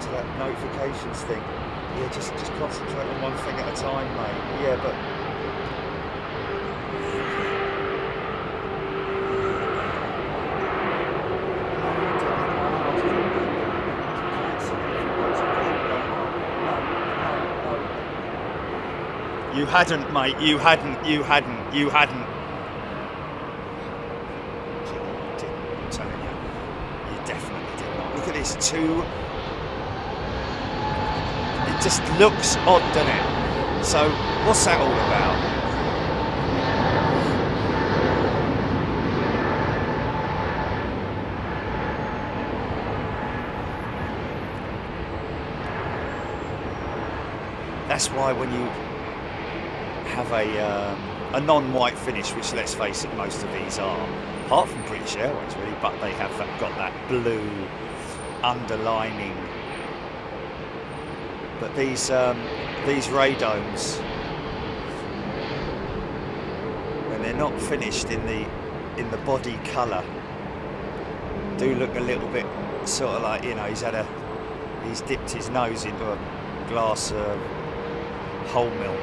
to that notifications thing. Yeah, just concentrate on one thing at a time, mate. Yeah, but you hadn't, mate. You hadn't. I'm telling you, you definitely did not. Look at this, two. It just looks odd, doesn't it? So, what's that all about? That's why when you have a non-white finish, which let's face it, most of these are, apart from British Airways really, but they have got that blue underlining. But these radomes, when they're not finished in the body colour, do look a little bit sort of like, you know, he's dipped his nose into a glass of whole milk.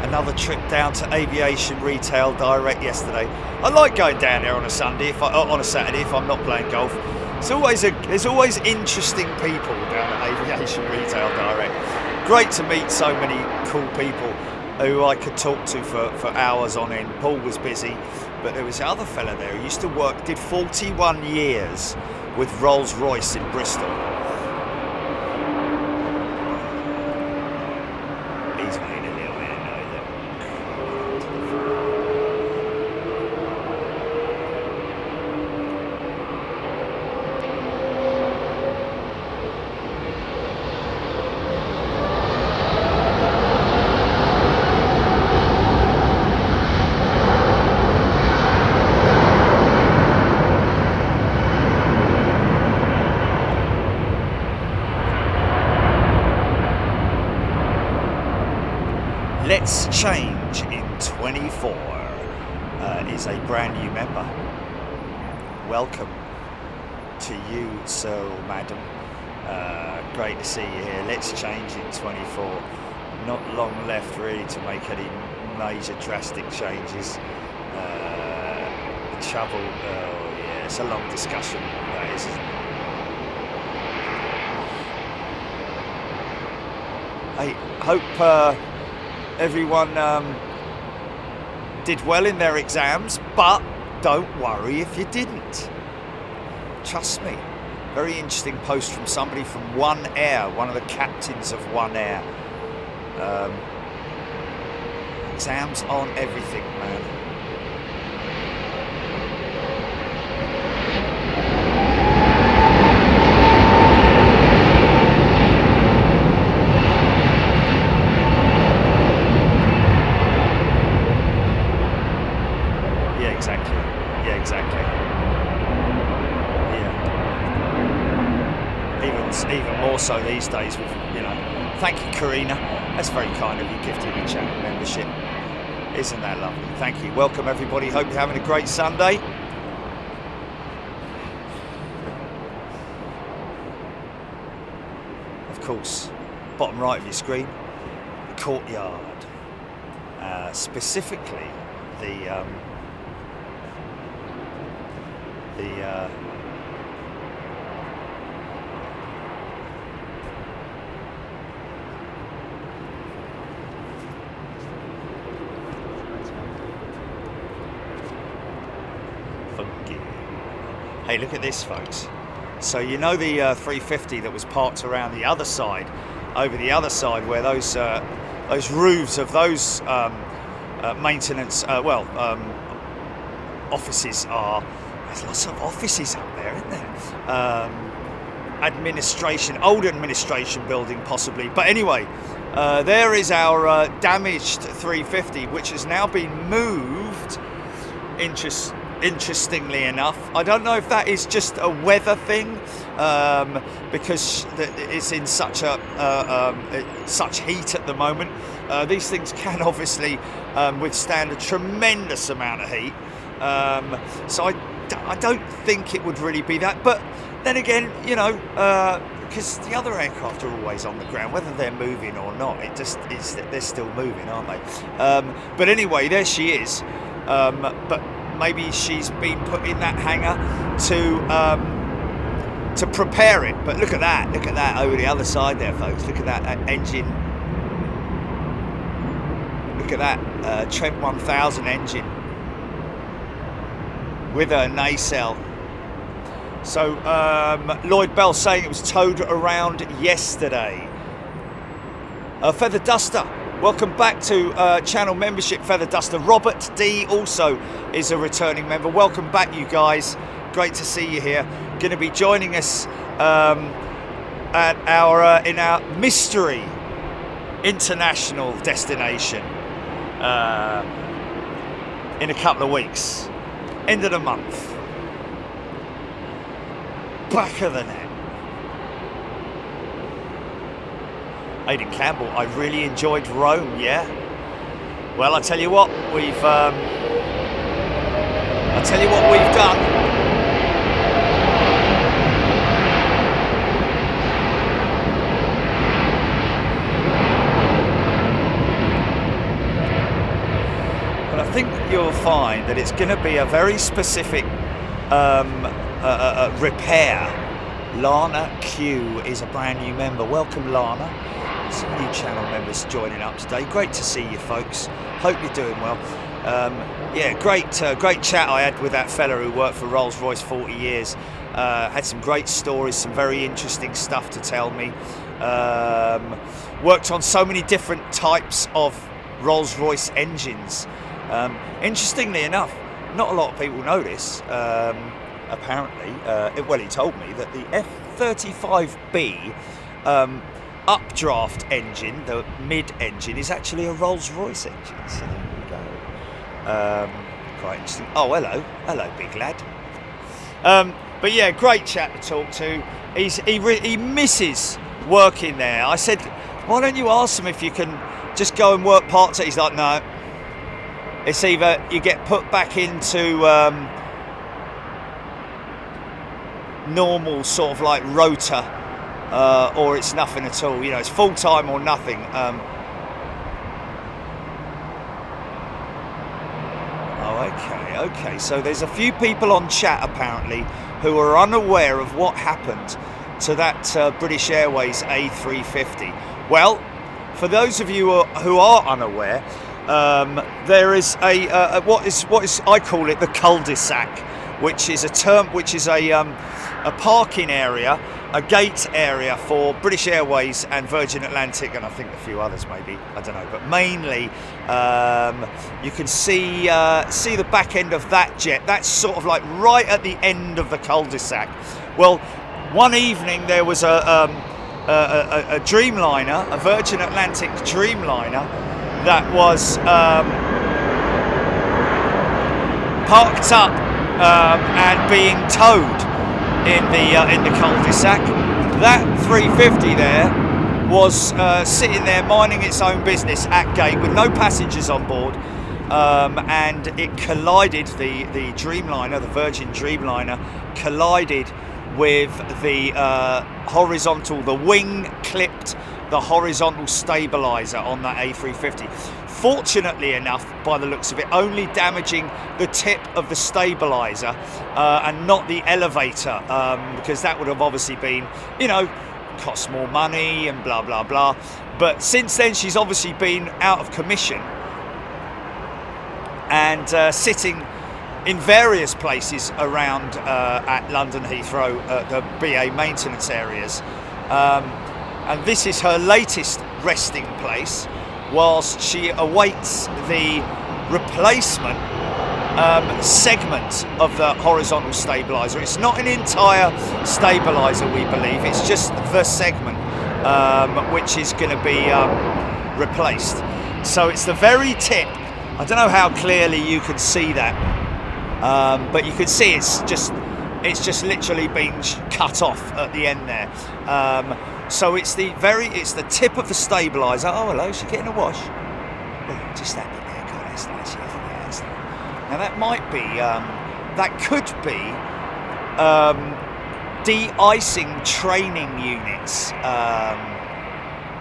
Another trip down to Aviation Retail Direct yesterday. I like going down there on a Saturday if I'm not playing golf. There's always interesting people down at Aviation Retail Direct. Great to meet so many cool people who I could talk to for hours on end. Paul was busy, but there was another fella there who used to work, did 41 years with Rolls-Royce in Bristol. Let's Change in 24 is a brand new member. Welcome to you, sir or madam. Great to see you here. Let's Change in 24. Not long left really to make any major drastic changes. The trouble, oh yeah, it's a long discussion, that is, isn't it? I hope everyone did well in their exams, but don't worry if you didn't. Trust me. Very interesting post from somebody from One Air, one of the captains of One Air. Exams aren't everything, man. Even more so these days with, you know, thank you Karina, that's very kind of you gifting me channel membership, isn't that lovely? Thank you. Welcome everybody, hope you're having a great Sunday. Of course, bottom right of your screen, the courtyard, specifically the Hey, look at this, folks. So you know the 350 that was parked around the other side, over the other side where those roofs of those maintenance, offices are. There's lots of offices up there, isn't there? Administration, old administration building possibly. But anyway, There is our damaged 350, which has now been moved. Interestingly enough, I don't know if that is just a weather thing, because it's in such such heat at the moment. These things can obviously withstand a tremendous amount of heat, so I don't think it would really be that. But then again, you know, because the other aircraft are always on the ground, whether they're moving or not, it just is that they're still moving, aren't they? But anyway, there she is. But maybe she's been put in that hangar to prepare it. But look at that over the other side there, folks. Look at that engine. Look at that Trent 1000 engine with a nacelle. So Lloyd Bell saying it was towed around yesterday. Feather Duster, welcome back to channel membership, Feather Duster. Robert D also is a returning member. Welcome back, you guys. Great to see you here. Going to be joining us at our in our mystery international destination in a couple of weeks, end of the month. Back of the net. Aidan Campbell, I really enjoyed Rome, yeah. Well, I tell you what we've done. But I think you'll find that it's going to be a very specific repair. Lana Q is a brand new member. Welcome, Lana. Some new channel members joining up today. Great to see you, folks. Hope you're doing well. Yeah, great chat I had with that fella who worked for Rolls-Royce 40 years. Had some great stories, some very interesting stuff to tell me. Worked on so many different types of Rolls-Royce engines. Interestingly enough, not a lot of people know this. Apparently, well, he told me that the F-35B updraft engine, the mid-engine, is actually a Rolls-Royce engine. So there we go. Quite interesting. Oh, hello, big lad. But yeah, great chap to talk to. He misses working there. I said, why don't you ask him if you can just go and work part-time? He's like, no. It's either you get put back into normal sort of like rota, or it's nothing at all. You know, it's full-time or nothing. Okay. So there's a few people on chat apparently who are unaware of what happened to that British Airways A350. Well, for those of you who are unaware, there is what is I call it the cul-de-sac, which is a term, which is a parking area, a gate area for British Airways and Virgin Atlantic, and I think a few others maybe, I don't know, but mainly you can see the back end of that jet. That's sort of like right at the end of the cul-de-sac. Well, one evening there was a Dreamliner, a Virgin Atlantic Dreamliner, that was parked up and being towed in the cul-de-sac. That 350 there was sitting there minding its own business at gate with no passengers on board, and it collided, the Dreamliner, the Virgin Dreamliner, collided with the the wing clipped the horizontal stabilizer on that A350. Fortunately enough, by the looks of it, only damaging the tip of the stabilizer and not the elevator, because that would have obviously been, you know, cost more money and blah blah blah. But since then she's obviously been out of commission and sitting in various places around at London Heathrow, the BA maintenance areas, and this is her latest resting place whilst she awaits the replacement segment of the horizontal stabilizer. It's not an entire stabilizer, we believe, it's just the segment, which is going to be replaced. So it's the very tip. I don't know how clearly you can see that, but you can see it's just literally been cut off at the end there. So it's the tip of the stabilizer. Oh, hello, she's getting a wash. Oh, just that bit there, God, that's nice. Yeah. Now that might be, that could be de-icing training units,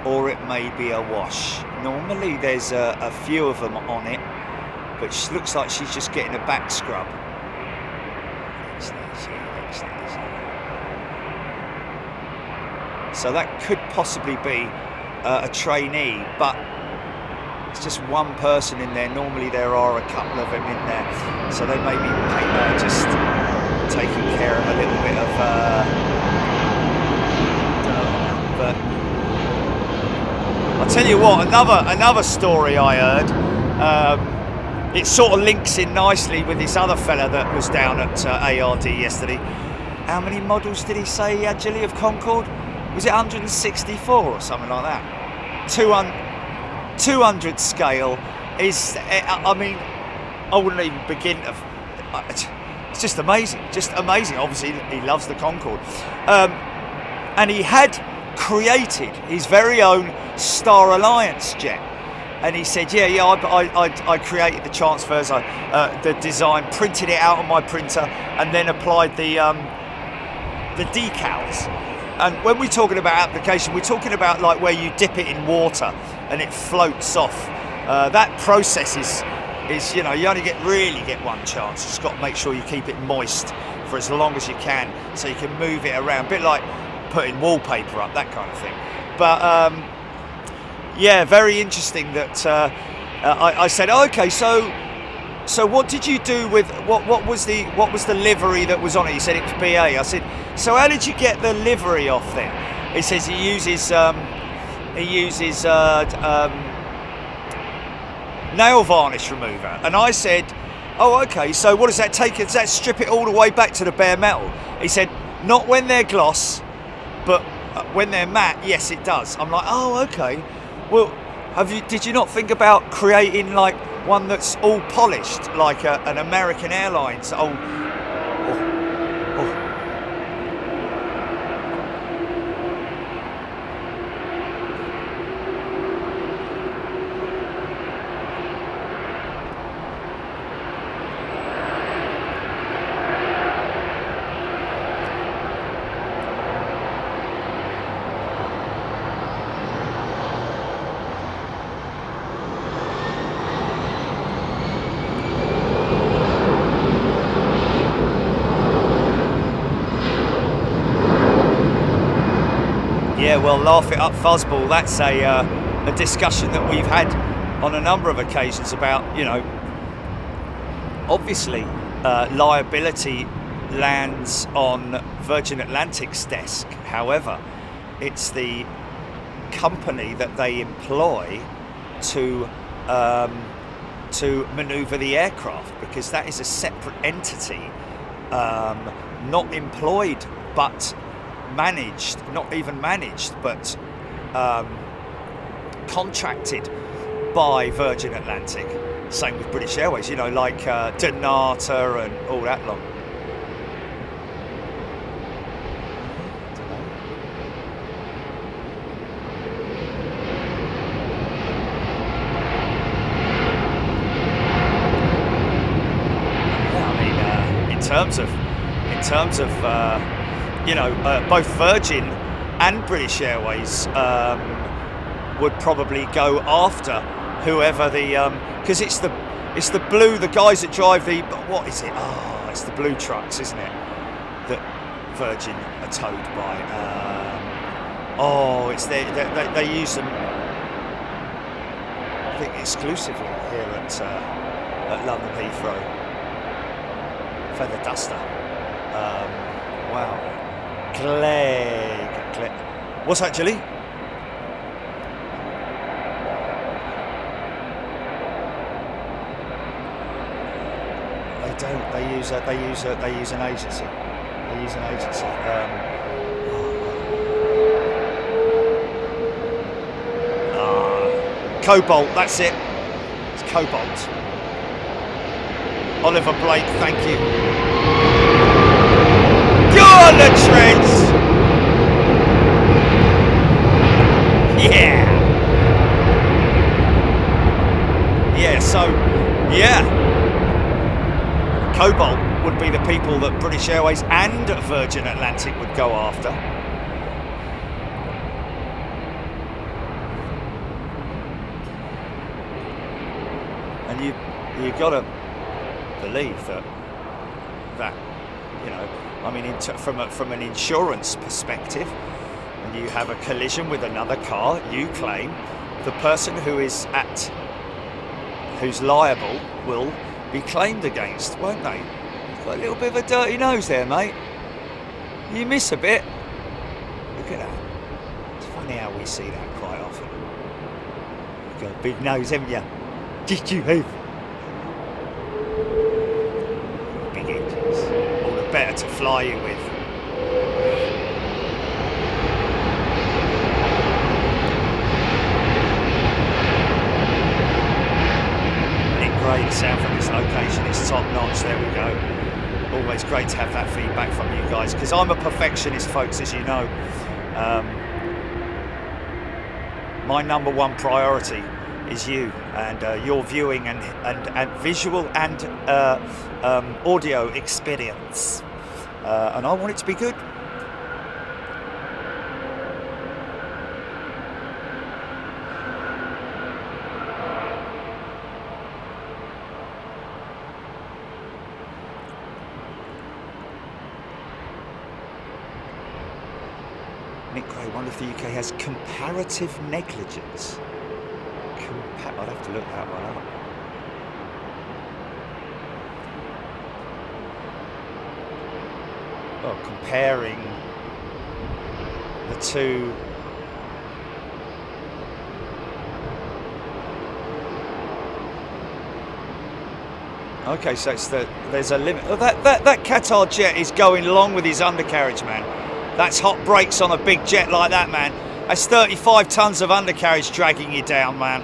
or it may be a wash. Normally there's a few of them on it, but she looks like she's just getting a back scrub. So that could possibly be a trainee, but it's just one person in there. Normally there are a couple of them in there, so they may be just taking care of a little bit of but I'll tell you what, another story I heard, it sort of links in nicely with this other fella that was down at ARD yesterday. How many models did he say he had, Gilly, of Concorde? Was it 164 or something like that? 200 scale is, I mean, I wouldn't even begin to, it's just amazing, Obviously he loves the Concorde. And he had created his very own Star Alliance jet. And he said, I created the transfers, the design, printed it out on my printer, and then applied the decals. And when we're talking about application, we're talking about like where you dip it in water and it floats off. That process is you only really get one chance. You've just got to make sure you keep it moist for as long as you can, so you can move it around, a bit like putting wallpaper up, that kind of thing. But yeah, very interesting that I said, okay, so what did you do with what was the livery that was on it? He said it was BA. I said, so how did you get the livery off then? He says he uses nail varnish remover. And I said, oh, okay, so what does that take? Does that strip it all the way back to the bare metal? He said, not when they're gloss, but when they're matte, yes, it does. I'm like, oh, okay. Well, did you not think about creating like one that's all polished, like an American Airlines old? Yeah, well, laugh it up, fuzzball. That's a discussion that we've had on a number of occasions about, obviously liability lands on Virgin Atlantic's desk. However, it's the company that they employ to manoeuvre the aircraft, because that is a separate entity, not employed but managed, not even managed, but contracted by Virgin Atlantic. Same with British Airways, like Donata and all that lot. Yeah, I mean, in terms of both Virgin and British Airways would probably go after whoever because it's the blue, the guys that drive what is it? Oh, it's the blue trucks, isn't it? That Virgin are towed by. It's they use them, I think, exclusively here at London Heathrow. Feather duster. Wow. Clegg. What's that, Gilly? They don't. They use an agency. They use an agency. Cobalt, that's it. It's Cobalt. Oliver Blake, thank you. Go on the treads! Yeah! Yeah, so, yeah. Cobalt would be the people that British Airways and Virgin Atlantic would go after. And you gotta believe that you know, I mean, from an insurance perspective, when you have a collision with another car, you claim the person who's liable will be claimed against, won't they? You've got a little bit of a dirty nose there, mate. You miss a bit. Look at that. It's funny how we see that quite often. You've got a big nose, haven't you? Did you have? Big engines. All the better to fly you with. The sound from this location is top notch. There we go. Always great to have that feedback from you guys, because I'm a perfectionist, folks, as you know. My number one priority is you and your viewing and visual and audio experience, and I want it to be good. The UK has comparative negligence. I'd have to look that one up. Well, comparing the two. Okay, so there's a limit. Oh, that Qatar jet is going long with his undercarriage, man. That's hot brakes on a big jet like that, man. That's 35 tons of undercarriage dragging you down, man.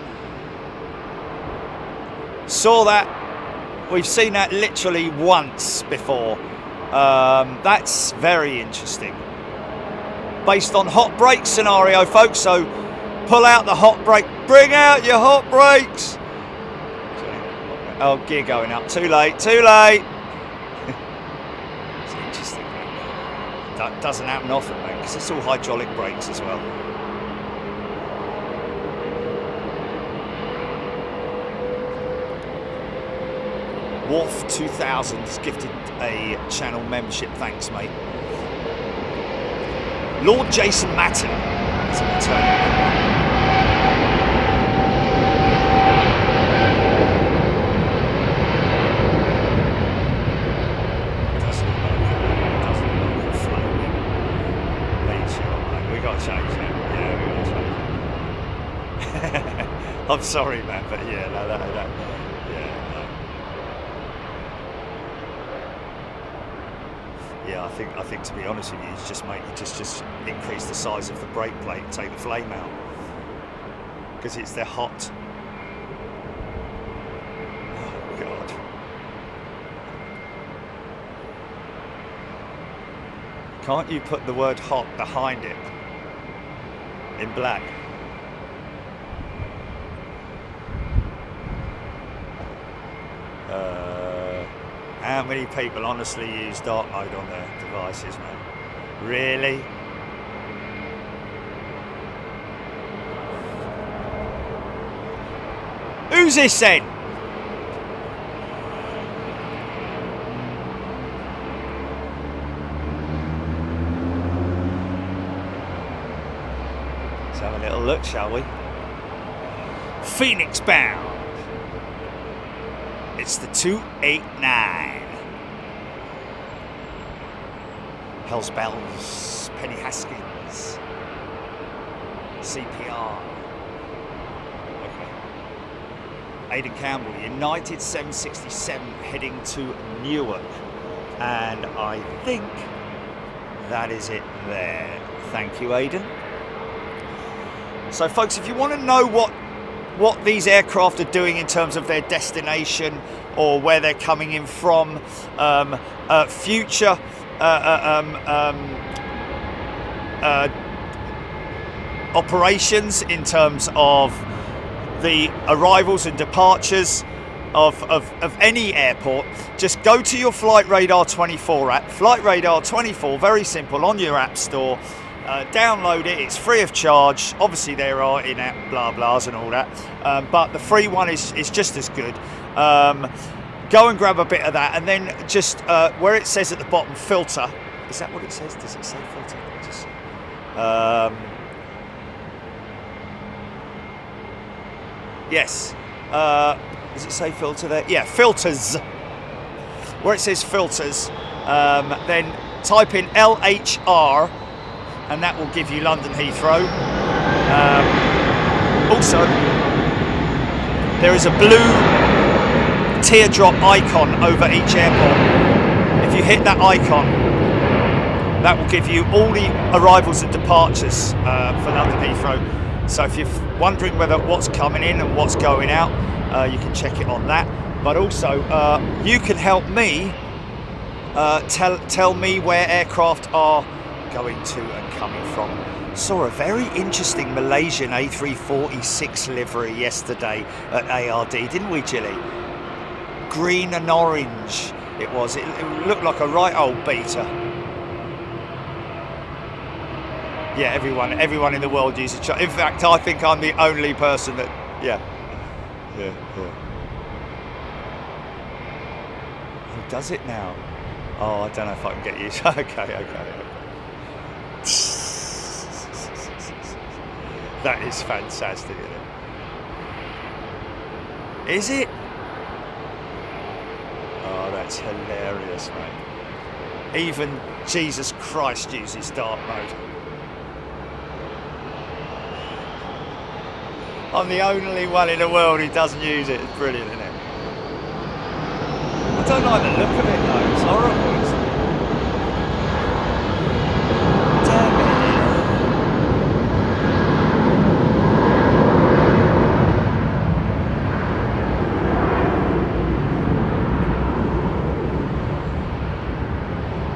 Saw that. We've seen that literally once before. That's very interesting. Based on hot brake scenario, folks. So pull out the hot brake. Bring out your hot brakes. Oh, gear going up. Too late. Too late. It's interesting. That doesn't happen often, mate, because it's all hydraulic brakes as well. Wharf 2000 has gifted a channel membership. Thanks, mate. Lord Jason Matten is an returning. I'm sorry, man, but yeah, no, yeah, I think to be honest with you, it's just just increase the size of the brake plate and take the flame out, because they're hot. Oh God. Can't you put the word hot behind it in black? How many people honestly use dark mode on their devices, man? Really? Who's this then? Let's have a little look, shall we? Phoenix bound. It's the 289. Hell's Bells, Penny Haskins, CPR. Okay. Aidan Campbell, United 767 heading to Newark. And I think that is it there. Thank you, Aidan. So folks, if you want to know what what these aircraft are doing in terms of their destination or where they're coming in from, future operations in terms of the arrivals and departures of any airport. Just go to your Flight Radar 24 app. Flight Radar 24, very simple, on your app store. Download it, it's free of charge. Obviously there are in-app blah blahs and all that, but the free one is just as good. Go and grab a bit of that, and then just where it says at the bottom filter, is that what it says? Does it say filter? Just, yes. Does it say filter there? Yeah, filters. Where it says filters, then type in LHR, and that will give you London Heathrow. Also, there is a blue teardrop icon over each airport. If you hit that icon, that will give you all the arrivals and departures for London Heathrow. So if you're wondering what's coming in and what's going out, you can check it on that. But also, you can help me tell me where aircraft are going to and coming from. Saw a very interesting Malaysian A340 livery yesterday at ARD, didn't we, Gilly? Green and orange it was. It looked like a right old beta. Yeah, everyone in the world uses it. In fact, I think I'm the only person that, yeah. Who does it now? Oh, I don't know if I can get used. Okay. That is fantastic, isn't it? Is it? Oh, that's hilarious, mate. Even Jesus Christ uses dark mode. I'm the only one in the world who doesn't use it. It's brilliant, isn't it? I don't like the look of it though. It's horrible, isn't it? Damn it.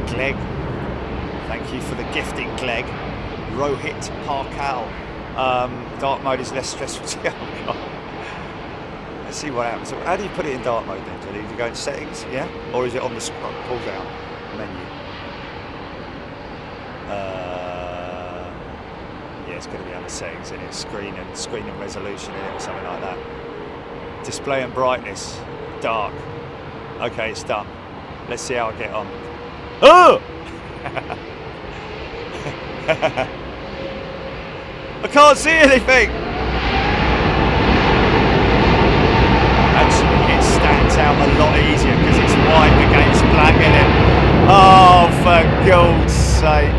Clegg. Thank you for the gifting, Clegg. Rohit Parkal. Dark mode is less stressful. Oh, God. Let's see what happens. So how do you put it in dark mode then? Do you go in settings, yeah? Or is it on the pull down menu? Yeah, it's going to be under settings, isn't it? Screen and resolution in it, or something like that. Display and brightness, dark. Okay, it's done. Let's see how I get on. Oh! I can't see anything! Actually, it stands out a lot easier because it's white against black, isn't it? Oh, for God's sake.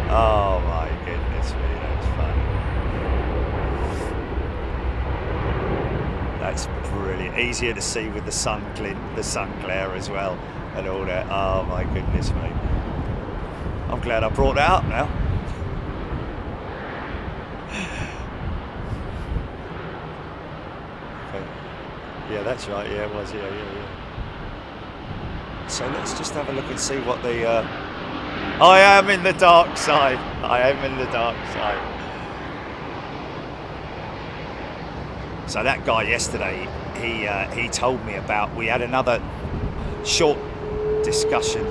Oh my goodness me, that's fun. That's brilliant. Easier to see with the sun glare as well, and all that. Oh my goodness me. I'm glad I brought that up now. Okay. Yeah, that's right. Yeah, it was. Yeah. So let's just have a look and see what the... I am in the dark side. I am in the dark side. So that guy yesterday, he told me about... We had another short discussion.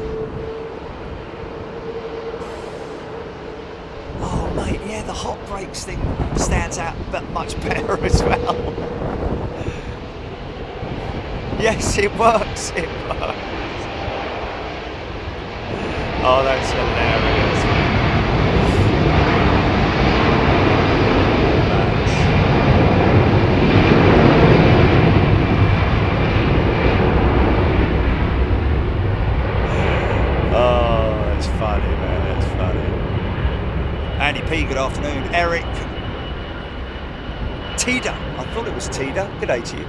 Yeah, the hot brakes thing stands out but much better as well. Yes, it works. Oh, that's hilarious. Oh, that's funny, man. That's funny. Andy P, good afternoon. Eric Tida, I thought it was Tida. Good day to you.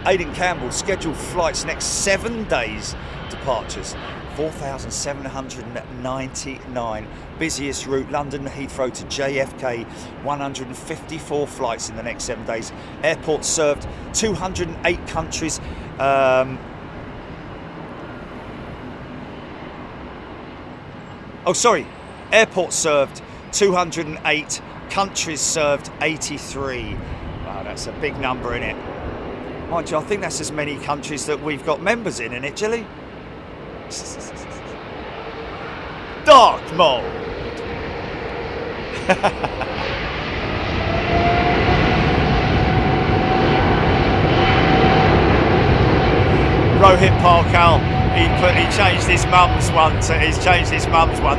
Aidan Campbell, scheduled flights next 7 days departures. 4,799. Busiest route, London Heathrow to JFK, 154 flights in the next 7 days. Airports served 208 countries. Airports served 208, countries served 83. Wow, that's a big number, isn't it? Mind you, I think that's as many countries that we've got members in it, Jilly? Dark mode. Rohit Parkal, he changed his mum's one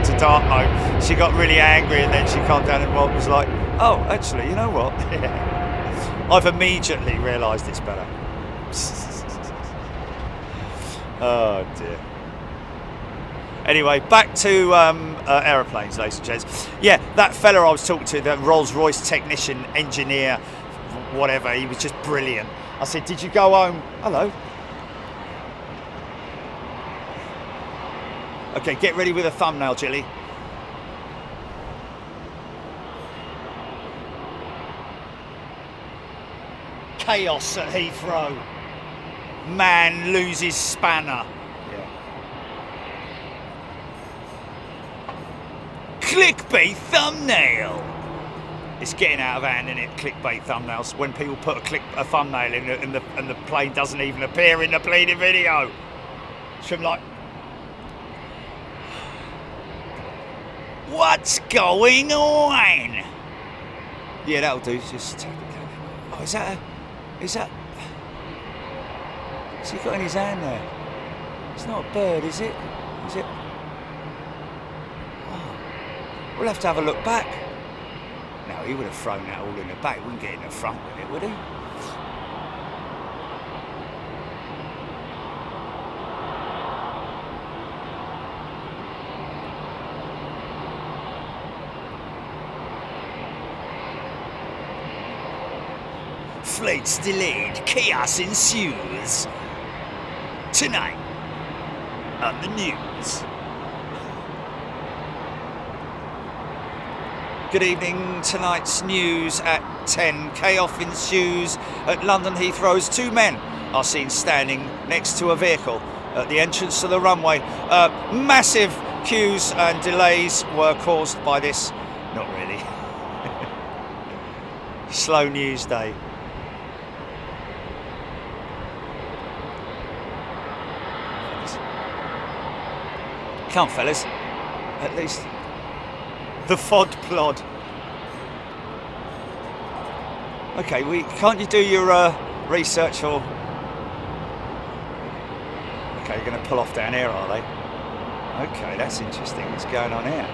to dark mode. She got really angry and then she calmed down and was like, oh, actually, you know what? I've immediately realised it's better. Oh dear. Anyway, back to aeroplanes, ladies and gents. Yeah, that fella I was talking to, the Rolls-Royce technician, engineer, whatever, he was just brilliant. I said, did you go home? Hello. Okay, get ready with a thumbnail, Jilly. Chaos at Heathrow. Man loses spanner. Clickbait thumbnail. It's getting out of hand, isn't it? Clickbait thumbnails. When people put a thumbnail in and the plane doesn't even appear in the bleeding video. So I'm like, what's going on? Yeah, that'll do. Just tap it down. Oh, is that? What's he got in his hand there? It's not a bird, is it? Is it? We'll have to have a look back. No, he would have thrown that all in the back. He wouldn't get in the front with it, would he? Flights delayed. Chaos ensues. Tonight on the news. Good evening. Tonight's news at 10. Chaos ensues at London Heathrow's. 2 men are seen standing next to a vehicle at the entrance to the runway. Massive queues and delays were caused by this. Not really. Slow news day. Come on, fellas. At least the FOD plod. Okay, can't you do your research or? Okay, you're going to pull off down here, are they? Okay, that's interesting. What's going on here?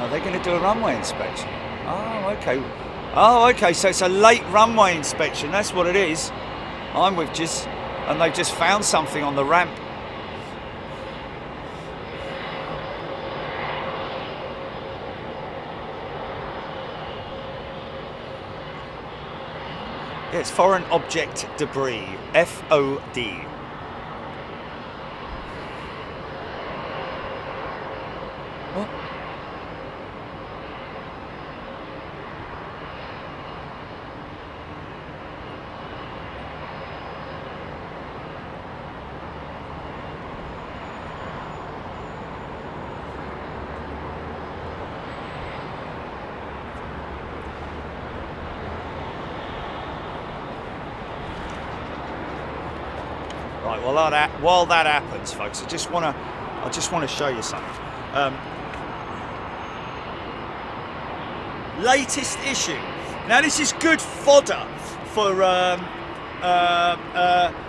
Are they going to do a runway inspection? Oh, okay. Oh, okay. So it's a late runway inspection. That's what it is. I'm with just, and they've just found something on the ramp. Yeah, it's foreign object debris, FOD. What? Right, while that happens, folks, I just want to show you something. Latest issue. Now this is good fodder for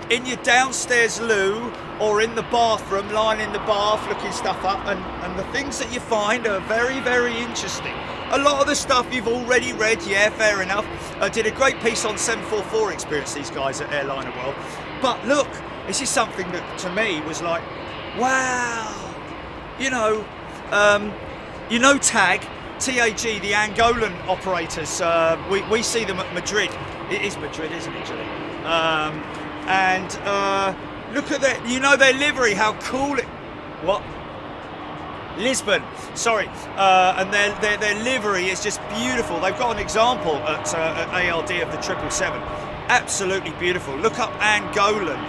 in your downstairs loo or in the bathroom, lying in the bath, looking stuff up, and the things that you find are very, very interesting. A lot of the stuff you've already read, yeah, fair enough. I did a great piece on 744 experience, these guys at Airliner World. But look, this is something that to me was like, wow, TAG, the Angolan operators. We see them at Madrid. It is Madrid, isn't it, Julie? Look at that. You know their livery, how cool it... What? Lisbon, sorry. And their livery is just beautiful. They've got an example at ARD of the 777. Absolutely beautiful. Look up Angolan,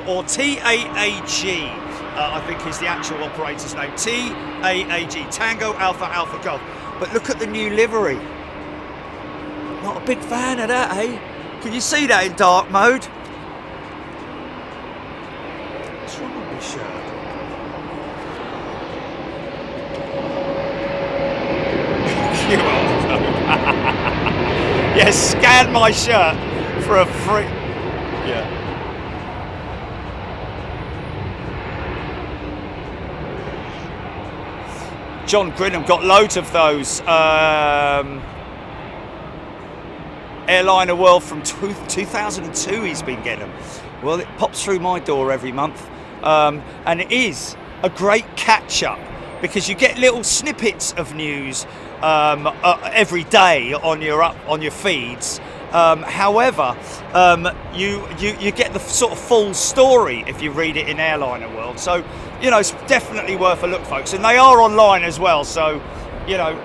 or TAAG, I think is the actual operator's name. TAAG, Tango Alpha Alpha Golf. But look at the new livery. Not a big fan of that, eh? Can you see that in dark mode? What's wrong with my shirt? Yes, scan my shirt for a free... Yeah. John Grinham got loads of those. Airliner World from 2002 he's been getting them. Well, it pops through my door every month. And it is a great catch-up because you get little snippets of news every day on your feeds. However, you get the sort of full story if you read it in Airliner World. So, you know, it's definitely worth a look, folks. And they are online as well. So, you know.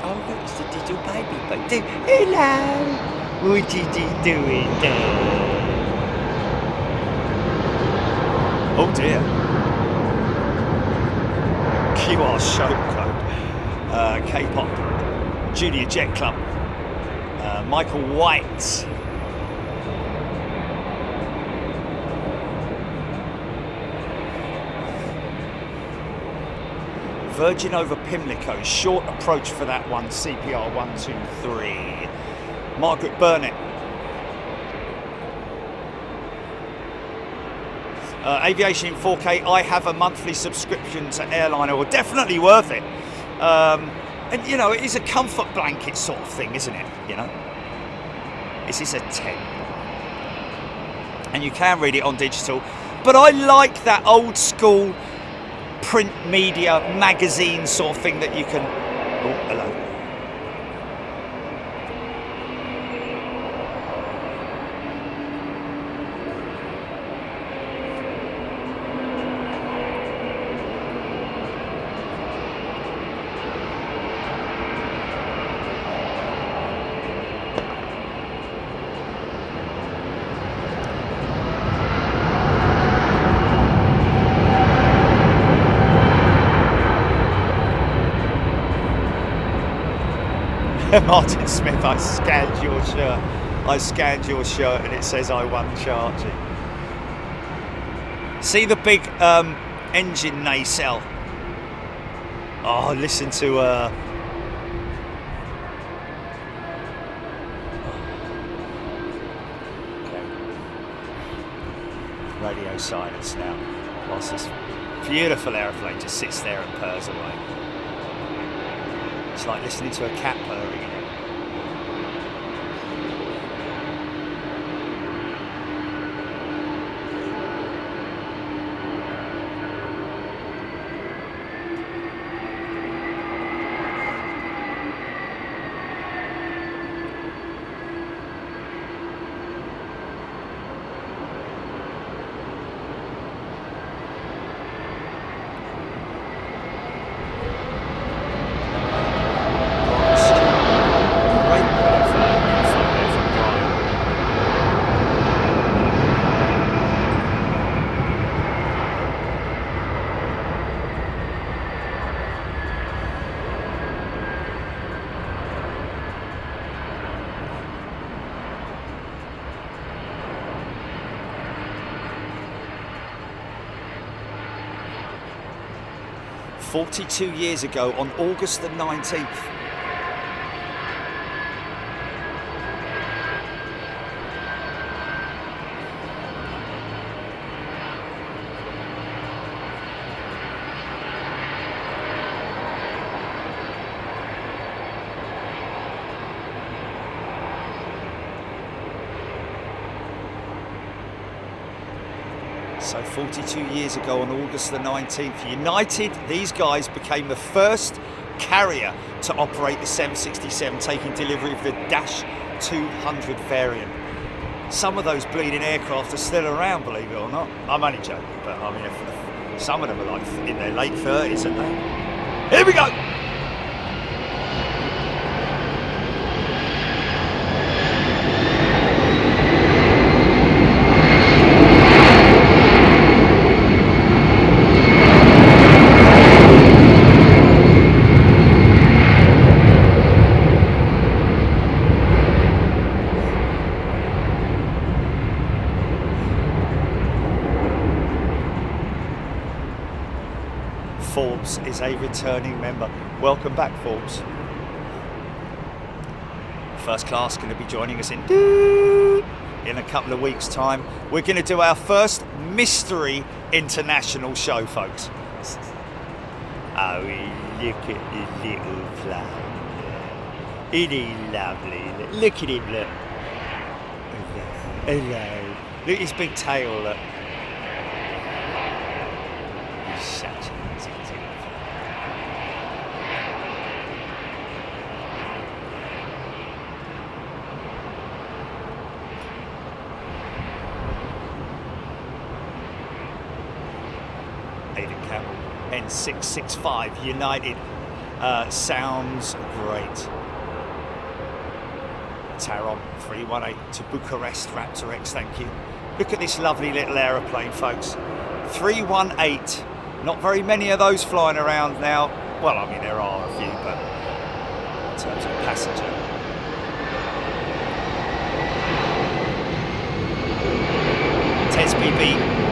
Oh, look, it's the little baby. Hello. What are you doing there? Oh dear. QR show code. K-pop. Junior Jet Club. Michael White. Virgin over Pimlico. Short approach for that one. CPR 123. Margaret Burnett. Aviation in 4K. I have a monthly subscription to Airliner. Well, definitely worth it. And you know, it is a comfort blanket sort of thing, isn't it? You know, this is a 10, and you can read it on digital. But I like that old school print media magazine sort of thing that you can. Oh, hello. Martin Smith, I scanned your shirt. I scanned your shirt and it says I won charging. See the big engine nacelle. Oh, listen to okay. Radio silence now. Whilst this beautiful aeroplane just sits there and purrs away. It's like listening to a cat purring in it. "42 years ago, on August the 19th, So 42 years ago on August the 19th, United, these guys became the first carrier to operate the 767, taking delivery of the Dash 200 variant. some of those bleeding aircraft are still around, believe it or not. I'm only joking, but I mean, if some of them are like in their late 30s, aren't they? Here we go! Forbes is a returning member. Welcome back, Forbes. First class going to be joining us in a couple of weeks' time. We're going to do our first mystery international show, folks. Oh, look at the little flower. It is lovely. Look at him, look. Hello. Look at his big tail, look. He's such a N665 United sounds great. Taron 318 to Bucharest Raptor X, thank you. Look at this lovely little aeroplane, folks. 318. Not very many of those flying around now. Well, I mean, there are a few, but in terms of passenger. TESBB.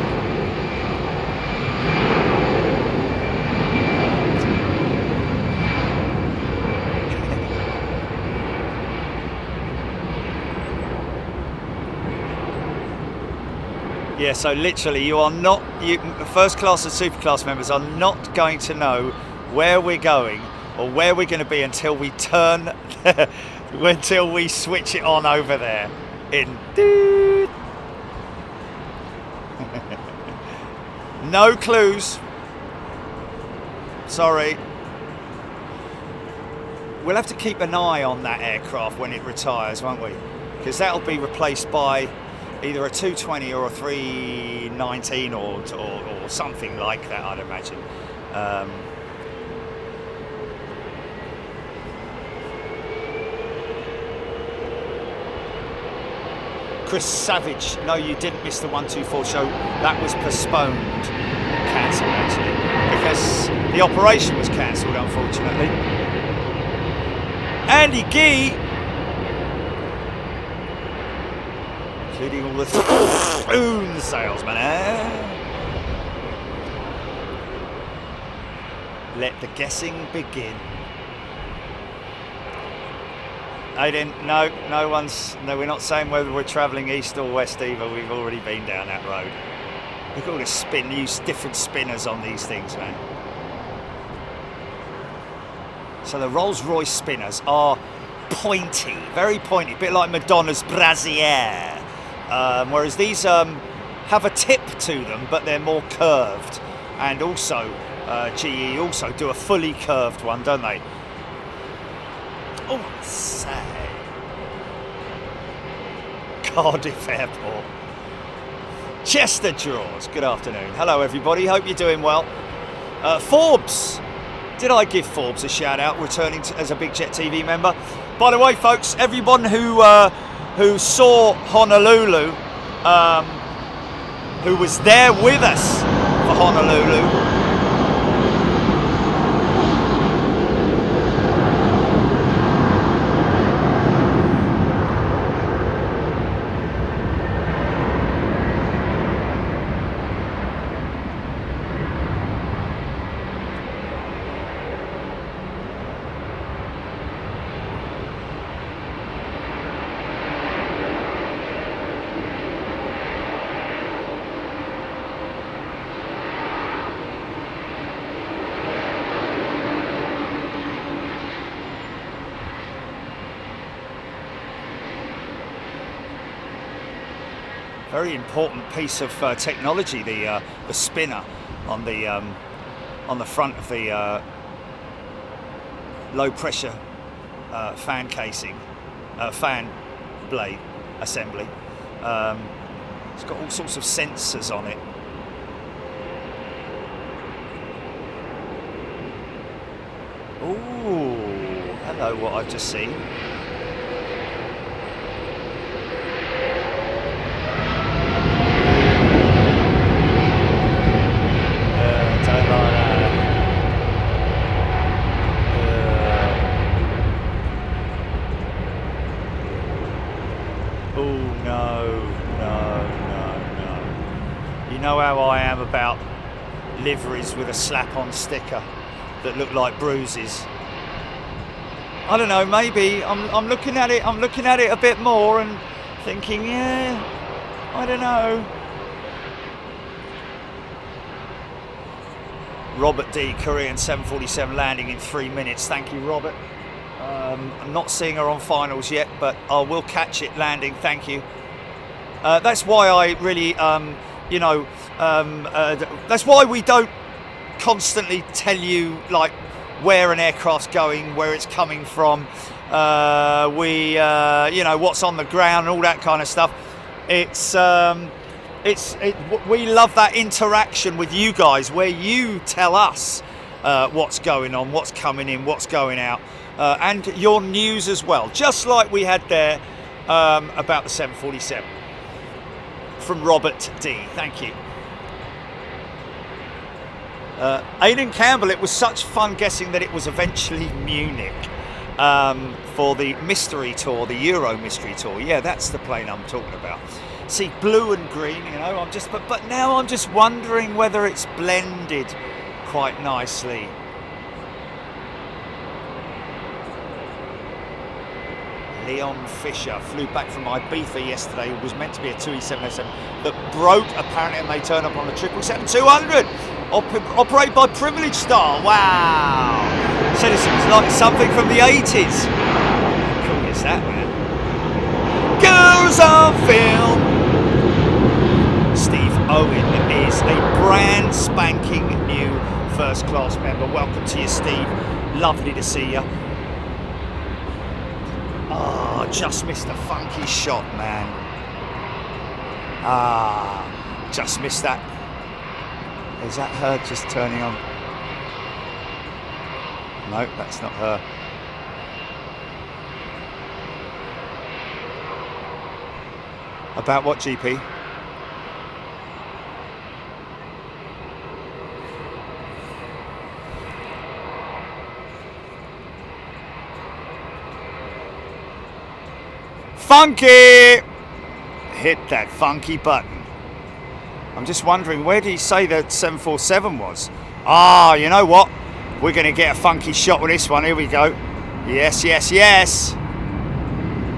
Yeah, so literally you are not, first class and super class members are not going to know where we're going or where we're going to be until we turn, until we switch it on over there in. No clues. Sorry. We'll have to keep an eye on that aircraft when it retires, won't we? Because that'll be replaced by either a 220 or a 319 or something like that, I'd imagine. Chris Savage, no, you didn't miss the 124 show. That was postponed, cancelled actually, because the operation was cancelled, unfortunately. Andy Gee. Including all the spoon salesman, eh? Let the guessing begin. No, we're not saying whether we're travelling east or west either. We've already been down that road. Look at all the use different spinners on these things, man. So the Rolls-Royce spinners are pointy, very pointy, a bit like Madonna's brassiere. Whereas these have a tip to them, but they're more curved. And also, GE also do a fully curved one, don't they? Oh, say. Cardiff Airport. Chester Draws, good afternoon. Hello, everybody. Hope you're doing well. Forbes. Did I give Forbes a shout out returning as a Big Jet TV member? By the way, folks, everyone who saw Honolulu, who was there with us for Honolulu. Very important piece of technology, the spinner on the front of the low pressure fan casing, fan blade assembly. It's got all sorts of sensors on it. Ooh, hello, what I've just seen. Don't like that. Oh, no. You know how I am about liveries with a slap-on sticker that look like bruises. I don't know, maybe I'm looking at it a bit more and thinking, yeah, I don't know. Robert D, Korean 747 landing in 3 minutes. Thank you, Robert. I'm not seeing her on finals yet, but I will catch it landing. Thank you. That's why I really, that's why we don't constantly tell you like where an aircraft's going, where it's coming from, what's on the ground, and all that kind of stuff. We love that interaction with you guys, where you tell us what's going on, what's coming in, what's going out, and your news as well, just like we had there about the 747 from Robert D. Thank you. Aidan Campbell, it was such fun guessing that it was eventually Munich for the mystery tour, the Euro mystery tour. Yeah, that's the plane I'm talking about. See, blue and green, but now I'm just wondering whether it's blended quite nicely. Leon Fisher flew back from Ibiza yesterday. It was meant to be a 2E707 that broke apparently, and they turned up on the 777-200. Operated by Privilege Star. Wow. So this is like something from the 80s. How cool is that, man? Girls on film. Steve Owen is a brand spanking new first class member. Welcome to you, Steve. Lovely to see you. Oh, just missed a funky shot, man. Just missed that. Is that her just turning on? No, that's not her. About what, GP? Funky! Hit that funky button. I'm just wondering, where did he say that 747 was? You know what? We're going to get a funky shot with this one. Here we go. Yes, yes, yes.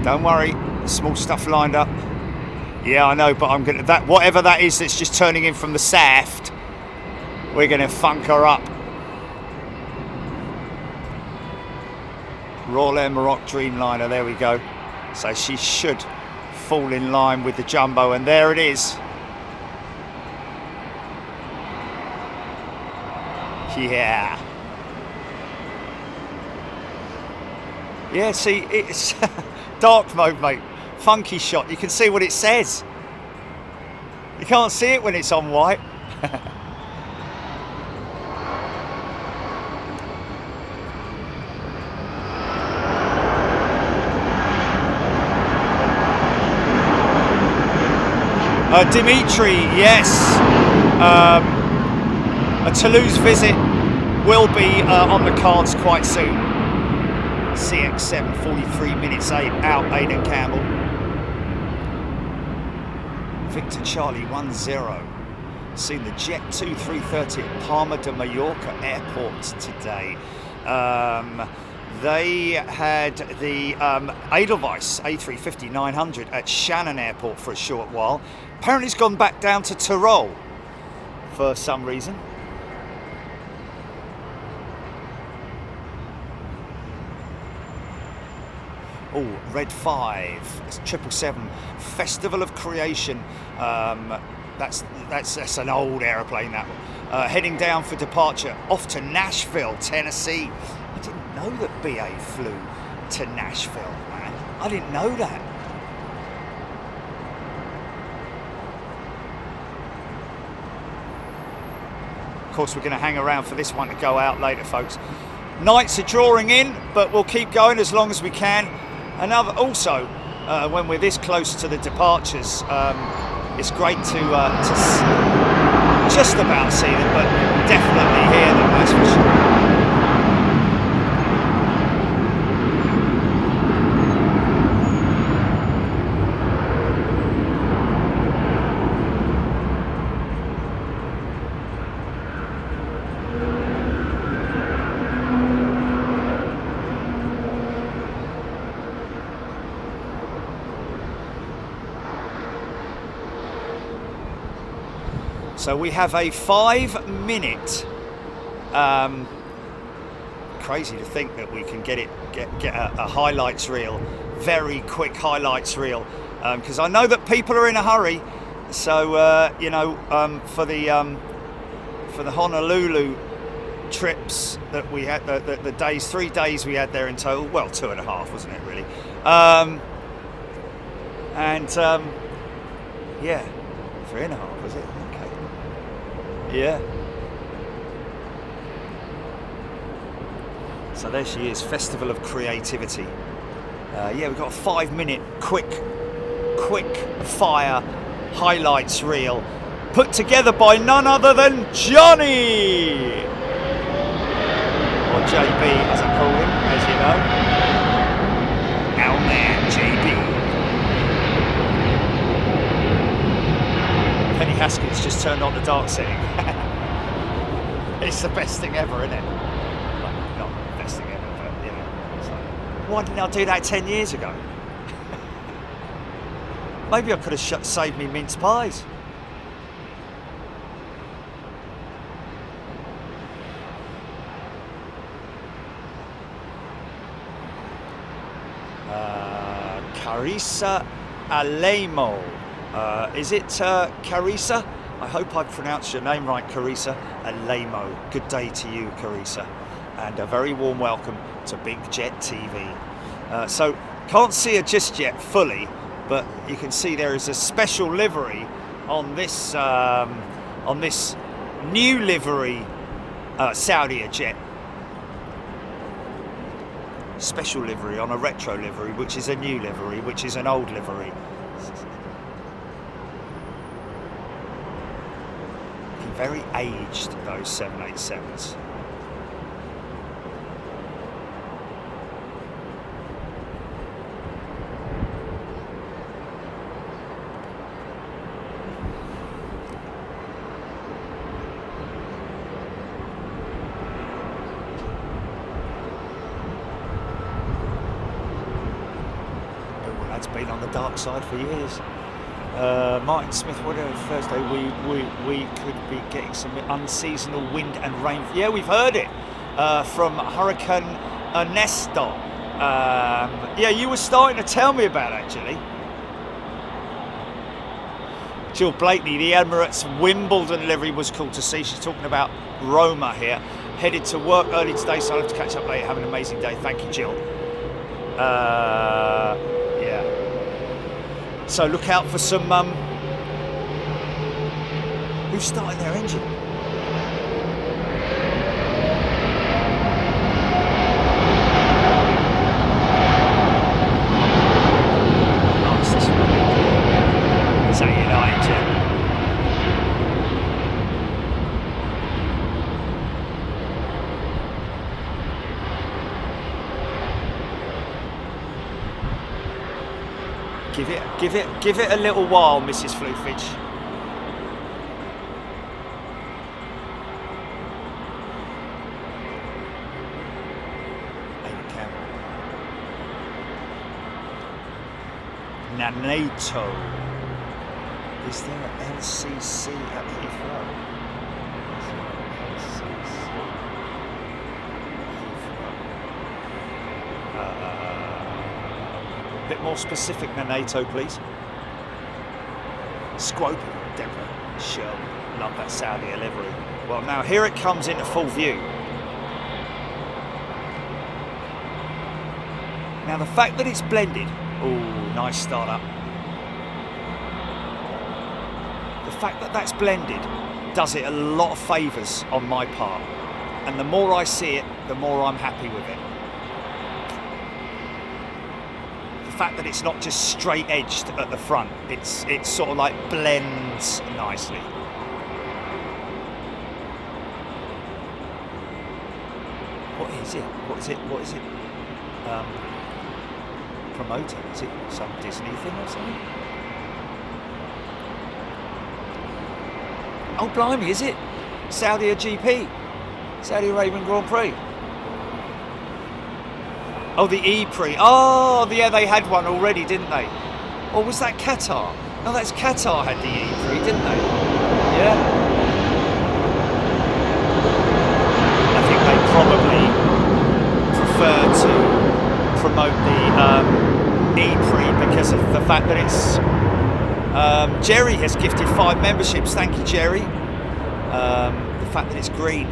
Don't worry. Small stuff lined up. Yeah, I know, but I'm going to... whatever that is that's just turning in from the shaft, we're going to funk her up. Royal Air Maroc Dreamliner. There we go. So she should fall in line with the jumbo, and there it is. Yeah. Yeah, see, it's dark mode, mate. Funky shot. You can see what it says. You can't see it when it's on white. Dimitri, yes. A Toulouse visit will be on the cards quite soon. CX7, 43 minutes 8 out, Aidan Campbell. Victor Charlie 10. Seen the Jet 2330 at Palma de Mallorca Airport today. They had the Edelweiss A350-900 at Shannon Airport for a short while. Apparently it's gone back down to Tyrol for some reason. Oh, Red 5, it's 777 Festival of Creation. That's an old aeroplane, that one. Heading down for departure off to Nashville, Tennessee. I didn't know that BA flew to Nashville, man. I didn't know that. course, we're going to hang around for this one to go out later, folks. Nights are drawing in, but we'll keep going as long as we can. Also, when we're this close to the departures, it's great to just about see them, but definitely hear them, that's for sure. So we have a 5-minute. Crazy to think that we can get a highlights reel, very quick highlights reel, because I know that people are in a hurry. So you know, for the Honolulu trips that we had, the days, 3 days we had there in total. Well, 2.5, wasn't it really? Yeah, 3.5 was it? Okay. Yeah. So there she is, Festival of Creativity. Yeah, we've got a 5-minute quick fire highlights reel put together by none other than Johnny, or JB as I call him, as you know. Our man JB. Penny Haskins just turned on the dark setting. It's the best thing ever, isn't it? Well, not the best thing ever, but you know, it's like, why didn't I do that 10 years ago? Maybe I could have saved me mince pies. Carissa Alemo. Is it Carissa? I hope I pronounced your name right, Carissa Alemo. Good day to you, Carissa. And a very warm welcome to Big Jet TV. So, can't see her just yet fully, but you can see there is a special livery on this new livery Saudia jet. Special livery on a retro livery, which is a new livery, which is an old livery. Looking very aged, those 787s. Been on the dark side for years. Martin Smith, whatever, Thursday we could be getting some unseasonal wind and rain. Yeah, we've heard it from Hurricane Ernesto. Yeah, you were starting to tell me about it, actually. Jill Blakeney, the Emirates Wimbledon livery was cool to see. She's talking about Roma here. Headed to work early today, so I'll have to catch up later. Have an amazing day. Thank you, Jill. Yeah. So look out for some. Who's starting their engine? Nice, this one. Is that your engine? Give it a little while, Mrs. Floofage. Nanato. Is there an LCC at Heathrow? A bit more specific than NATO, please. Squope, Deborah, sure, love that Saudi livery. Well, now here it comes into full view. Now the fact that it's blended, oh, nice start up. The fact that that's blended does it a lot of favours on my part. And the more I see it, the more I'm happy with it. The fact that it's not just straight edged at the front, it's sort of like blends nicely. What is it? What is it? What is it? Promoting? Is it some Disney thing or something? Oh blimey, is it? Saudi GP? Saudi Arabian Grand Prix? Oh, the E-Prix. Oh, yeah, they had one already, didn't they? Or was that Qatar? No, that's Qatar had the E-Prix, didn't they? Yeah. I think they probably prefer to promote the E-Prix because of the fact that it's... Jerry has gifted 5 memberships. Thank you, Jerry. The fact that it's green.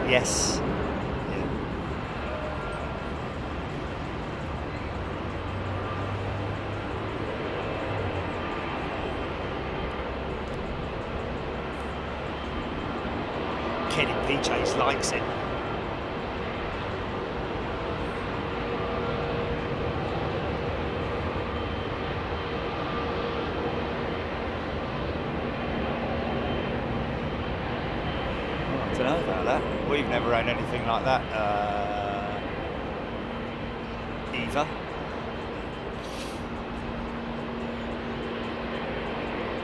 Yes. Yeah. Kenny PJs likes it. I don't know about that. We've never owned anything like that, either.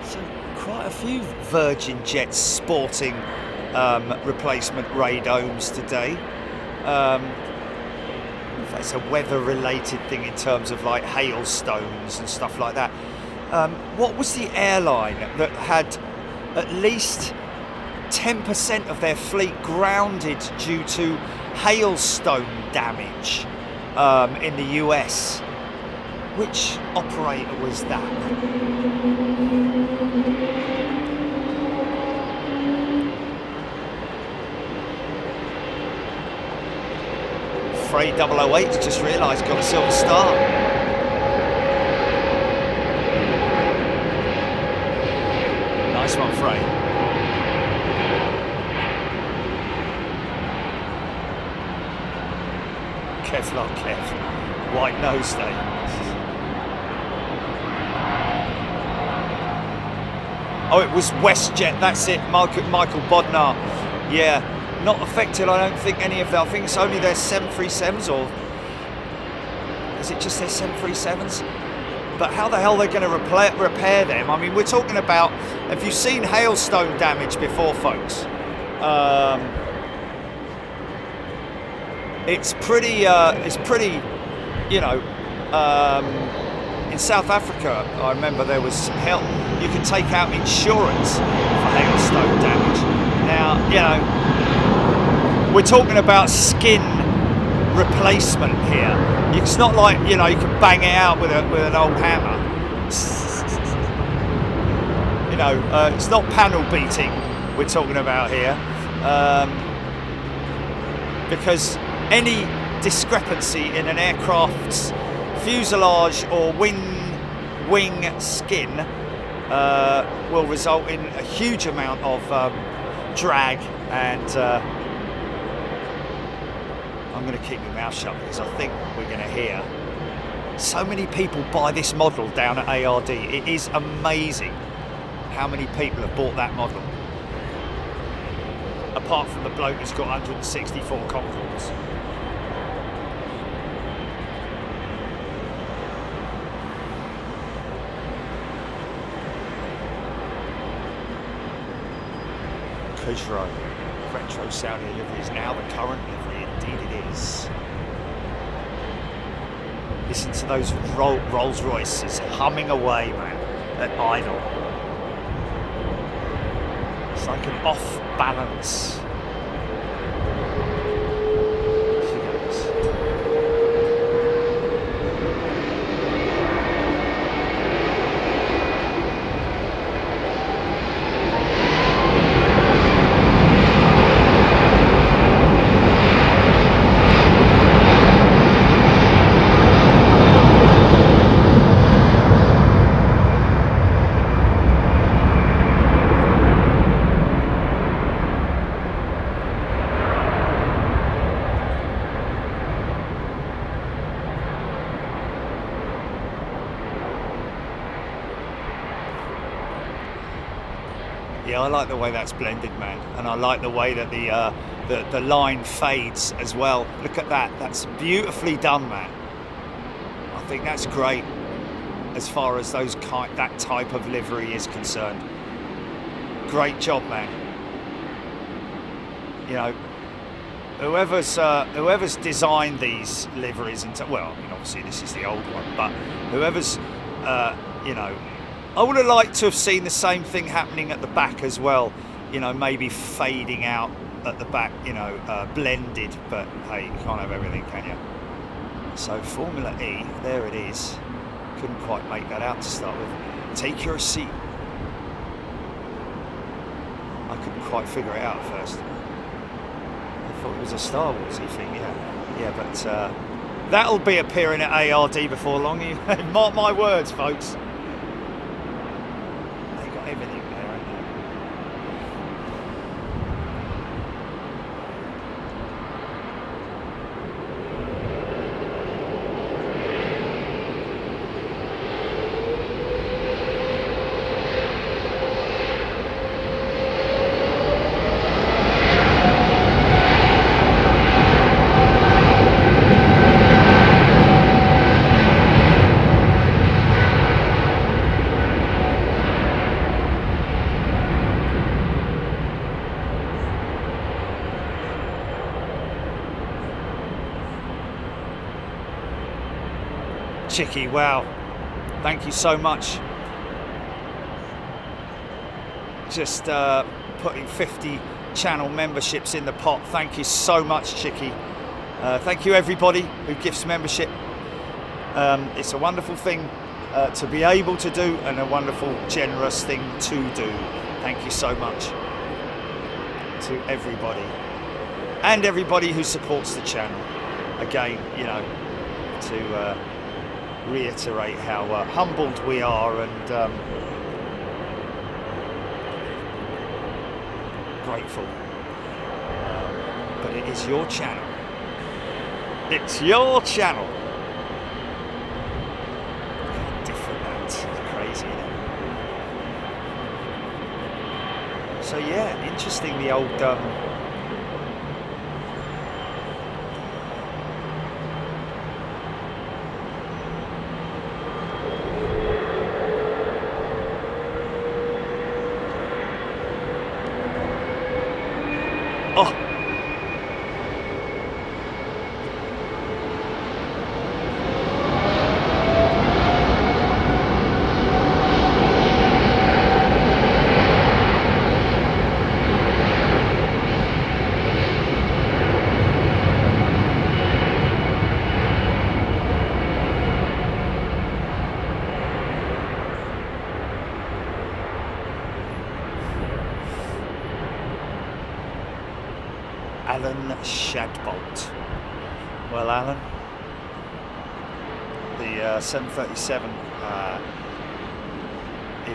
So quite a few Virgin Jets sporting replacement radomes today. It's a weather-related thing in terms of like hailstones and stuff like that. What was the airline that had at least 10% of their fleet grounded due to hailstone damage in the US? Which operator was that? Frey 008 just realised got a silver star. Nice one, Frey. Kevlar Kev, white nose day. Oh, it was WestJet, that's it, Michael Bodnar. Yeah, not affected, I don't think, any of that. I think it's only their 737s, or is it just their 737s? But how the hell are they going to repair them? I mean, we're talking about, have you seen hailstone damage before, folks? It's pretty, you know, in South Africa, I remember there was help. You could take out insurance for hailstone damage. Now, you know, we're talking about skin replacement here. It's not like, you know, you can bang it out with an old hammer. You know, it's not panel beating we're talking about here, because any discrepancy in an aircraft's fuselage or wing skin will result in a huge amount of drag, and I'm going to keep my mouth shut because I think we're going to hear so many people buy this model down at ARD. It is amazing how many people have bought that model, apart from the bloke who's got 164 Concords. Heathrow, retro Saudi livery is now the current livery, indeed it is. Listen to those Rolls-Royces humming away, man, at idle. It's like an off-balance. She goes. Yeah, I like the way that's blended, man, and I like the way that the line fades as well. Look at that. That's beautifully done, man. I think that's great as far as that type of livery is concerned. Great job, man. You know, whoever's designed these liveries, well, I mean, obviously this is the old one, but whoever's, you know, I would have liked to have seen the same thing happening at the back as well. You know, maybe fading out at the back, you know, blended, but hey, you can't have everything, can you? So Formula E, there it is. Couldn't quite make that out to start with. Take your seat. I couldn't quite figure it out at first. I thought it was a Star Warsy thing, yeah, but that'll be appearing at ARD before long. You mark my words, folks. They got everything there, haven't they? Chicky, wow, thank you so much. Just putting 50 channel memberships in the pot. Thank you so much, Chicky. Thank you everybody who gives membership. It's a wonderful thing to be able to do, and a wonderful, generous thing to do. Thank you so much to everybody, and everybody who supports the channel. Again, you know, to reiterate how humbled we are, and grateful. But it is your channel. It's your channel. How different that's crazy, isn't it? So yeah, interesting, the old Shadbolt. Well, Alan, the 737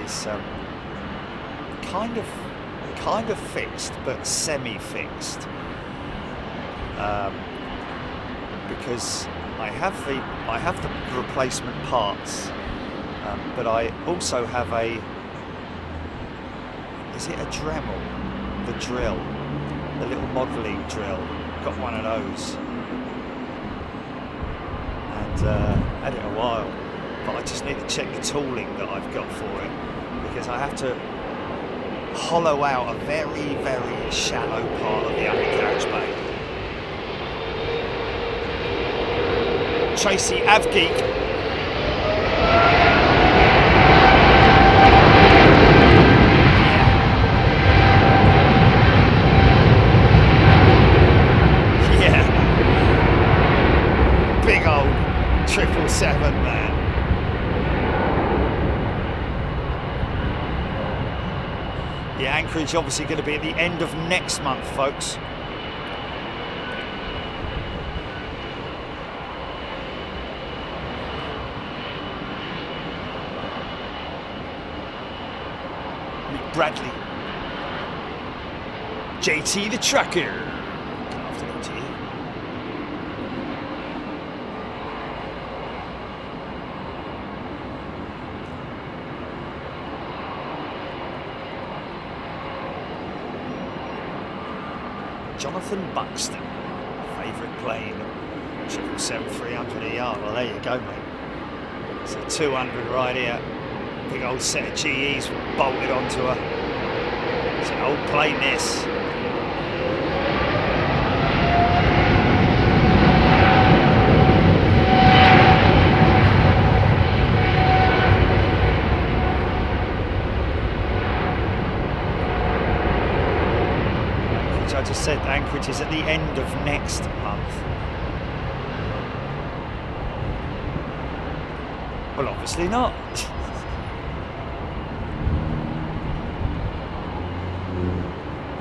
is kind of fixed, but semi-fixed, because I have the replacement parts, but I also have is it a Dremel? The drill. The little modelling drill, got one of those, and had it a while, but I just need to check the tooling that I've got for it, because I have to hollow out a very, very shallow part of the undercarriage bay. Tracy Avgeek. Big old 777, man. Yeah, Anchorage obviously going to be at the end of next month, folks. Mick Bradley. JT the Trucker. Good afternoon to you. Jonathan Buxton, favourite plane, 777-300ER. Well, there you go, mate. It's a 200 right here. Big old set of GEs bolted onto her. It's an old plane, this. I just said Anchorage is at the end of next month. Well, obviously not.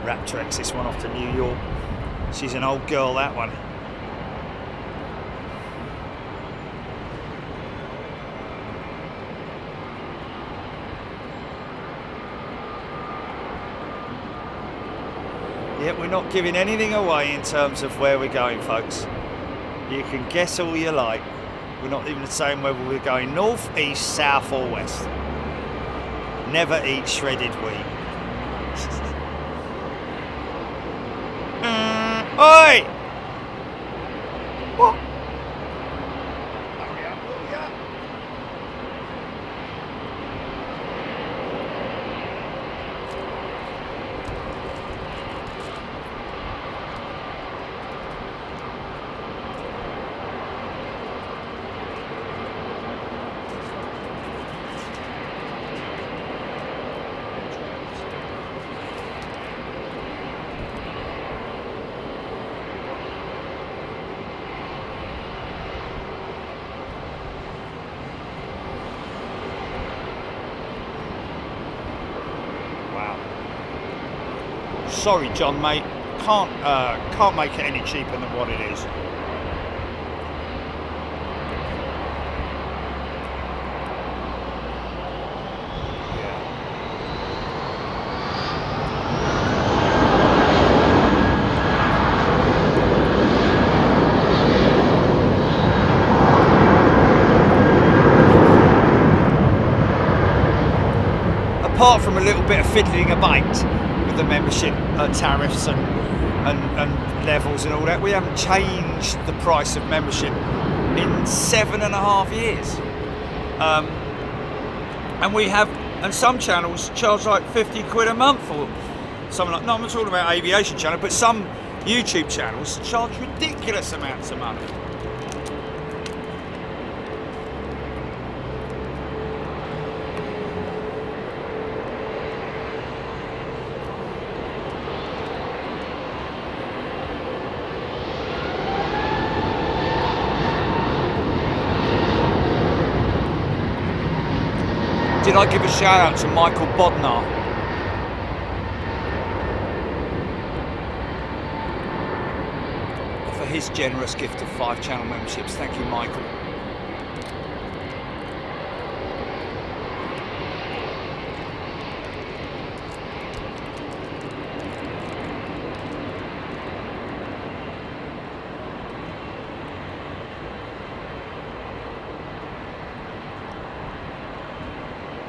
Raptor X, this one off to New York. She's an old girl, that one. Yet we're not giving anything away in terms of where we're going, folks. You can guess all you like. We're not even saying whether we're going north, east, south or west. Never eat shredded wheat. Oi! What? Hurry up, hurry up. Sorry, John, mate. Can't make it any cheaper than what it is. Apart from a little bit of fiddling about with the membership tariffs and levels and all that, we haven't changed the price of membership in 7.5 years. And some channels charge like 50 quid a month or something like. No, I'm not talking about Aviation channel, but some YouTube channels charge ridiculous amounts of money. Did I give a shout out to Michael Bodnar? For his generous gift of 5 channel memberships. Thank you, Michael.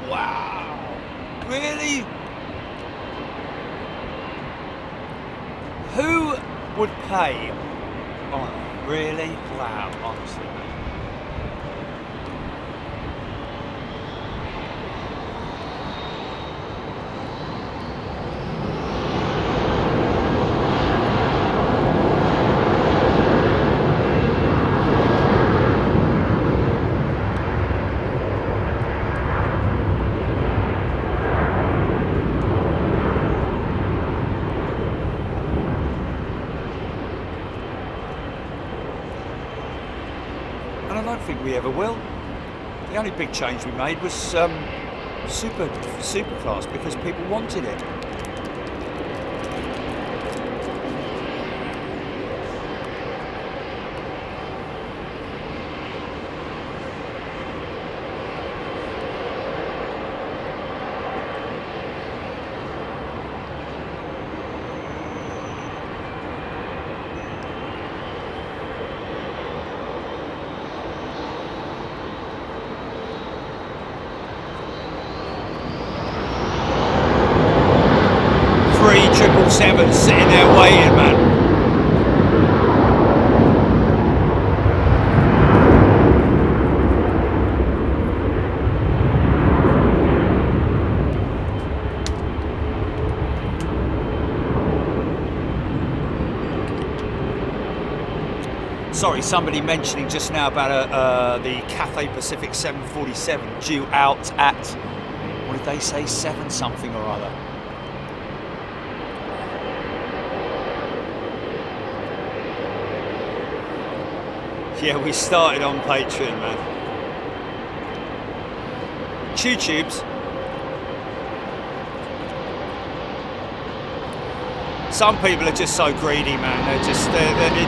Wow, really? Who would pay? Oh, really? Wow, honestly. I don't think we ever will. The only big change we made was super class because people wanted it. Seven sitting there waiting, man. Sorry, somebody mentioning just now about the Cathay Pacific 747 due out at, what did they say, 7 something or other. Yeah, we started on Patreon, man. Chew-tubes. Some people are just so greedy, man. It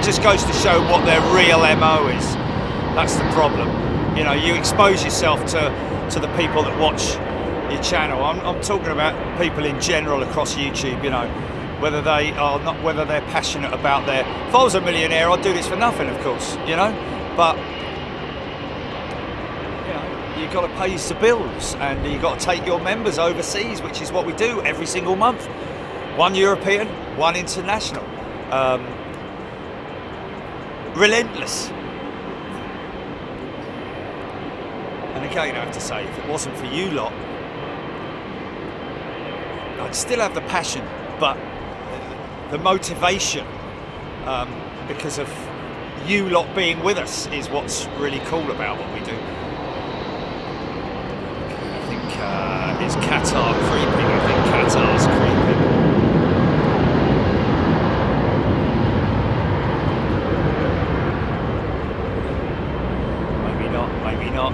just goes to show what their real MO is. That's the problem. You know, you expose yourself to the people that watch your channel. I'm talking about people in general across YouTube. You know, whether they're passionate about their. If I was a millionaire, I'd do this for nothing, of course. You know, but you know, you've got to pay your bills, and you've got to take your members overseas, which is what we do every single month. One European, one international. Relentless. And again, I have to say, if it wasn't for you lot, I'd still have the passion, but the motivation, because of you lot being with us, is what's really cool about what we do. I think, is Qatar creeping? I think Qatar's creeping. Maybe not. I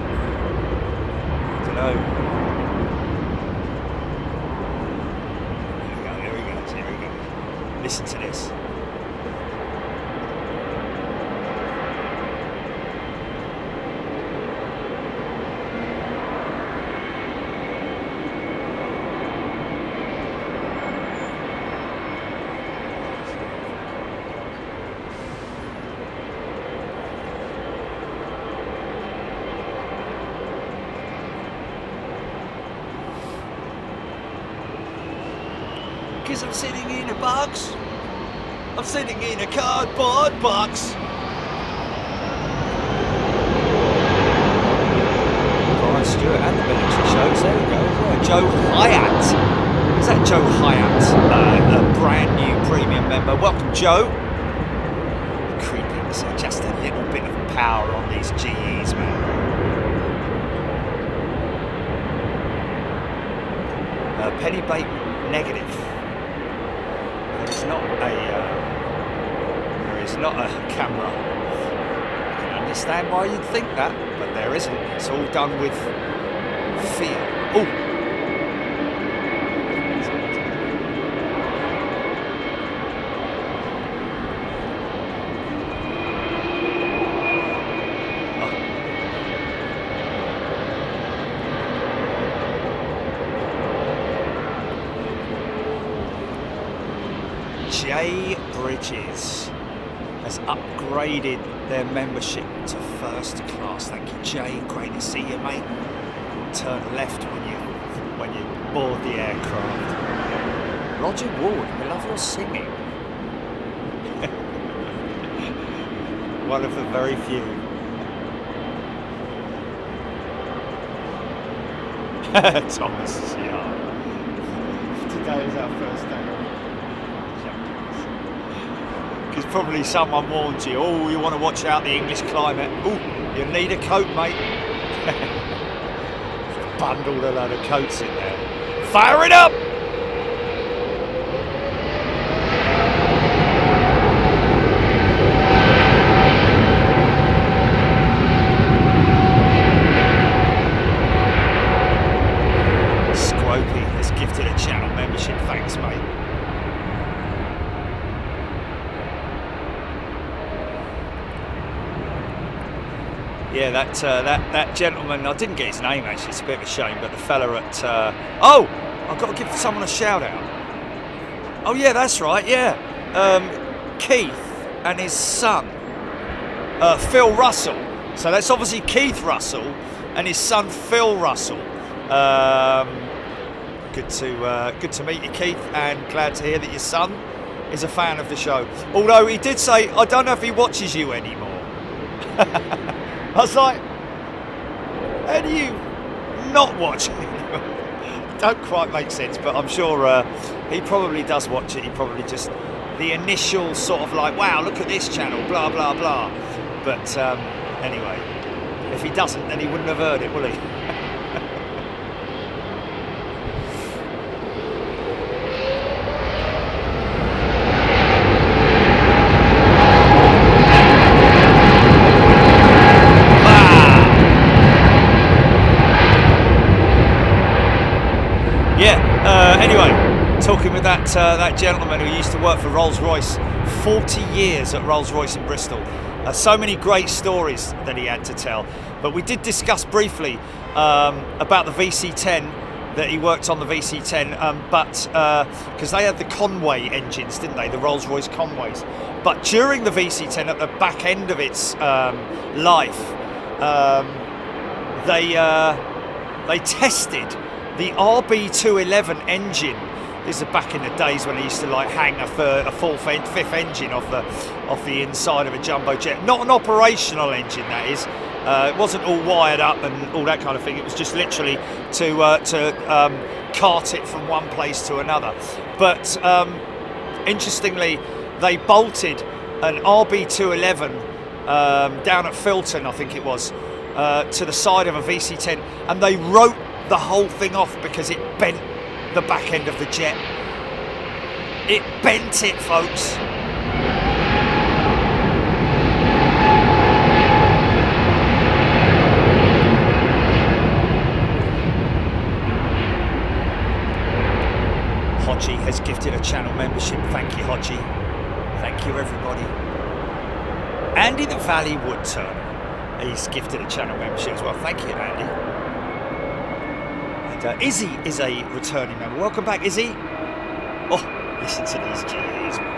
don't know. Here we go. Listen to this. Because I'm sitting in a box. I'm sitting in a cardboard box. Brian Stewart and the military shows. There we go. Yeah, Joe Hyatt. Is that Joe Hyatt? A brand new premium member. Welcome, Joe. Creeping. So just a little bit of power on these GEs, man. Penny Bateman, negative. There is not a camera. I can understand why you'd think that, but there isn't. It's all done with feel. Oh. Jay Bridges has upgraded their membership to first class. Thank you, Jay. Great to see you, mate. Turn left when you board the aircraft. Roger Ward, we love your singing. One of the very few. Thomas, yeah. Today is our first day. Because probably someone warned you, oh, you want to watch out the English climate. Oh, you need a coat, mate. Bundled a load of coats in there. Fire it up! Squopey has gifted a channel membership. Thanks, mate. Yeah, that gentleman, I didn't get his name actually, it's a bit of a shame, but the fella at... oh! I've got to give someone a shout out. Oh yeah, that's right, yeah. Keith and his son, Phil Russell. So that's obviously Keith Russell and his son Phil Russell. Good to meet you, Keith, and glad to hear that your son is a fan of the show. Although he did say, I don't know if he watches you anymore. I was like, how do you not watch it? Don't quite make sense, but I'm sure he probably does watch it. He probably just, the initial sort of like, wow, look at this channel, blah, blah, blah. But anyway, if he doesn't, then he wouldn't have heard it, will he? Anyway, talking with that gentleman who used to work for Rolls-Royce, 40 years at Rolls-Royce in Bristol. So many great stories that he had to tell. But we did discuss briefly about the VC-10, that he worked on the VC-10, because they had the Conway engines, didn't they? The Rolls-Royce Conways. But during the VC-10, at the back end of its life, they tested the RB211 engine. This is back in the days when they used to like hang a fifth engine off the inside of a jumbo jet. Not an operational engine, that is. It wasn't all wired up and all that kind of thing. It was just literally to cart it from one place to another. But interestingly, they bolted an RB211 down at Filton, I think it was, to the side of a VC-10, and they wrote the whole thing off because it bent the back end of the jet. It bent it, folks. Hodgie has gifted a channel membership. Thank you, Hodgie. Thank you, everybody. Andy the Valley Woodturner, he's gifted a channel membership as well. Thank you, Andy. Izzy is a returning member. Welcome back, Izzy. Oh, listen to these G's, man.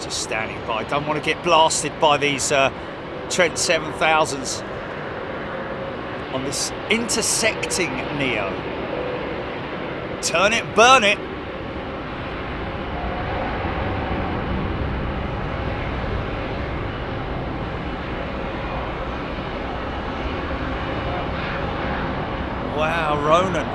Standing by, don't want to get blasted by these Trent 7000s on this intersecting Neo. Turn it, burn it. Wow, Ronan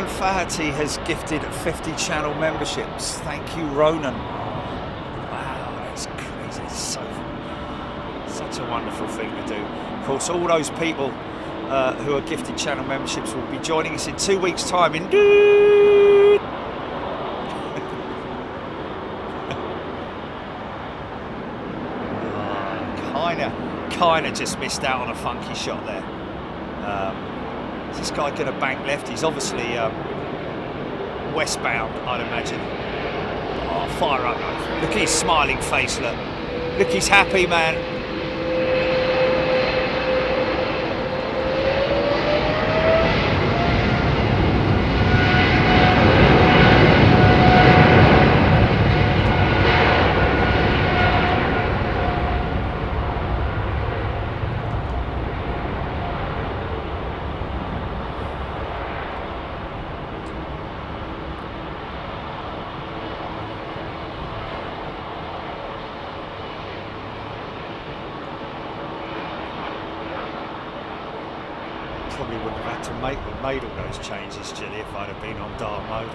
Faherty has gifted 50 channel memberships. Thank you, Ronan. Wow, that's crazy. It's such a wonderful thing to do. Of course, all those people who are gifted channel memberships will be joining us in 2 weeks' time. Indeed. Kinda just missed out on a funky shot there. Is this guy going to bank left? He's obviously westbound, I'd imagine. Oh, fire up. Look at his smiling face, look. Look, he's happy, man. Probably wouldn't have had to made all those changes, Jilly, if I'd have been on dark mode.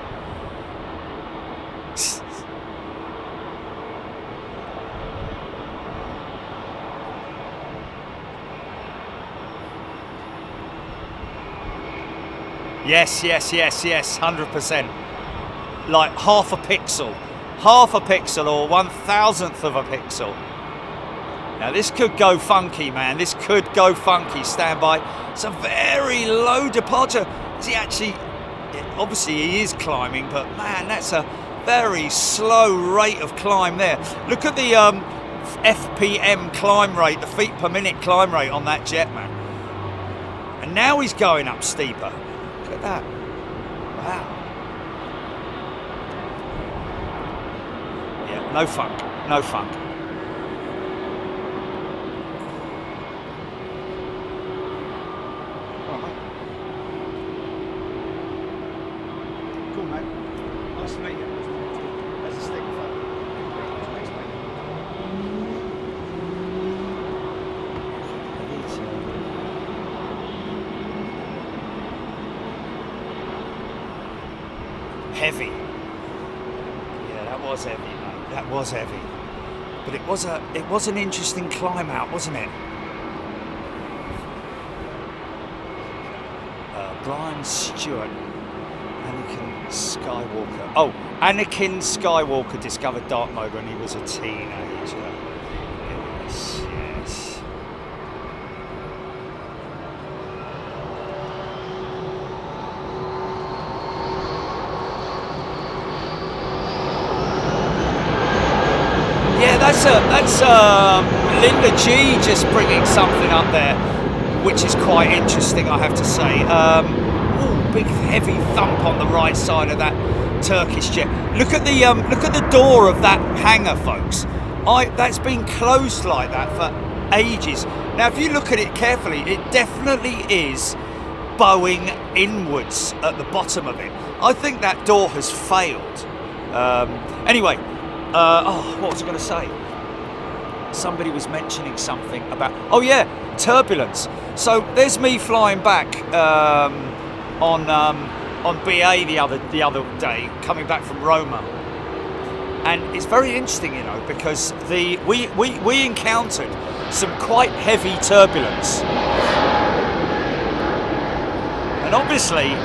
Yes, 100%. Like half a pixel or 1,000th of a pixel. Now this could go funky, man. This could go funky. Stand by. It's a very low departure. Is he actually? Obviously he is climbing, but man, that's a very slow rate of climb there. Look at the FPM climb rate, the feet per minute climb rate on that jet, man. And now he's going up steeper. Look at that. Wow. Yeah, no funk. No funk. Cool, mate. Nice to meet you. There's a stick photo. Thanks, mate. Heavy. Yeah, that was heavy, mate. That was heavy. But it was an interesting climb out, wasn't it? Brian Stewart, Anakin Skywalker. Oh, Anakin Skywalker discovered dark mode when he was a teenager. Yes, yes. Yeah, that's Linda G just bringing something up there, which is quite interesting, I have to say. Ooh, big heavy thump on the right side of that Turkish jet. Look at the door of that hangar, folks. That's been closed like that for ages. Now, if you look at it carefully, it definitely is bowing inwards at the bottom of it. I think that door has failed. Anyway. What was I going to say? Somebody was mentioning something about... Oh yeah, turbulence. So there's me flying back on BA the other day, coming back from Roma, and it's very interesting, you know, because we encountered some quite heavy turbulence, and obviously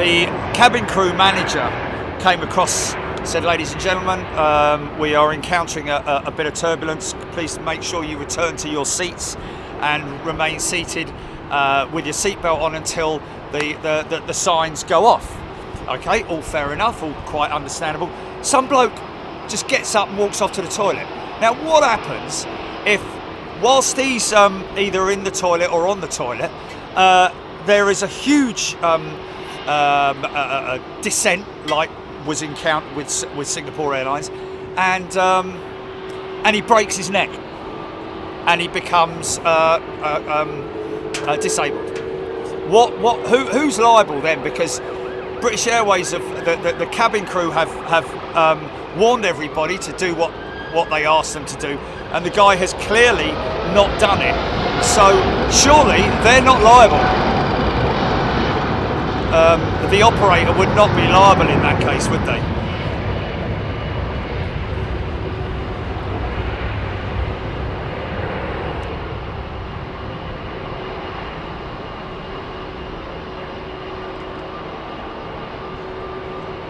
the cabin crew manager came across, said, ladies and gentlemen, we are encountering a bit of turbulence. Please make sure you return to your seats and remain seated with your seatbelt on until the signs go off. Okay, all fair enough, all quite understandable. Some bloke just gets up and walks off to the toilet. Now, what happens if, whilst he's either in the toilet or on the toilet, there is a huge descent, like was encountered with Singapore Airlines, and he breaks his neck and he becomes disabled. Who's liable then? Because British Airways the cabin crew have warned everybody to do what they asked them to do, and the guy has clearly not done it. So surely they're not liable. The operator would not be liable in that case, would they?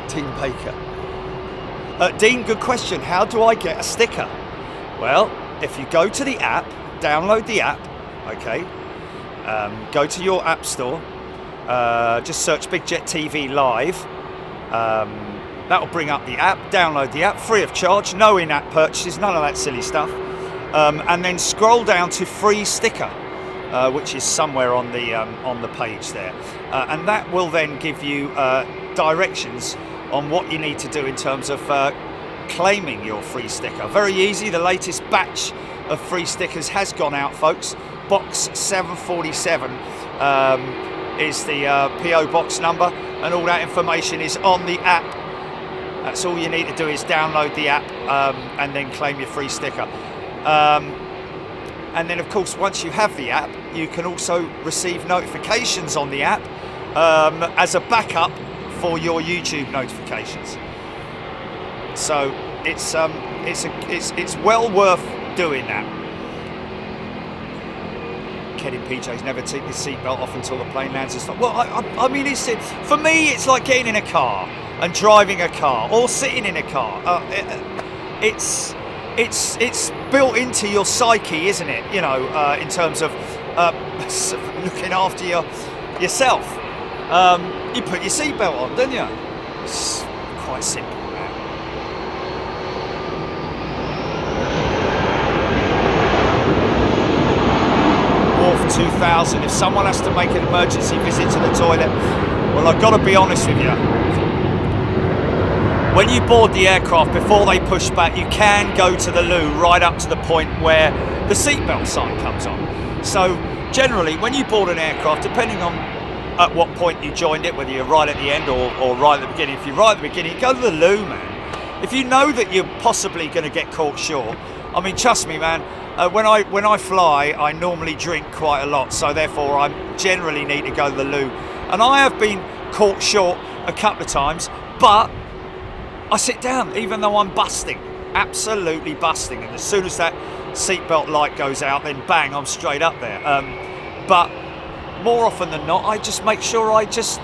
Dean Baker. Dean, good question. How do I get a sticker? Well, if you go to the app, download the app, okay, go to your app store, just search Big Jet TV Live. That will bring up the app. Download the app free of charge, no in-app purchases, none of that silly stuff. And then scroll down to free sticker, which is somewhere on the page there, and that will then give you directions on what you need to do in terms of claiming your free sticker. Very easy. The latest batch of free stickers has gone out, folks. Box 747. Is the PO box number, and all that information is on the app. That's all you need to do, is download the app and then claim your free sticker. And then, of course, once you have the app, you can also receive notifications on the app as a backup for your YouTube notifications. So it's well worth doing that. In PJ's never take his seatbelt off until the plane lands and stuff. Well, I mean, for me, it's like getting in a car and driving a car, or sitting in a car. It's built into your psyche, isn't it? You know, in terms of looking after yourself. You put your seatbelt on, don't you? It's quite simple. 2000. If someone has to make an emergency visit to the toilet, well, I've got to be honest with you, when you board the aircraft, before they push back, you can go to the loo right up to the point where the seatbelt sign comes on. So generally, when you board an aircraft, depending on at what point you joined it, whether you're right at the end or right at the beginning, if you're right at the beginning, go to the loo, man. If you know that you're possibly going to get caught short, I mean, trust me, man, when I fly, I normally drink quite a lot, so therefore I generally need to go to the loo. And I have been caught short a couple of times, but I sit down, even though I'm busting, absolutely busting. And as soon as that seatbelt light goes out, then bang, I'm straight up there. But more often than not, I just make sure I just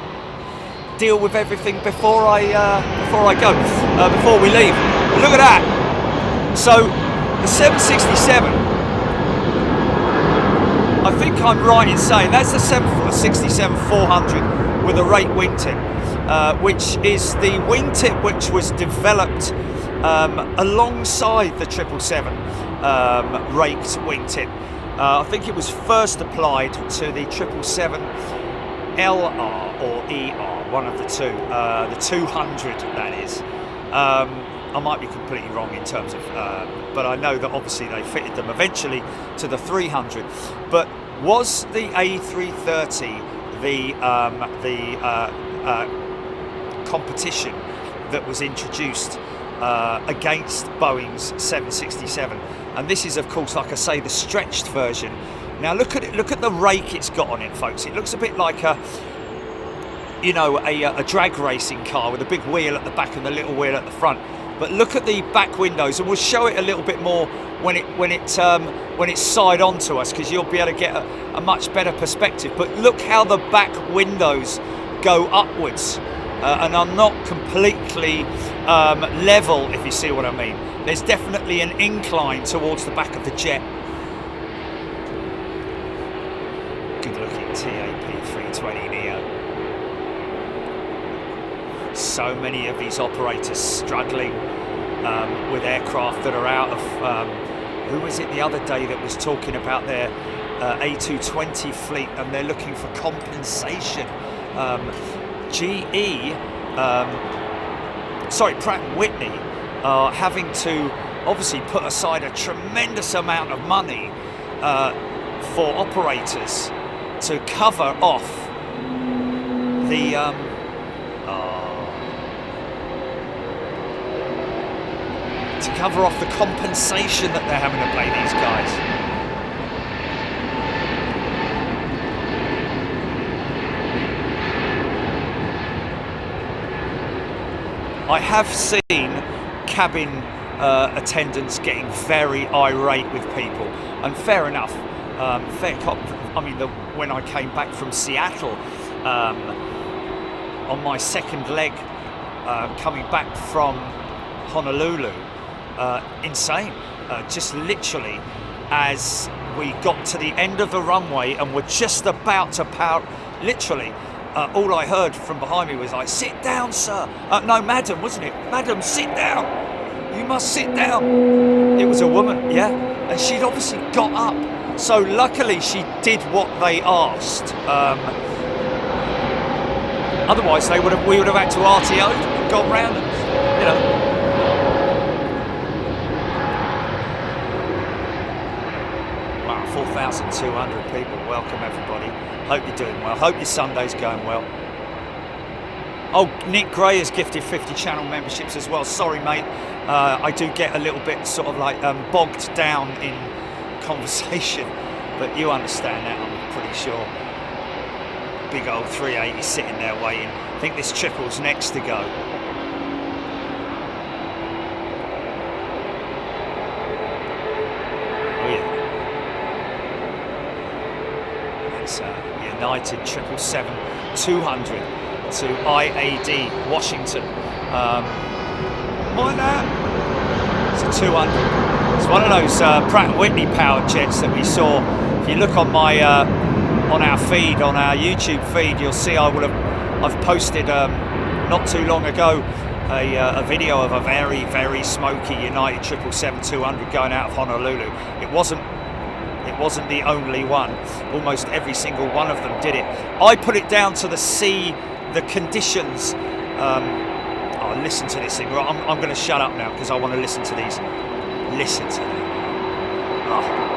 deal with everything before I go, before we leave. Look at that. So the 767, I think I'm right in saying that's the 767-400 with a rate wingtip, which is the wingtip which was developed alongside the 777 raked wingtip. I think it was first applied to the 777LR or ER, one of the two, the 200 that is. I might be completely wrong in terms of, but I know that obviously they fitted them eventually to the 300. But was the A330 the competition that was introduced against Boeing's 767? And this is, of course, like I say, the stretched version. Now look at it. Look at the rake it's got on it, folks. It looks a bit like a drag racing car with a big wheel at the back and the little wheel at the front. But look at the back windows, and we'll show it a little bit more when it's side on to us, because you'll be able to get a much better perspective. But look how the back windows go upwards, and are not completely level, if you see what I mean. There's definitely an incline towards the back of the jet. Good looking TAP 320 Neo. So many of these operators struggling with aircraft that are out of, who was it the other day that was talking about their A220 fleet, and they're looking for compensation. Pratt & Whitney are having to obviously put aside a tremendous amount of money for operators to cover off the compensation that they're having to pay these guys. I have seen cabin attendants getting very irate with people, and fair enough. When I came back from Seattle on my second leg, coming back from Honolulu, insane. Just literally, as we got to the end of the runway and were just about to power, literally. All I heard from behind me was like, "Sit down, sir." No, madam, wasn't it? Madam, sit down. You must sit down. It was a woman, yeah, and she'd obviously got up. So luckily, she did what they asked. Otherwise, we would have had to RTO and gone round and, you know. Wow, 4,200 people. Welcome, everybody. Hope you're doing well. Hope your Sunday's going well. Oh, Nick Gray has gifted 50 channel memberships as well. Sorry, mate. I do get a little bit sort of like bogged down in conversation, but you understand that, I'm pretty sure. Big old 380 sitting there waiting. I think this triple's next to go. Oh yeah. That's United 777-200 to IAD Washington. Why not? It's a 200. It's one of those Pratt & Whitney powered jets that we saw. If you look on my on our feed, on our YouTube feed, you'll see I've posted not too long ago a video of a very, very smoky United 777-200 going out of Honolulu. It wasn't the only one. Almost every single one of them did it. I put it down to the conditions Oh, listen to this thing. Right, I'm going to shut up now because I want to listen to these. Listen to them. Oh.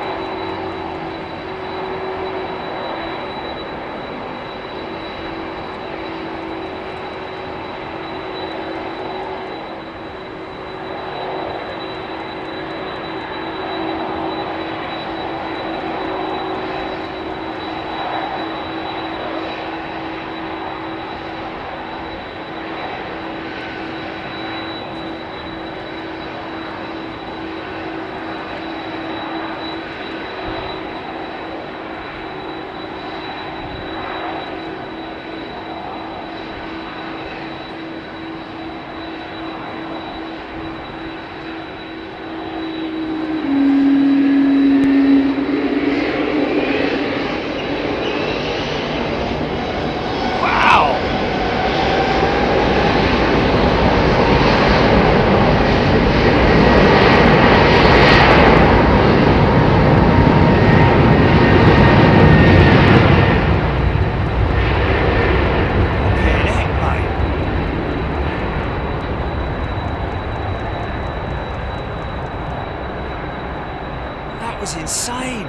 Was insane.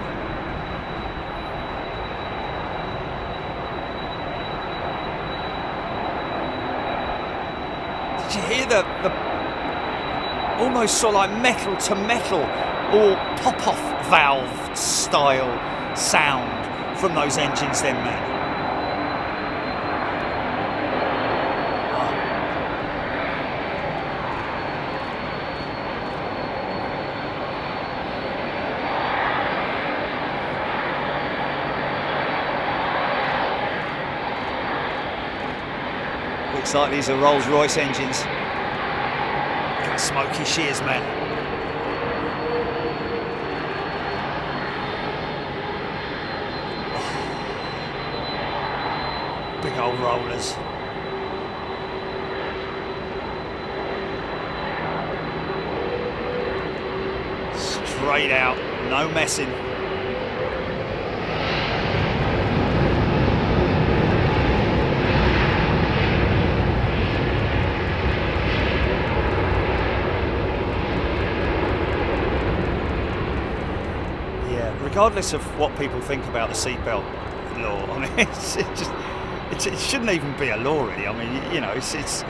Did you hear the almost sort of like metal to metal or pop-off valve style sound from those engines then, man? Looks like these are Rolls-Royce engines. Look how smoky she is, man. Oh. Big old rollers. Straight out, no messing. Regardless of what people think about the seatbelt law, I mean, it shouldn't even be a law, really. I mean, you know, it's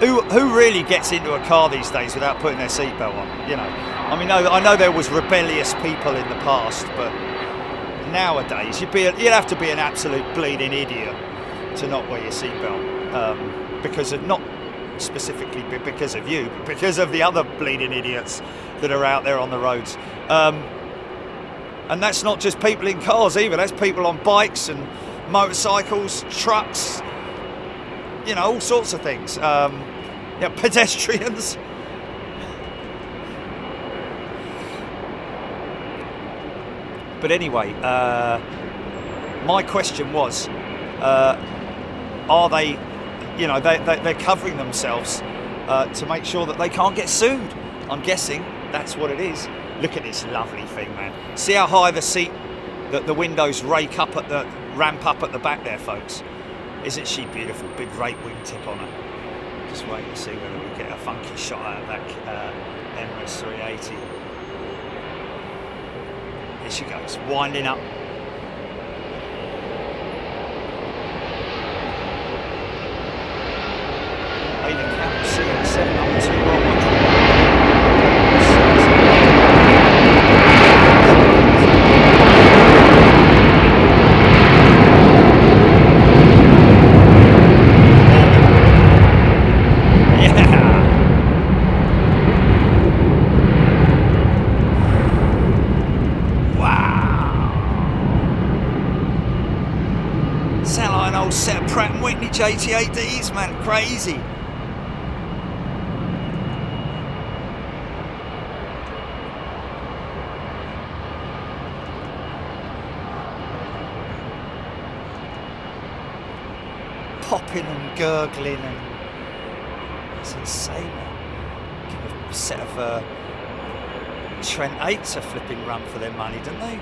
who really gets into a car these days without putting their seatbelt on? You know, I mean, I know there was rebellious people in the past, but nowadays you'd have to be an absolute bleeding idiot to not wear your seatbelt because of not specifically because of you, but because of the other bleeding idiots that are out there on the roads. And that's not just people in cars either, that's people on bikes and motorcycles, trucks, you know, all sorts of things. Yeah, pedestrians. But anyway, my question was, are they, you know, they're covering themselves to make sure that they can't get sued. I'm guessing that's what it is. Look at this lovely thing, man. See how high the windows ramp up at the back there, folks. Isn't she beautiful? Big great wingtip on her. Just wait to see whether we get a funky shot out of that Embraer 380. Here she goes, winding up. Aiden Cap CM7 up to 100. Set of Pratt & Whitney JT8Ds, man, crazy. Popping and gurgling, and it's insane. A set of Trent 8s a flipping run for their money, didn't they?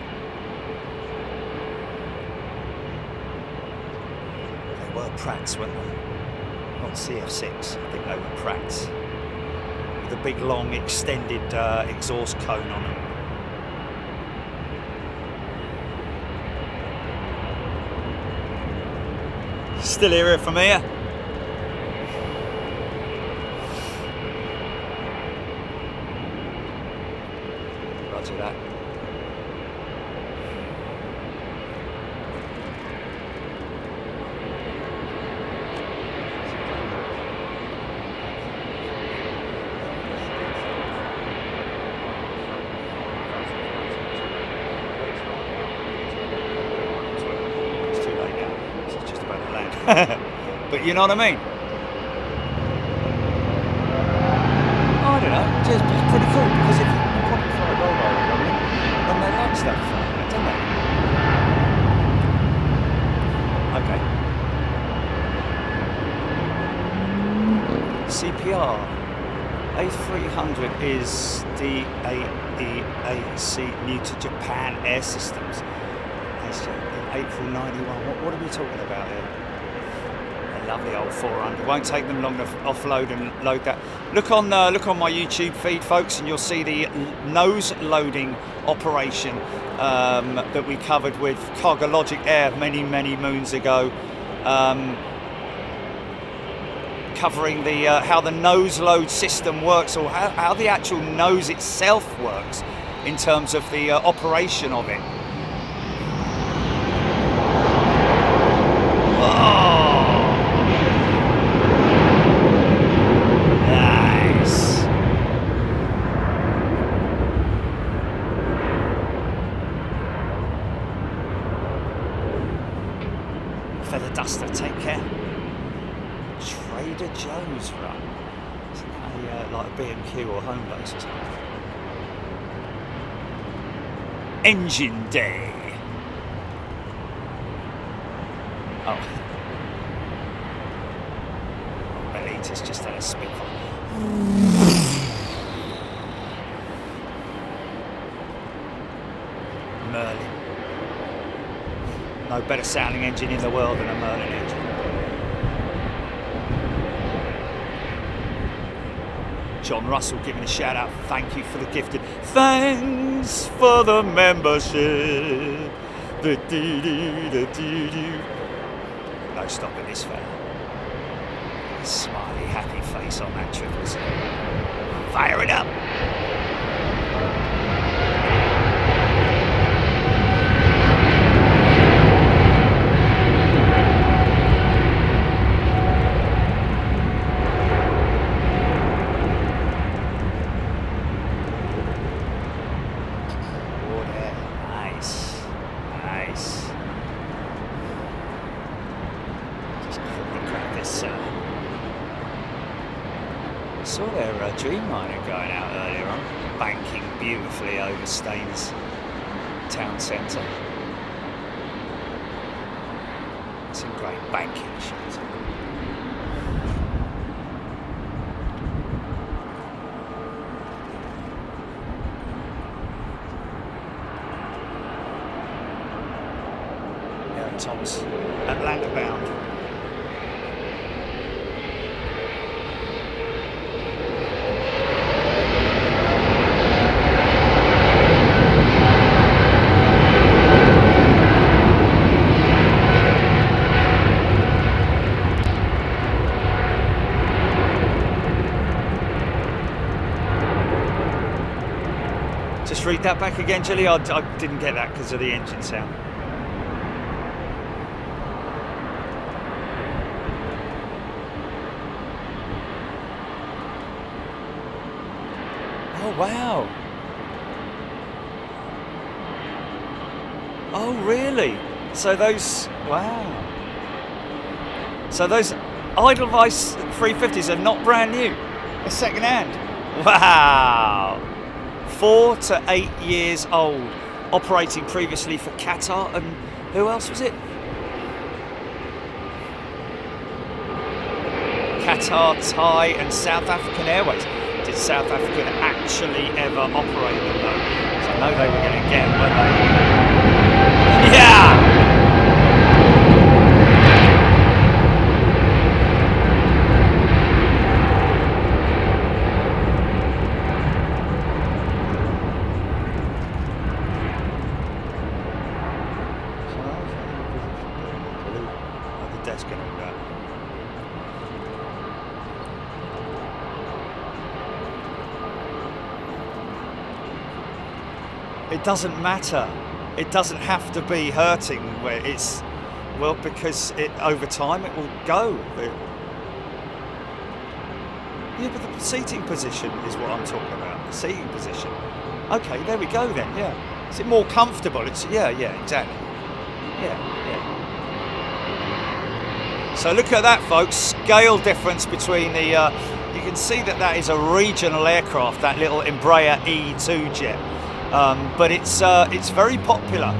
were Pratts, weren't they? Not CF6, I think they were Pratts. With a big, long, extended exhaust cone on them. Still hear it from here. Roger that. But you know what I mean? I don't know, it's pretty cool because if you probably fly a Rolls-Royce, then they like stuff like that, don't they? Okay. CPR A300 is the AEAC new to Japan Air Systems. That's in April 91. What are we talking about here? Lovely old 400. Won't take them long to offload and load that. Look on my YouTube feed, folks, and you'll see the nose loading operation that we covered with Cargologic Air many moons ago, covering the how the nose load system works, or how the actual nose itself works in terms of the operation of it. Feather duster, take care. Trader Joe's run. Isn't that like a B&Q or home base or something? Engine day. Oh. Elite is just had a spitfire. Merlin. No better sounding engine in the world than a Merlin engine. John Russell giving a shout out, thank you for the gifted. Thanks for the membership. No stopping this fella. Smiley, happy face on that 777. Fire it up. Saw their Dreamliner going out earlier on, banking beautifully over Staines town centre. Some great banking shots. Aaron Thomas, Atlanta bound. Just read that back again, Julie. I didn't get that because of the engine sound. Oh, wow. Oh, really? So those, wow. So those Edelweiss 350s are not brand new. They're second hand. Wow. 4 to 8 years old, operating previously for Qatar and who else was it? Qatar, Thai and South African Airways. Did South African actually ever operate them though? So I know they were going to get them, weren't they? Yeah! desk and all that. It doesn't matter. It doesn't have to be hurting where it's, well, because over time it will go. Yeah, but the seating position is what I'm talking about. The seating position. Okay, there we go then. Yeah. Is it more comfortable? It's yeah, exactly. Yeah. So look at that, folks. Scale difference between the. You can see that is a regional aircraft. That little Embraer E2 jet. But it's very popular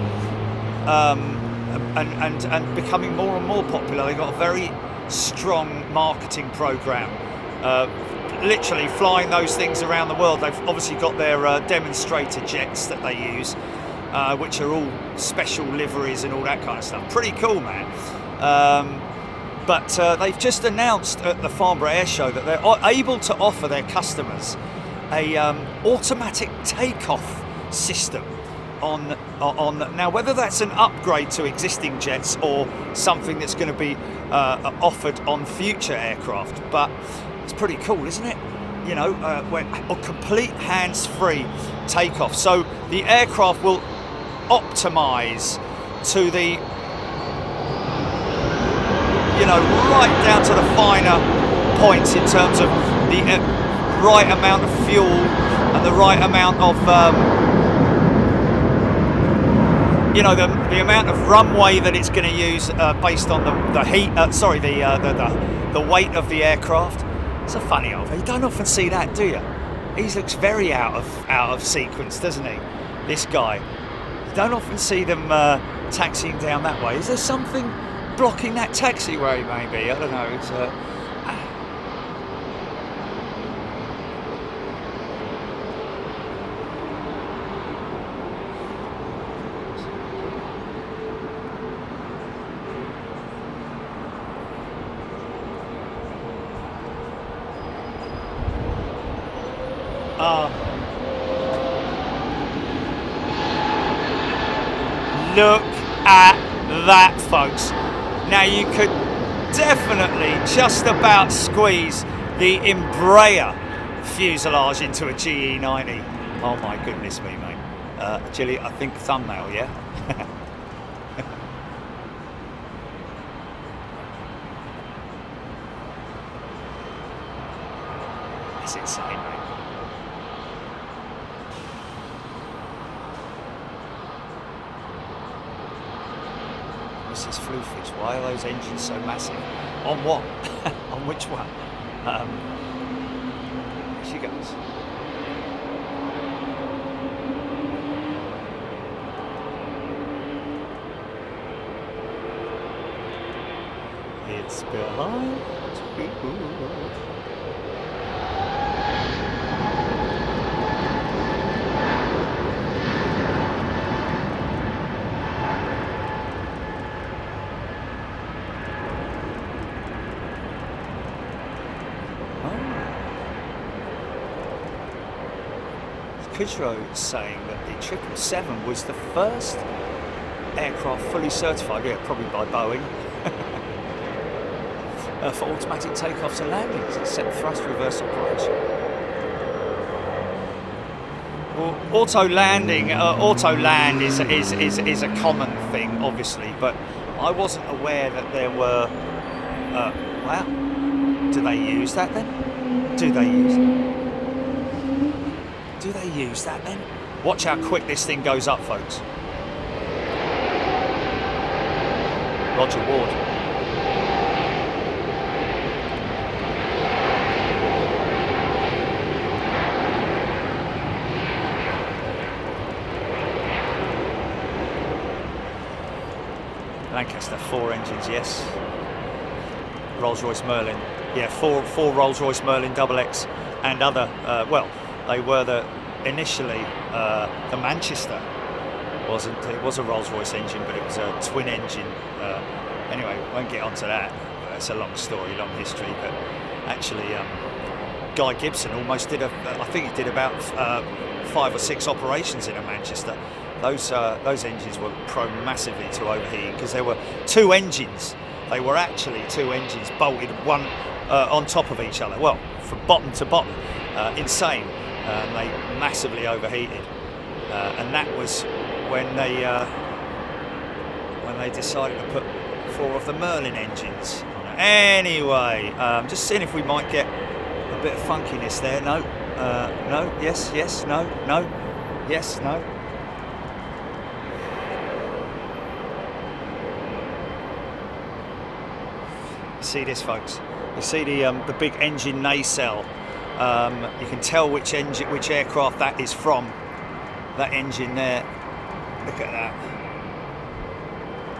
and becoming more and more popular. They've got a very strong marketing program, literally flying those things around the world. They've obviously got their demonstrator jets that they use, which are all special liveries and all that kind of stuff. Pretty cool, man. But they've just announced at the Farnborough Air Show that they're able to offer their customers a automatic takeoff system on now, whether that's an upgrade to existing jets or something that's going to be offered on future aircraft, but it's pretty cool, isn't it? You know, a complete hands-free takeoff, so the aircraft will optimize to the, you know, right down to the finer points in terms of the right amount of fuel and the right amount of you know, the amount of runway that it's going to use based on the weight of the aircraft. It's a funny old thing. You don't often see that, do you? He looks very out of sequence, doesn't he? This guy. You don't often see them taxiing down that way. Is there something blocking that taxiway? Maybe, I don't know. It's look at that, folks. Now you could definitely just about squeeze the Embraer fuselage into a GE90. Oh my goodness me, mate. Gilly, I think thumbnail, yeah? It's insane, mate. Mrs. Floofage, why are those engines so massive? On what? On which one? Here she goes. It's behind. Heathrow saying that the 777 was the first aircraft fully certified, yeah, probably by Boeing, for automatic takeoffs and landings. It's set thrust reverse operation. Well, auto land is a common thing, obviously, but I wasn't aware that there were. Wow, do they use that then? Do they use that then? Watch how quick this thing goes up, folks. Roger Ward. Lancaster, 4 engines, yes. Rolls-Royce Merlin. Yeah, four Rolls-Royce Merlin XX and other, well, they were initially the Manchester it was a Rolls-Royce engine, but it was a twin engine. Anyway, won't get onto that. It's a long story, long history, but actually Guy Gibson almost did I think he did about 5 or 6 operations in a Manchester. Those engines were prone massively to overheating because there were 2 engines they were actually two engines bolted one on top of each other. Well, from bottom to bottom, insane. They massively overheated, and that was when they decided to put 4 of the Merlin engines on it. Anyway, just seeing if we might get a bit of funkiness there. No, no, yes, yes, no, no, yes, no. You see this, folks? You see the big engine nacelle. You can tell which aircraft that is from. That engine there. Look at that.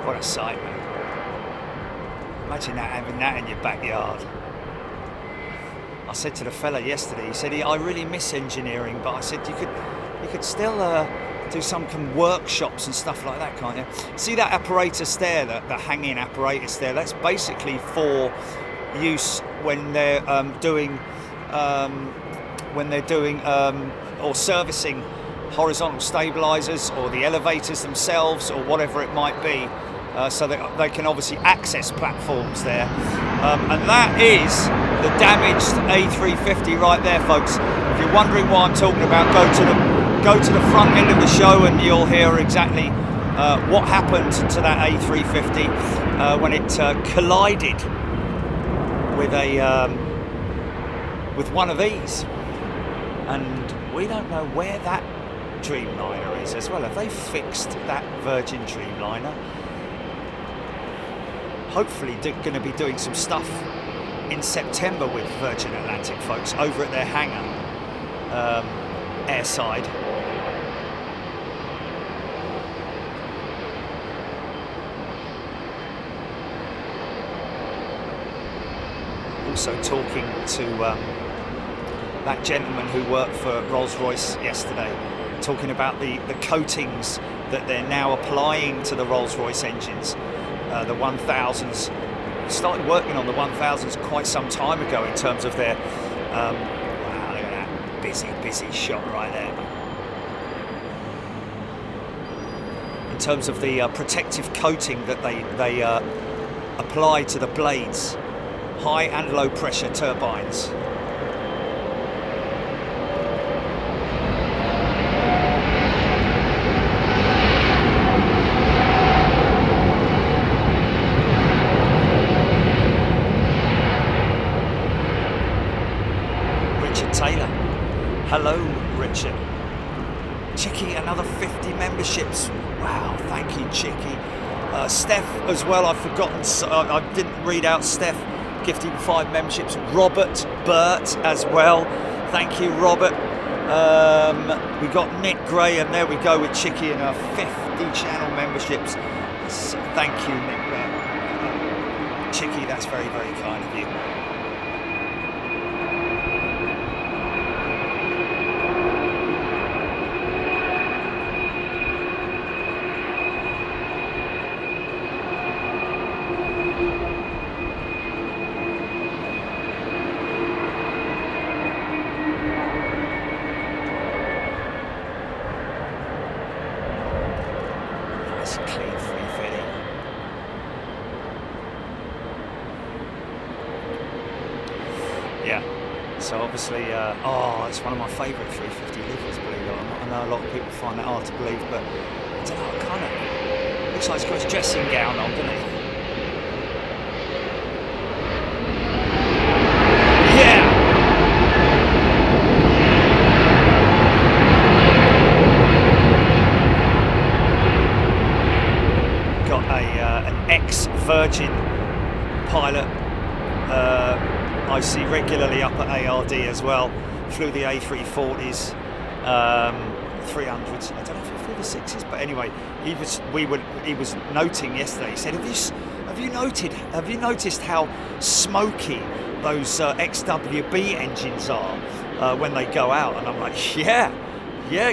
What a sight, man. Imagine that, having that in your backyard. I said to the fella yesterday, he said, I really miss engineering, but I said, you could still do some workshops and stuff like that, can't you? See that apparatus there, the hanging apparatus there, that's basically for use when they're doing or servicing horizontal stabilizers or the elevators themselves or whatever it might be, so that they can obviously access platforms there. And that is the damaged A350 right there, folks. If you're wondering what I'm talking about, go to the front end of the show and you'll hear exactly what happened to that A350 when it collided with one of these. And we don't know where that Dreamliner is as well. Have they fixed that Virgin Dreamliner? Hopefully going to be doing some stuff in September with Virgin Atlantic, folks, over at their hangar, airside. Also talking to that gentleman who worked for Rolls-Royce yesterday, talking about the coatings that they're now applying to the Rolls-Royce engines. The 1000s, started working on the 1000s quite some time ago in terms of their, wow, look at that, busy shot right there. In terms of the protective coating that they apply to the blades, high and low pressure turbines. Hello, Richard. Chicky, another 50 memberships. Wow, thank you, Chicky. Steph as well, I've forgotten, I didn't read out Steph, gifting 5 memberships. Robert, Bert as well. Thank you, Robert. We got Nick Graham, there we go with Chicky and our 50 channel memberships. So, thank you, Nick. Chicky, that's very, very kind of you. So obviously, it's one of my favourite 350 liveries, believe it or not. I know a lot of people find that hard to believe, but I don't know, it kind of looks like it's got his dressing gown on, doesn't it? Yeah! Got an ex-Virgin pilot. I see regularly up at ARD as well. Flew the A340s, 300s. I don't know if he flew the 6s, but anyway, he was noting yesterday. He said, "Have you noticed how smoky those XWB engines are when they go out?" And I'm like, yeah,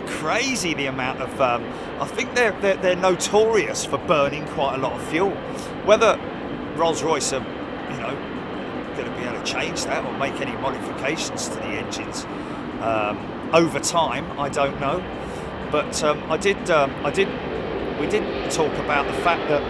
crazy the amount of. I think they're notorious for burning quite a lot of fuel. Whether Rolls-Royce are, going to be able to change that or make any modifications to the engines over time, I don't know, but we did talk about the fact that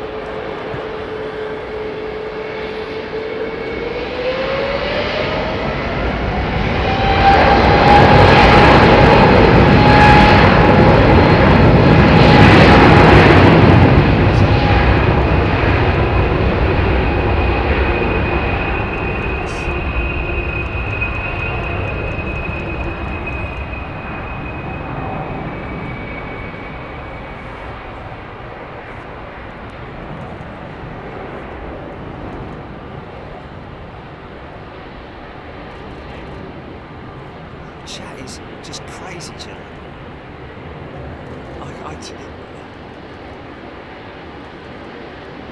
It's just crazy, Jim.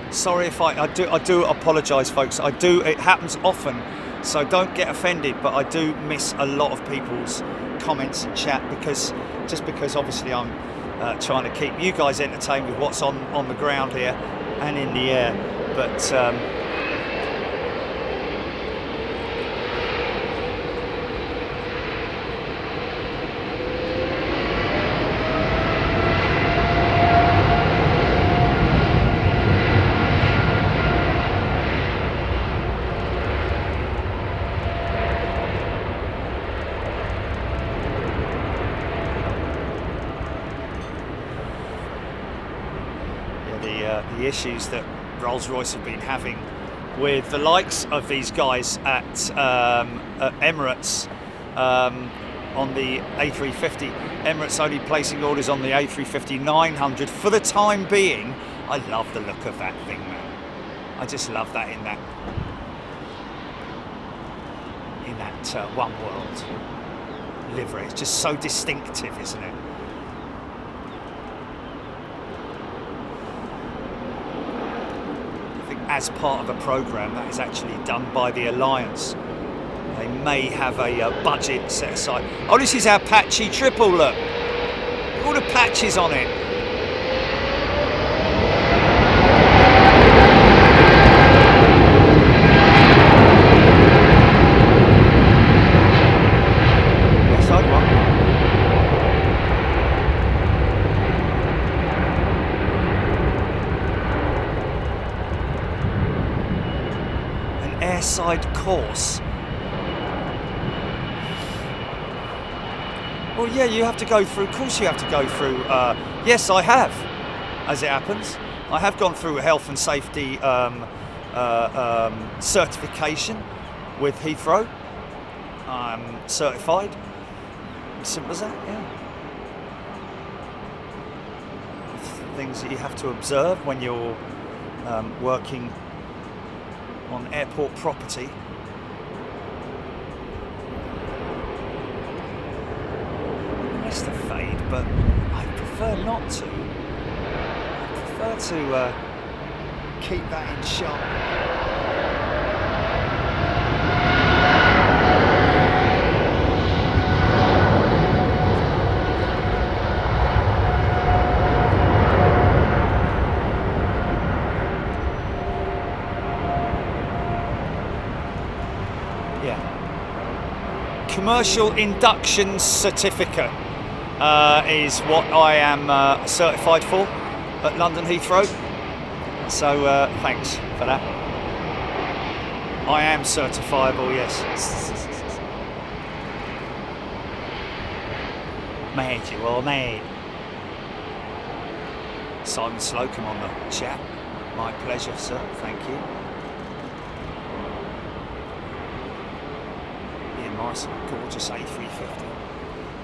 Sorry if I do apologise, folks. It happens often, so don't get offended. But I do miss a lot of people's comments and chat because obviously I'm trying to keep you guys entertained with what's on the ground here and in the air. But the issues that Rolls-Royce have been having with the likes of these guys at Emirates on the A350. Emirates only placing orders on the A350-900 for the time being. I love the look of that thing, man. I just love that in that One World livery. It's just so distinctive, isn't it? As part of a programme that is actually done by the Alliance. They may have a budget set aside. Oh, this is our patchy triple, look. All the patches on it. Yes, I'd want. Airside course. Well, yeah, you have to go through. Of course, you have to go through. Yes, I have, as it happens. I have gone through a health and safety certification with Heathrow. I'm certified. Simple as that. Yeah. Things that you have to observe when you're working on airport property. Nice to fade, but I prefer not to. I prefer to keep that in shot. Commercial induction certificate is what I am certified for at London Heathrow. So thanks for that. I am certifiable, yes. Mad, you are mad. Simon Slocum on the chat. My pleasure, sir. Thank you. Morrison, gorgeous A350.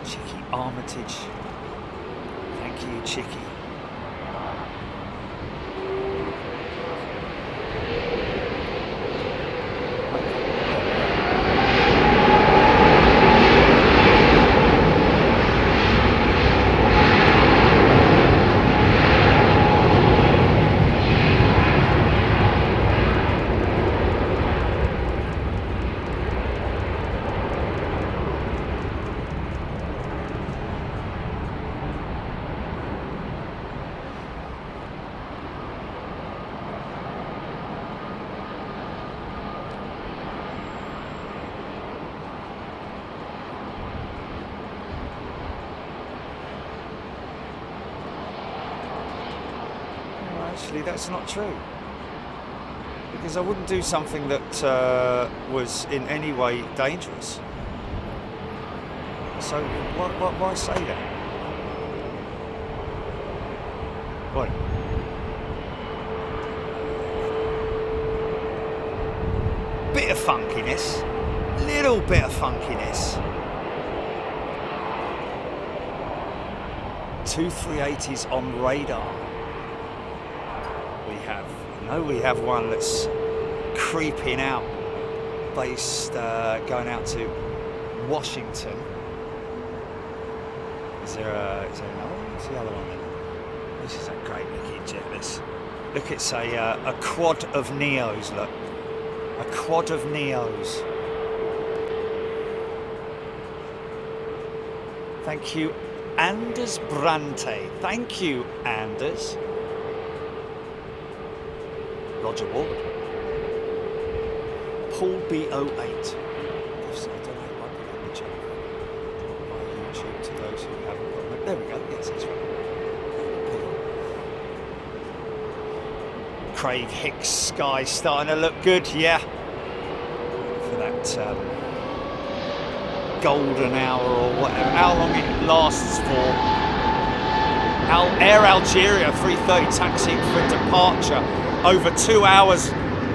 Chicky Armitage. Thank you, Chicky. Actually, that's not true, because I wouldn't do something that was in any way dangerous. So why say that? What? Bit of funkiness, little bit of funkiness. 2 380s on radar. We have one that's creeping out, based going out to Washington. Is there another one? What's the other one then? This is a great looking jet. Look, it's a quad of Neos. Look, a quad of Neos. Thank you, Anders Brante. Thank you, Anders. Roger Ward. Paul B08. YouTube to those who haven't got them. There we go. Yes, that's right. Craig Hicks sky starting to look good. Yeah. For that golden hour or whatever. How long it lasts for. Air Algeria 3:30 taxiing for departure. Over 2 hours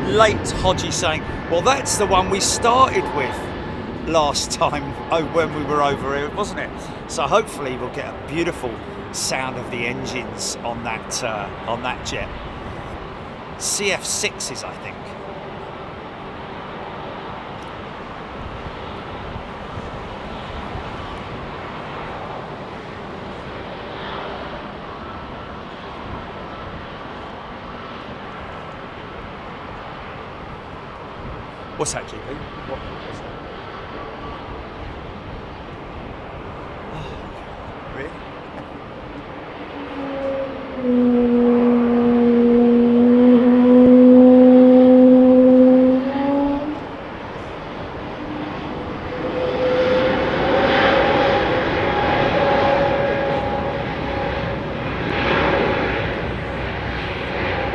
late, Hodgie saying, well, that's the one we started with last time when we were over here, wasn't it? So hopefully we'll get a beautiful sound of the engines on that jet. CF6s, I think. What's that, GP? What's that? Oh, really?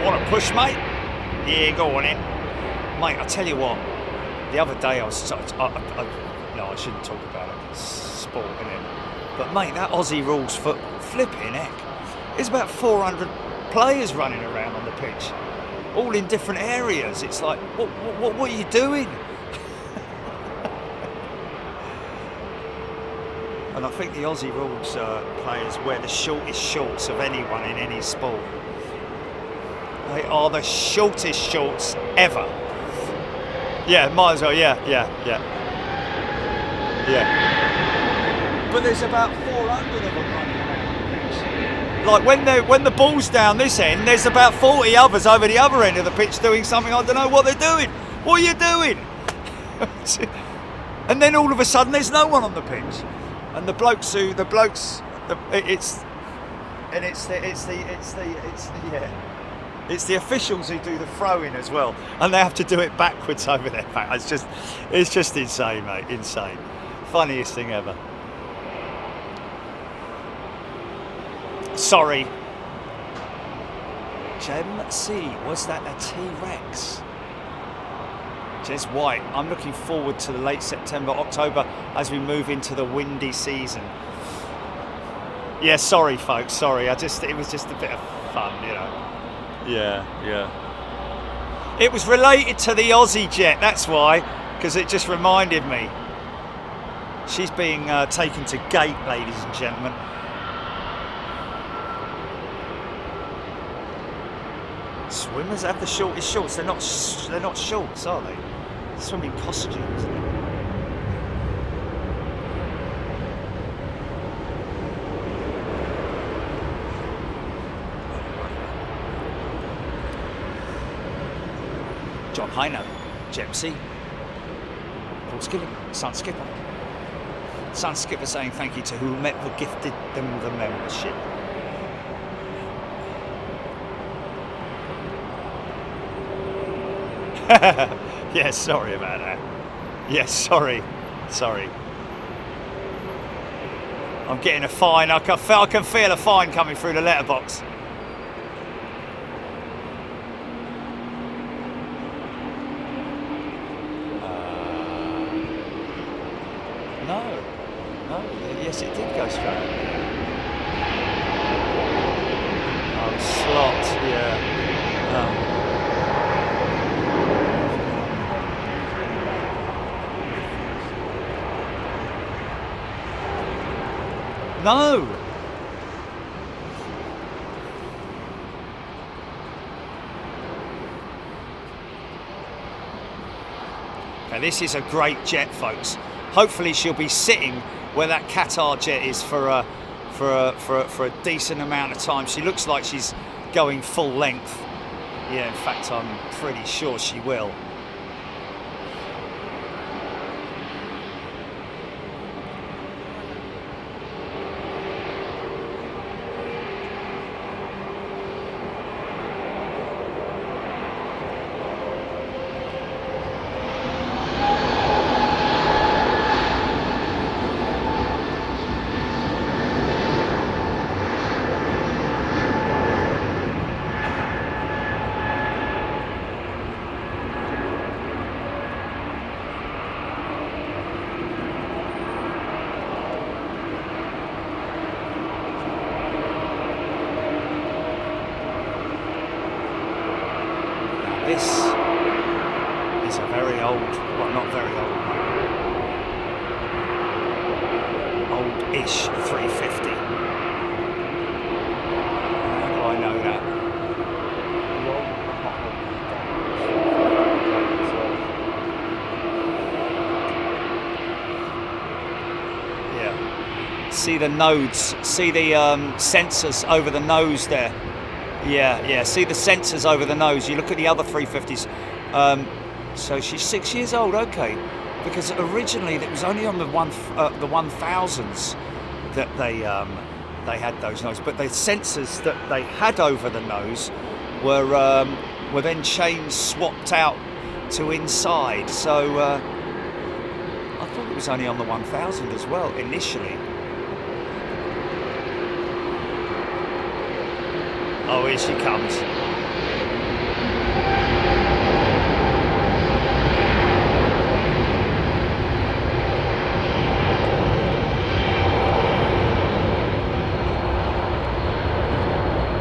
Want to push, mate? Yeah, go on in. Mate, I tell you what. The other day I was, no, I shouldn't talk about it, it's sport, isn't it? But mate, that Aussie rules football, flipping heck. There's about 400 players running around on the pitch, all in different areas. It's like, what are you doing? And I think the Aussie rules players wear the shortest shorts of anyone in any sport. They are the shortest shorts ever. Yeah, might as well, yeah. But there's about 400 of them running around the pitch. Like when the ball's down this end, there's about 40 others over the other end of the pitch doing something. I don't know what they're doing. What are you doing? And then all of a sudden there's no one on the pitch. And it's the officials who do the throwing as well, and they have to do it backwards over their back. It's just insane, mate. Insane. Funniest thing ever. Sorry. Gem C, was that a T-Rex? Jez White, I'm looking forward to the late September, October as we move into the windy season. Yeah, sorry folks, sorry. It was just a bit of fun, you know. Yeah. It was related to the Aussie jet, that's why, because it just reminded me. She's being taken to gate, ladies and gentlemen. Swimmers have the shortest shorts. They're not shorts, are they? Swimming costumes. John Hino, Jepsy, Paul Skilling, Sun Skipper. Sun Skipper saying thank you to whomever gifted them the membership. Yes, sorry about that. Yes, sorry. I'm getting a fine. I can feel a fine coming through the letterbox. No, yes, it did go straight. Oh, slot, yeah. No. Okay, this is a great jet, folks. Hopefully she'll be sitting where that Qatar jet is for for a decent amount of time. She looks like she's going full length. Yeah, in fact, I'm pretty sure she will. This is a very old, well, not very old, old-ish 350. How do I know that? Yeah. See the nodes, see the sensors over the nose there. Yeah, see the sensors over the nose. You look at the other 350s. So she's 6 years old, okay. Because originally it was only on the 1000s that they had those noses. But the sensors that they had over the nose were then changed, swapped out to inside. So I thought it was only on the 1000 as well initially. Oh, here she comes.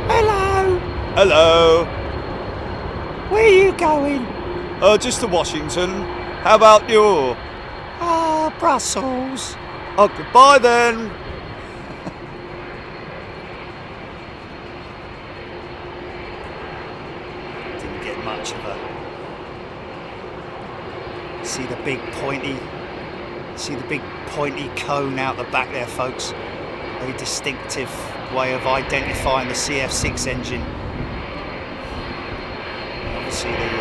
Hello. Hello. Where are you going? Just to Washington. How about you? Brussels. Oh, goodbye then. Much of a see the big pointy cone out the back there, folks. Very distinctive way of identifying the CF6 engine. Obviously the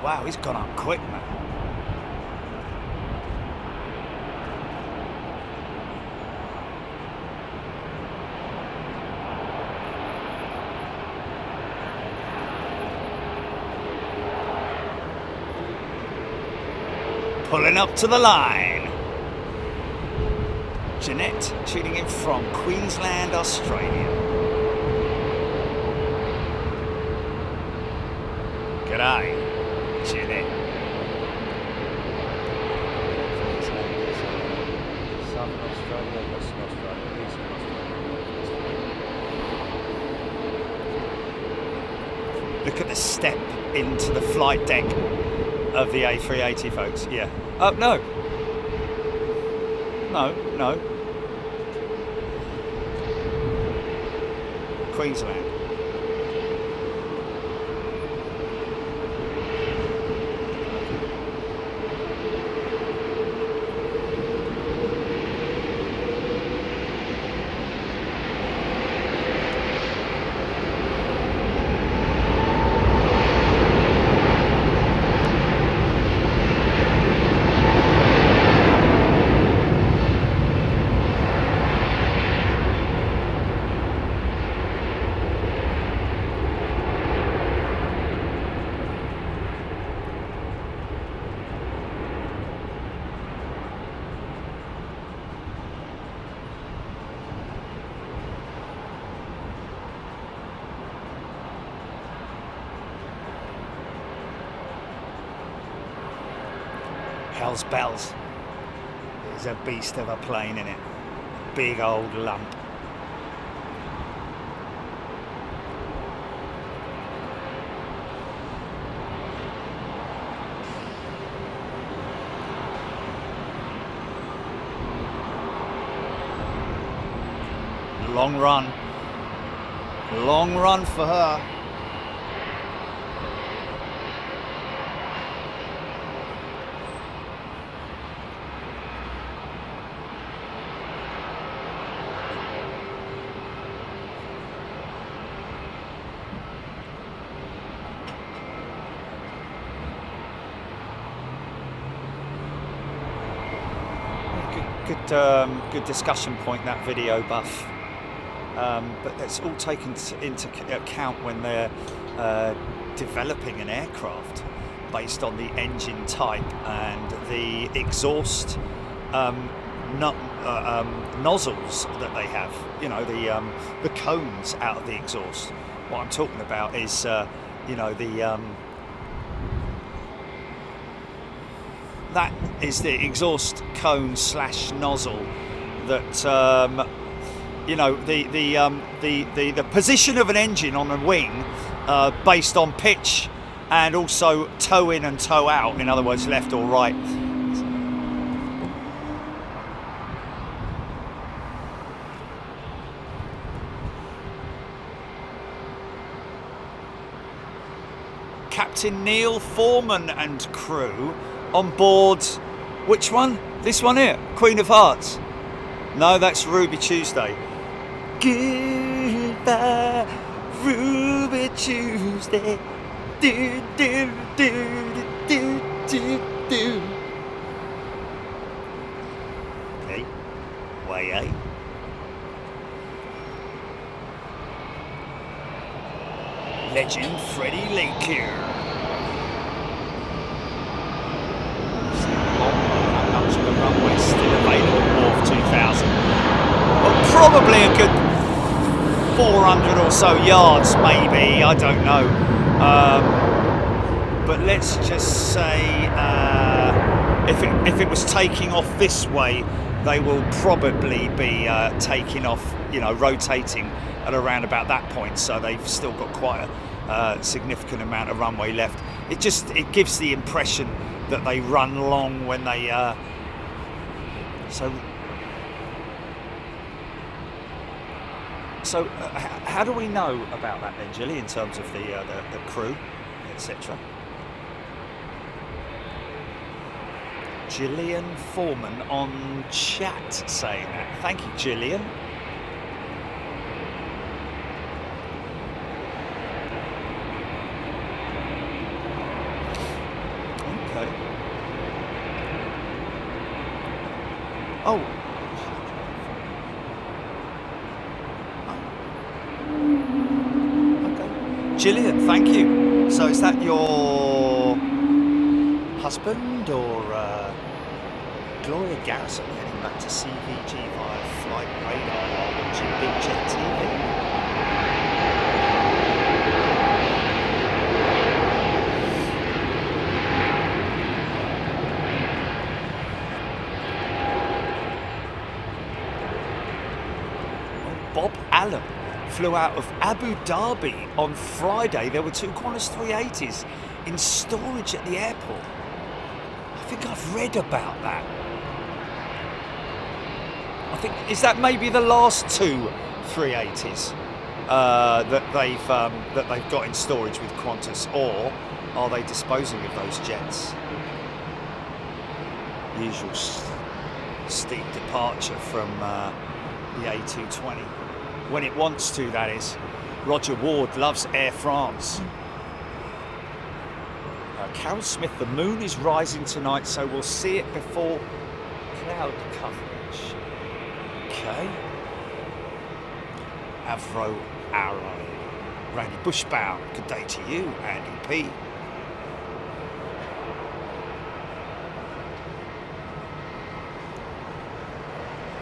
wow, he's gone up quick, man. Pulling up to the line. Jeanette tuning in from Queensland, Australia. G'day. Jeanette. Southern Australia, Western Australia, Eastern Australia. Look at the step into the flight deck of the A380, folks. Yeah. No. Queensland. Hell's bells. There's a beast of a plane in it. Big old lump. Long run. Long run for her. Good discussion point, that video, Buff. But it's all taken into account when they're developing an aircraft based on the engine type and the exhaust nozzles that they have. You know, the cones out of the exhaust. What I'm talking about is, you know, that is the exhaust cone / nozzle that you know, the position of an engine on a wing based on pitch and also toe in and toe out, in other words left or right. Captain Neil Foreman and crew on board, which one? This one here, Queen of Hearts. No, that's Ruby Tuesday. Goodbye, Ruby Tuesday. Do, do, do, do, do, do. Okay, way out. Legend Freddie Laker. Runway still available, Wharf 2000. Well, probably a good 400 or so yards, maybe, I don't know. But let's just say if it was taking off this way, they will probably be taking off, you know, rotating at around about that point. So they've still got quite a significant amount of runway left. It gives the impression that they run long when they So how do we know about that then, Gilly, in terms of the crew, etc.? Gillian Foreman on chat saying that. Thank you, Gillian. Okay. Oh. Gillian, thank you. So is that your husband or Gloria Garrison heading back to CVG via flight radar while watching Big Jet TV? Bob Allen flew out of Abu Dhabi on Friday. There were 2 Qantas 380s in storage at the airport. I think I've read about that. I think, is that maybe the last 2 380s that they've got in storage with Qantas, or are they disposing of those jets? Usual steep departure from the A220. When it wants to, that is. Roger Ward loves Air France. Carol Smith, the moon is rising tonight, so we'll see it before cloud coverage. Okay. Avro Arrow. Randy Bushbound, good day to you, Andy P.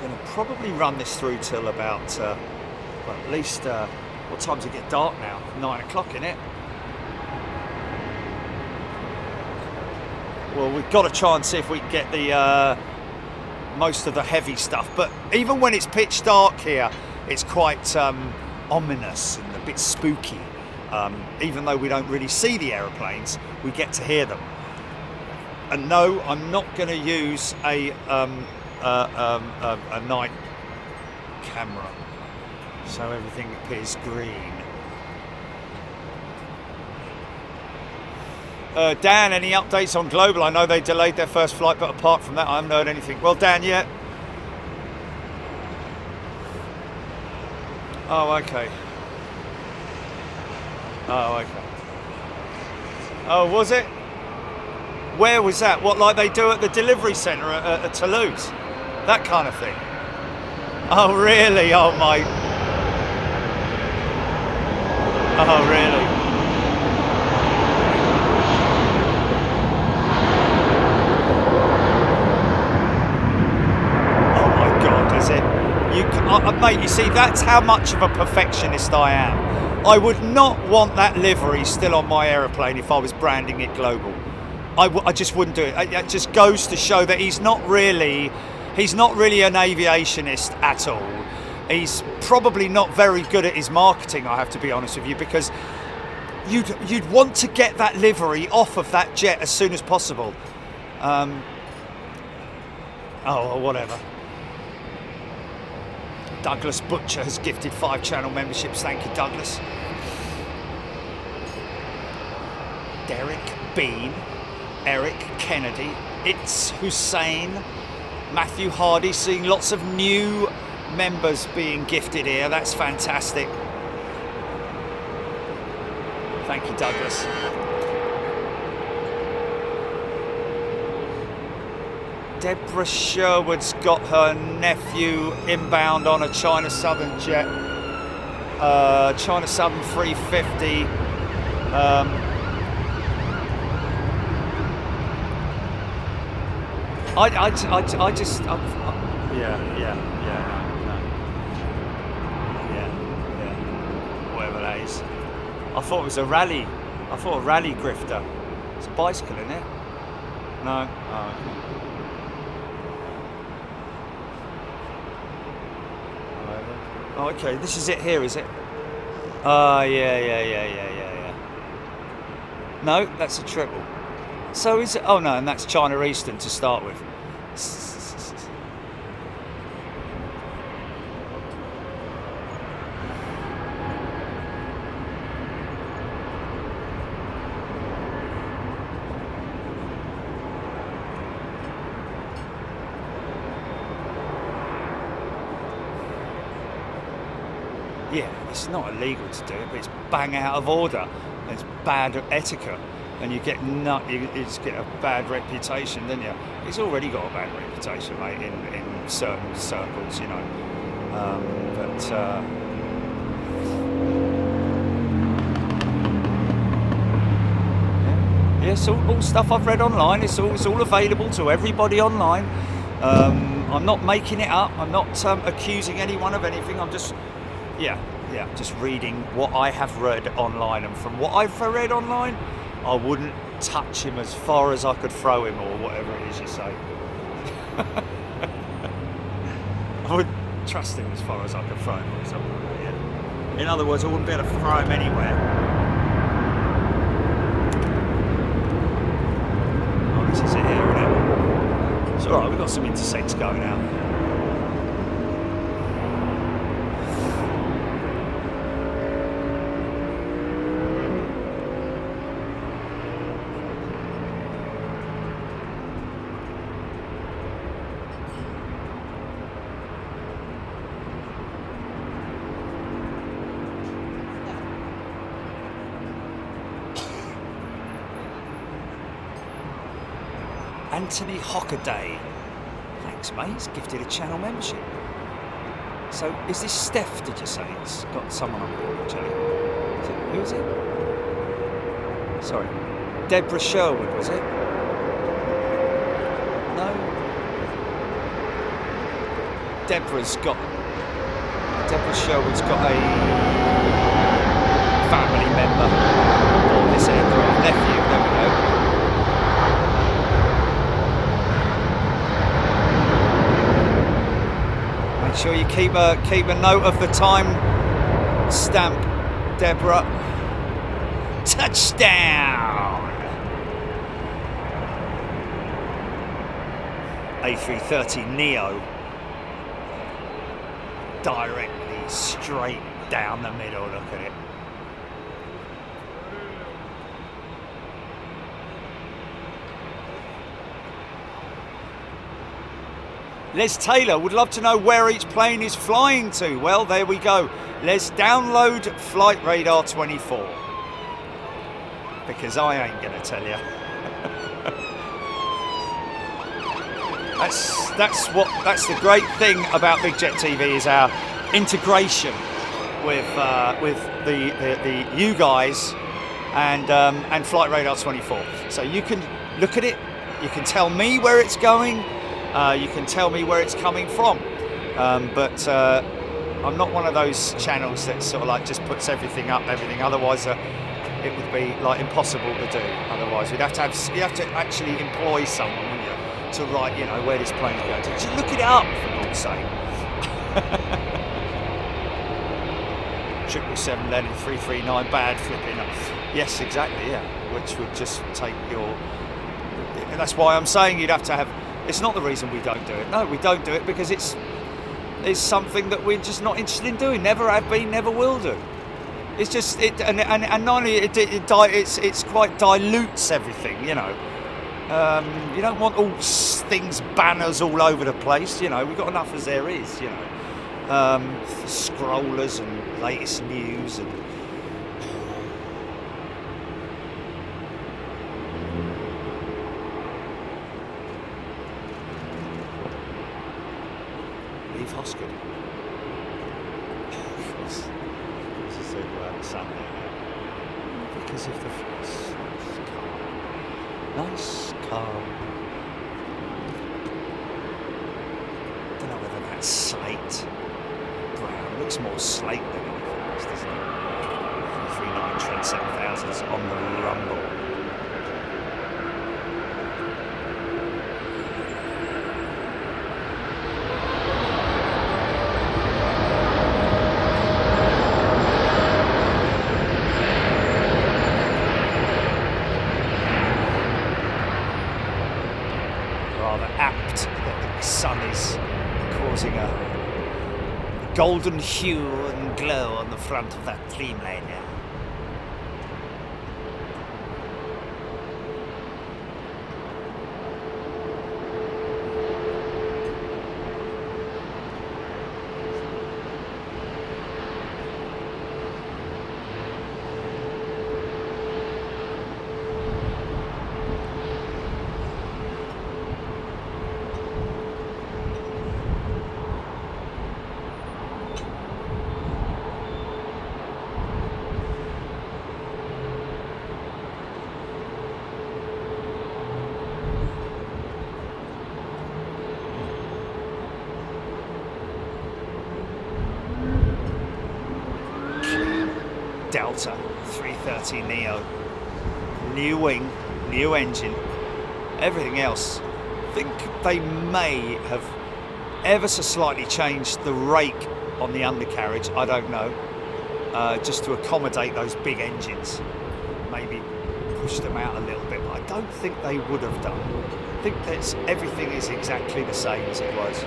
Going to probably run this through till about well, at least, what time does it get dark now? 9 o'clock, innit? well, we've got to try and see if we can get the most of the heavy stuff. But even when it's pitch dark here, it's quite ominous and a bit spooky. Even though we don't really see the aeroplanes, we get to hear them. And no, I'm not going to use a night camera, so everything appears green. Dan, any updates on Global? I know they delayed their first flight, but apart from that, I haven't heard anything. Well, Dan, yeah. Oh, okay. Oh, okay. Oh, was it? Where was that? What, like they do at the delivery centre at Toulouse? That kind of thing? Oh, really? Oh, my... Oh, really? Mate, you see, that's how much of a perfectionist I am. I would not want that livery still on my aeroplane if I was branding it Global. I just wouldn't do it. It just goes to show that he's not really an aviationist at all. He's probably not very good at his marketing, I have to be honest with you, because you'd want to get that livery off of that jet as soon as possible. Oh, whatever. Douglas Butcher has gifted 5 channel memberships. Thank you, Douglas. Derek Bean, Eric Kennedy, It's Hussein, Matthew Hardy, seeing lots of new members being gifted here. That's fantastic. Thank you, Douglas. Deborah Sherwood's got her nephew inbound on a China Southern jet, China Southern 350. Whatever that is. I thought it was a rally. I thought a rally grifter. It's a bicycle, isn't it? No. Oh, okay. Oh, okay, this is it here, is it? Yeah. No, that's a triple. So is it? Oh no, and that's China Eastern to start with. Yeah, it's not illegal to do it, but it's bang out of order. It's bad etiquette, and you just get a bad reputation, don't you? It's already got a bad reputation, mate, in certain circles, you know. Yeah, it's all stuff I've read online. It's all available to everybody online. I'm not making it up. I'm not accusing anyone of anything. I'm just. Yeah, just reading what I have read online, and from what I've read online, I wouldn't touch him as far as I could throw him, or whatever it is you say. I would trust him as far as I could throw him, or something. Yeah. In other words, I wouldn't be able to throw him anywhere. Oh, this is it here, isn't it? It's alright, we've got some intersects going out. Anthony Hockaday. Thanks, mate. He's gifted a channel membership. So, is this Steph, did you say? It's got someone on board, actually. Who is it? Sorry. Deborah Sherwood, was it? No? Deborah Sherwood's got a family member on this aircraft. Nephew, there we go. sure you keep a note of the time stamp, Deborah. Touchdown! A330 Neo. Directly straight down the middle, look at it. Les Taylor would love to know where each plane is flying to. Well, there we go. Let's download Flight Radar 24. Because I ain't going to tell you. That's the great thing about Big Jet TV is our integration with the you guys and Flight Radar 24. So you can look at it, you can tell me where it's going, you can tell me where it's coming from. But I'm not one of those channels that sort of like just puts everything up, Otherwise, it would be like impossible to do. Otherwise, you have to actually employ someone, wouldn't you, to write, you know, where this plane's going to. Just look it up, for God's sake. 777 Lenin 339 bad flipping up. Yes, exactly, yeah. Which would just take your. That's why I'm saying you'd have to have. It's not the reason we don't do it. No, we don't do it because it's something that we're just not interested in doing. Never have been, never will do. It's just and not only it's quite dilutes everything, you know. You don't want all things, banners all over the place, you know. We've got enough as there is, you know. Scrollers and latest news and. Leave Hosgood. This is a Sunday. Because of the nice calm. Don't know whether that's slate. Brown looks more slate than anything else, doesn't it? 339 Trent 7000s on the rumble. Golden hue and glow on the front of that Dreamliner. Delta 330 Neo, new wing, new engine, everything else. I think they may have ever so slightly changed the rake on the undercarriage, I don't know, just to accommodate those big engines, maybe push them out a little bit, but I don't think they would have done. I think everything is exactly the same as it was.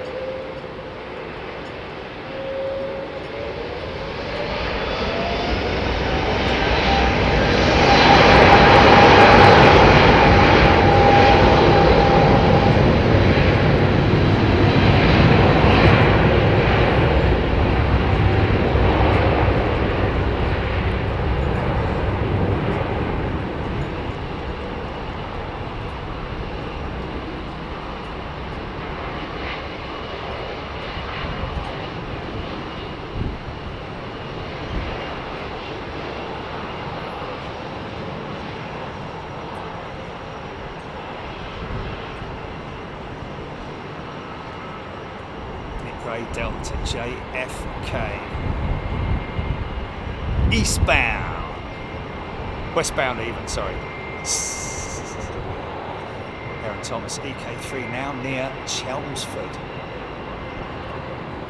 Delta JFK. Eastbound. Westbound even, sorry. Aaron Thomas, EK3 now near Chelmsford.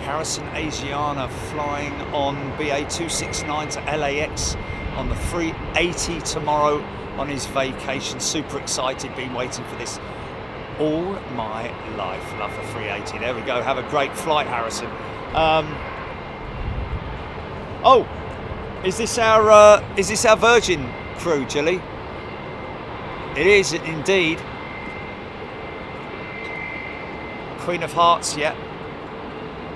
Harrison Asiana flying on BA 269 to LAX on the 380 tomorrow on his vacation. Super excited, been waiting for this all my life. Love the 380. There we go. Have a great flight, Harrison. Oh, is this our Virgin crew, Jilly? It is indeed. Queen of Hearts, yeah.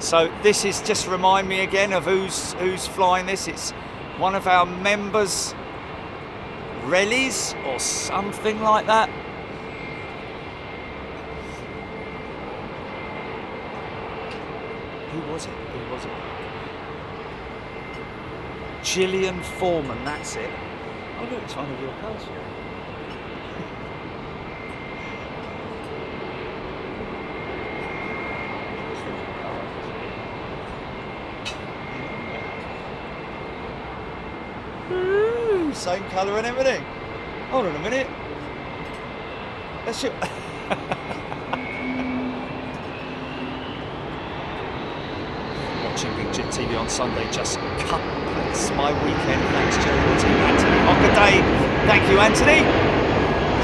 So this is, just remind me again of who's flying this. It's one of our members, Rellies or something like that. Who was it? Gillian Foreman, that's it. Oh look, it's one of your cars here. Same colour and everything. Hold on a minute. That's your... Watching Big Jet TV on Sunday just completes my weekend. Thanks, Jerry, to Anthony Hockaday. Thank you, Anthony.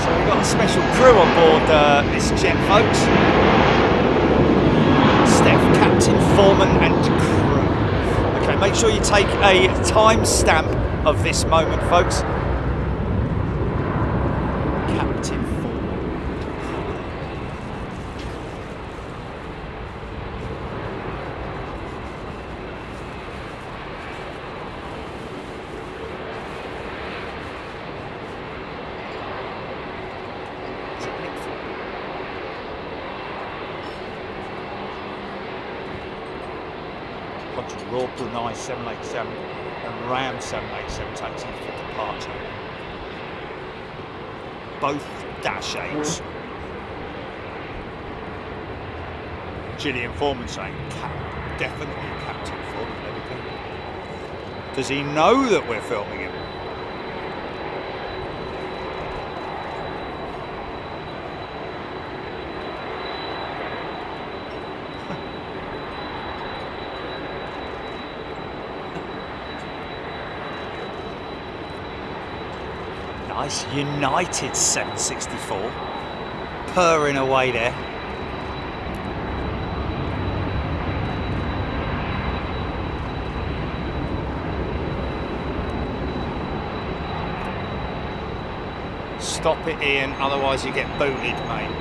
So we've got a special crew on board this jet, folks. Steph, Captain, Foreman, and crew. Okay, make sure you take a timestamp of this moment, folks. Captain Foreman. Is it Nick Foreman? Bunch of Raw Brunei 787 and Ram 787 taxis for departure. Both Dash 8s. Gillian Foreman saying, definitely Captain Foreman. There we go. Does he know that we're filming him? Nice United 764, purring away there. Stop it, Ian, otherwise you get booted, mate.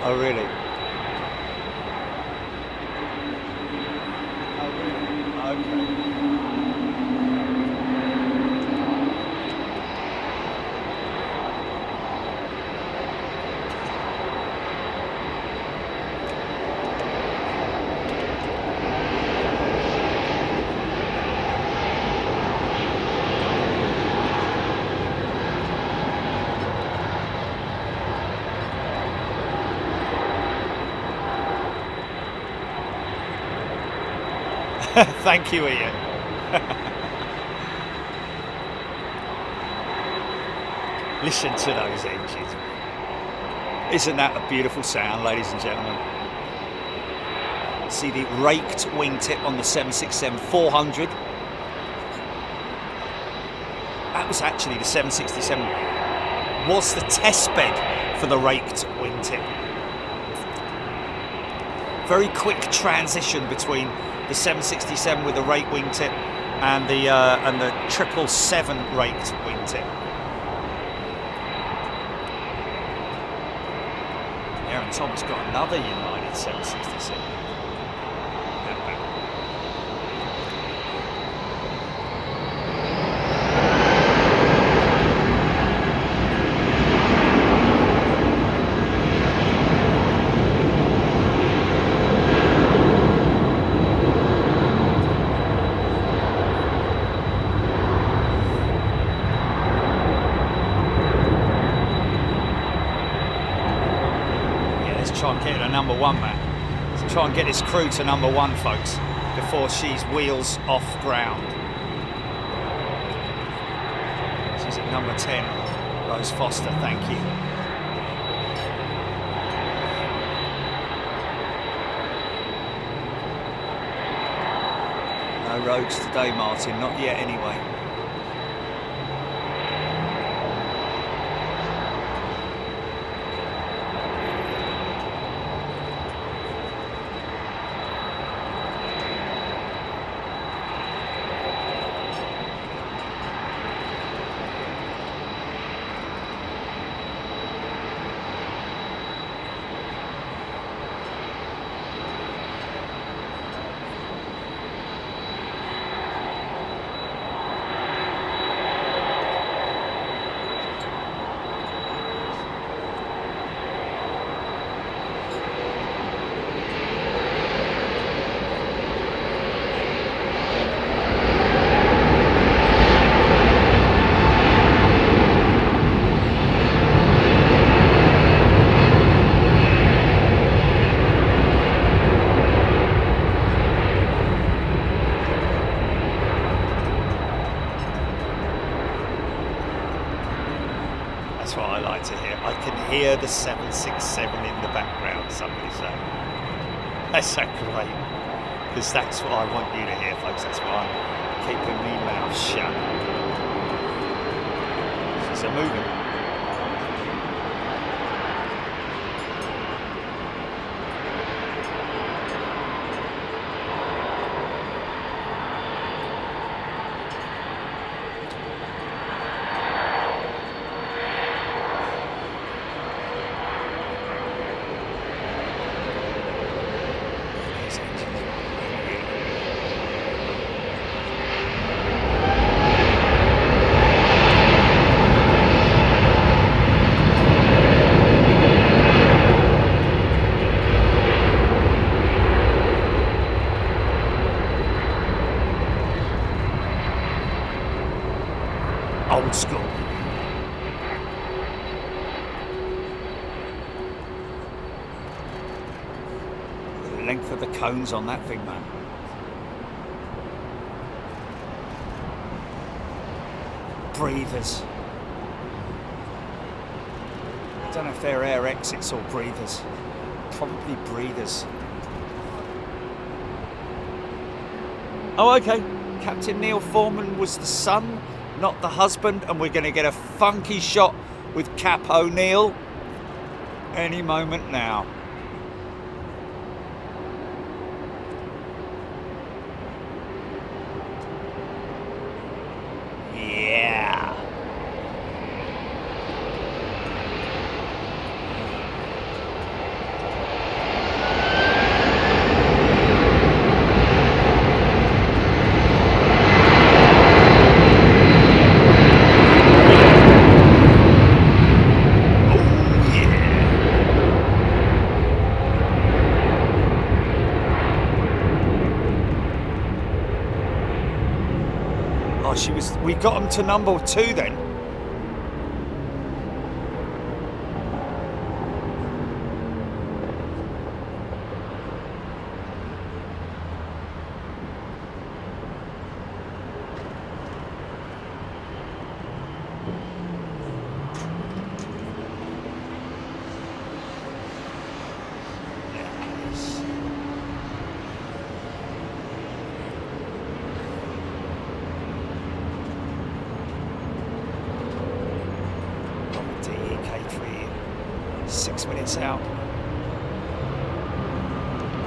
Oh, really? Okay. Thank you, Ian. Listen to those engines. Isn't that a beautiful sound, ladies and gentlemen? See the raked wingtip on the 767-400. That was actually the 767 was the test bed for the raked wingtip. Very quick transition between the 767 with the rake wingtip and the 777 raked wingtip. Aaron Thomas got another United 767. number one, man. So try and get this crew to number one, folks, before she's wheels off ground. She's at number 10. Rose Foster, thank you. No rogues today, Martin. Not yet, anyway. That's what I like to hear. I can hear the 767 in the background, somebody saying. That's so great. Because that's what I want you to hear, folks. That's why I'm keeping my mouth shut. She's a moving. Old school. The length of the cones on that thing, man. Breathers. I don't know if they're air exits or breathers. Probably breathers. Oh, okay. Captain Neil Foreman was the son, not the husband, and we're going to get a funky shot with Cap O'Neill any moment now. Yeah. We got them to number 2 then. Out.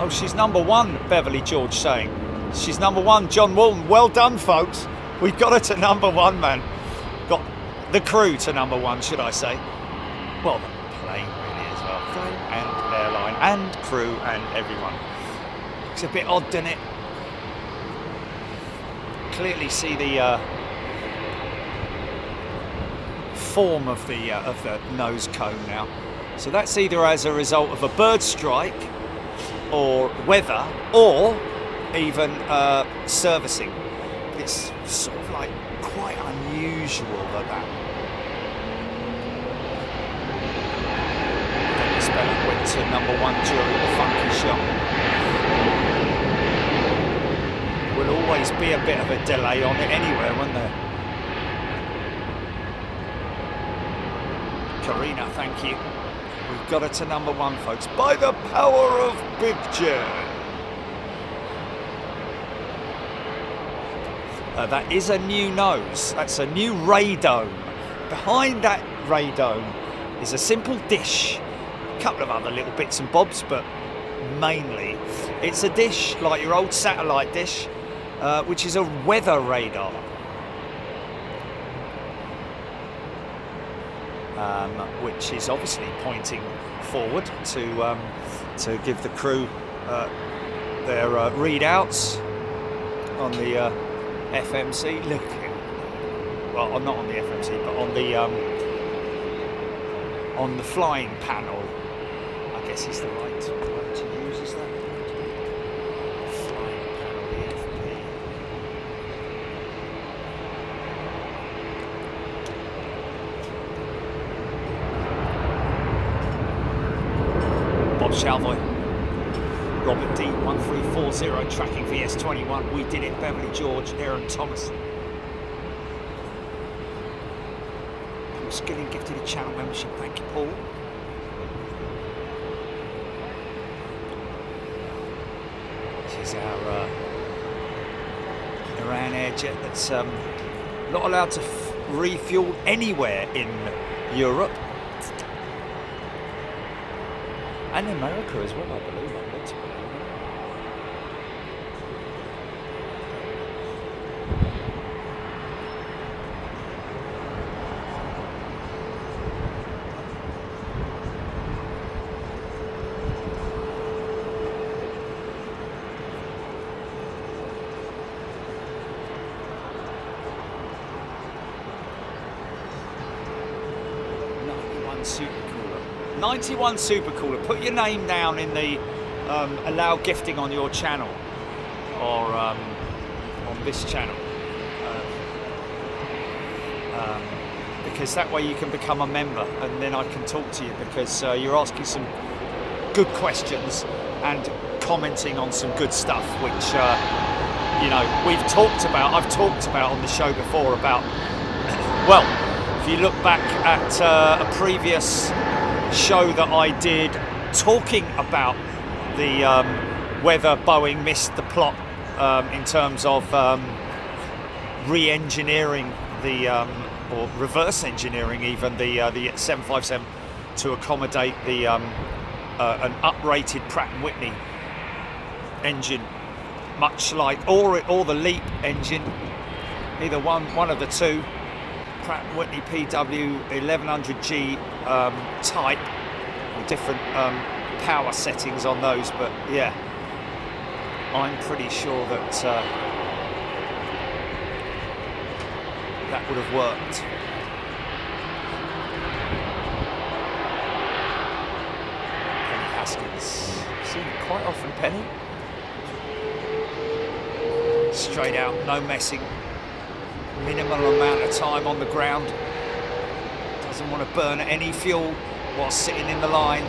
Oh, she's number 1, Beverly George saying. She's number 1, John Walton. Well done, folks. We got her to number 1, man. Got the crew to number 1, should I say. Well, the plane really as well. Plane and airline and crew and everyone. It's a bit odd, doesn't it? Clearly see the form of the nose cone now. So that's either as a result of a bird strike or weather or even servicing. It's sort of like quite unusual that. Don't you spell it with to number 1 during the funky shot. Will always be a bit of a delay on it anywhere, won't there? Karina, thank you. We've got it to number 1, folks, by the power of Big J. That is a new nose. That's a new radome. Behind that radome is a simple dish. A couple of other little bits and bobs, but mainly it's a dish like your old satellite dish, which is a weather radar. Which is obviously pointing forward to give the crew their readouts on the FMC. Look, well, not on the FMC, but on the flying panel. I guess is the right word to use, is that? Flying panel, the FP. Bob Shalvoy. Robert D 1340 tracking VS21. We did it. Beverly George, Aaron Thomas. Paul Skilling gifted a channel membership. Thank you, Paul. This is our Iran Air jet that's not allowed to refuel anywhere in Europe. And America as well, I believe. I'm led to believe. Supercooler. 91 Supercooler. Put your name down in the allow gifting on your channel or on this channel, because that way you can become a member and then I can talk to you, because you're asking some good questions and commenting on some good stuff, which you know, I've talked about on the show before about, well, if you look back at a previous show that I did talking about the whether Boeing missed the plot in terms of re-engineering the or reverse engineering even the 757 to accommodate the an uprated Pratt & Whitney engine, much like or the LEAP engine, either one of the two. Pratt & Whitney PW 1100G type, different power settings on those, but yeah, I'm pretty sure that that would have worked. Penny Haskins, seen it quite often, Penny. Straight out, no messing. Minimal amount of time on the ground. Doesn't want to burn any fuel while sitting in the line.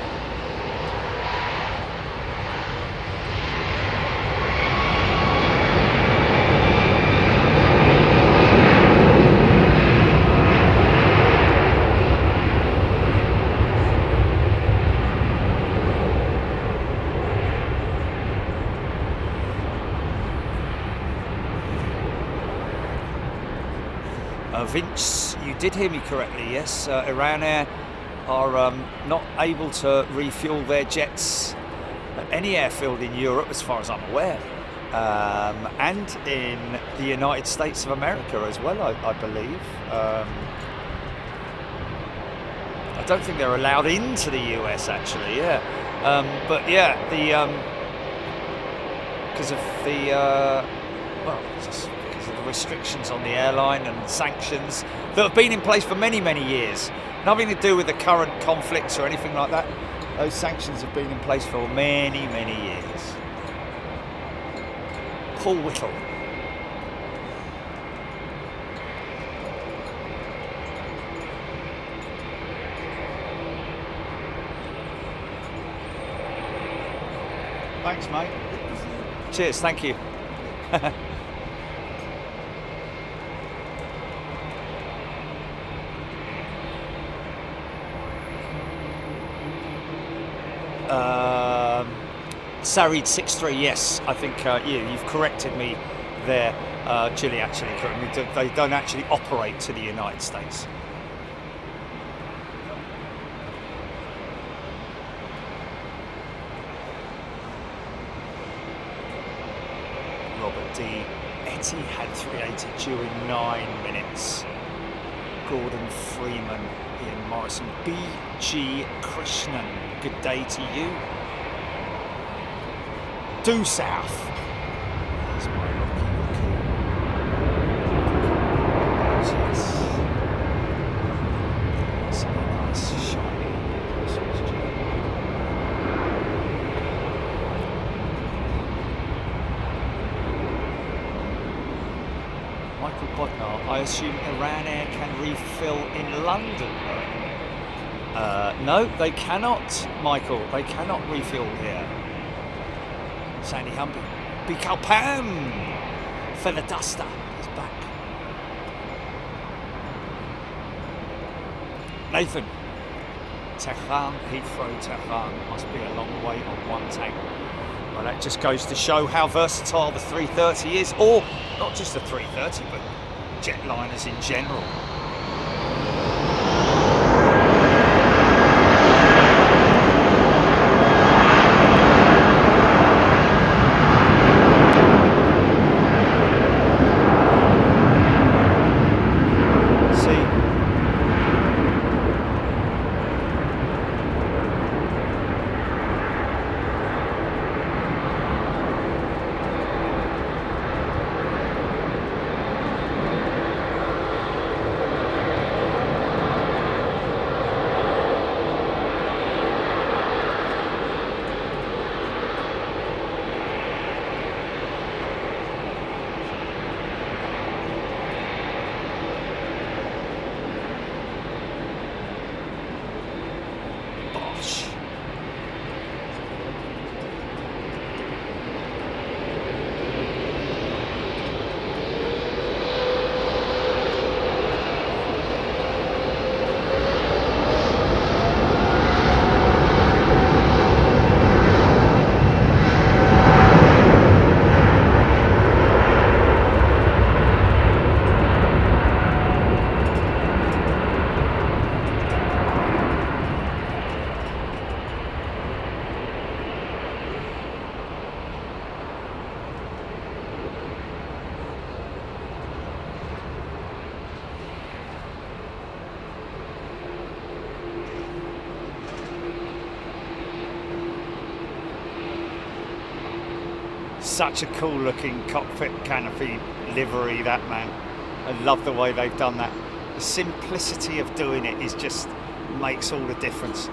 Vince, you did hear me correctly, yes. Iran Air are not able to refuel their jets at any airfield in Europe, as far as I'm aware, and in the United States of America as well, I believe. I don't think they're allowed into the US, actually, yeah. But yeah, because of the, well, just the restrictions on the airline and sanctions that have been in place for many, many years. Nothing to do with the current conflicts or anything like that. Those sanctions have been in place for many, many years. Paul Whittle. Thanks, mate. Cheers, thank you. Sarid 63, yes, I think you've corrected me there. Chile actually corrected me. They don't actually operate to the United States. Robert D. Etihad 380 due in 9 minutes. Gordon Freeman, Ian Morrison, B.G. Krishnan, good day to you. Due south. That's my lucky raccoon. Yes. It's a nice, shiny Christmas tree. Michael Bodnar, I assume Iran Air can refill in London? No, they cannot, Michael. They cannot refuel here. Sandy Humby. Bikalpam! Feather Duster is back. Nathan. Tehran, Heathrow, Tehran must be a long way on one tank. Well, that just goes to show how versatile the 330 is, or not just the 330, but jetliners in general. Such a cool looking cockpit canopy livery, that, man. I love the way they've done that. The simplicity of doing it is just makes all the difference.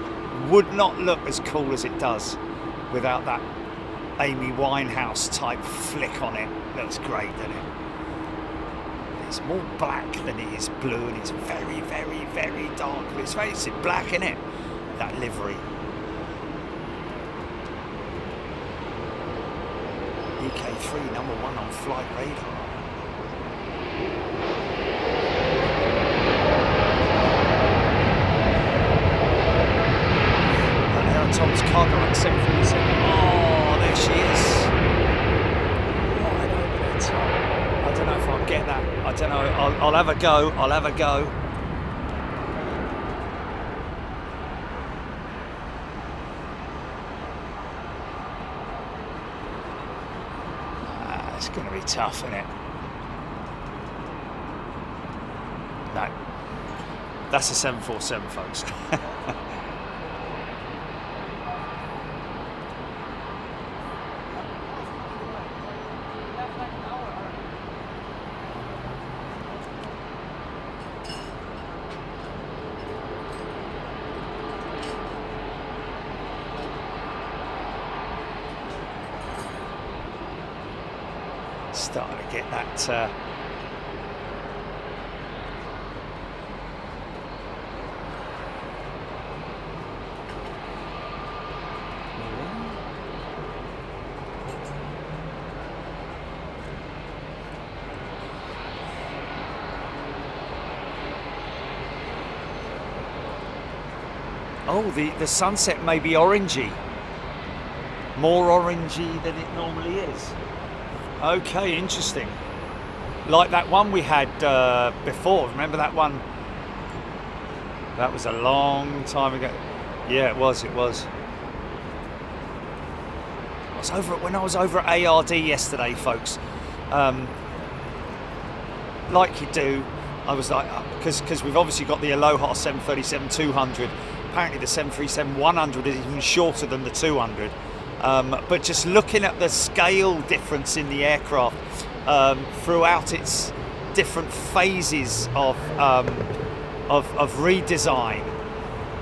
Would not look as cool as it does without that Amy Winehouse type flick on it. Looks great, doesn't it? It's more black than it is blue, and it's very, very, very dark. Let's face it, black, isn't it? That livery. EK3 #1 on flight radar. Tom's cargo at 747. Oh, there she is. Right over there, Tom. I don't know if I'll get that. I don't know. I'll have a go. I'll have a go. It's going to be tough, isn't it? No. That's a 747, folks. Starting to get that Oh, the sunset may be orangey. More orangey than it normally is. Okay, interesting. Like that one we had before. Remember that one? That was a long time ago. Yeah, it was. When I was over at ARD yesterday, folks. Like you do, I was like, because we've obviously got the Aloha 737-200. Apparently the 737-100 is even shorter than the 200. But just looking at the scale difference in the aircraft throughout its different phases of redesign,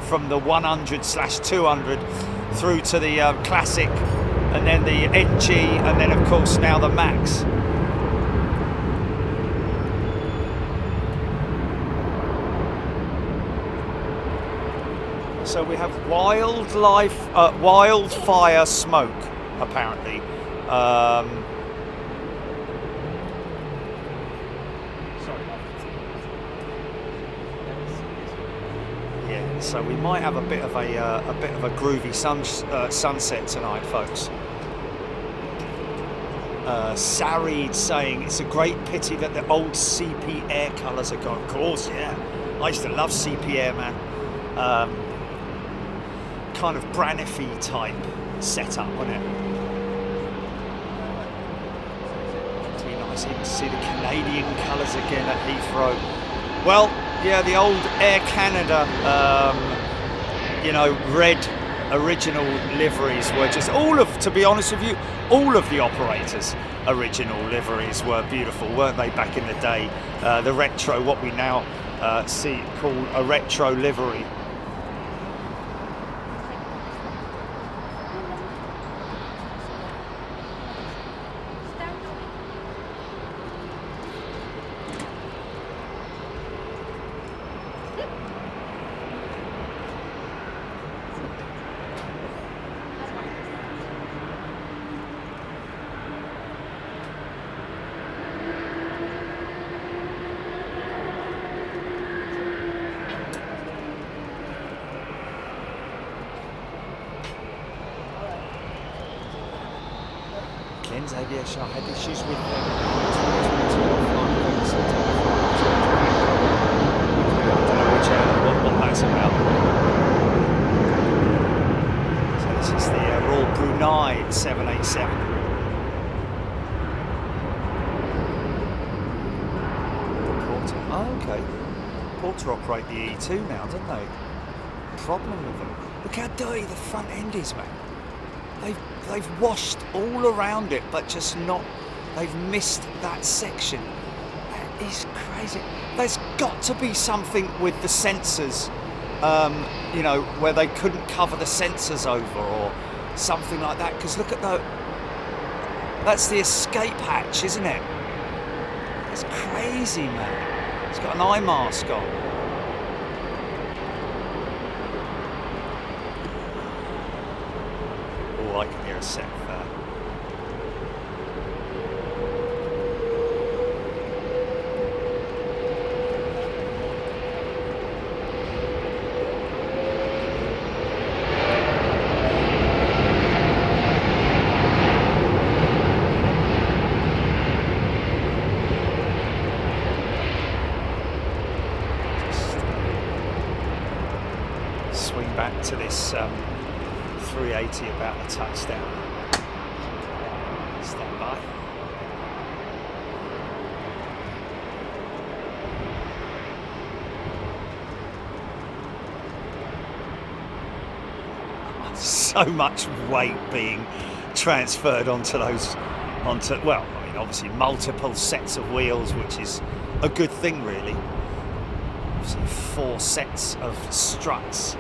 from the 100/200 through to the classic, and then the NG, and then of course now the Max. So we have wildfire smoke, apparently. Yeah, so we might have a bit of a groovy sunset tonight, folks. Sarid saying it's a great pity that the old CP Air colours are gone. Of course, yeah. I used to love CP Air, man. Kind of Braniffy type setup, wasn't it? It'd be nice even to see the Canadian colours again at Heathrow. Well, yeah, the old Air Canada, red original liveries were just to be honest with you, all of the operators' original liveries were beautiful, weren't they, back in the day? The retro, what we now see called a retro livery. Aviation, I had issues with what that's about. So this is the Royal Brunei 787. Oh, okay. Porter operate the E2 now, don't they? Problem with them. Look how dirty the front end is, man. They've washed all around it, but just not. They've missed that section. That is crazy. There's got to be something with the sensors, where they couldn't cover the sensors over or something like that. Because look at that's the escape hatch, isn't it? It's crazy, man. It's got an eye mask on. I can hear a set there. Just swing back to this 380 about the touchdown. Stand by. So much weight being transferred onto obviously multiple sets of wheels, which is a good thing, really. Obviously 4 sets of struts.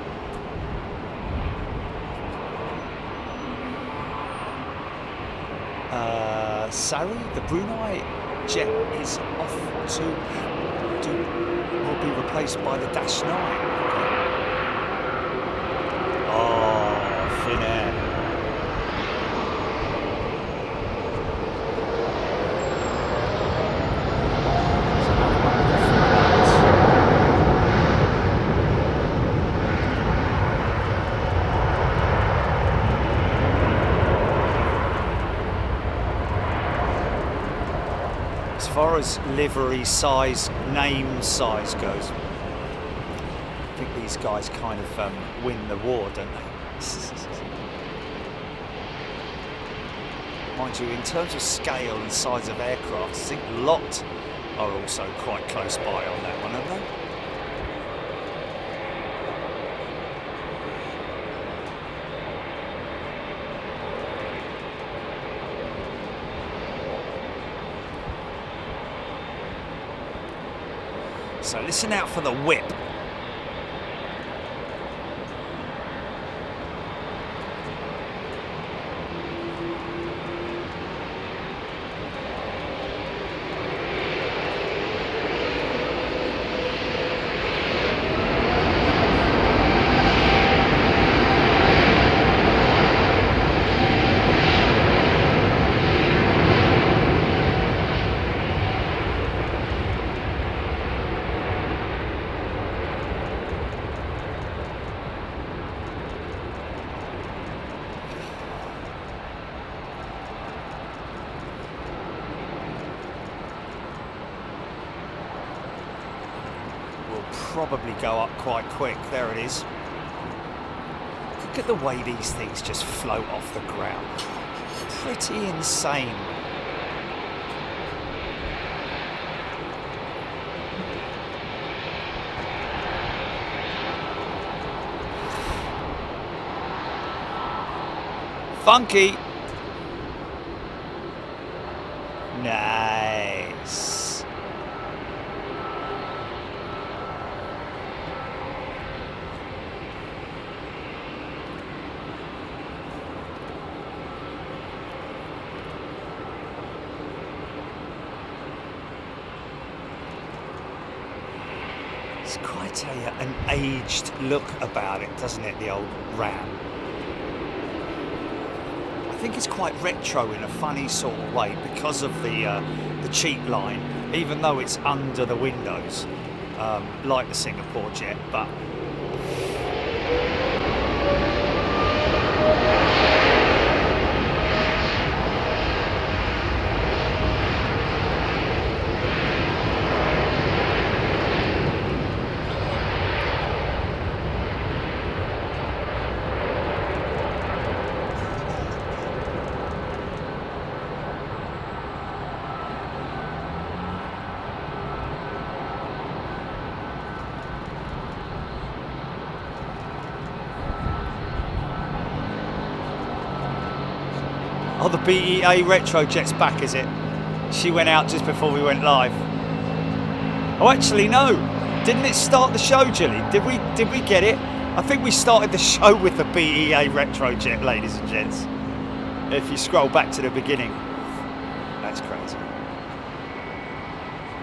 Sari, the Brunei jet is off will be replaced by the Dash 9. Oh, thin air. As far as livery size, name size goes, I think these guys kind of win the war, don't they? Mind you, in terms of scale and size of aircraft, I think Lot are also quite close by on that one, aren't they? So listen out for the whip. Probably go up quite quick. There it is. Look at the way these things just float off the ground. Pretty insane. Funky. Nice. It's quite an aged look about it, doesn't it, the old Ram? I think it's quite retro in a funny sort of way because of the cheek line, even though it's under the windows, like the Singapore jet, but oh, the BEA retro jet's back, is it? She went out just before we went live. Oh, actually, no. Didn't it start the show, Julie? Did we get it? I think we started the show with the BEA retro jet, ladies and gents. If you scroll back to the beginning. That's crazy.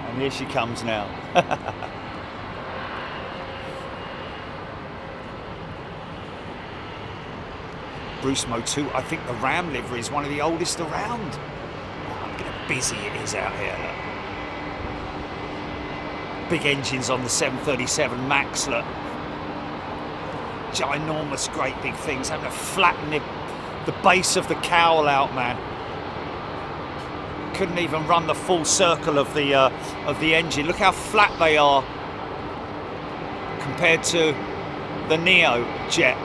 And here she comes now. Bruce Mo 2, I think the Ram livery is one of the oldest around. Oh, look how busy it is out here. Look. Big engines on the 737 MAX, look. Ginormous, great big things, having to flatten the base of the cowl out, man. Couldn't even run the full circle of the engine. Look how flat they are compared to the Neo jet.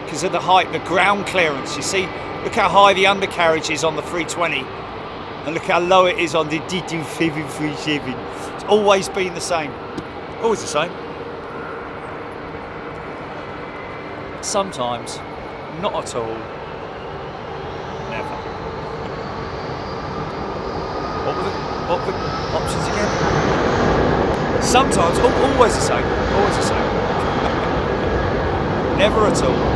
Because of the height, the ground clearance, you see, look how high the undercarriage is on the 320 and look how low it is on the D2 It's always been the same. Always the same. Sometimes, not at all. Never. What were the options again? Sometimes, always the same. Always the same. Never at all.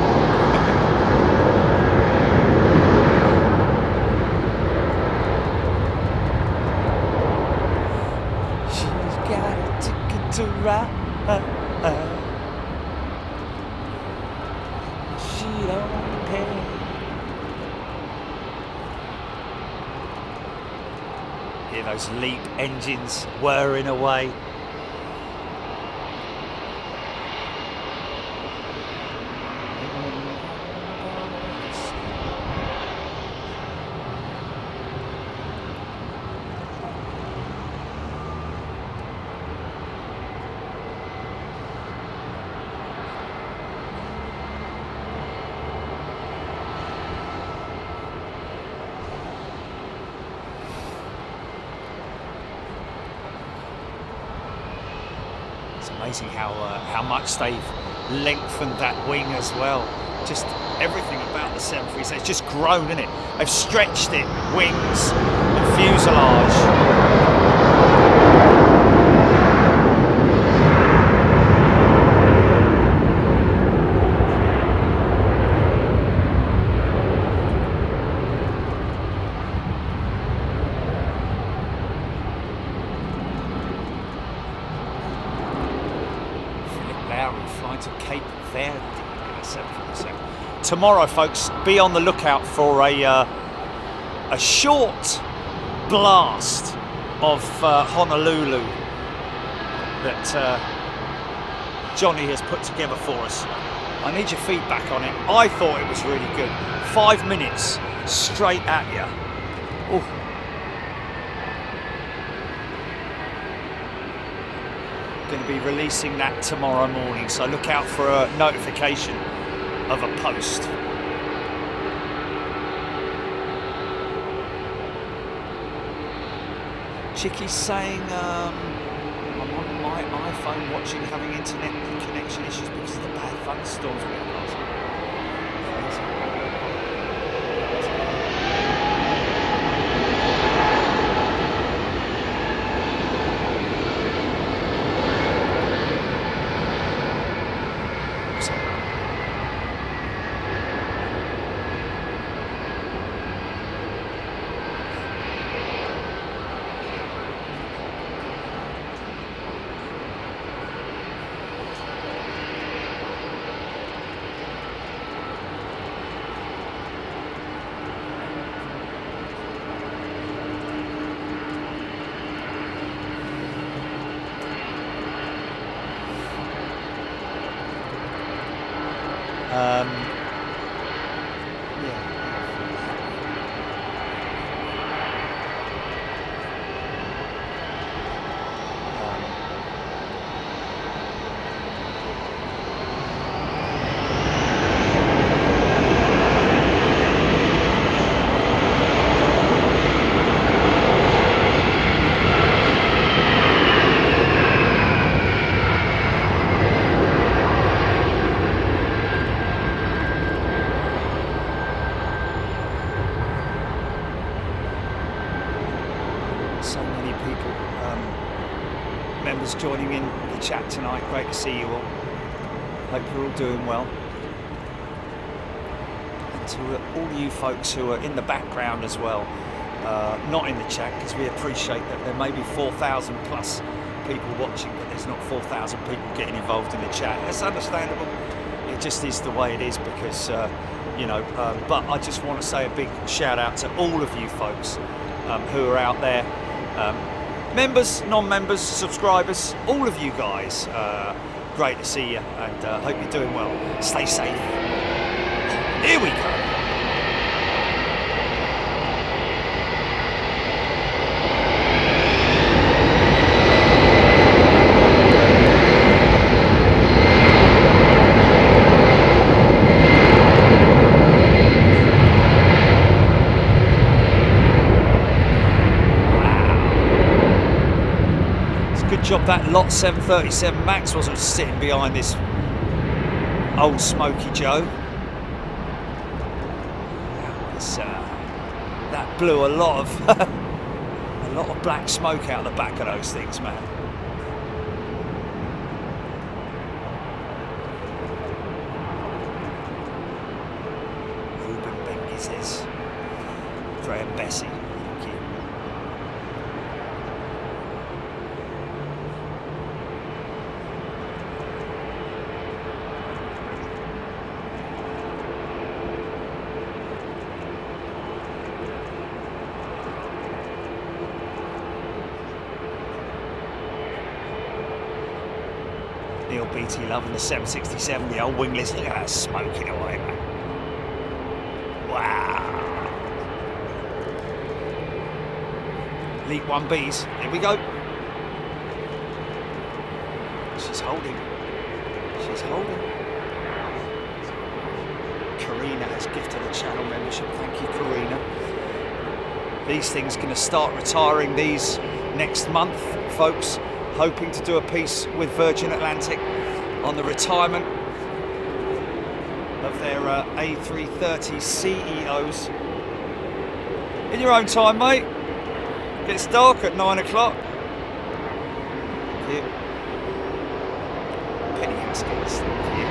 To ride, she don't care. Hear those LEAP engines whirring away. It's amazing how much they've lengthened that wing as well. Just everything about the 737. It's just grown, isn't it? They've stretched it, wings and fuselage. Flying to Cape Verde in a 747. Tomorrow, folks, be on the lookout for a short blast of Honolulu that Johnny has put together for us. I need your feedback on it. I thought it was really good. 5 minutes straight at you. Ooh. Going to be releasing that tomorrow morning, so look out for a notification of a post. Chicky's saying I'm on my iPhone watching, having internet connection issues because of the bad thunderstorms we had last night. Joining in the chat tonight. Great to see you all. Hope you're all doing well. And to all you folks who are in the background as well, not in the chat, because we appreciate that there may be 4,000 plus people watching, but there's not 4,000 people getting involved in the chat. That's understandable. It just is the way it is because, you know, but I just want to say a big shout out to all of you folks who are out there. Members, non-members, subscribers, all of you guys, great to see you and hope you're doing well. Stay safe. Here we go. Job that lot 737 Max wasn't sitting behind this old Smoky Joe. That blew a lot of black smoke out the back of those things, man. Ruben Benguizes, Graham Bessie. BT loving the 767, the old wingless. Look at that smoking away, man. Wow. Elite 1Bs. Here we go. She's holding. She's holding. Karina has gifted a channel membership. Thank you, Karina. These things going to start retiring these next month, folks. hoping to do a piece with Virgin Atlantic on the retirement of their A330 CEOs. In your own time, mate. Gets dark at 9 o'clock. Thank you. Penny Haskins, thank you.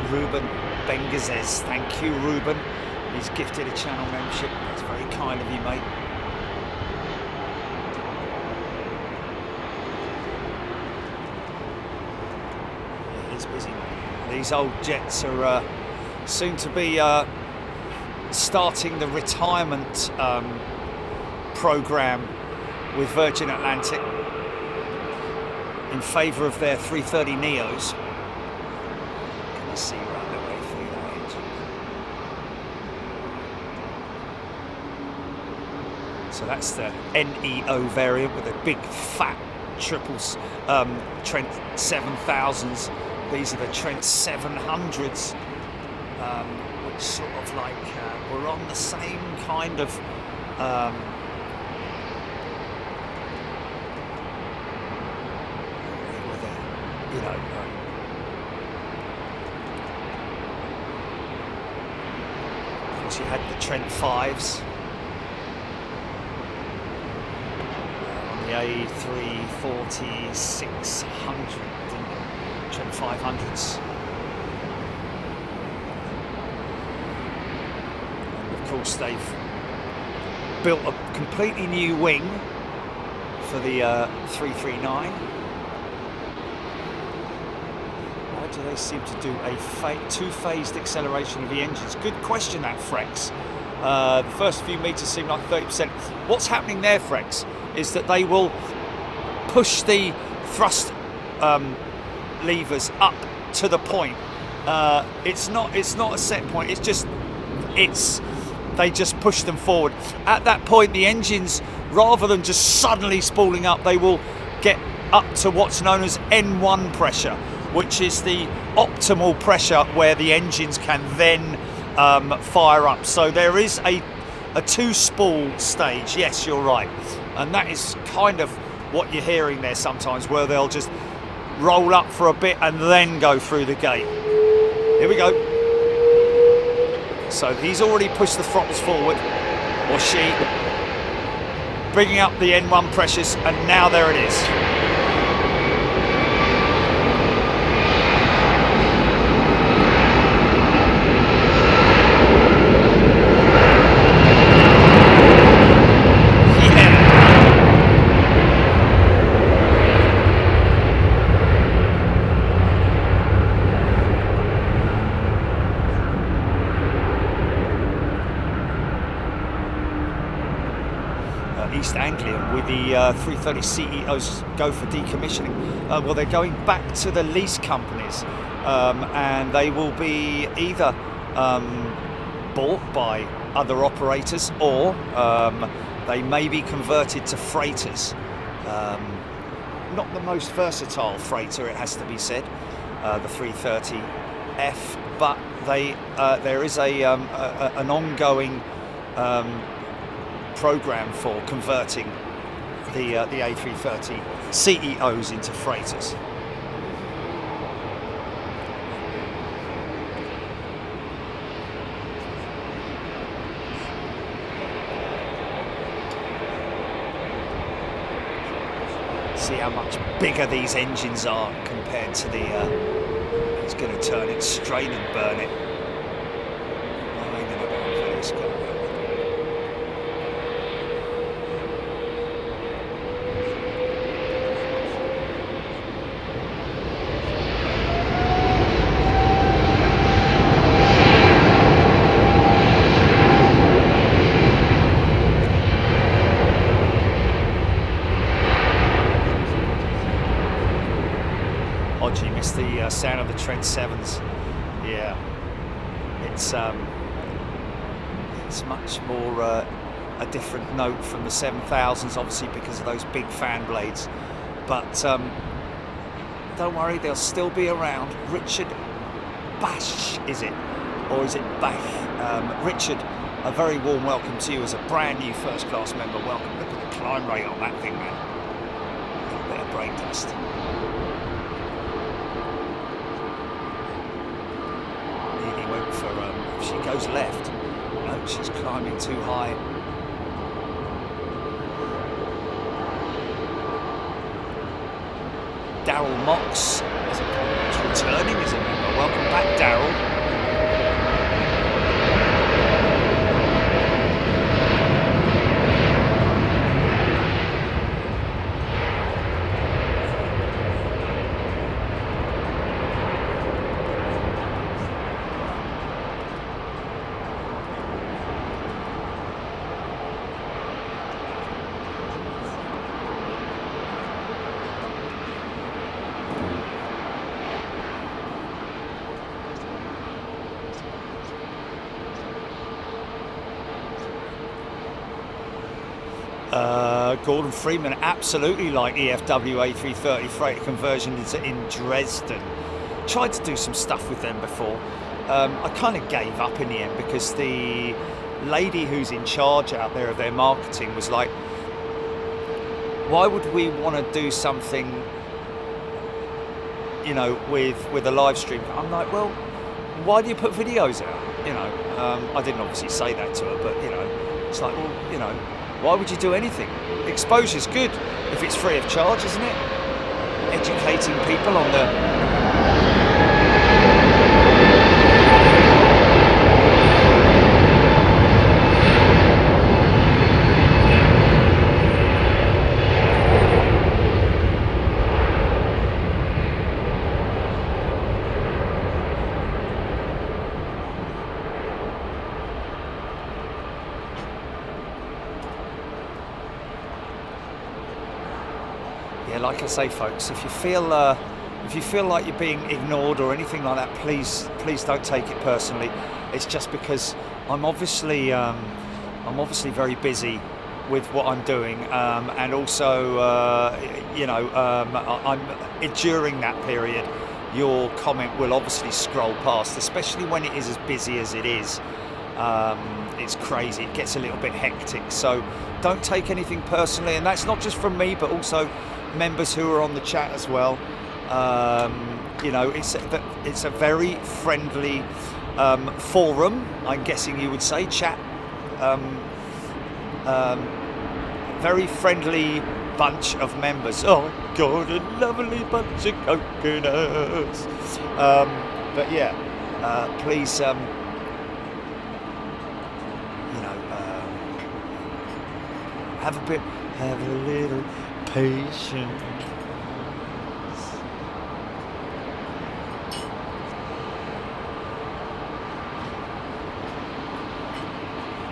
Ruben Bengazes, thank you, Ruben. He's gifted a channel membership. That's very kind of you, mate. It is busy, mate. These old jets are soon to be starting the retirement program with Virgin Atlantic in favour of their 330 Neos. See right away through that engine. So that's the NEO variant with a big fat triples Trent 7000s. These are the Trent 700s, which sort of like were on the same kind of you know. You had the Trent 5s on the A340 600, didn't you? Trent 500s. And of course they've built a completely new wing for the 339. Do they seem to do a two-phased acceleration of the engines? Good question, that, Frex. The first few meters seem like 30%. What's happening there, Frex, is that they will push the thrust levers up to the point. It's not a set point. They just push them forward. At that point, the engines, rather than just suddenly spooling up, they will get up to what's known as N1 pressure, which is the optimal pressure where the engines can then fire up. So there is a two-spool stage, yes, you're right. And that is kind of what you're hearing there sometimes, where they'll just roll up for a bit and then go through the gate. Here we go. So he's already pushed the throttles forward, or she, bringing up the N1 pressures, and now there it is. East Anglian with the 330 CEOs go for decommissioning. Well, they're going back to the lease companies, and they will be either bought by other operators, or they may be converted to freighters. Not the most versatile freighter, it has to be said, the 330F, but there is an ongoing program for converting the A330 CEOs into freighters. See how much bigger these engines are compared to the it's going to turn it straight and burn it. Odd you missed the sound of the Trent 7s. Yeah, it's much more a different note from the 7000s, obviously because of those big fan blades. But don't worry, they'll still be around. Richard Bash, is it? Or is it Bach? Richard, a very warm welcome to you as a brand new first class member. Welcome. Look at the climb rate on that thing, man. A little bit of brake dust. He went for, she goes left. No, she's climbing too high. Daryl Mox is returning as a member. Welcome back, Daryl. Gordon Freeman, absolutely like EFW A330 freighter conversions in Dresden. Tried to do some stuff with them before. I kind of gave up in the end because the lady who's in charge out there of their marketing was like, why would we want to do something, you know, with a live stream? I'm like, well, why do you put videos out? You know, I didn't obviously say that to her, but you know, it's like, well, you know, why would you do anything? Exposure's good if it's free of charge, isn't it? Educating people on the... Like I say, folks, if you feel like you're being ignored or anything like that, please don't take it personally. It's just because I'm obviously very busy with what I'm doing, and also you know, I'm during that period. Your comment will obviously scroll past, especially when it is as busy as it is. It's crazy. It gets a little bit hectic. So don't take anything personally, and that's not just from me, but also members who are on the chat as well. You know, it's a very friendly forum, I'm guessing you would say, chat. Very friendly bunch of members. Oh God, a lovely bunch of coconuts. But yeah, please, you know, have a little patience.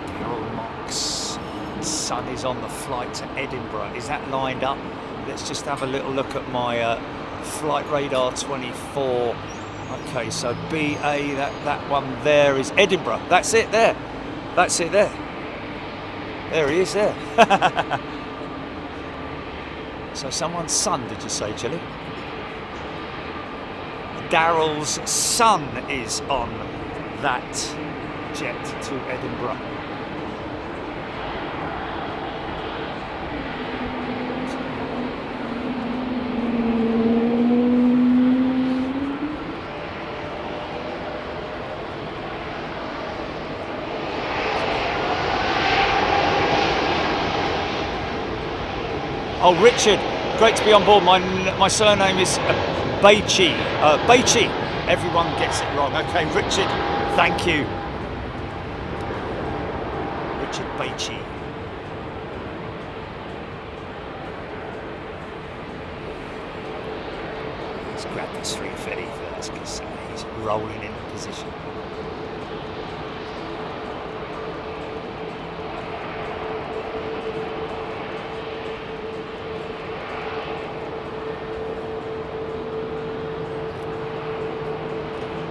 Harold Mox, son is on the flight to Edinburgh. Is that lined up? Let's just have a little look at my flight radar 24. Okay, so BA, that one there is Edinburgh. That's it there. That's it there. There he is there. So someone's son, did you say, Chilly? Daryl's son is on that jet to Edinburgh. Oh, Richard, great to be on board. My surname is Baichi. Baichi. Everyone gets it wrong. Okay, Richard, thank you. Richard Baichi. Let's grab this 350 first because he's rolling into position.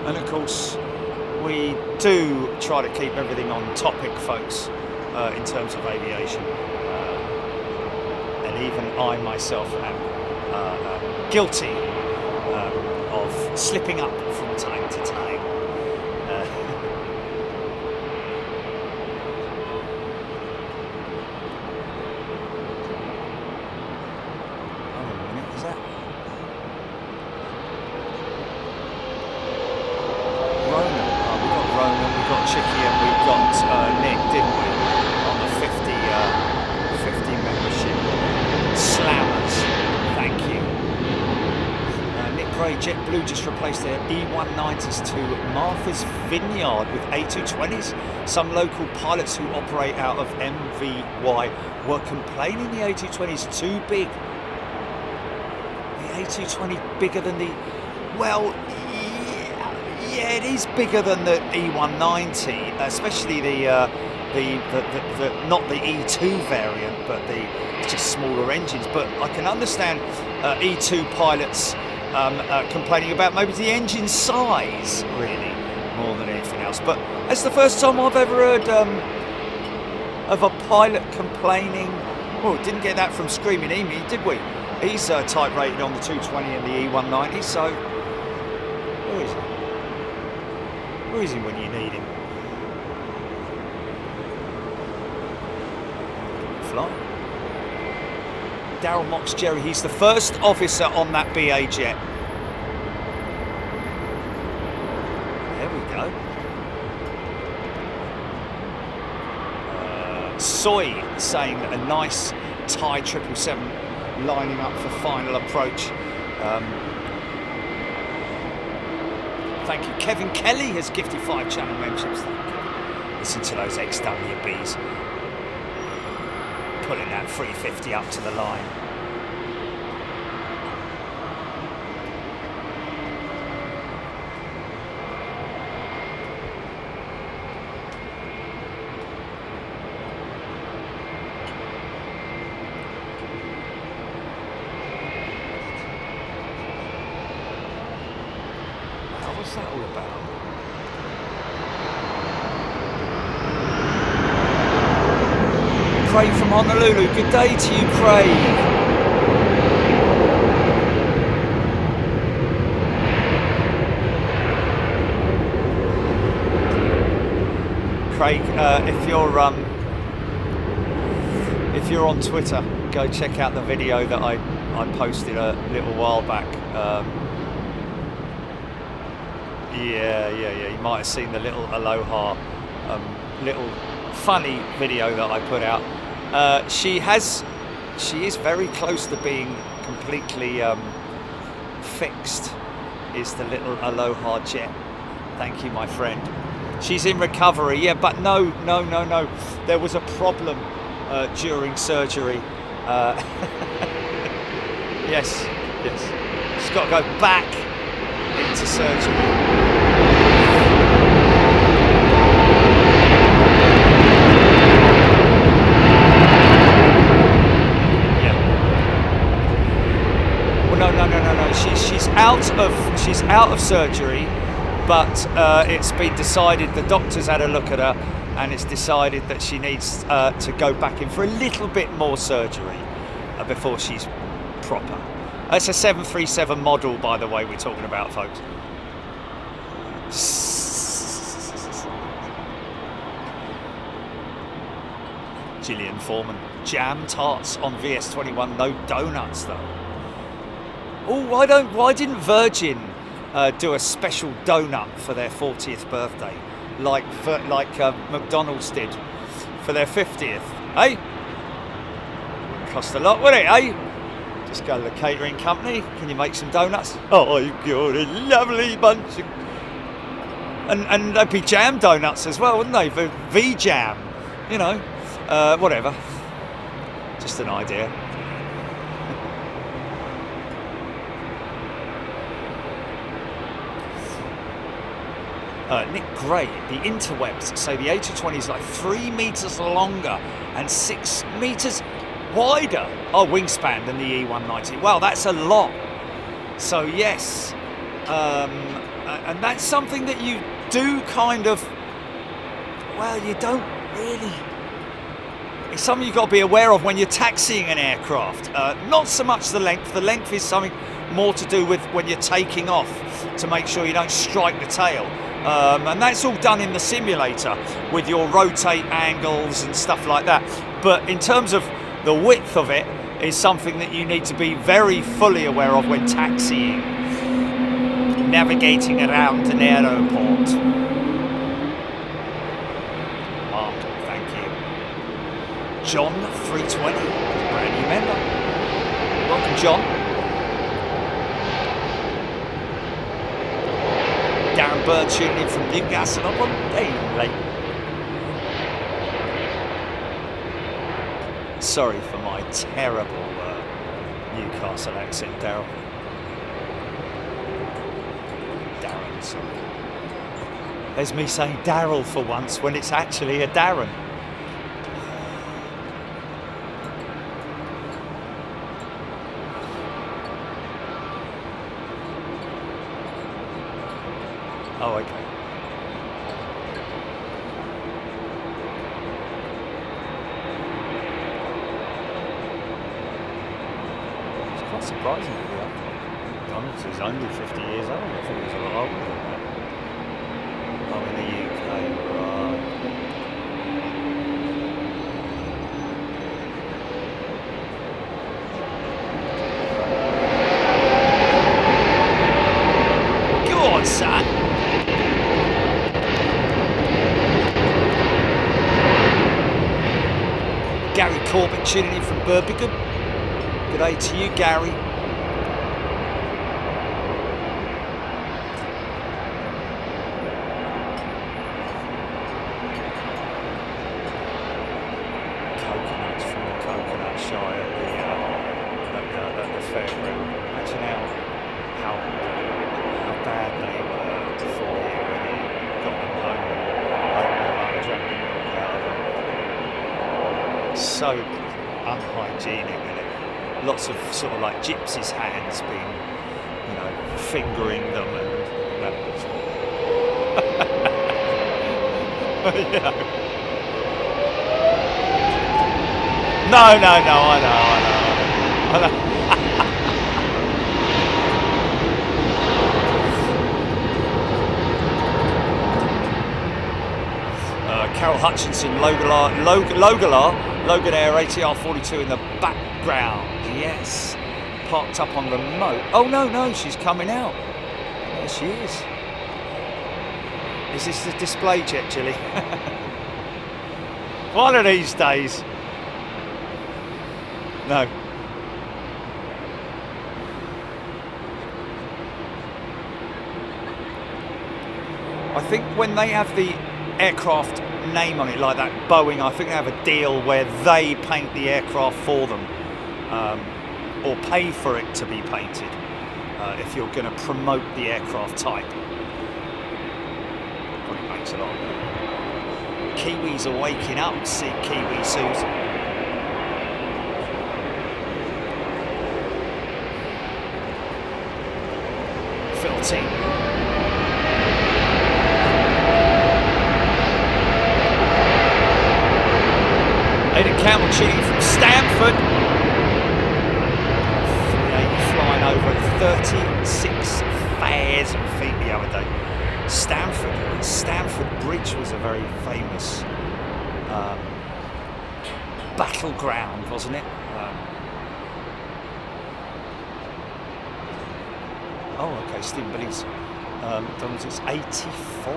And of course, we do try to keep everything on topic, folks, in terms of aviation. And even I myself am guilty of slipping up from time to time. JetBlue just replaced their E190s to Martha's Vineyard with A220s. Some local pilots who operate out of MVY were complaining the A220 is too big. The A220 bigger than the... Well, yeah, it is bigger than the E190, especially the not the E2 variant, but it's just smaller engines. But I can understand E2 pilots complaining about maybe the engine size, really, more than anything else. But it's the first time I've ever heard of a pilot complaining. Well, didn't get that from Screaming Emu, did we? He's type rated on the 220 and the E190, so where is he? Where is he when you need him? Fly. Daryl mocks Jerry. He's the first officer on that BA jet. There we go. Soy saying that a nice Thai 777 lining up for final approach. Thank you. Kevin Kelly has gifted 5 channel memberships. Thank you. Listen to those XWBs. Pulling that 350 up to the line. What's that all about? Craig from Honolulu. Good day to you, Craig. Craig, if you're on Twitter, go check out the video that I posted a little while back. Yeah. You might have seen the little Aloha, little funny video that I put out. She is very close to being completely fixed. Is the little Aloha jet? Thank you, my friend. She's in recovery. Yeah, but no. There was a problem during surgery. Yes. She's got to go back into surgery. No. She's out of surgery, but it's been decided. The doctors had a look at her, and it's decided that she needs to go back in for a little bit more surgery before she's proper. It's a 737 model, by the way, we're talking about, folks. Gillian Foreman. Jam tarts on VS21, no donuts though. Oh, why didn't Virgin do a special donut for their 40th birthday, like McDonald's did for their 50th? Hey, cost a lot, wouldn't it? Hey, just go to the catering company. Can you make some donuts? Oh, you're a lovely bunch of... And they'd be jam donuts as well, wouldn't they? V-jam, you know, whatever. Just an idea. Nick Gray, the interwebs say the A220 is like 3 meters longer and 6 meters wider. Oh, wingspan than the E190. Wow, that's a lot. So yes, And that's something that you do kind of, well, you don't really, it's something you've got to be aware of when you're taxiing an aircraft. Not so much the length is something more to do with when you're taking off, to make sure you don't strike the tail. And that's all done in the simulator with your rotate angles and stuff like that. But in terms of the width of it is something that you need to be very fully aware of when taxiing, navigating around an aeroport. Mark, thank you. John 320, brand new member. Welcome, John. Darren Bird tuning in from Newcastle upon Avon. Sorry for my terrible Newcastle accent, Darren. Sorry. There's me saying Daryl for once when it's actually a Darren. Oh, okay. It's quite surprising to be up. Donald's is only 50 years old. I thought he was a lot older than that. I'm in the UK, right. Go on, son. Gary Corbett tuning in from Birmingham. Good day to you, Gary. So unhygienic, and lots of sort of like gypsies' hands being, you know, fingering them and you know. No, I know. Carol Hutchinson, Loganair ATR 42 in the background. Yes, parked up on the moat. Oh no, she's coming out. There she is. Is this the display jet, Jilly? One of these days. No. I think when they have the aircraft name on it, like that Boeing, I think they have a deal where they paint the aircraft for them, or pay for it to be painted, if you're going to promote the aircraft type. Probably makes a lot of Kiwis are waking up, see Kiwi Susan. Phil Team. Aidan Campbell tuning from Stanford. 380 flying over at 36,000 feet the other day. Stanford Bridge was a very famous battleground, wasn't it? Oh, okay, Stephen Billings. Donald's, it's 84.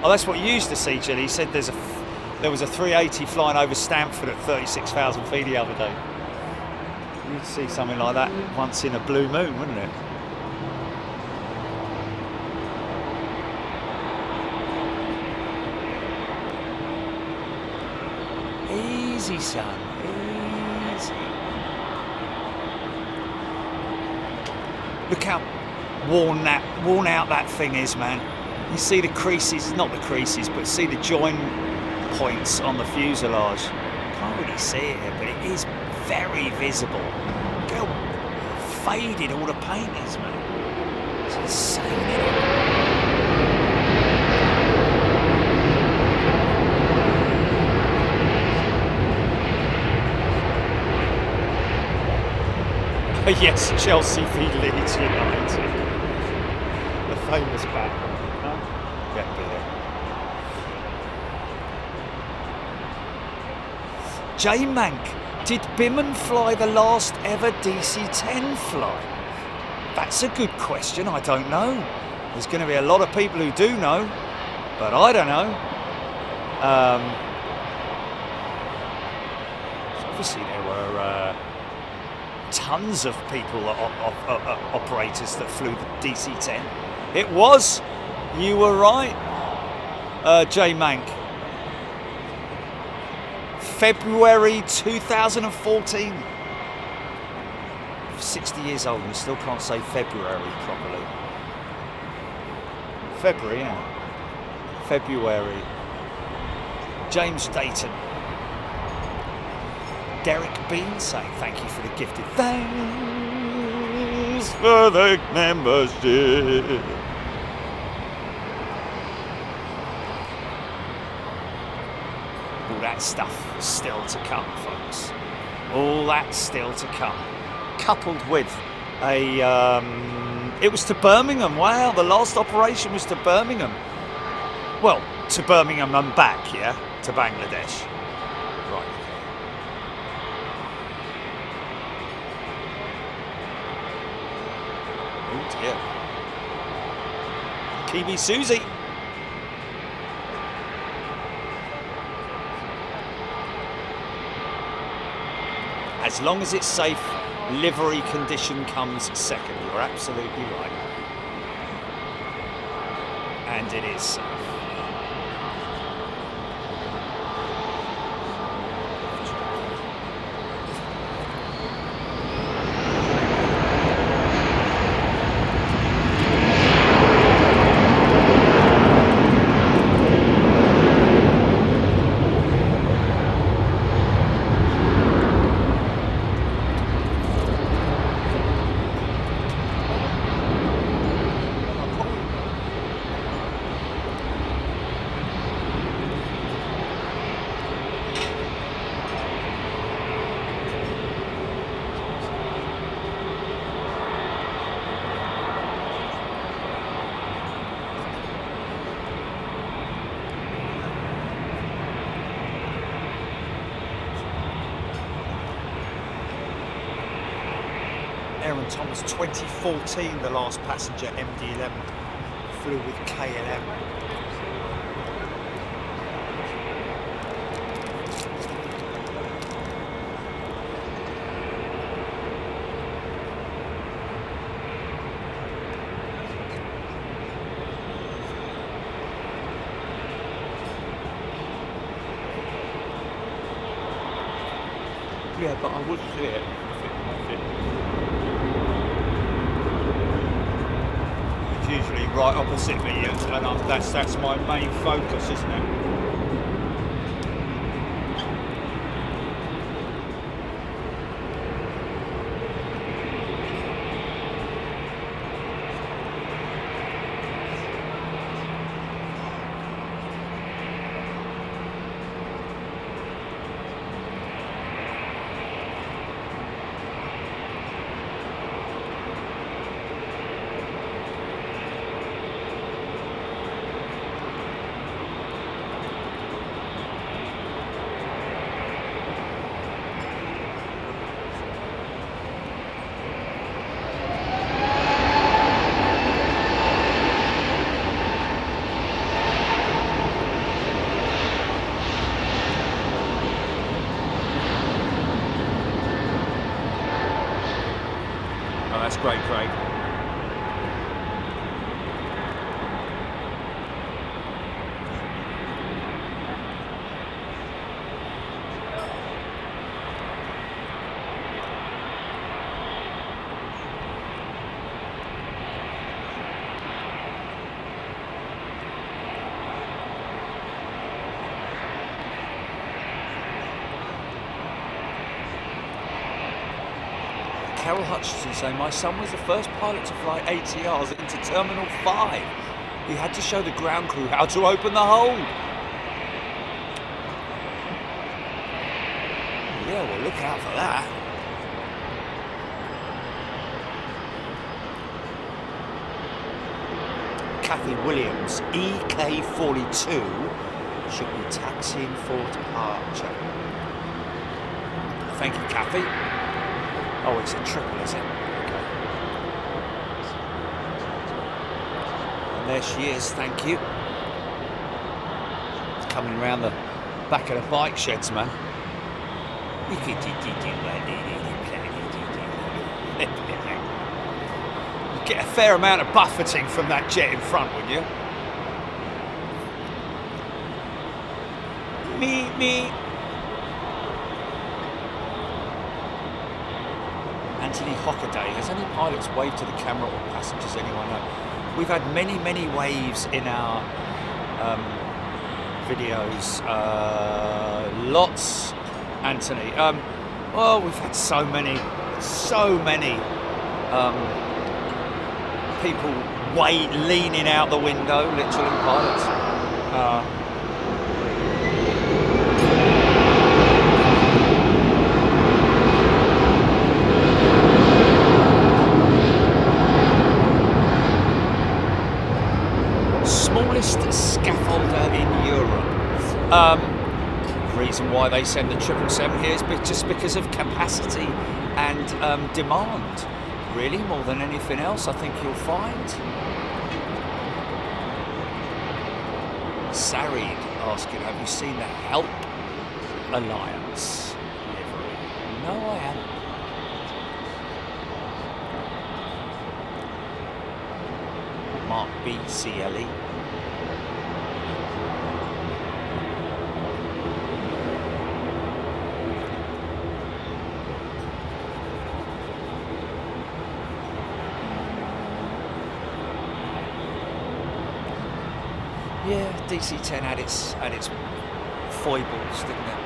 Oh, that's what you used to see, Jill. He said there was a 380 flying over Stanford at 36,000 feet the other day. You'd see something like that once in a blue moon, wouldn't it? Easy, son, easy. Look how worn out that thing is, man. You see the creases, not the creases, but see the join points on the fuselage. Can't really see it here, but it is very visible. Look how faded all the paint is, man. It's insane, isn't it? Yes, Chelsea v Leeds United. The famous battle. Huh? Yeah, be there. J Mank, did Biman fly the last ever DC-10 flight? That's a good question. I don't know. There's going to be a lot of people who do know, but I don't know. So obviously there were tons of people, operators that flew the DC-10. It was. You were right, J Mank. February 2014. 60 years old and still can't say February properly. February, yeah. February. James Dayton. Derek Bean saying thank you for the gifted. Thanks for the membership. All that stuff still to come, folks. All that still to come. Coupled with a, it was to Birmingham. Wow, the last operation was to Birmingham. Well, to Birmingham and back, yeah, to Bangladesh. Right. Oh dear. Kiwi Susie. As long as it's safe, livery condition comes second. You're absolutely right. And it is safe. Aaron Thomas, 2014, the last passenger MD-11 flew with KLM. Yeah, but I would see it. Usually right opposite me, and that's my main focus, isn't it? Great, Craig. Carol Hutchinson saying, my son was the first pilot to fly ATRs into Terminal 5. He had to show the ground crew how to open the hold. Yeah, well, look out for that. Kathy Williams, EK42, should be taxiing for departure. Thank you, Kathy. Oh, it's a triple, is it? Okay. And there she is, thank you. It's coming around the back of the bike sheds, man. You'd get a fair amount of buffeting from that jet in front, wouldn't you? Me. Anthony Hockaday, has any pilots waved to the camera or passengers, anyone know? We've had many waves in our videos. Lots, Anthony. Well, we've had so many people leaning out the window, literally, pilots. Smallest scaffolder in Europe. Reason why they send the 777 here is just because of capacity and demand. Really, more than anything else, I think you'll find. Sarid asking, have you seen the Help Alliance livery? No, I haven't. Mark B. CLE. Yeah, DC-10 had its foibles, didn't it?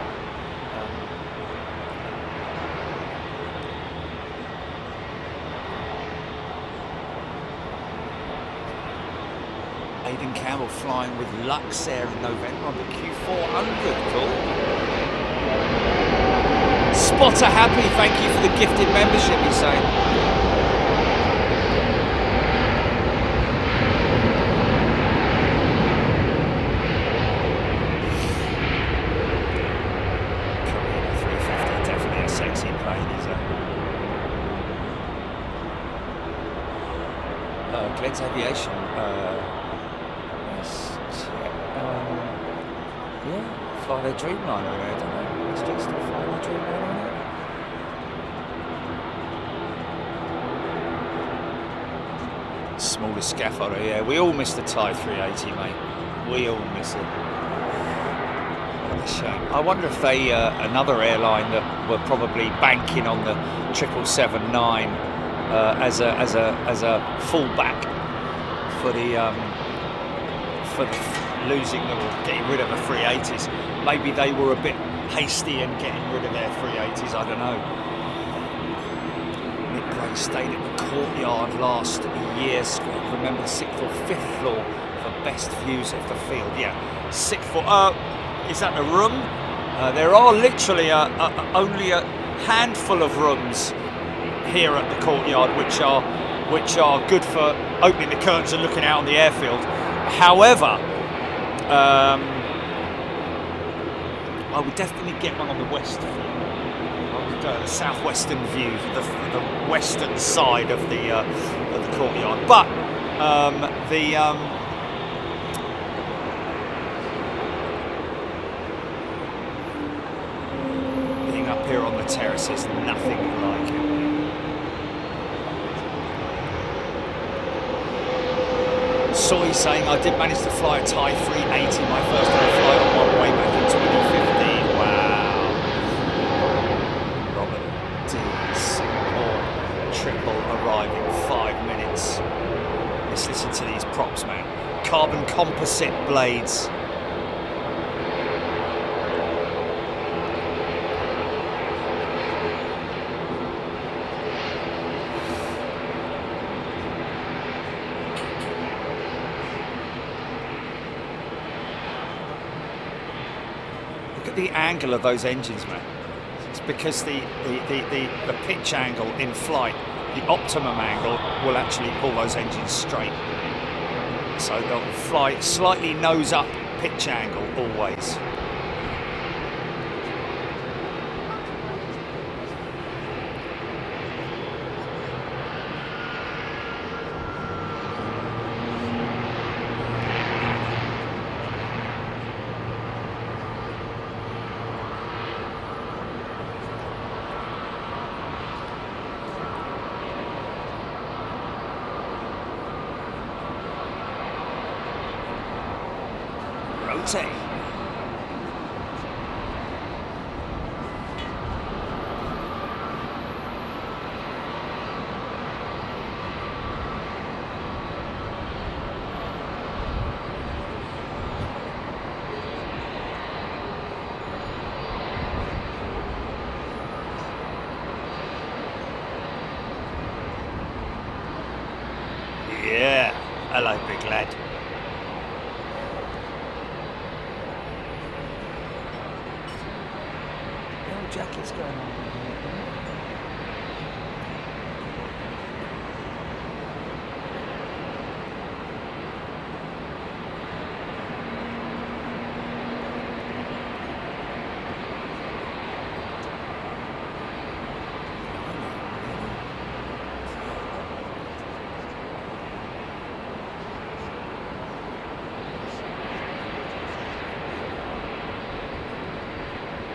Aidan Campbell flying with Luxair in November on the Q400, cool. Spotter Happy, thank you for the gifted membership, he's saying. Glenn's Aviation. Yeah, fly their Dreamliner, I don't know. Let's just fly their Dreamliner on it. Smallest scaffolder, yeah. We all miss the Thai 380, mate. We all miss it. What a shame. I wonder if they, another airline that were probably banking on the 777-9 as a fallback for losing or getting rid of the 380s. Maybe they were a bit hasty in getting rid of their 380s. I don't know. Nick Gray stayed at the Courtyard last year. Remember the 6th or 5th floor for best views of the field. Yeah, 6th floor. Is that the room? There are literally only a handful of rooms here at the Courtyard, which are good for opening the curtains and looking out on the airfield. However, I would definitely get one on the west view, the southwestern view, the western side of the Courtyard. But being up here on the terrace is nothing like it. Soy saying, I did manage to fly a Thai 380, my first ever flight on one way back in 2015. Wow. Robert D. Singapore triple arriving 5 minutes. Let's listen to these props, man. Carbon composite blades. The angle of those engines, man. It's because the pitch angle in flight, the optimum angle, will actually pull those engines straight. So they'll fly slightly nose up pitch angle always. Rotate. Yeah, hello, big lad. No jackets going on.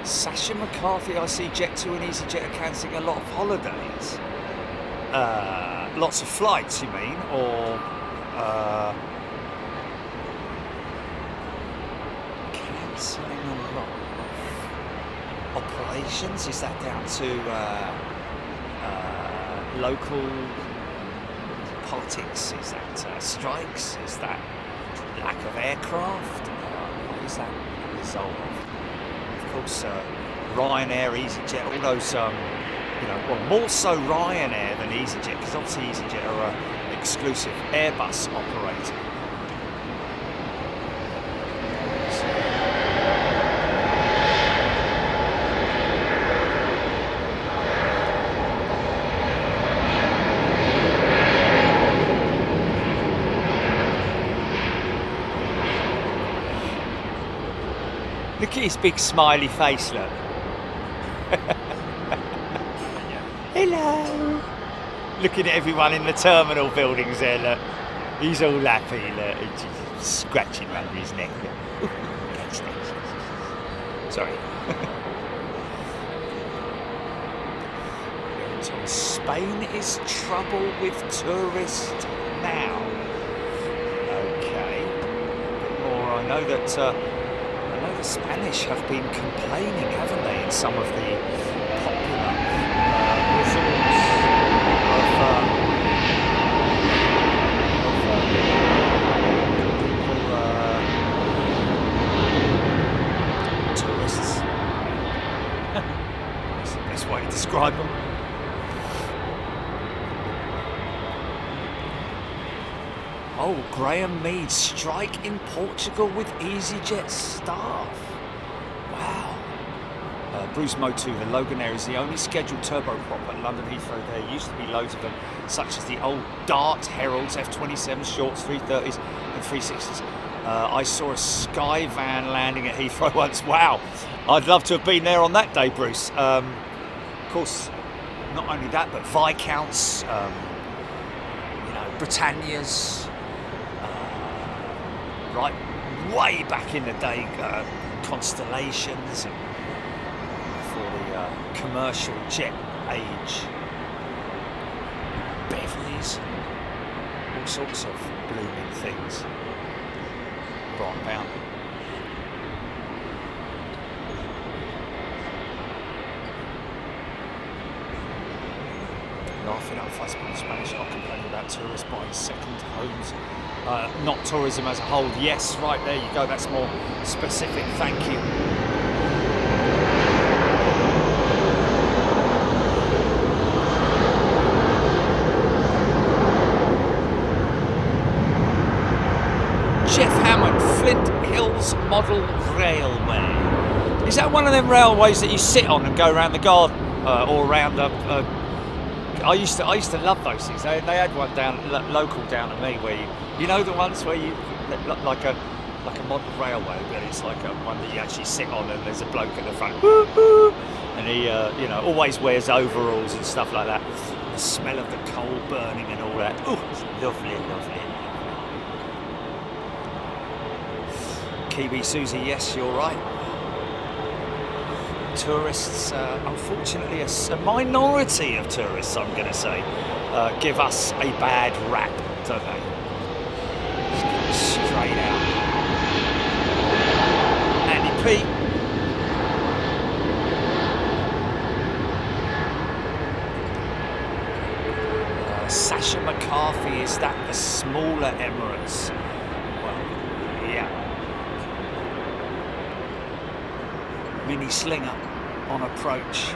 Sasha McCarthy, I see Jet2 and EasyJet are cancelling a lot of holidays. Lots of flights, you mean? Or cancelling a lot of operations? Is that down to local politics? Is that strikes? Is that lack of aircraft? What is that a result of? Of course, Ryanair, EasyJet, all those, well, more so Ryanair than EasyJet, because obviously EasyJet are an exclusive AIRBUS operator. Look at his big smiley face, look. Hello. Looking at everyone in the terminal buildings there, look. He's all happy, look. He's just scratching under his neck. Look. Sorry. Spain is trouble with tourists now. Okay. A bit more. I know that the Spanish have been complaining, haven't they, in some of the popular resorts of tourists. That's the best way to describe them. Oh, Graham Mead, strike in Portugal with EasyJet staff. Wow. Bruce Motu, the Loganair is the only scheduled turboprop at London Heathrow. There used to be loads of them, such as the old Dart Heralds, F-27 shorts, 330s and 360s. I saw a Sky van landing at Heathrow once. Wow. I'd love to have been there on that day, Bruce. Of course, not only that, but Viscounts, Britannias, right, way back in the day, Constellations, and for the commercial jet age, Beverleys, all sorts of blooming things. Right bound. Laughing up fuss by the Spanish are complaining about tourists buying second homes. Not tourism as a whole. Yes, right, there you go. That's more specific. Thank you. Jeff Hammond, Flint Hills Model Railway. Is that one of them railways that you sit on and go around the garden or around a I used to love those things. They had one down local down to me where you know the ones where you like a modern railway, but it's like a one that you actually sit on and there's a bloke at the front, and he you know, always wears overalls and stuff like that. The smell of the coal burning and all that. Oh, it's lovely, lovely. Kiwi Susie, yes, you're right. Tourists, unfortunately, a minority of tourists, I'm going to say, give us a bad rap, don't they? Straight out. Andy P. Sasha McCarthy, is that the smaller Emirates? Well, yeah. Mini Slinger on approach.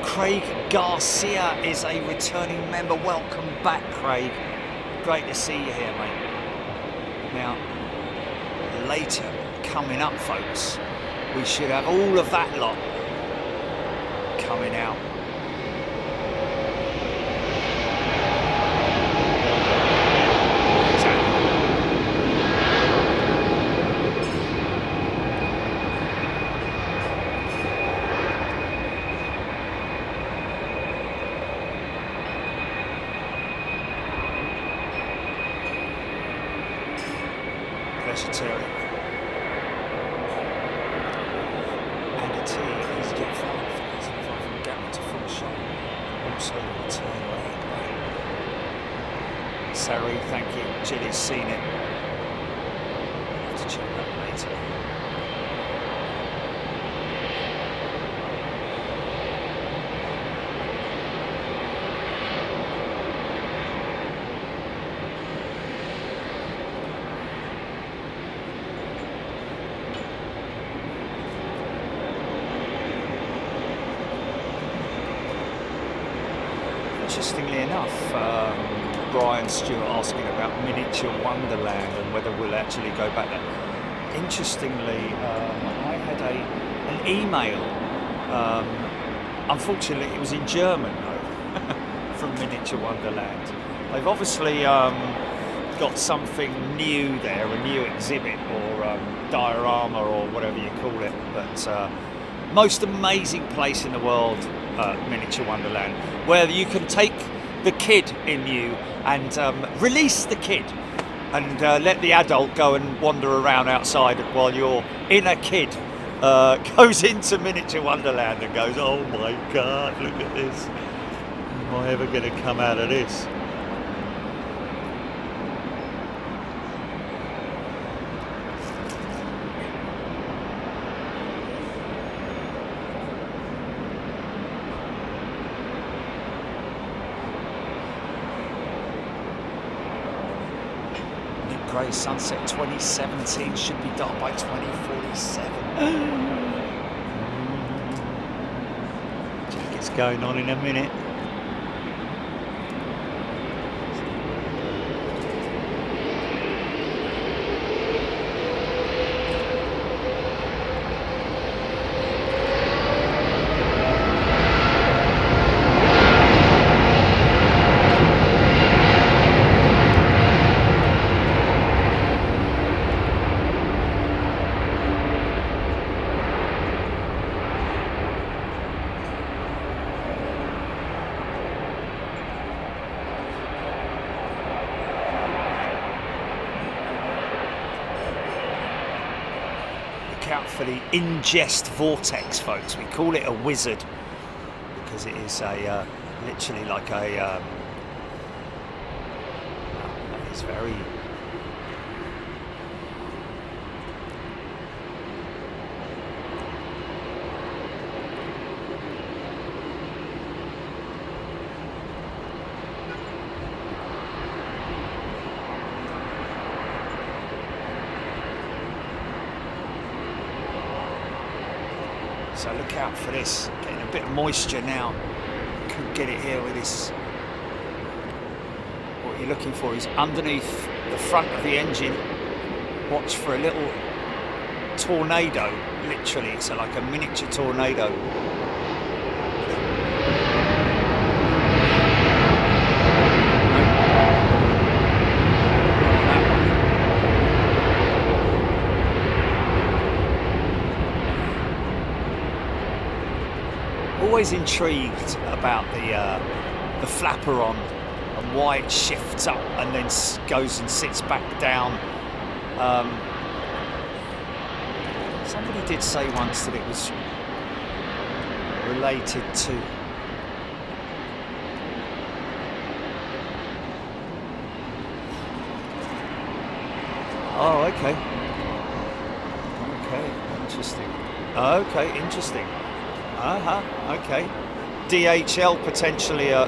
Craig Garcia is a returning member. Welcome back, Craig. Great to see you here, mate. Now, later coming up, folks, we should have all of that lot coming out. Sorry, thank you. Chili's seen it. I'll have to check that later. Interestingly enough, Brian Stewart asking about Miniature Wonderland and whether we'll actually go back there. Interestingly, I had an email, unfortunately it was in German though, from Miniature Wonderland. They've obviously got something new there, a new exhibit or diorama or whatever you call it, but most amazing place in the world, Miniature Wonderland, where you can take the kid in you and release the kid and let the adult go and wander around outside while your inner kid goes into Miniature Wonderland and goes, oh my God, look at this. Am I ever going to come out of this? Sunset 2017 should be done by 2047. Jacket's going on in a minute. Out for the ingest vortex, folks. We call it a wizard because it is a literally like a it's very So look out for this. Getting a bit of moisture now. Could get it here with this. What you're looking for is underneath the front of the engine. Watch for a little tornado. Literally, it's like a miniature tornado. Always intrigued about the flaperon and why it shifts up and then goes and sits back down. Somebody did say once that it was related to oh, okay. Okay, interesting. Okay, interesting. Okay. DHL potentially a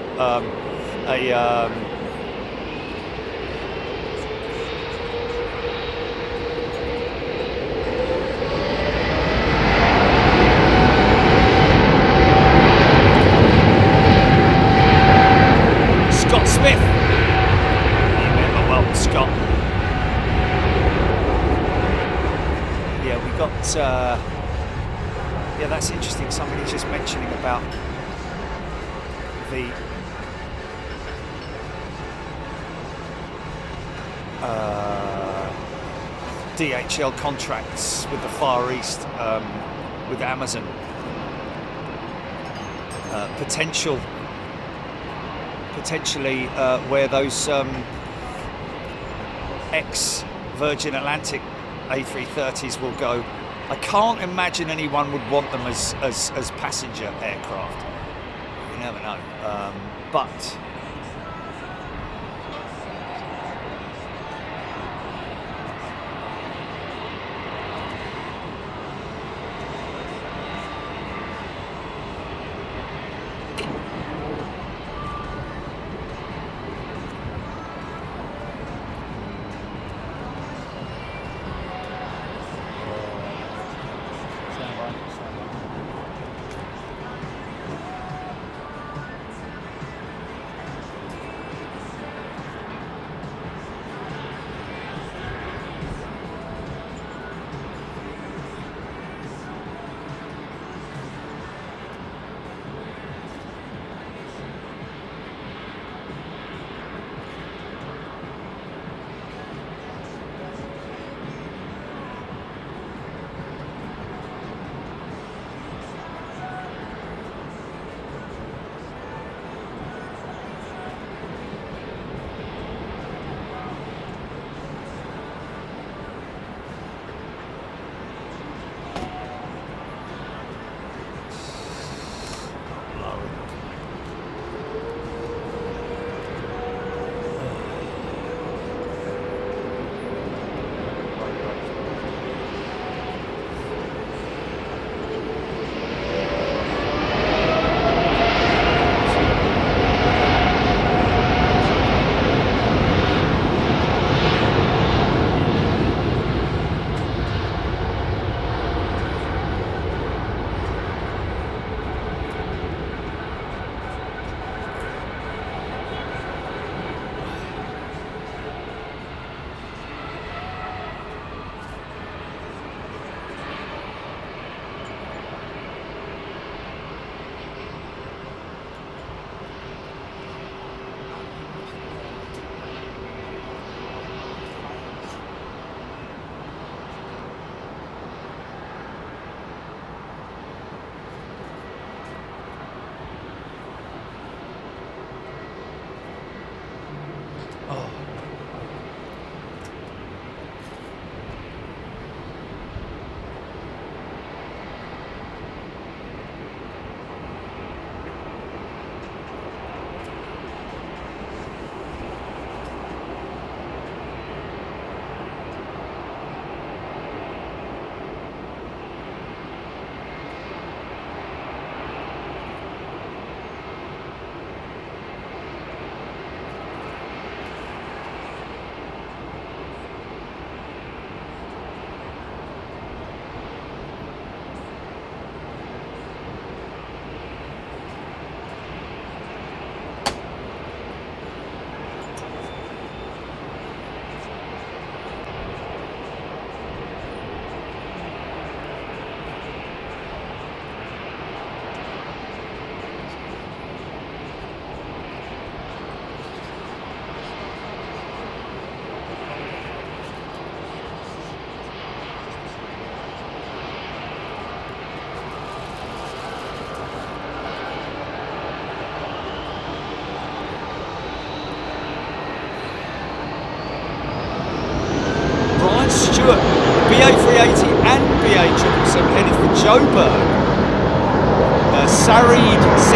Scott Smith. You remember well, Scott. Yeah, we got. Yeah, that's interesting. Somebody's just mentioning about the DHL contracts with the Far East, with Amazon. Potentially where those ex-Virgin Atlantic A330s will go. I can't imagine anyone would want them as passenger aircraft. You never know. But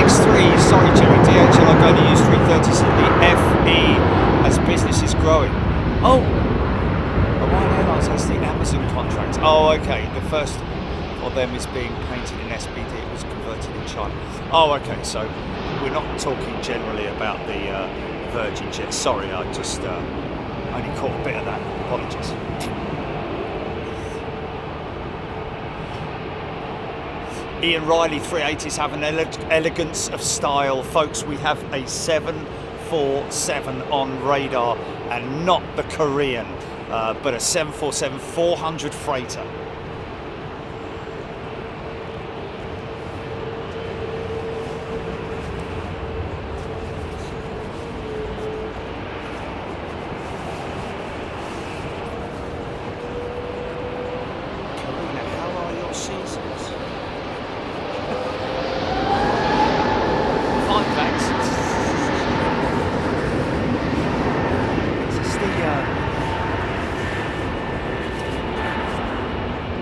X3, sorry Jerry, DHL are going to use 330s in the FE as business is growing. Oh, Hawaiian Airlines has the Amazon contract. Oh, okay, the first of them is being painted in SBD, it was converted in China. Oh, okay, so we're not talking generally about the Virgin jet. Sorry, I just only caught a bit of that. Apologies. Ian Riley 380s have an elegance of style. Folks, we have a 747 on radar, and not the Korean, but a 747 400 freighter.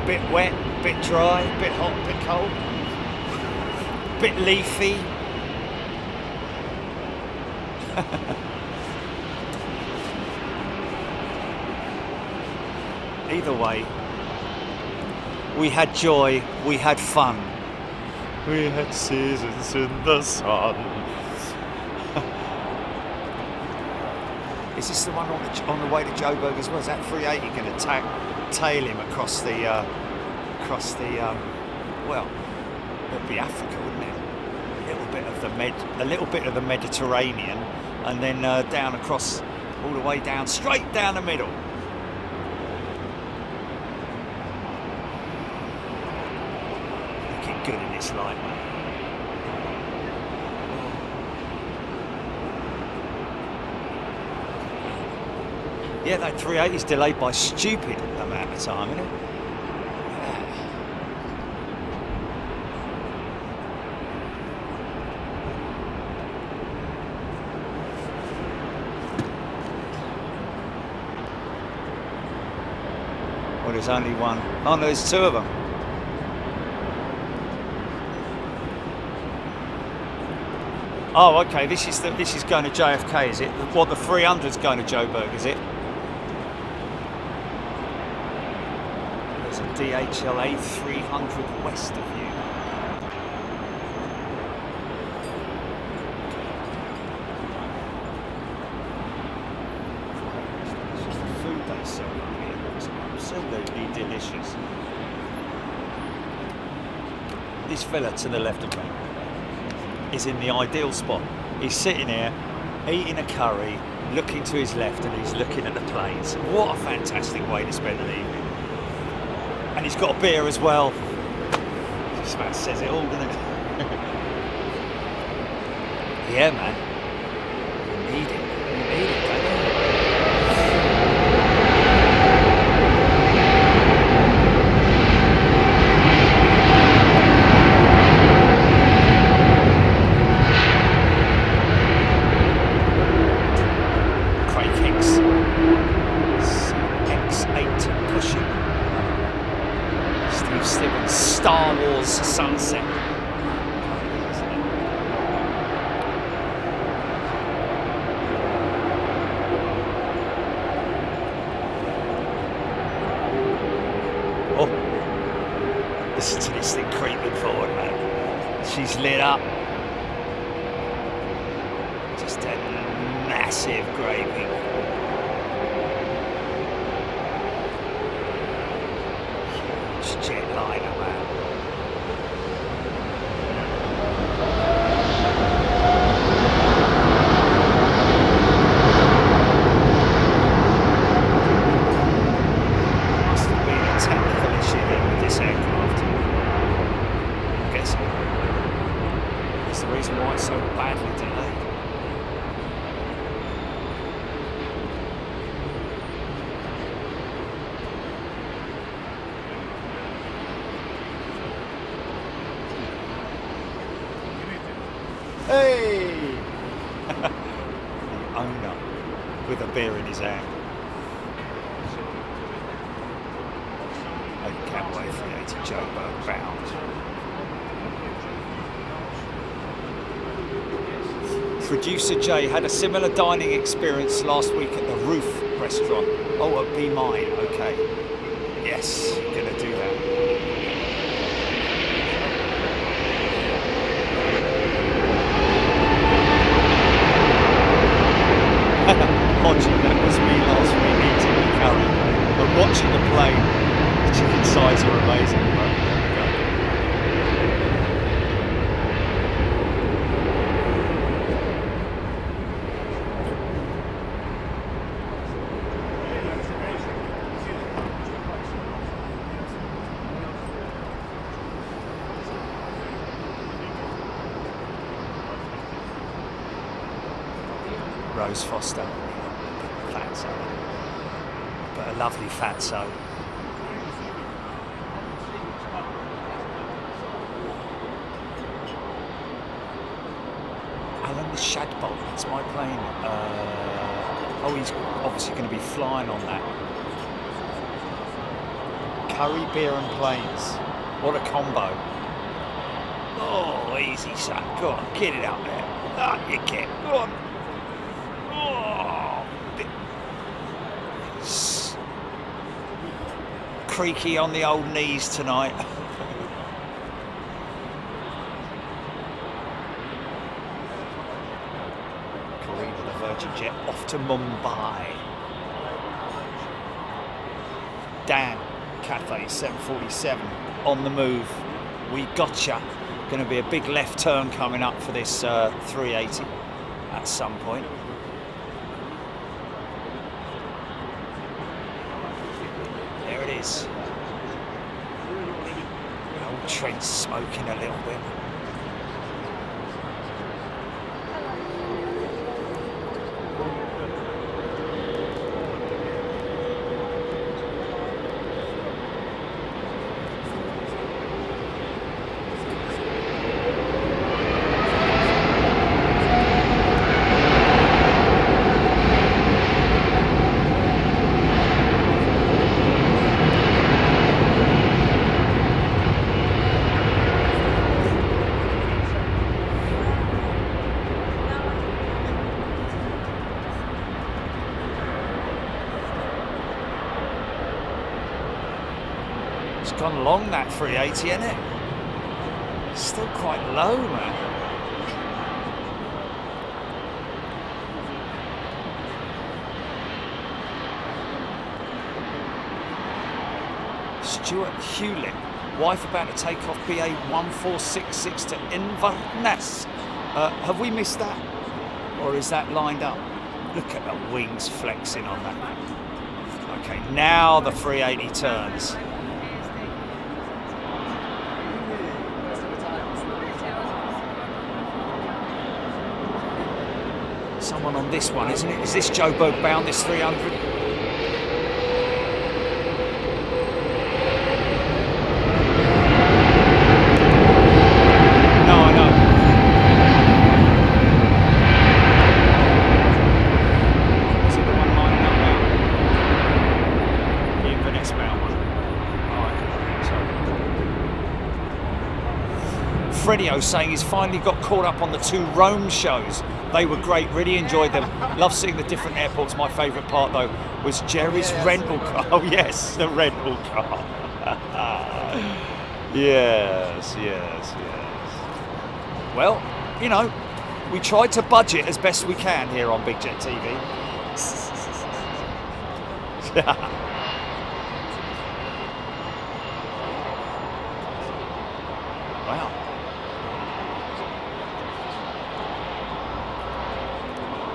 Bit wet, bit dry, bit hot, bit cold, bit leafy. Either way, we had joy, we had fun, we had seasons in the sun. Is this the one on the way to Joburg as well? Is that 380 going to tail him across the well, it'd be Africa, wouldn't it? A little bit of the Mediterranean, and then down across, all the way down, straight down the middle. Looking good in this light, man. Yeah, that 380 is delayed by stupid amount of time, isn't it? Well, there's only one. Oh, no, there's two of them. Oh, okay. This is going to JFK, is it? What, the 300's going to Joburg, is it? There's a DHL A300 west of you. It's just the food they serve here. It's absolutely delicious. This fella to the left of me is in the ideal spot. He's sitting here eating a curry, looking to his left, and he's looking at the planes. What a fantastic way to spend an evening. And he's got a beer as well. Just about says it all, doesn't it? Yeah, man. You need it. You need it, don't you? Star Wars sunset. Oh, listen to this thing creeping forward, man. She's lit up. Just a massive gravy. Huge jetliner, man. Hey! The owner with a beer in his hand. I can't wait for you to Joburg bound. Producer Jay had a similar dining experience last week at the Roof restaurant. Oh, at Be Mine, okay. Yes, gonna do that. Hodgie, that was me last week eating the curry. But watching the plane, the chicken sides are amazing, bro. Rose Foster, fatso, but a lovely fatso. Alan the Shadbolt, that's my plane. Oh, he's obviously going to be flying on that. Curry, beer and planes. What a combo. Oh, easy son, go on, get it out there. Ah, you can, go on. Creaky on the old knees tonight. Karina the Virgin Jet off to Mumbai. Dan, Cathay 747 on the move. We gotcha. Going to be a big left turn coming up for this 380 at some point. Old Trent's smoking a little bit. Gone along that 380, isn't it? Still quite low, man. Stuart Hewlett, wife about to take off BA 1466 to Inverness. Have we missed that? Or is that lined up? Look at the wings flexing on that. Okay, now the 380 turns. Someone on this one, isn't it? Is this Joe Berg bound, this 300? No, I know. Is it the one lining up now? The Inverness bound one. Oh, Freddie saying he's finally got caught up on the 2 Rome shows. They were great, really enjoyed them. Love seeing the different airports. My favourite part, though, was Jerry's rental car. Oh, yes, the rental car. Yes. Well, you know, we tried to budget as best we can here on Big Jet TV. Wow.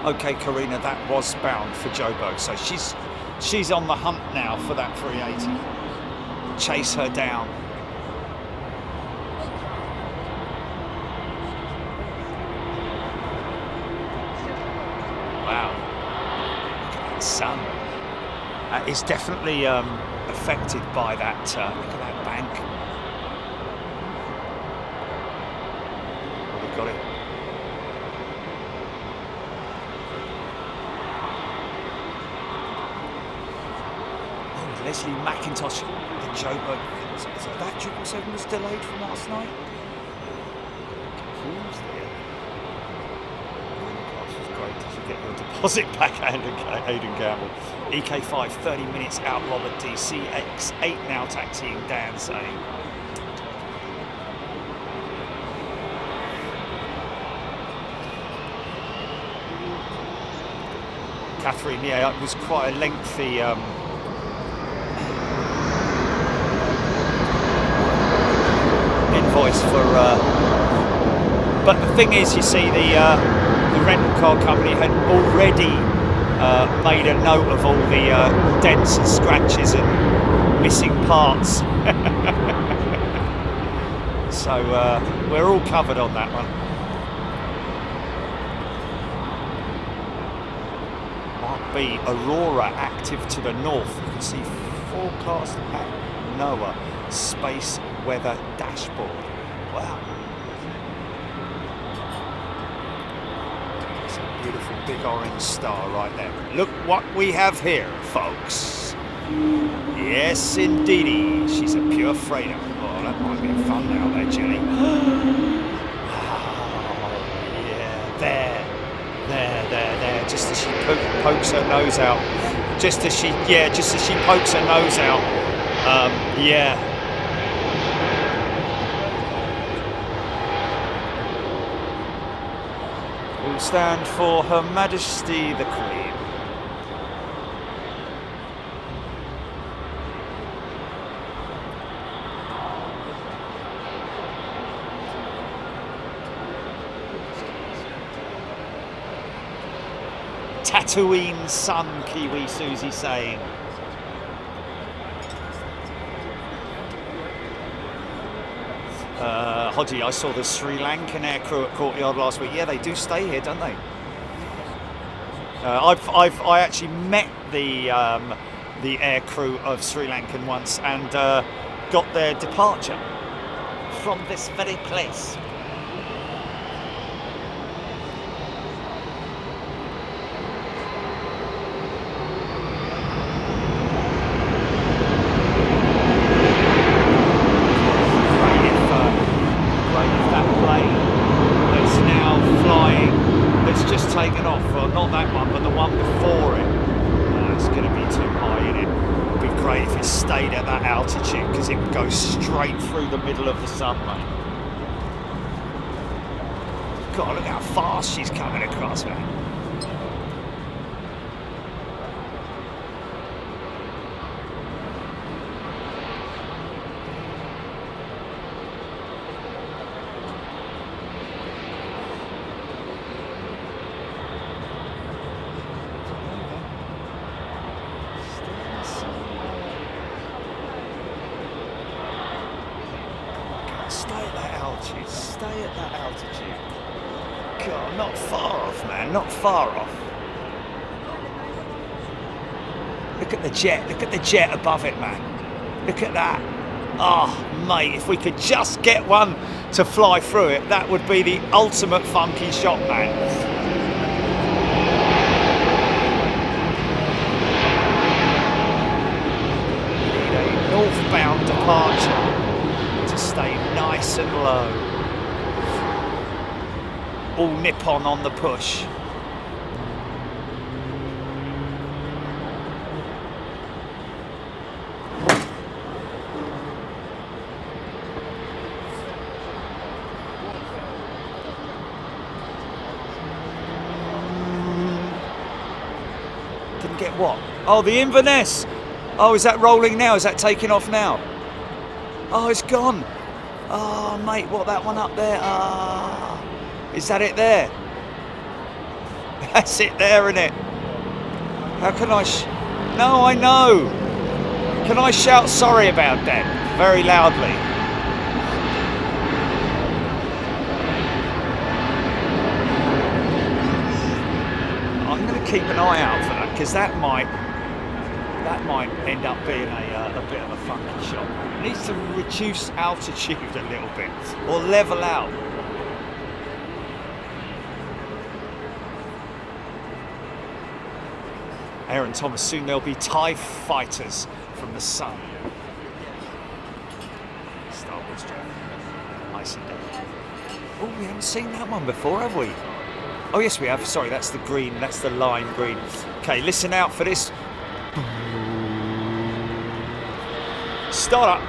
Okay, Karina, that was bound for Joe Berg. So she's on the hunt now for that 380. Chase her down. Wow. Look at that sun. It's definitely affected by that. Look at that bank. Oh, we got it. Leslie McIntosh, the Joe Berg. So that 777 was delayed from last night? Confused there. Was it back Aidan Gamble? EK5, 30 minutes out, Robert DC, X8 now taxiing, Dan saying. Catherine, yeah, it was quite a lengthy invoice for. But the thing is, you see, the rental car company had already made a note of all the dents and scratches and missing parts. So we're all covered on that one. B, Aurora active to the north. You can see forecast at NOAA space weather dashboard. Wow. It's a beautiful big orange star right there. Look what we have here, folks. Yes, indeedy. She's a pure freighter. Oh, that might be fun now there, Jenny. Oh, yeah, there. Just as she pokes her nose out. Just as she pokes her nose out. Yeah. We'll stand for Her Majesty the Queen. Tatooine sun, Kiwi Susie saying. Hodgie, I saw the Sri Lankan aircrew at Courtyard last week. Yeah, they do stay here, don't they? I actually met the aircrew of Sri Lankan once and got their departure from this very place. Straight through the middle of the sun, mate. God, look how fast she's coming across, man. Stay at that altitude. God, not far off, man, not far off. Look at the jet above it, man. Look at that. Oh, mate, if we could just get one to fly through it, that would be the ultimate funky shot, man. Need a northbound departure to stay nice and low. All Nippon on the push. Didn't get what? Oh, the Inverness. Oh, is that rolling now? Is that taking off now? Oh, it's gone. Oh, mate, what, that one up there? Ah. Is that it there? That's it there, isn't it? How can I No, I know. Can I shout sorry about that? Very loudly. I'm going to keep an eye out for that, because that might end up being a bit of a funky shot. It needs to reduce altitude a little bit, or level out. Aaron Thomas, soon there'll be TIE fighters from the sun. Star Wars joke. Nice indeed. Oh, we haven't seen that one before, have we? Oh yes, we have. Sorry, that's the green. That's the lime green. Okay, listen out for this. Start up.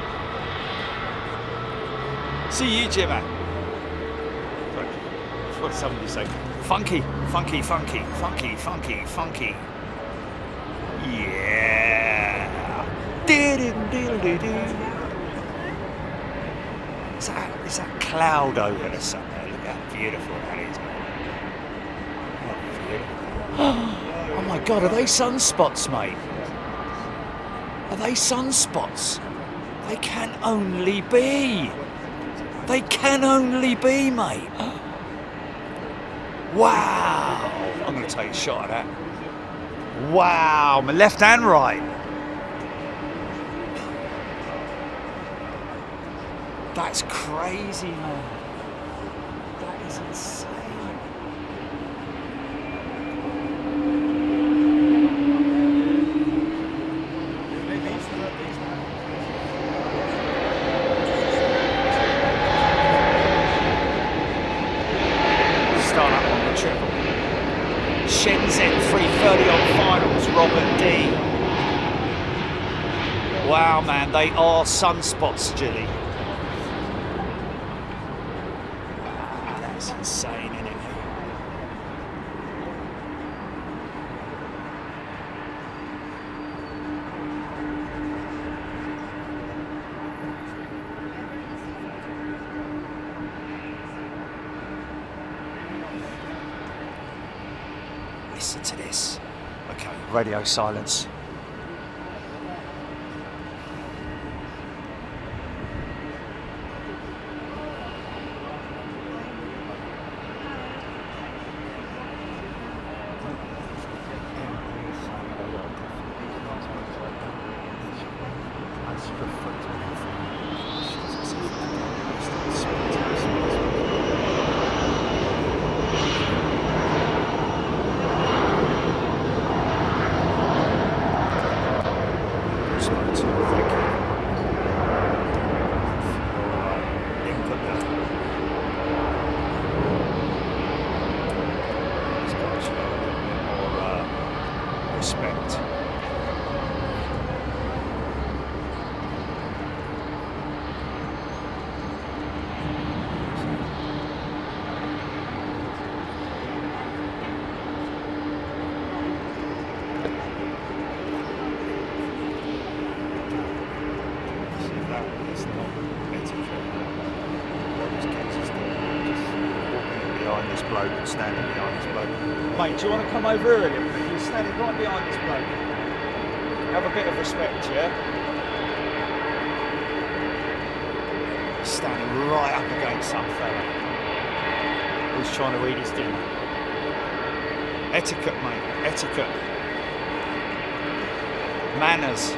See you, Jimmy. What did somebody say? Funky, funky, funky, funky, funky, funky. Yeah. Is that cloud over the sun there? Look how beautiful that is. Oh my God, are they sunspots, mate? Are they sunspots? They can only be. They can only be, mate. Wow. I'm going to take a shot of that. Wow, my left and right. That's crazy, man. That is insane. Start up on the triple. Shenzhen 330 on finals, Robert D. Wow, man, they are sunspots, Jilly. That's insane, isn't it? Listen to this. Okay, radio silence. Standing behind this bloke. Mate, do you want to come over here a little bit? You're standing right behind this bloke. Have a bit of respect, yeah? Standing right up against some fella who's trying to eat his dinner. Etiquette, mate. Etiquette. Manners.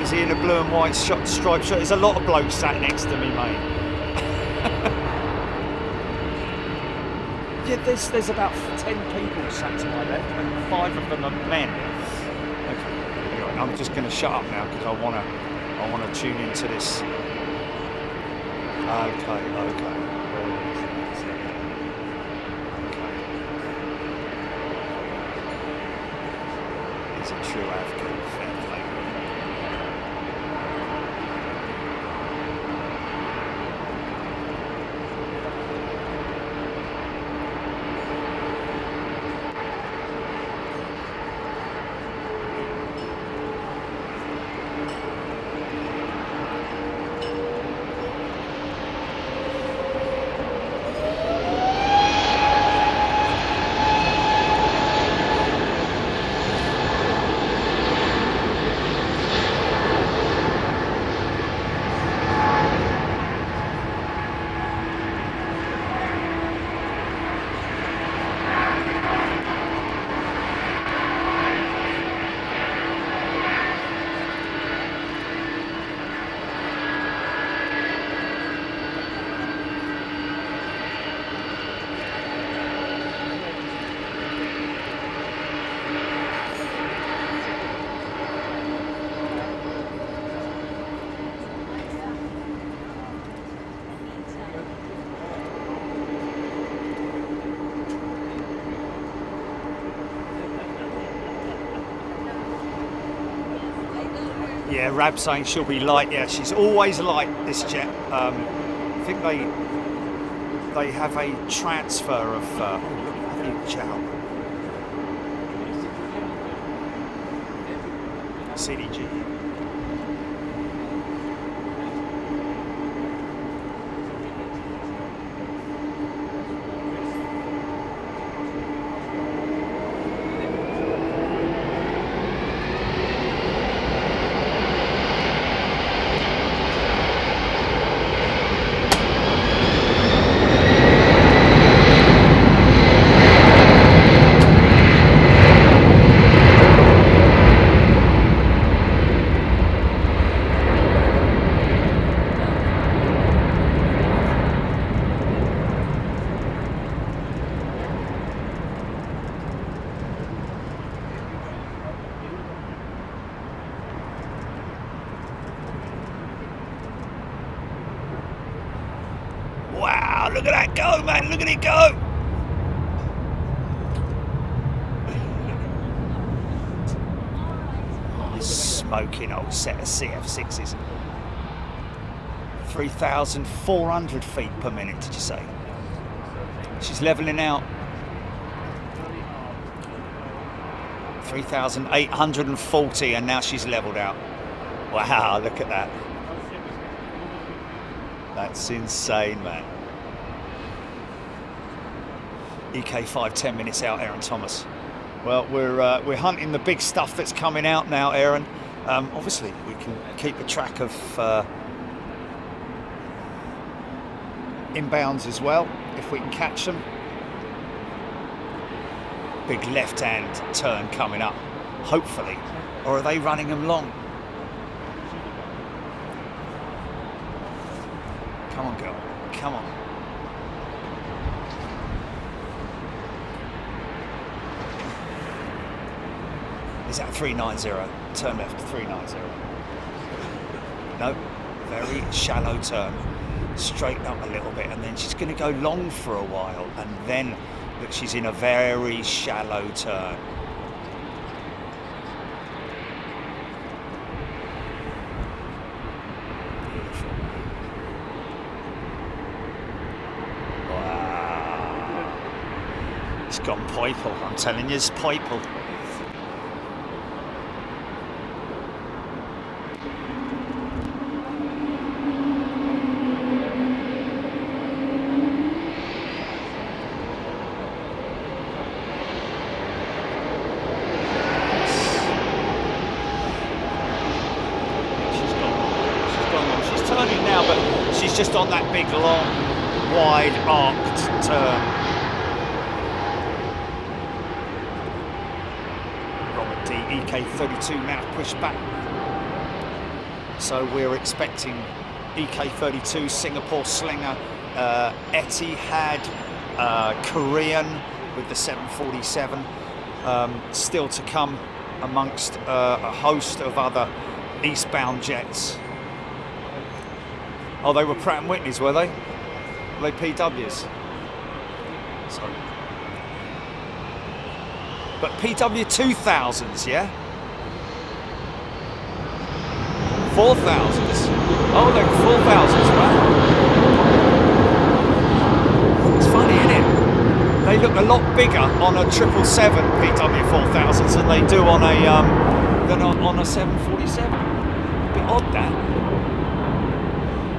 Is he in a blue and white striped shirt? There's a lot of blokes sat next to me, mate. Yeah, there's about 10 people sat to my left, and 5 of them are men. Okay, anyway, I'm just going to shut up now because I want to tune into this. Okay. He's a true Afghan, fair play. Yeah, Rab saying she'll be light. Yeah, she's always light, this jet. I think they have a transfer of oh look, lovely chow. CDG. Wow, look at that go, man. Look at it go. Smoking old set of CF6s. 3,400 feet per minute, did you say? She's leveling out. 3,840 and now she's leveled out. Wow, look at that. That's insane, man. EK5 10 minutes out, Aaron Thomas. Well, we're hunting the big stuff that's coming out now, Aaron. Obviously, we can keep a track of inbounds as well, if we can catch them. Big left-hand turn coming up, hopefully. Or are they running them long? Come on, girl. Come on. Is that 390? Turn left, 390. No, very shallow turn. Straighten up a little bit, and then she's going to go long for a while, and then look, she's in a very shallow turn. Beautiful. Wow. It's gone poiple, I'm telling you, it's poiple. Just on that big, long, wide arced turn. Robert D, EK32 now pushed back. So we're expecting EK32, Singapore Slinger, Etihad, Korean with the 747, still to come amongst a host of other eastbound jets. Oh, they were Pratt & Whitneys, were they? Were they PWs? Sorry. But PW 2000s, yeah? 4000s. Oh, they're 4000s, right? It's funny, isn't it? They look a lot bigger on a 777 PW 4000s than they do on a 747. A bit odd, that.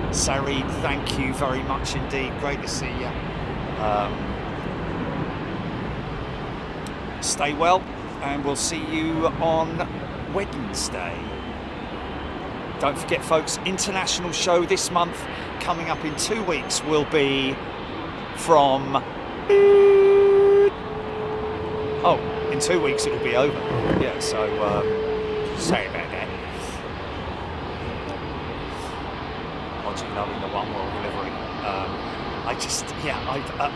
Sareed, thank you very much indeed. Great to see you. Stay well, and we'll see you on Wednesday. Don't forget, folks, international show this month, coming up in 2 weeks, will be from... Oh, in 2 weeks it'll be over. Yeah, so say about that. Loving the one world delivery.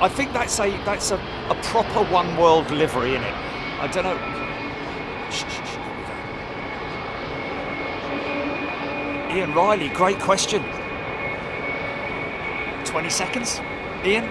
I think that's a proper one world delivery, in it. I don't know. Ian Riley, great question. 20 seconds, Ian.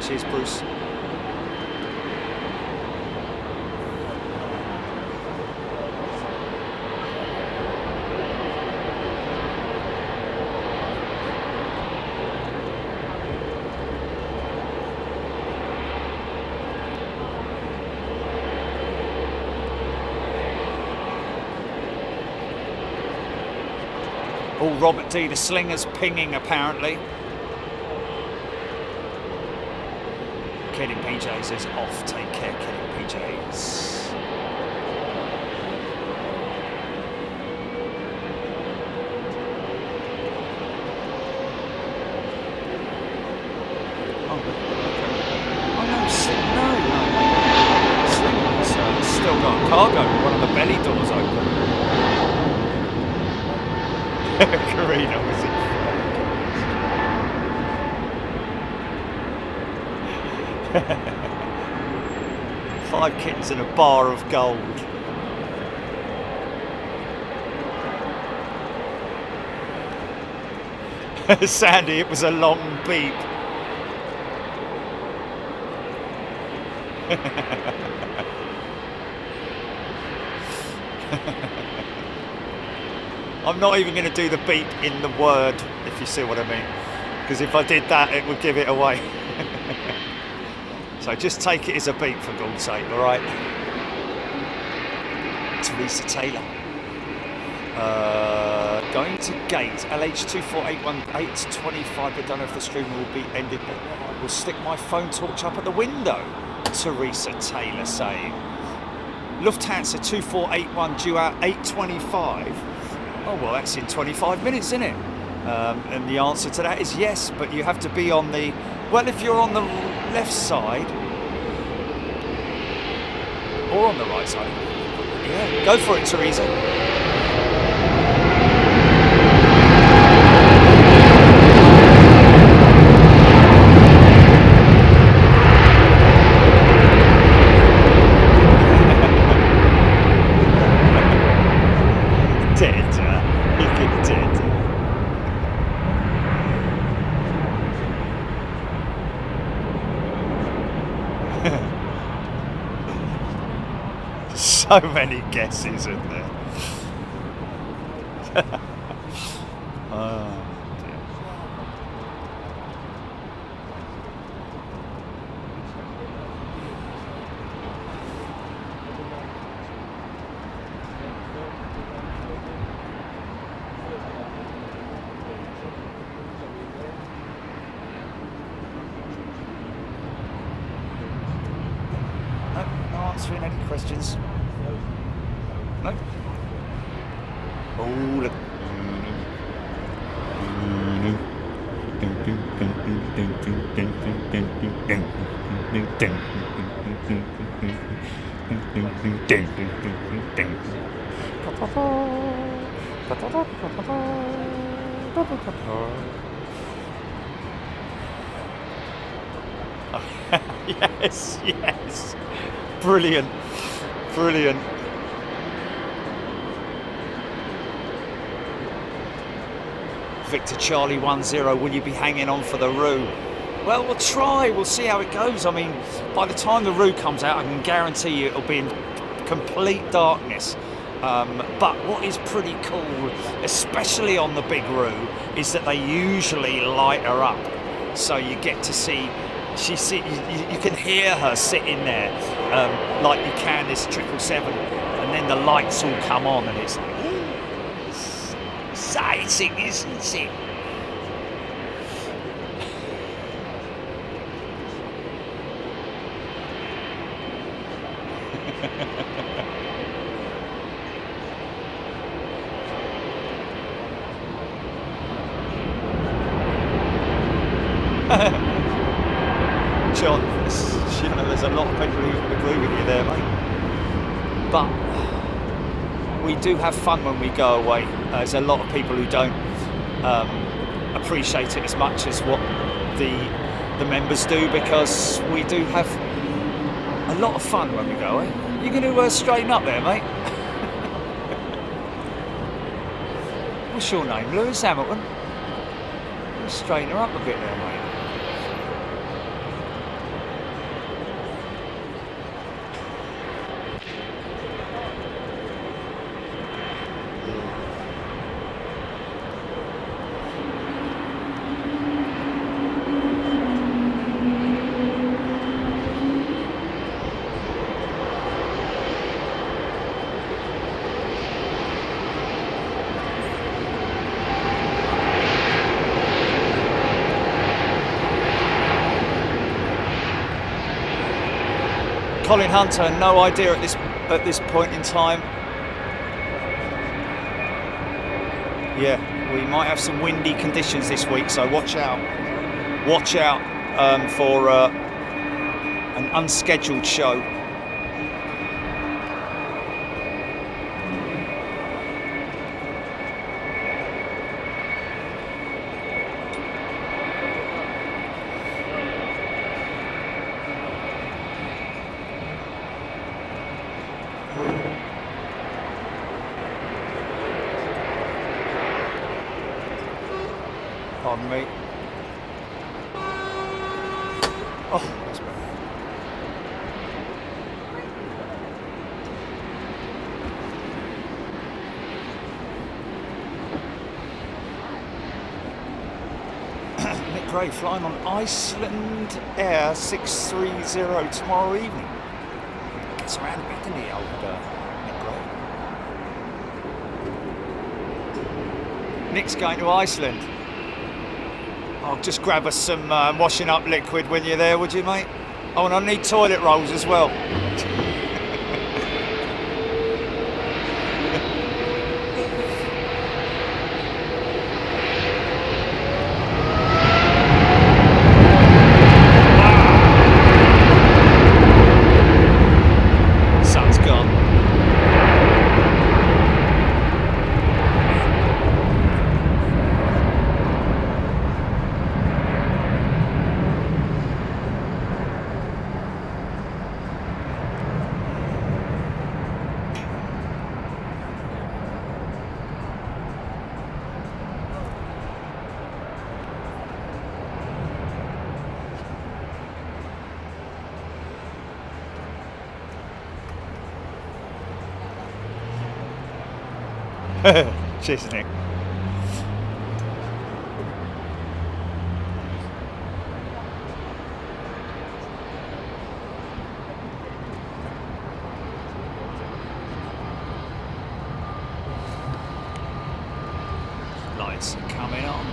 Cheers, Bruce. Oh, Robert D, the slinger's pinging apparently. Kidding PJs is off. Take care, Kidding PJs. Oh no, Slinger's still got cargo. One of the belly doors open. Karina was it? 5 kittens and a bar of gold. Sandy, it was a long beep. I'm not even going to do the beep in the word, if you see what I mean. Because if I did that, it would give it away. So just take it as a beep for God's sake, alright? Teresa Taylor. Going to gate, LH2481825, I don't know if the stream will be ended, but we'll stick my phone torch up at the window. Teresa Taylor saying. Lufthansa 2481 due out 8:25. Oh well, that's in 25 minutes, isn't it? And the answer to that is yes, but you have to be on the... Well, if you're on the left side, or on the right side. Yeah, go for it, Teresa. So many guesses, isn't there? Oh, dear. No, no answering any questions. No. Oh, look. Yes, yes. Brilliant. Brilliant. Victor Charlie 10, will you be hanging on for the roux? Well, we'll try, we'll see how it goes. I mean, by the time the roux comes out, I can guarantee you it'll be in complete darkness. But what is pretty cool, especially on the big roux, is that they usually light her up. So you get to see, you can hear her sitting there, like you can this 777, and then the lights all come on and it's like, exciting, isn't it? John, you know, there's a lot of people who agree with you there, mate. But we do have fun when we go away. There's a lot of people who don't appreciate it as much as what the members do, because we do have a lot of fun when we go away. You're going to straighten up there, mate. What's your name? Lewis Hamilton? Straighten her up a bit there, mate. Colin Hunter, no idea at this point in time. Yeah, we might have some windy conditions this week, so watch out. Watch out for an unscheduled show. Pardon me. Oh, that's better. Nick Gray flying on Iceland Air 630 tomorrow evening. Gets around a bit, didn't he, old Nick Gray? Nick's going to Iceland. I'll just grab us some washing up liquid when you're there, would you, mate? Oh, and I need toilet rolls as well. Sun's gone. Cheers, Nick. Lights are coming on.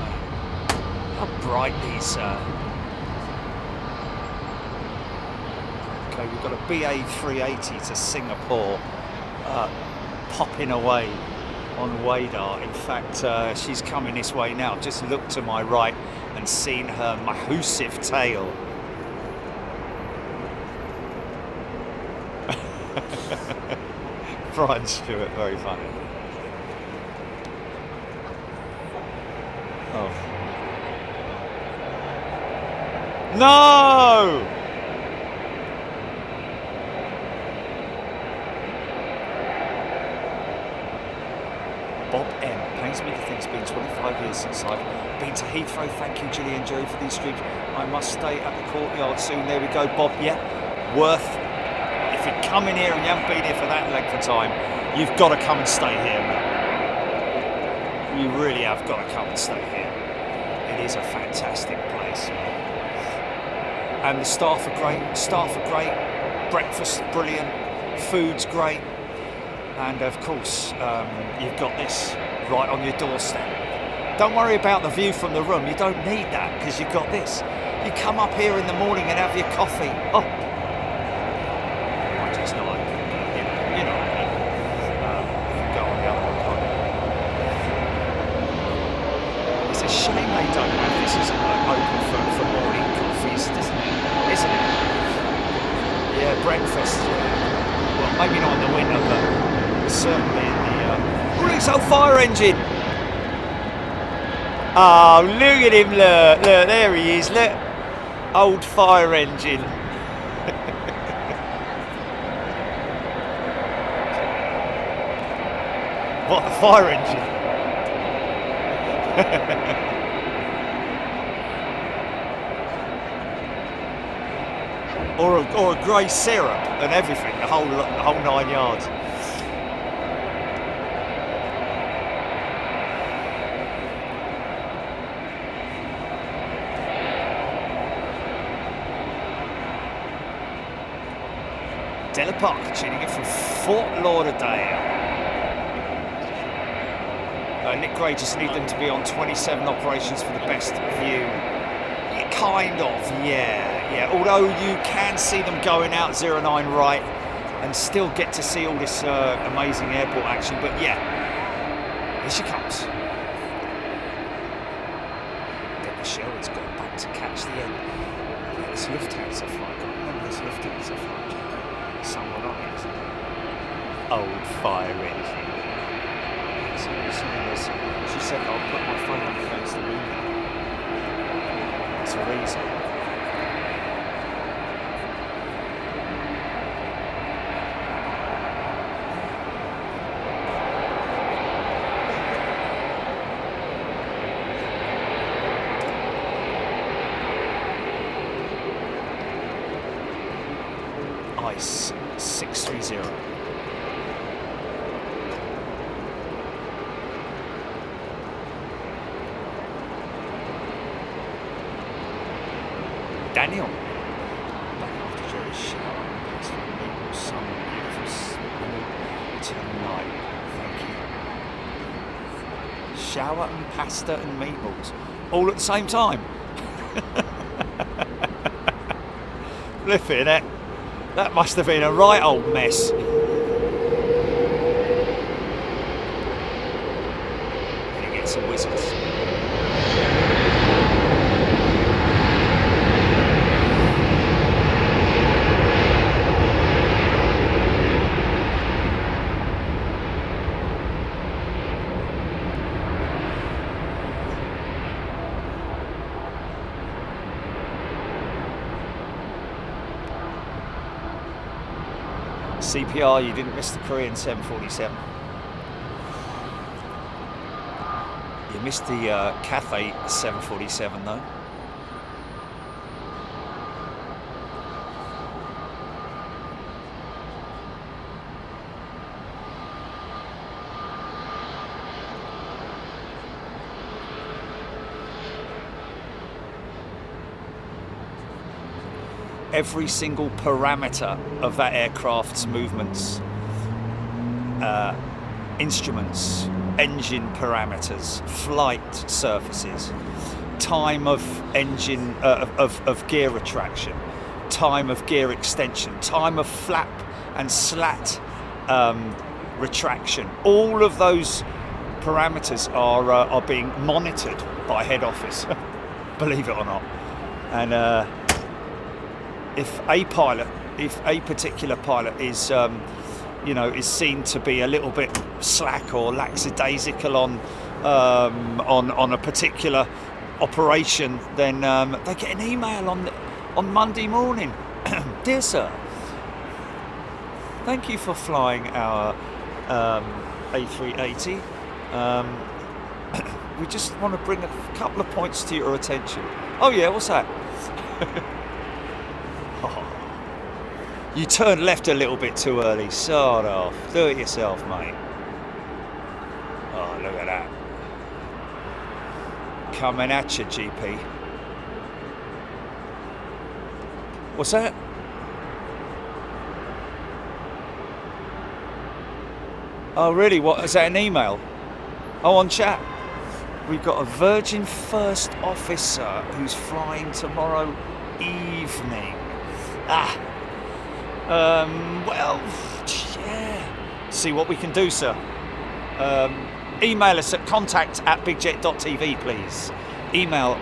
How bright these Okay, we've got a BA 380 to Singapore popping away on Wadar. In fact, she's coming this way now. Just looked to my right and seen her massive tail. Brian Stewart, very funny. Oh. No! Bob M. Pains me to think it's been 25 years since I've been to Heathrow. Thank you, Gilly and Jerry, for these streams. I must stay at the courtyard soon. There we go, Bob. Yeah, worth. If you come in here and you haven't been here for that length of time, you've got to come and stay here, man. You really have got to come and stay here. It is a fantastic place. And the staff are great. Breakfast brilliant. Food's great. And of course, you've got this right on your doorstep. Don't worry about the view from the room. You don't need that because you've got this. You come up here in the morning and have your coffee. Oh, I just know, you know what I mean. You can go on the other one, can't you? It's a shame they don't have this as open for morning coffees, isn't it? Yeah, breakfast. Well, maybe not in the winter, but certainly in the oh, it's old fire engine. Oh, look at him, look, there he is, look. Old fire engine. What, a fire engine? or a grey syrup and everything, the whole 9 yards. Della Park tuning in from Fort Lauderdale. Nick Gray just need them to be on 27 operations for the best view. Kind of, yeah. Although you can see them going out 09 right and still get to see all this amazing airport action. But yeah, here she comes. Deborah Sherwood's got back to catch the end. Yeah, this Lufthansa flight. I remember this Lufthansa flight. Someone on it, isn't it? Old fire engine. She said, I'll put my phone up against the window. That's a reason. ICE 630. Daniel. Back after Jerry's shower. Thanks for the beautiful sun and beautiful tonight. Thank you. Shower and pasta and meatballs. All at the same time. Flipping it. That must have been a right old mess. Gonna get some whistles. CPR, you didn't miss the Korean 747. You missed the Cathay 747 though. Every single parameter of that aircraft's movements, instruments, engine parameters, flight surfaces, time of engine of gear retraction, time of gear extension, time of flap and slat retraction. All of those parameters are being monitored by head office, believe it or not. And if a particular pilot is, is seen to be a little bit slack or lackadaisical on a particular operation, then they get an email on Monday morning. Dear sir, thank you for flying our A380. We just want to bring a couple of points to your attention. Oh yeah, what's that? You turned left a little bit too early. Sod off. Do it yourself, mate. Oh, look at that. Coming at you, GP. What's that? Oh, really? What? Is that an email? Oh, on chat. We've got a Virgin First Officer who's flying tomorrow evening. Well, yeah. See what we can do, sir. Email us at contact@bigjet.tv, please. Email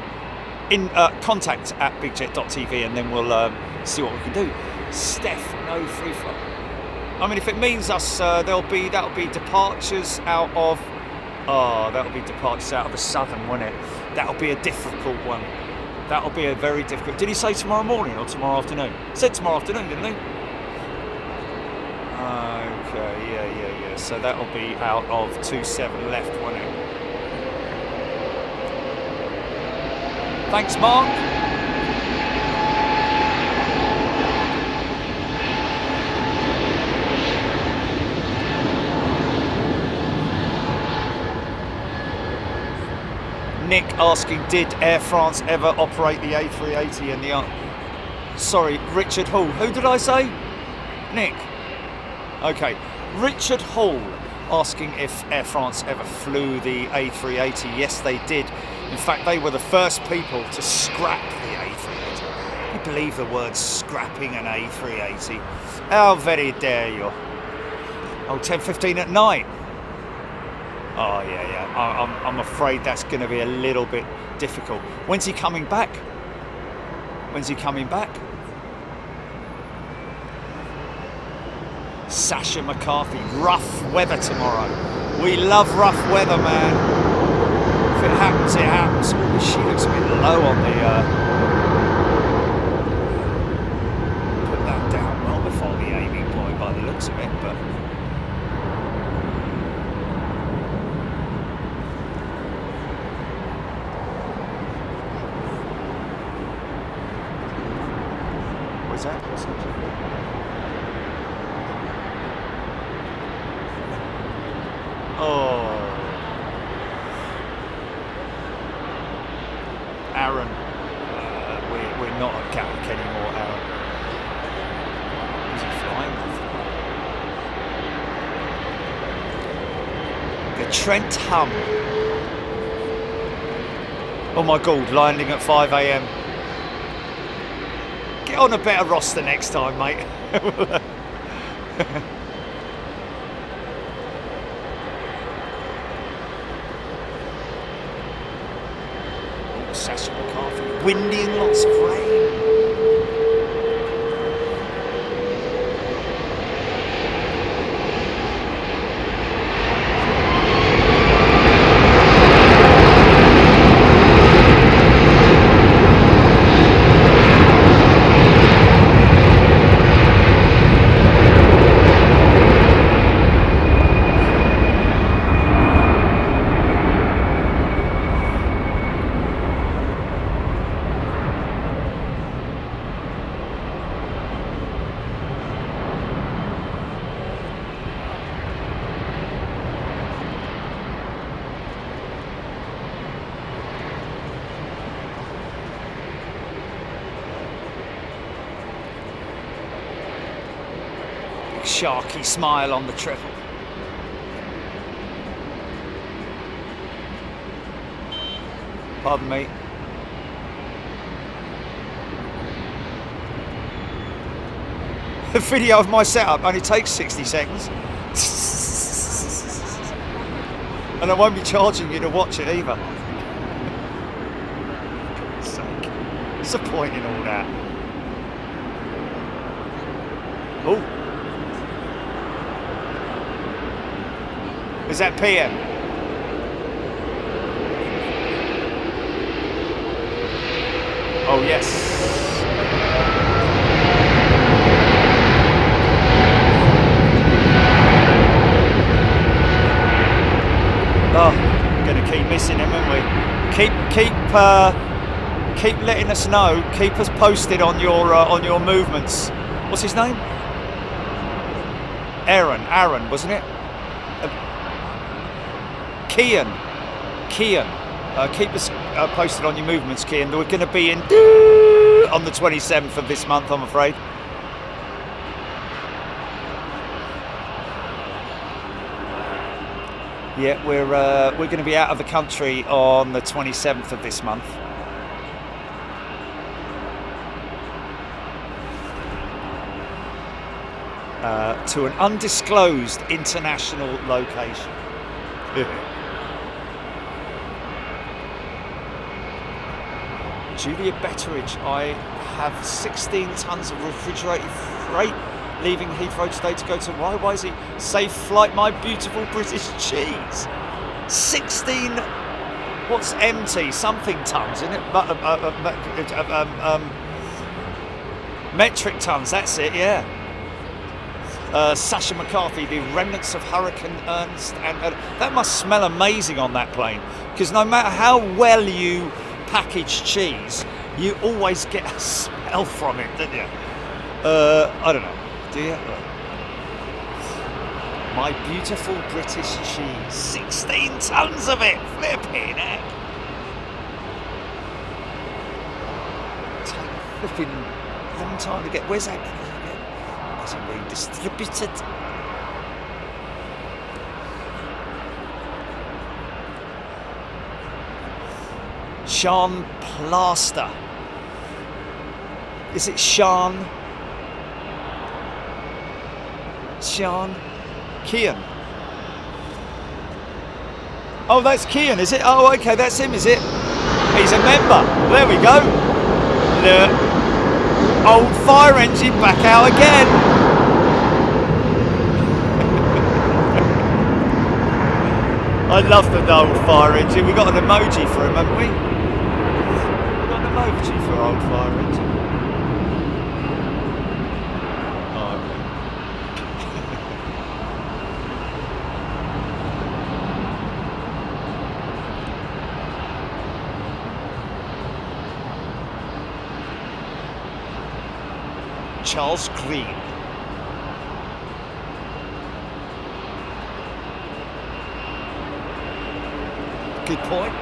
in contact@bigjet.tv, and then we'll see what we can do. Steph, no free flight. I mean, if it means us, that'll be departures out of. Oh, that'll be departures out of the southern, won't it? That'll be a difficult one. That'll be a very difficult. Did he say tomorrow morning or tomorrow afternoon? He said tomorrow afternoon, didn't he? Okay, yeah. So that'll be out of 27 left, won't it? Thanks, Mark. Nick asking, did Air France ever operate the A380 and the... Sorry, Richard Hall. Who did I say? Nick. Okay, Richard Hall asking if Air France ever flew the A380. Yes, they did In fact, they were the first people to scrap the A380. Can you believe the word scrapping an A380? How very dare you? Oh, 10:15 at night. Oh, yeah. I'm afraid that's going to be a little bit difficult. When's he coming back? When's he coming back? Sasha McCarthy, rough weather tomorrow. We love rough weather, man. If it happens, it happens. Ooh, she looks a bit low on the... Put that down well before the aiming point by the looks of it, but... What's that? What's that? Oh, Aaron, we're not at Gatwick anymore, Aaron. Is he flying? The Trent Hum. Oh my God, landing at 5 AM. Get on a better roster next time, mate. Sasha McCarthy, windy and lots of rain. Sharky smile on the triple. Pardon me. The video of my setup only takes 60 seconds. And I won't be charging you to watch it either. For God's sake. What's the point in all that? Oh. Is that PM? Oh yes. Oh, gonna keep missing him, aren't we? Keep letting us know. Keep us posted on your movements. What's his name? Aaron, wasn't it? Kian. Keep us posted on your movements, Kian. We're going to be in on the 27th of this month, I'm afraid. Yeah, we're going to be out of the country on the 27th of this month. To an undisclosed international location. Julia Betteridge, I have 16 tons of refrigerated freight leaving Heathrow today to go to Hawaii. Why is it safe flight, my beautiful British cheese? 16, what's empty? Something tons, isn't it? Metric tons, that's it, yeah. Sasha McCarthy, the remnants of Hurricane Ernest, and that must smell amazing on that plane, because no matter how well you package cheese, you always get a smell from it, don't you? I don't know, do you? My beautiful British cheese, 16 tons of it, flipping heck. Take a flipping long time to get, where's that? Hasn't been distributed. Sean Plaster. Is it Sean? Sean Kean. Oh, that's Kean, is it? Oh, okay, that's him, is it? He's a member. There we go. The old fire engine back out again. I love the old fire engine. We got an emoji for him, haven't we? We got an emoji for old fire engine. Oh, okay. Charles Green. Good point.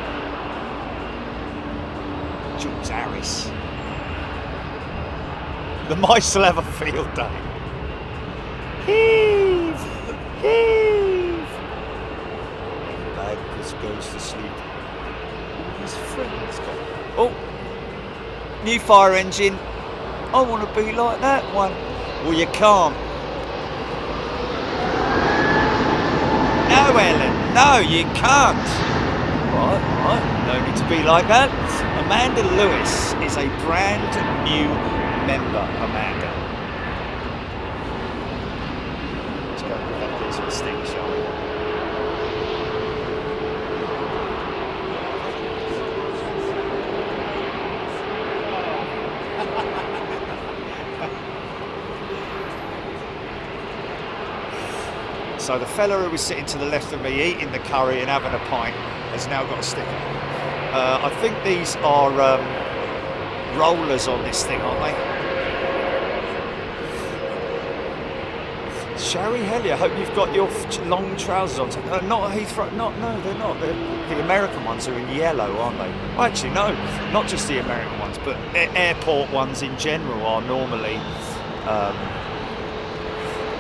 Jules Harris. The mice will have a field day. Heave! Heave! Agnes goes to sleep. His friends go. Oh! New fire engine. I want to be like that one. Well, you can't. No, Ellen. No, you can't. Right, no need to be like that. Amanda Lewis is a brand new member, Amanda. Let's go with that Christmas thing, shall we? So the fella who was sitting to the left of me eating the curry and having a pint has now got a sticker. I think these are rollers on this thing, aren't they? Sherry Hellier, hope you've got your long trousers on. Not Heathrow, no, they're not. The American ones are in yellow, aren't they? Well, actually, no, not just the American ones, but airport ones in general are normally.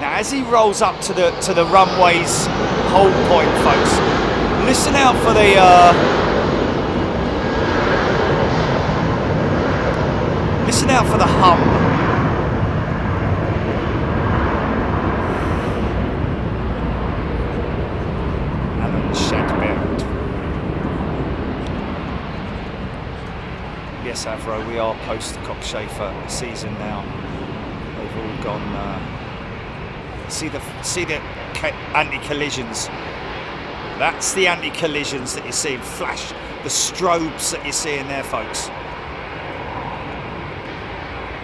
Now, as he rolls up to the runway's hold point, folks, listen out for the hum. Alan Shadbert. Yes, Avro, we are post cockchafer season now. They've all gone. See the anti-collisions. That's the anti-collisions that you're seeing. Flash, the strobes that you're seeing there, folks.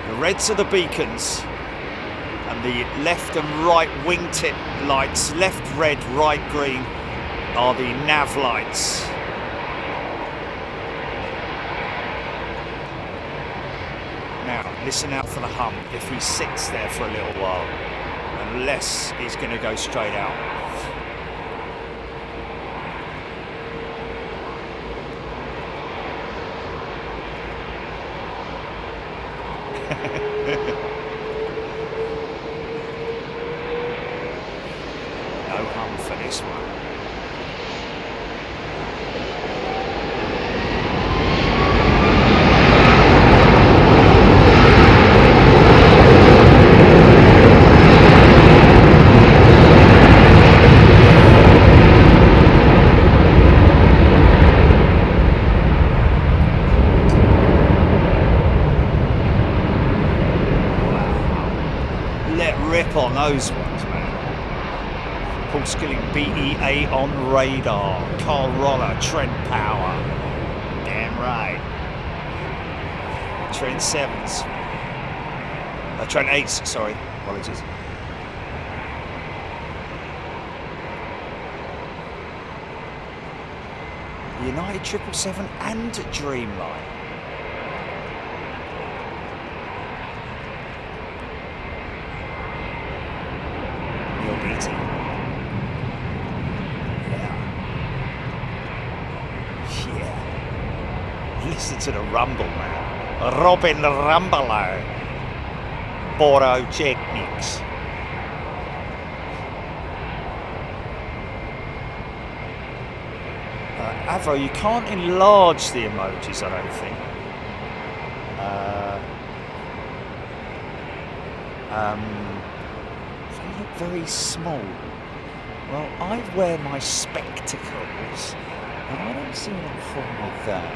The reds are the beacons, and the left and right wingtip lights, left red, right green, are the nav lights. Now, listen out for the hum. If he sits there for a little while, unless he's going to go straight out. No hum for this one. On those ones, man. Paul Skilling, BEA on radar. Carl Roller, Trent Power. Damn right. Trent 7s. Trent 8s, sorry. Apologies. United 777 and Dreamline. Listen to the rumble, man. Robin Rumbler. Borotechnics. Heathrow, you can't enlarge the emojis, I don't think. They look very small. Well, I wear my spectacles, and I don't see anything wrong with that.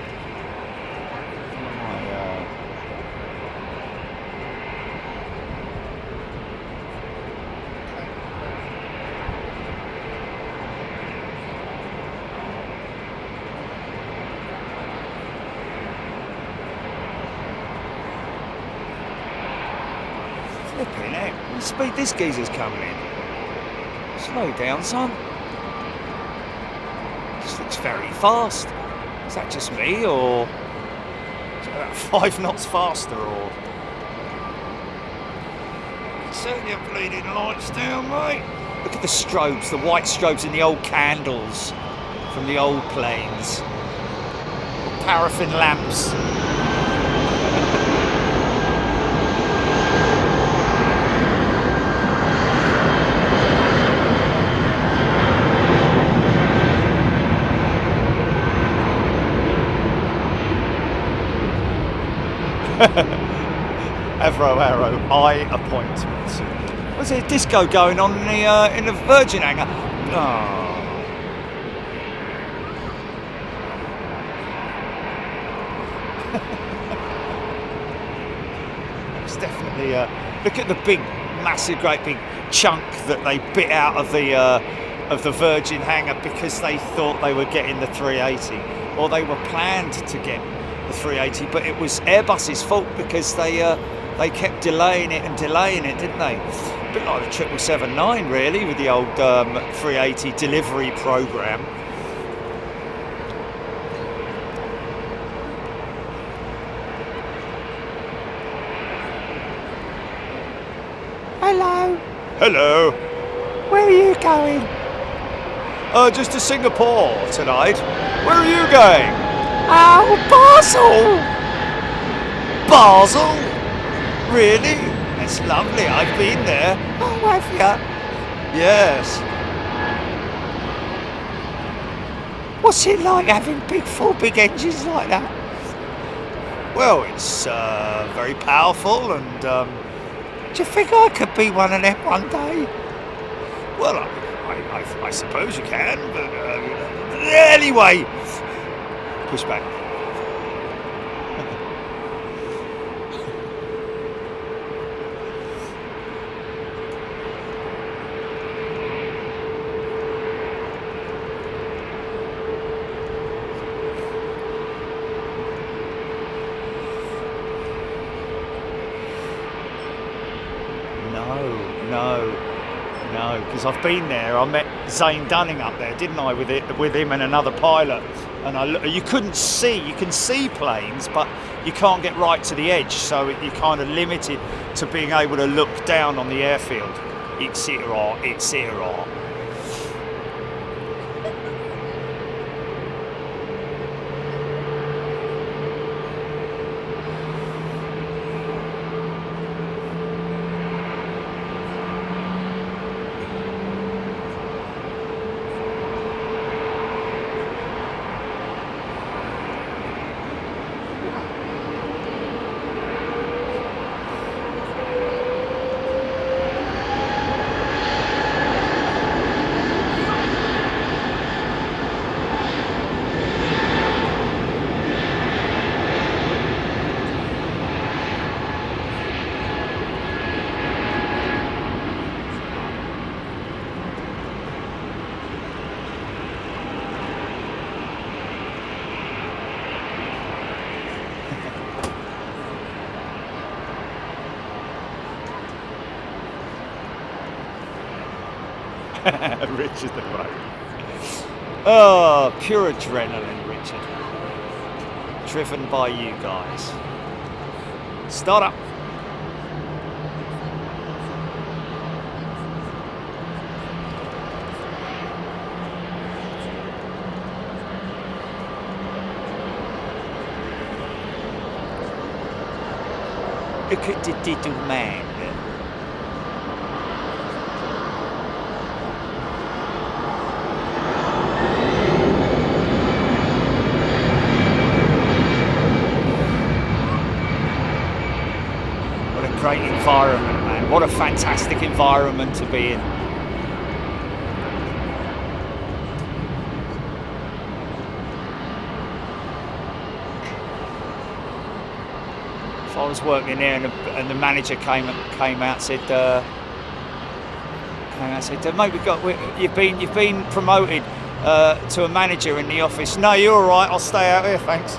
Flipping heck, what speed this geezer's coming in. Slow down, son. This looks very fast. Is that just me, or is it about 5 knots faster, or? Turn your bleeding lights down, mate. Look at the strobes, the white strobes and the old candles from the old planes. Paraffin lamps. Heathrow Aero eye appointments. Was there a disco going on in the Virgin hangar? Oh. It's definitely look at the big, massive, great big chunk that they bit out of the Virgin hangar because they thought they were getting the 380, or they were planned to get the 380, but it was Airbus's fault because they kept delaying it, didn't they? A bit like the 777-9 really, with the old 380 delivery program. Hello. Hello. Where are you going? Just to Singapore tonight. Where are you going? Oh, Basel. Basel? Really? That's lovely. I've been there. Oh, have you? Yes. What's it like having four big engines like that? Well, it's very powerful, and do you think I could be one of them one day? well, I suppose you can, but anyway, push back. No, because I've been there. I met Zane Dunning up there, didn't I, with him and another pilot. And you couldn't see. You can see planes, but you can't get right to the edge, so you're kind of limited to being able to look down on the airfield, etc., etc. Richard the Great. Oh, pure adrenaline, Richard. Driven by you guys. Start up. Look at the little man. great environment, man. What a fantastic environment to be in. If I was working there and the manager came out, said, mate, you've been promoted to a manager in the office. No, you're all right. I'll stay out here, thanks.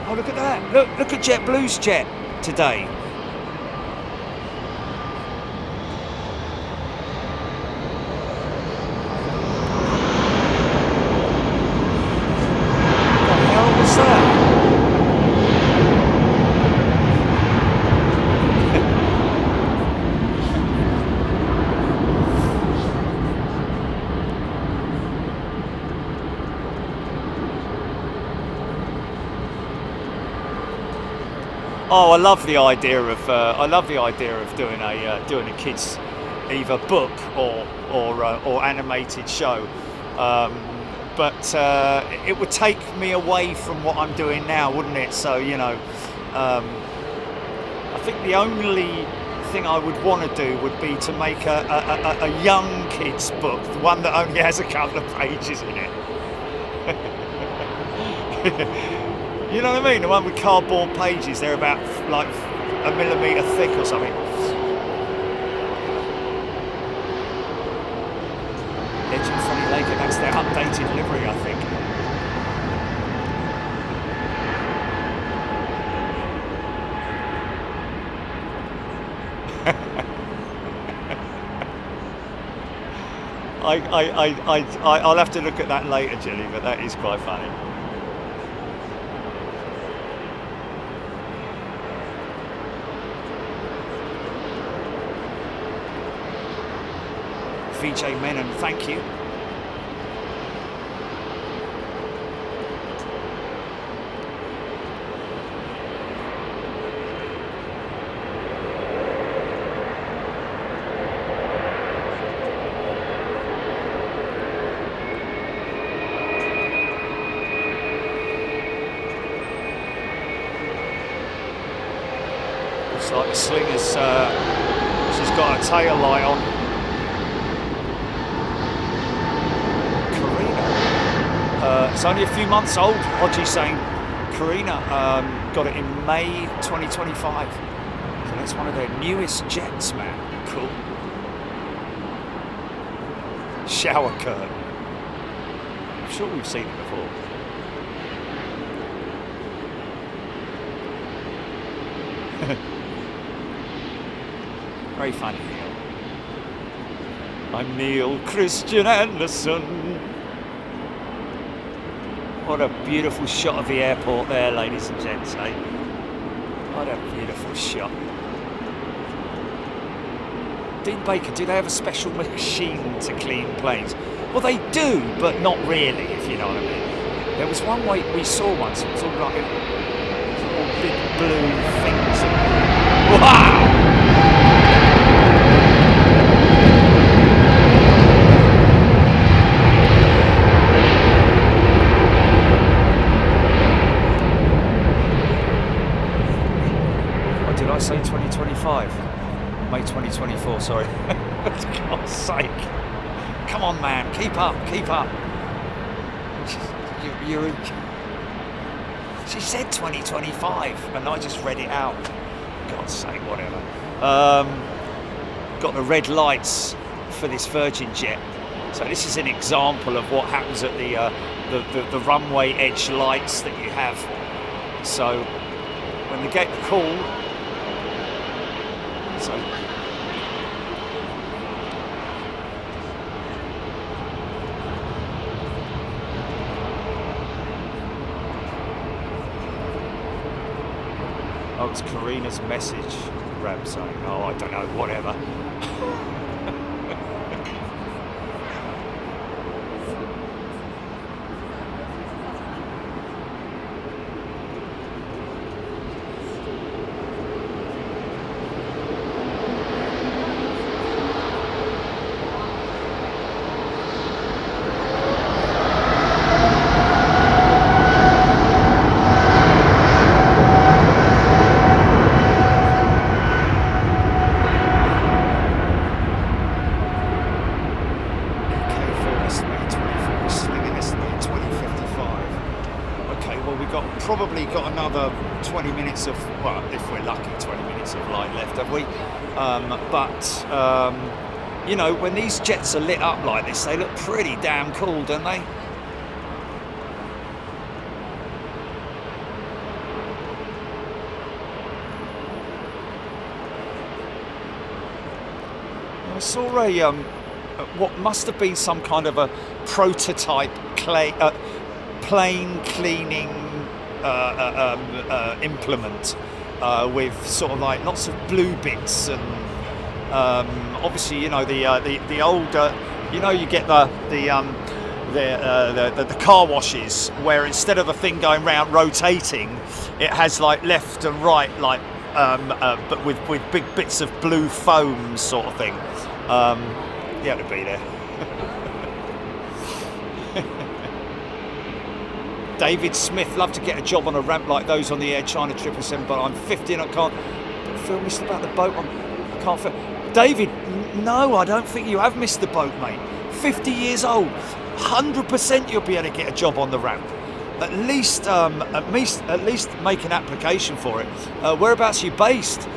Oh, look at that. Look at JetBlue's jet today. What the hell was that? Oh, I love the idea of doing a kids either book or animated show, but it would take me away from what I'm doing now, wouldn't it? So I think the only thing I would want to do would be to make a young kids book, the one that only has a couple of pages in it. You know what I mean? The one with cardboard pages, they're about like a millimetre thick or something. Legend Funny Laker, that's their updated livery, I think. I'll have to look at that later, Jilly, but that is quite funny. VJ Menon, thank you. Looks like the Slinger's, she's got a tail light on. It's only a few months old. Hodgie's saying Karina got it in May 2025. So that's one of their newest jets, man. Cool. Shower curtain. I'm sure we've seen it before. Very funny, Neil. I'm Neil Christian Anderson. What a beautiful shot of the airport there, ladies and gents, eh? What a beautiful shot. Dean Baker, do they have a special machine to clean planes? Well, they do, but not really, if you know what I mean. There was one way we saw once, it was all like all big blue things. Wow! Say 2025, May 2024, sorry. For God's sake. Come on, man, keep up. She said 2025, and I just read it out. For God's sake, whatever. Got the red lights for this Virgin jet. So this is an example of what happens at the runway edge lights that you have. So when they get the call, so oh, it's Karina's message, Rab saying, oh, I don't know, whatever. we've probably got another 20 minutes of, well, if we're lucky, 20 minutes of light left, have we? You know, when these jets are lit up like this, they look pretty damn cool, don't they? I saw a what must have been some kind of a prototype plane cleaning implement with sort of like lots of blue bits and obviously, you know, the older, you know, you get the car washes where instead of a thing going round rotating, it has like left and right, like but with big bits of blue foam sort of thing. You had to be there. David Smith, love to get a job on a ramp like those on the Air China 777, but I'm 50 and I can't feel missed about the boat. I can't feel. David, no, I don't think you have missed the boat, mate. 50 years old, 100% you'll be able to get a job on the ramp. At least make an application for it. Whereabouts are you based?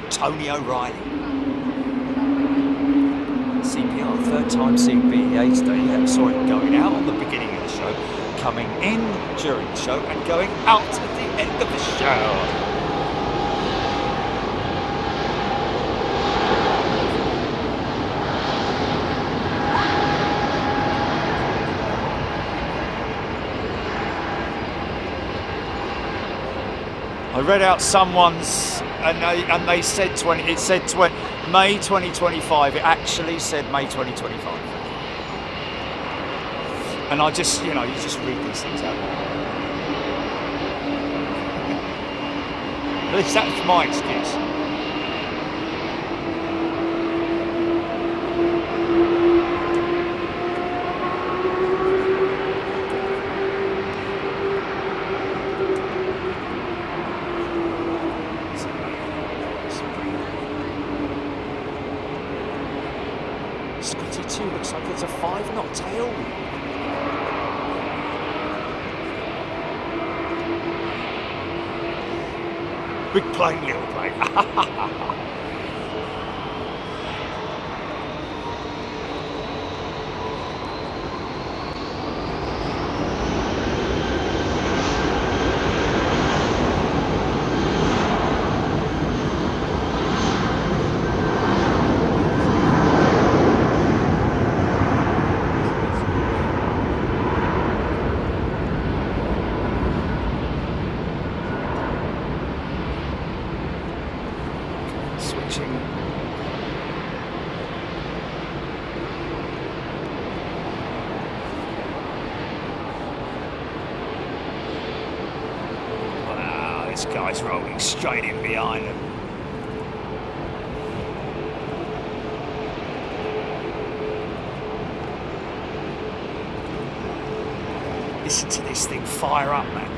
Tony O'Reilly. CPR, third time CPA today. Yeah, saw it going out on the beginning of the show, coming in during the show, and going out at the end of the show. I read out someone's, and they said 20. It said May 2025. It actually said May 2025. And I just, you know, you just read these things out. At least that's my excuse. Looks like it's a 5-knot tail. Big plane, little plane. Guy's rolling straight in behind him. Listen to this thing fire up, man.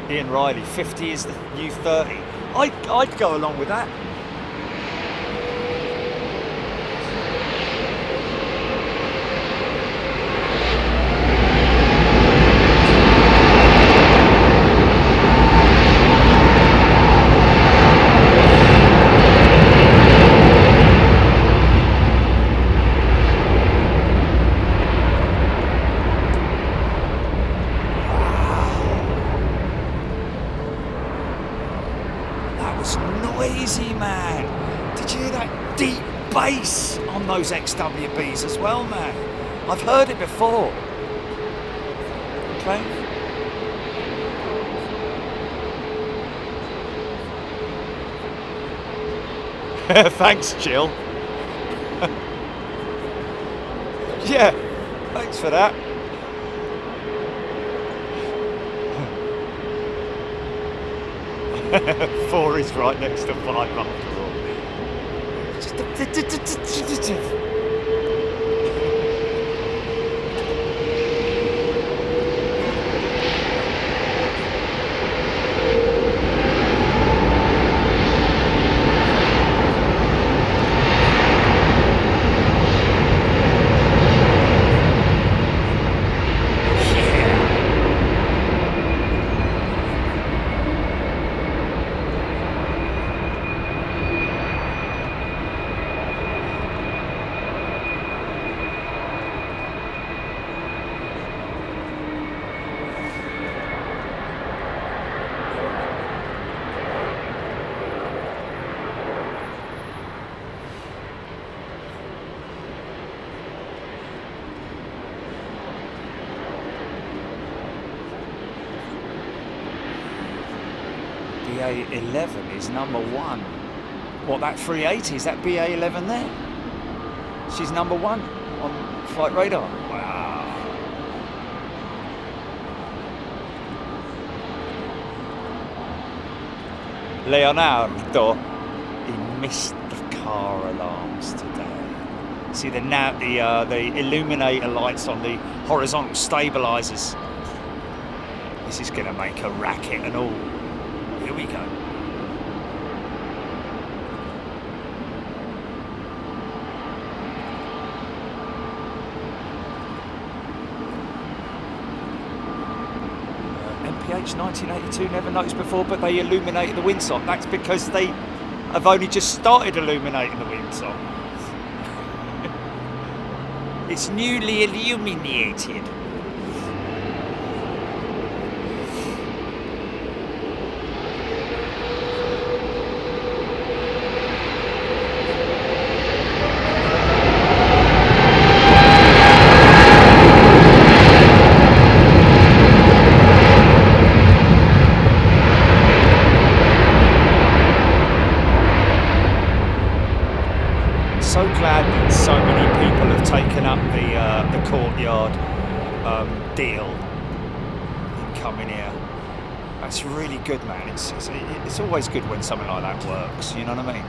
Ian Riley, 50 is the new 30. I'd go along with that. Noisy, man. Did you hear that deep bass on those XWBs as well, man? I've heard it before. Okay. Thanks, Jill. Yeah, thanks for that. 4 is right next to 5 after all. BA11 is number 1. What, that 380? Is that BA11 there? She's number 1 on flight radar. Wow. Leonardo, he missed the car alarms today. See the illuminator lights on the horizontal stabilizers. This is going to make a racket and all. Here we go. MPH 1982, never noticed before, but they illuminated the windsock. That's because they have only just started illuminating the windsock. It's newly illuminated. So glad that so many people have taken up the courtyard deal in coming here. That's really good, man. It's always good when something like that works. You know what I mean?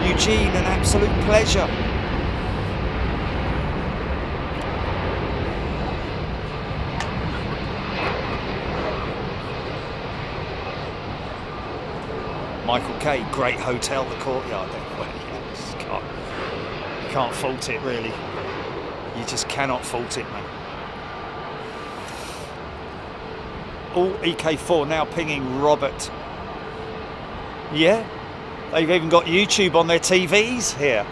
Eugene, an absolute pleasure. Michael K, great hotel, the courtyard there. Well, you can't fault it, really. You just cannot fault it, man. All EK4 now pinging Robert. Yeah, they've even got YouTube on their TVs here.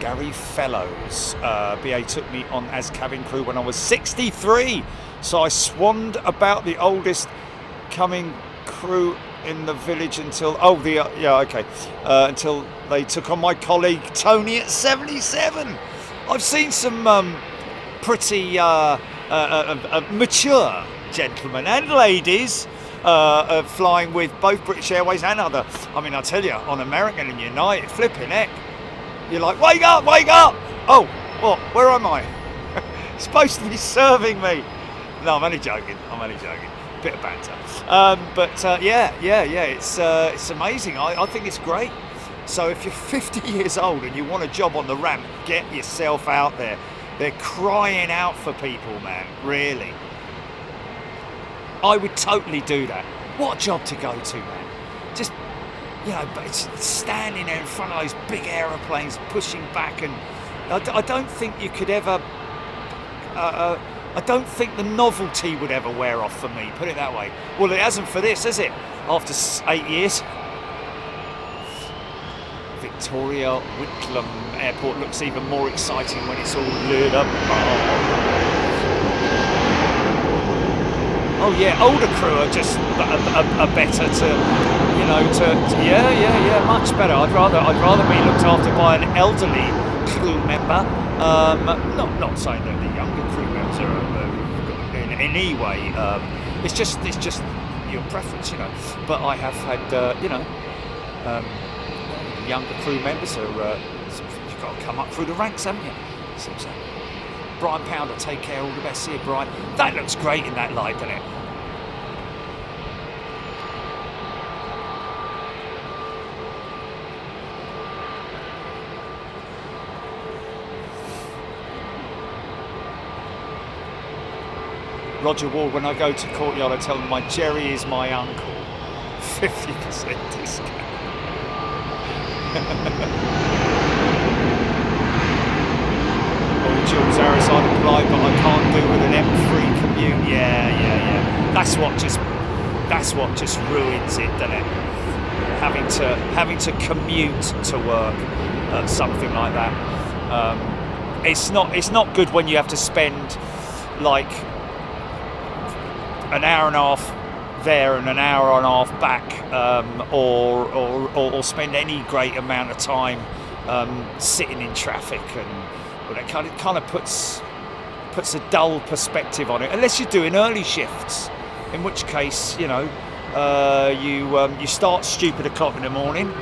Gary Fellows, BA took me on as cabin crew when I was 63, so I swanned about the oldest coming crew in the village until until they took on my colleague Tony at 77. I've seen some pretty mature gentlemen and ladies flying with both British Airways and other. I mean, I tell you, on American and United, flipping heck, you're like, wake up, wake up! Oh, what? Where am I? Supposed to be serving me. No, I'm only joking. Bit of banter. It's amazing. I think it's great. So if you're 50 years old and you want a job on the ramp, get yourself out there. They're crying out for people, man, really. I would totally do that. What job to go to, man? Just, but it's standing there in front of those big aeroplanes, pushing back, and I don't think you could ever I don't think the novelty would ever wear off for me, put it that way. Well, it hasn't for this, has it? After 8 years. Victoria Whitlam Airport looks even more exciting when it's all lit up. Oh yeah, older crew are just are better to, you know, yeah, much better. I'd rather be looked after by an elderly crew member. Not saying that the younger crew members are in any way. It's just your preference, you know. But I have had, you know, younger crew members are. You've got to come up through the ranks, haven't you? Seems so. Brian Pounder, take care, all the best. See you, Brian. That looks great in that light, doesn't it? Roger Ward, when I go to Courtyard, I tell them my Jerry is my uncle. 50% discount. Oh, Jules Harris, I'd apply, but I can't do with an M3 commute. Yeah. That's what just ruins it, doesn't it? Having to commute to work, something like that. It's not good when you have to spend like an hour and a half there and an hour and a half back, or spend any great amount of time sitting in traffic, and well, it kind of puts a dull perspective on it. Unless you're doing early shifts, in which case, you know, you start stupid o'clock in the morning,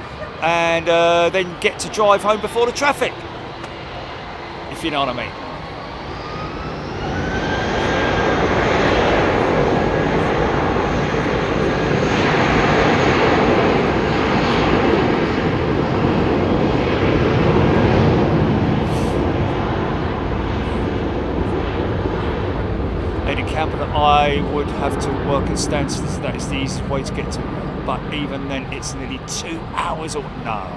and then get to drive home before the traffic. If you know what I mean. I would have to work at Stansted. That is the easiest way to get to. But even then, it's nearly 2 hours. Or no,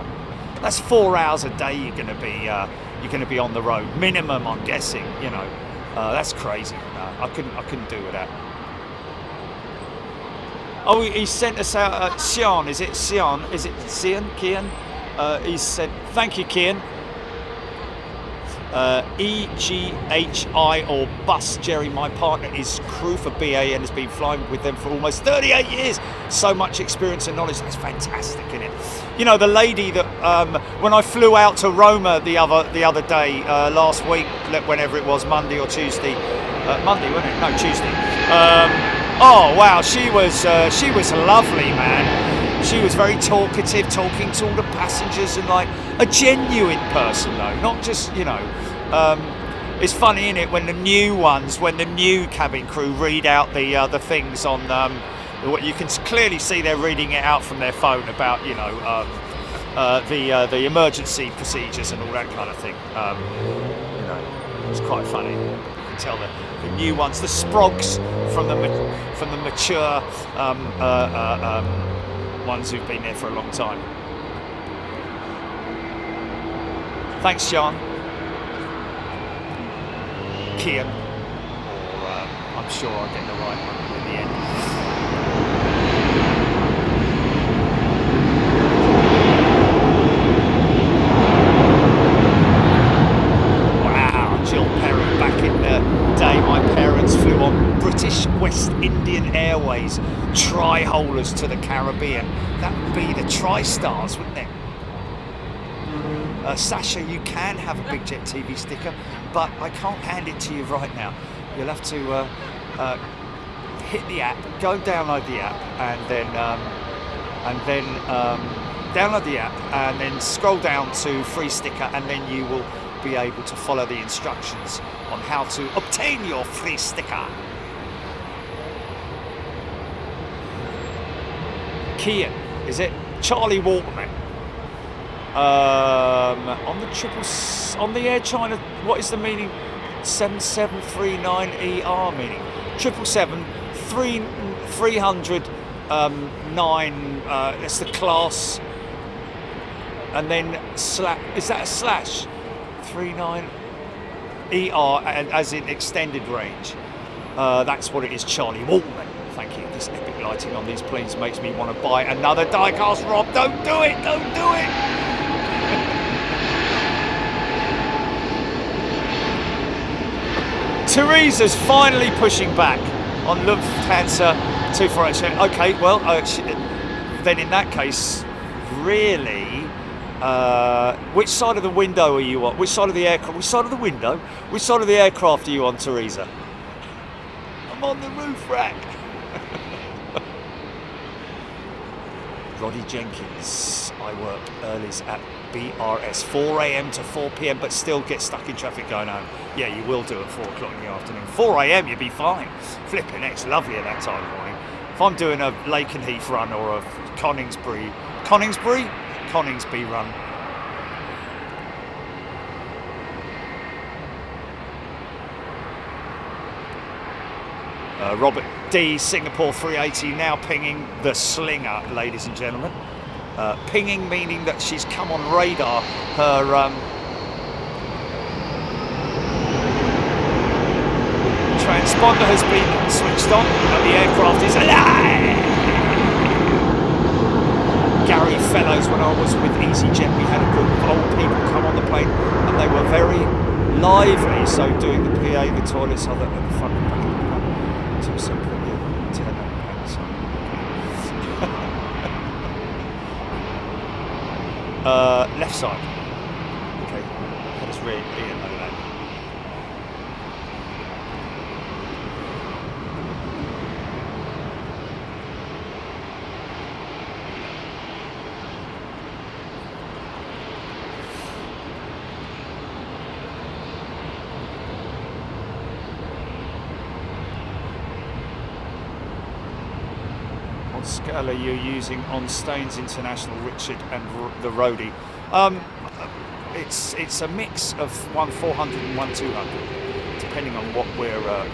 that's 4 hours a day. You're going to be on the road minimum. I'm guessing. You know, that's crazy. No, I couldn't do with that. Oh, he sent us out. Xian, is it Xian? Is it Xian? Kian? He said, thank you, Kian. EGHI or Bus Jerry, my partner, is crew for BA and has been flying with them for almost 38 years. So much experience and knowledge. That's fantastic, isn't it? You know, the lady that when I flew out to Roma the other day, last week, whenever it was, Monday or Tuesday, Monday, wasn't it? No, Tuesday. Oh wow, she was lovely, man. She was very talkative, talking to all the passengers, and like a genuine person though, not just, you know. It's funny, isn't it, when the new cabin crew read out the things on what you can clearly see they're reading it out from their phone about, you know, the emergency procedures and all that kind of thing. You know, it's quite funny. You can tell the new ones, the sprogs from the mature ones who've been there for a long time. Thanks, Sean. Kian, or I'm sure I'll get the right one in the end. Wow, Jill Perry, back in the day my parents flew on British West Indian Airways tri-holers to the Caribbean. That would be the Tri-Stars, wouldn't it? Sasha, you can have a Big Jet TV sticker, but I can't hand it to you right now. You'll have to hit the app, go download the app, and then download the app, and then scroll down to free sticker, and then you will be able to follow the instructions on how to obtain your free sticker. Kian, is it? Charlie Waterman. On the Air China, what is the meaning? 7739ER meaning? 777 300 9. That's the class, and then slash. Is that a slash? 39. ER, and as in extended range. That's what it is, Charlie Waltman. Thank you. This epic lighting on these planes makes me want to buy another diecast, Rob. Don't do it! Don't do it! Teresa's finally pushing back on Lufthansa 248. Okay, well, then in that case, really, which side of the window are you on? Which side of the aircraft? Which side of the window? Which side of the aircraft are you on, Teresa? I'm on the roof rack. Roddy Jenkins. I work earlys at BRS, 4 a.m. to 4 p.m, but still get stuck in traffic going home. Yeah, you will do at 4 o'clock in the afternoon. 4 a.m, you'd be fine. Flipping, it's lovely at that time of morning. If I'm doing a Lakenheath run or a Coningsby run. Robert D, Singapore 380, now pinging the Slinger, ladies and gentlemen. Pinging meaning that she's come on radar. Her transponder has been switched on and the aircraft is alive. Gary Fellows, when I was with EasyJet, we had a group of old people come on the plane and they were very lively, so doing the PA, the toilets are at the front and back of the plane. So put your antenna pants on. Left side. Okay. How does Ian know that? Scale are you using on Staines International, Richard, and the Roadie? It's a mix of 1-400 and 1-200, depending on what we're the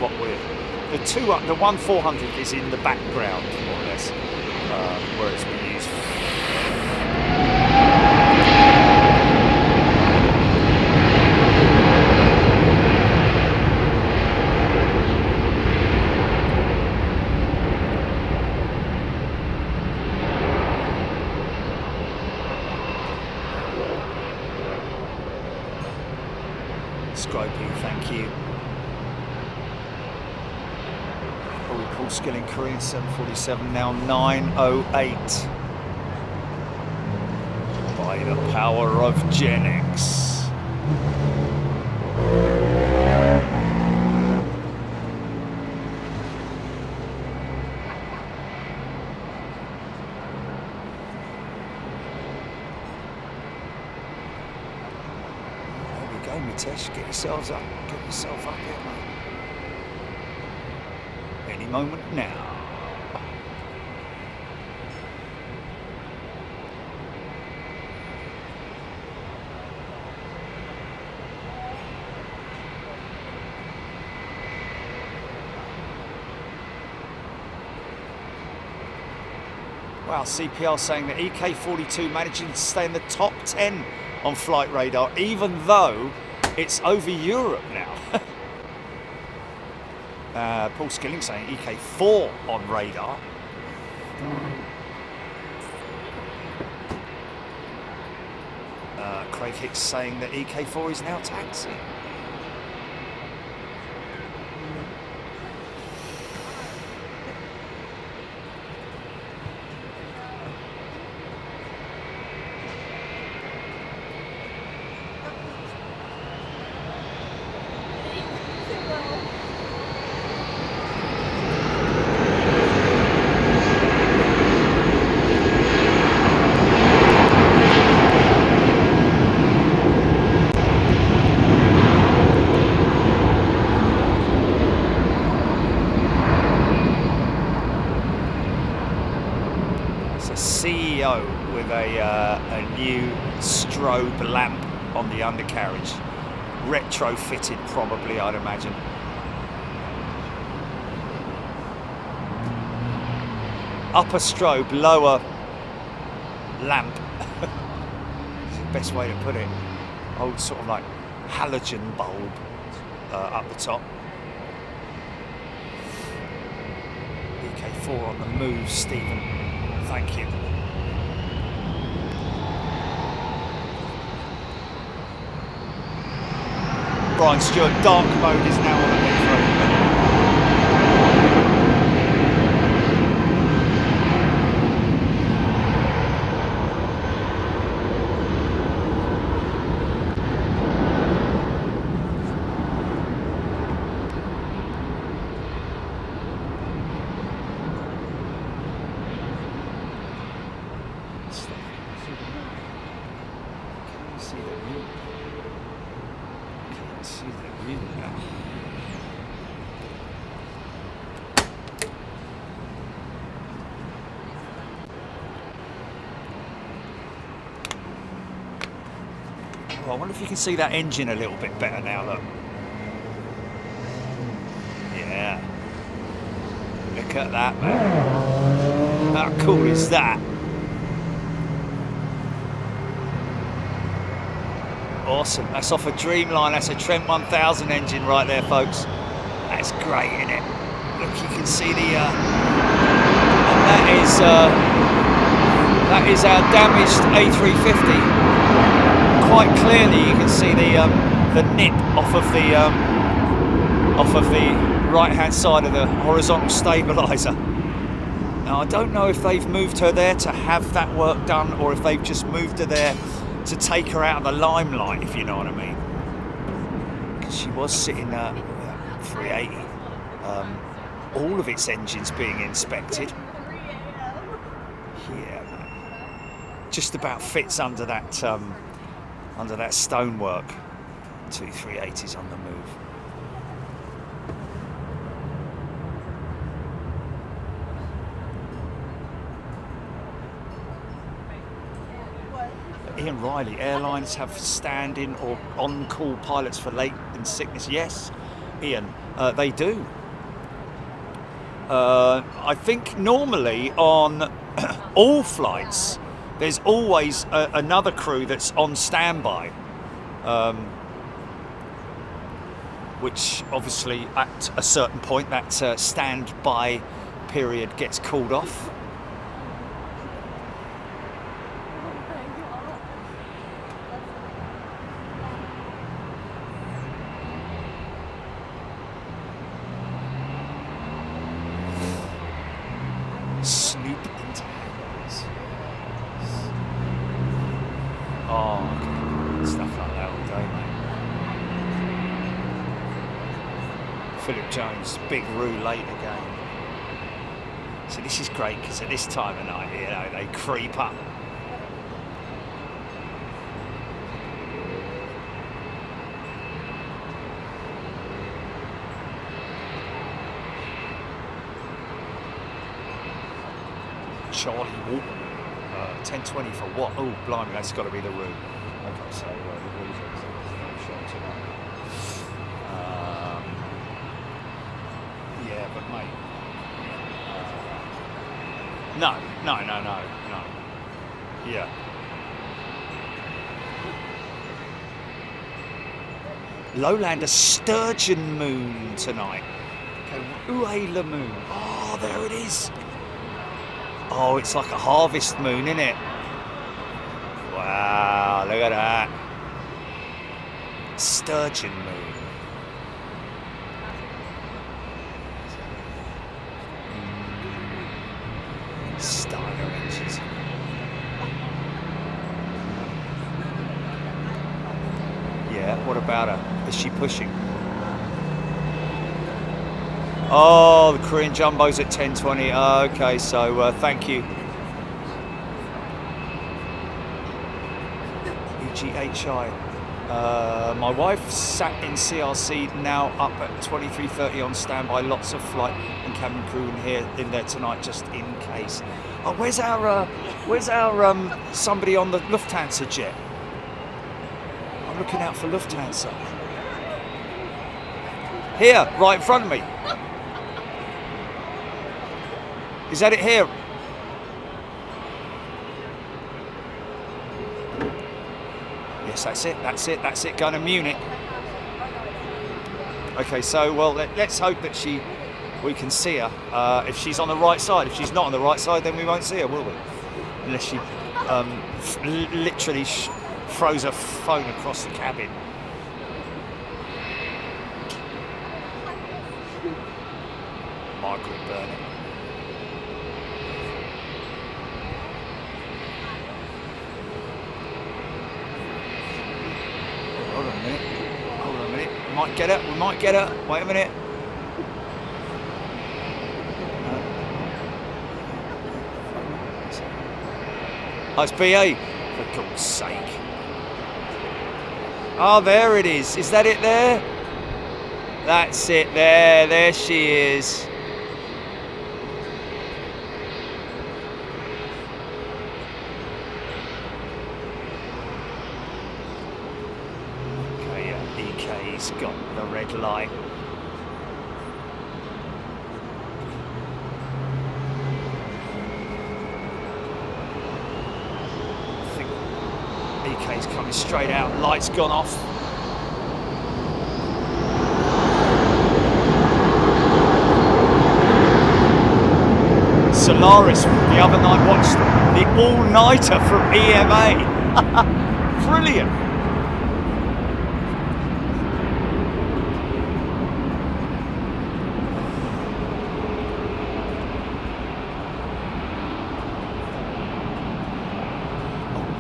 1-400 is in the background more or less, whereas we use. Thank you. Oh, Paul Skilling, Korean 747, now 908. By the power of Gen X. Mitesh, get yourselves up. Get yourself up here, mate. Any moment now. Wow, CPR saying that EK42 managing to stay in the top 10 on flight radar, even though it's over Europe now. Paul Skilling saying EK4 on radar. Craig Hicks saying that EK4 is now taxiing. With a new strobe lamp on the undercarriage, retrofitted probably, I'd imagine. Upper strobe, lower lamp. Is the best way to put it. Old sort of like halogen bulb. up the top. BK4 on the move, Stephen. Thank you. Brian Stewart, dark mode is now on the Heathrow. I wonder if you can see that engine a little bit better now, look. Yeah. Look at that, man. How cool is that? Awesome. That's off a Dreamline. That's a Trent 1000 engine right there, folks. That's great, isn't it? Look, you can see the... and that is our damaged A350. Quite clearly, you can see the nip off of the right-hand side of the horizontal stabilizer. Now, I don't know if they've moved her there to have that work done, or if they've just moved her there to take her out of the limelight, if you know what I mean. Because she was sitting at 380. All of its engines being inspected. Yeah, man. Just about fits under that stonework. 2 380s on the move. Ian Riley, airlines have stand-in or on-call pilots for late and sickness. Yes, Ian, they do. I think normally on all flights, there's always another crew that's on standby, which obviously at a certain point that standby period gets called off. Big Roo late again. So this is great because at this time of night, you know, they creep up. Charlie Walton, 1020 for what? Oh, blimey, that's got to be the Roo. Okay, so the Roo's shot tonight. Yeah, but mate, no. Yeah. Lowlander Sturgeon Moon tonight. Okay, Uela Moon. Oh, there it is. Oh, it's like a harvest moon, isn't it? Wow, look at that. Sturgeon Moon. Starter engines. Yeah, what about her? Is she pushing? Oh, the Korean Jumbo's at 1020. Okay, so thank you. EGHI. My wife sat in CRC, now up at 23:30 on standby. Lots of flight and cabin crew in there tonight, just in case. Oh, where's our somebody on the Lufthansa jet? I'm looking out for Lufthansa. Here, right in front of me. Is that it here? Yes, that's it, going to Munich. Okay, so well, let's hope that we can see her if she's on the right side. If she's not on the right side, then we won't see her, will we? Unless she literally throws her phone across the cabin. Margaret Burnett. Hold on a minute. Hold on a minute. We might get her. We might get her. Wait a minute. Oh, it's BA. For God's sake. Oh, there it is. Is that it there? That's it there. There she is. Okay, EK's got the red light. EK's coming straight out, lights gone off. Solaris the other night watched the all-nighter from EMA. Brilliant.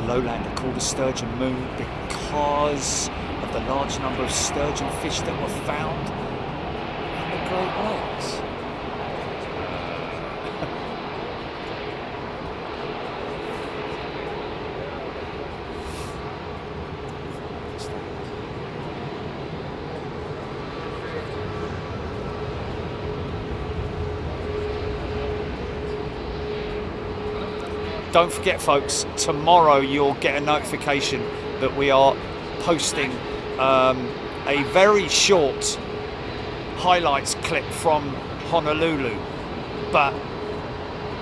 Lowlander called a sturgeon moon because of the large number of sturgeon fish that were found in the Great Lakes. Don't forget, folks, tomorrow you'll get a notification that we are posting a very short highlights clip from Honolulu. But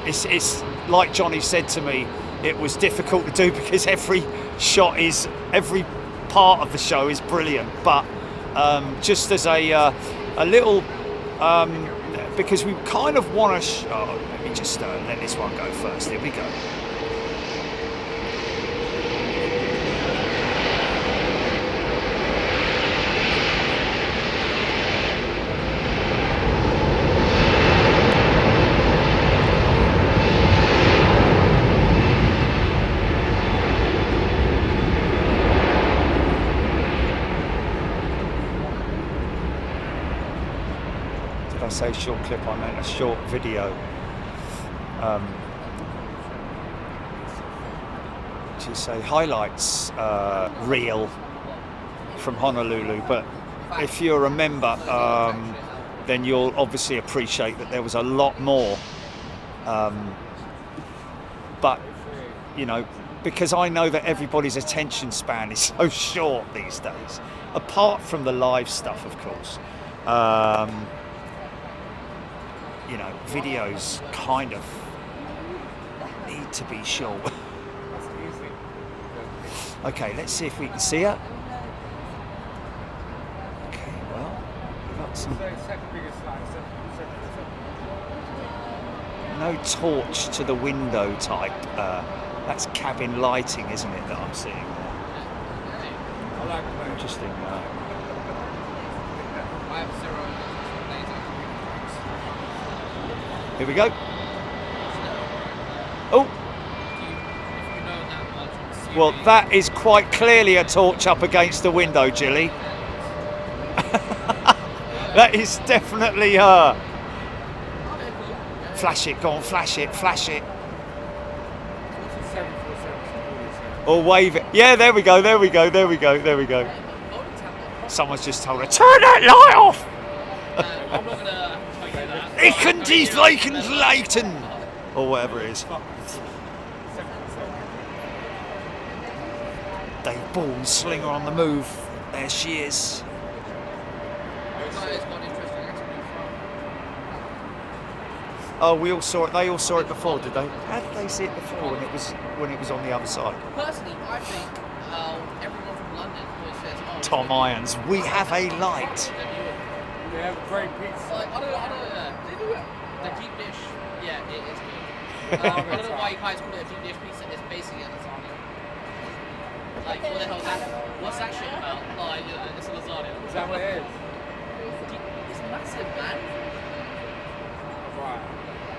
it's like Johnny said to me, it was difficult to do because every part of the show is brilliant. But just as a little, because we kind of want to. Let me just let this one go first. Here we go. I say short clip, I meant a short video. To say highlights reel from Honolulu, but if you remember, then you'll obviously appreciate that there was a lot more. But you know, because I know that everybody's attention span is so short these days, apart from the live stuff, of course. You know, videos kind of need to be short. Okay, let's see if we can see her. Okay, well, we've got some. No torch to the window type. That's cabin lighting, isn't it, that I'm seeing? Interesting. Here we go. Oh. Well, that is quite clearly a torch up against the window, Jilly. That is definitely her. Flash it, go on, flash it, flash it. Or wave it. Yeah, there we go, there we go, there we go, there we go. Someone's just told her, turn that light off! I'm not gonna tell you that. Leighton, or whatever it is. Dave Ball, slinger on the move. There she is. Oh, we all saw it. They all saw it before, did they? How did they see it before when it was on the other side? Personally, I think everyone from London always says, "Oh, Tom Irons, we have a light." They have great pizza. Like, I don't they do it. The deep dish, yeah, it is good. I don't know why you guys call it a deep dish pizza. It's basically a lasagna. Like, what the hell is that? What's that shit about? Like, it's a lasagna. Is that what it is? It's massive, man. Right.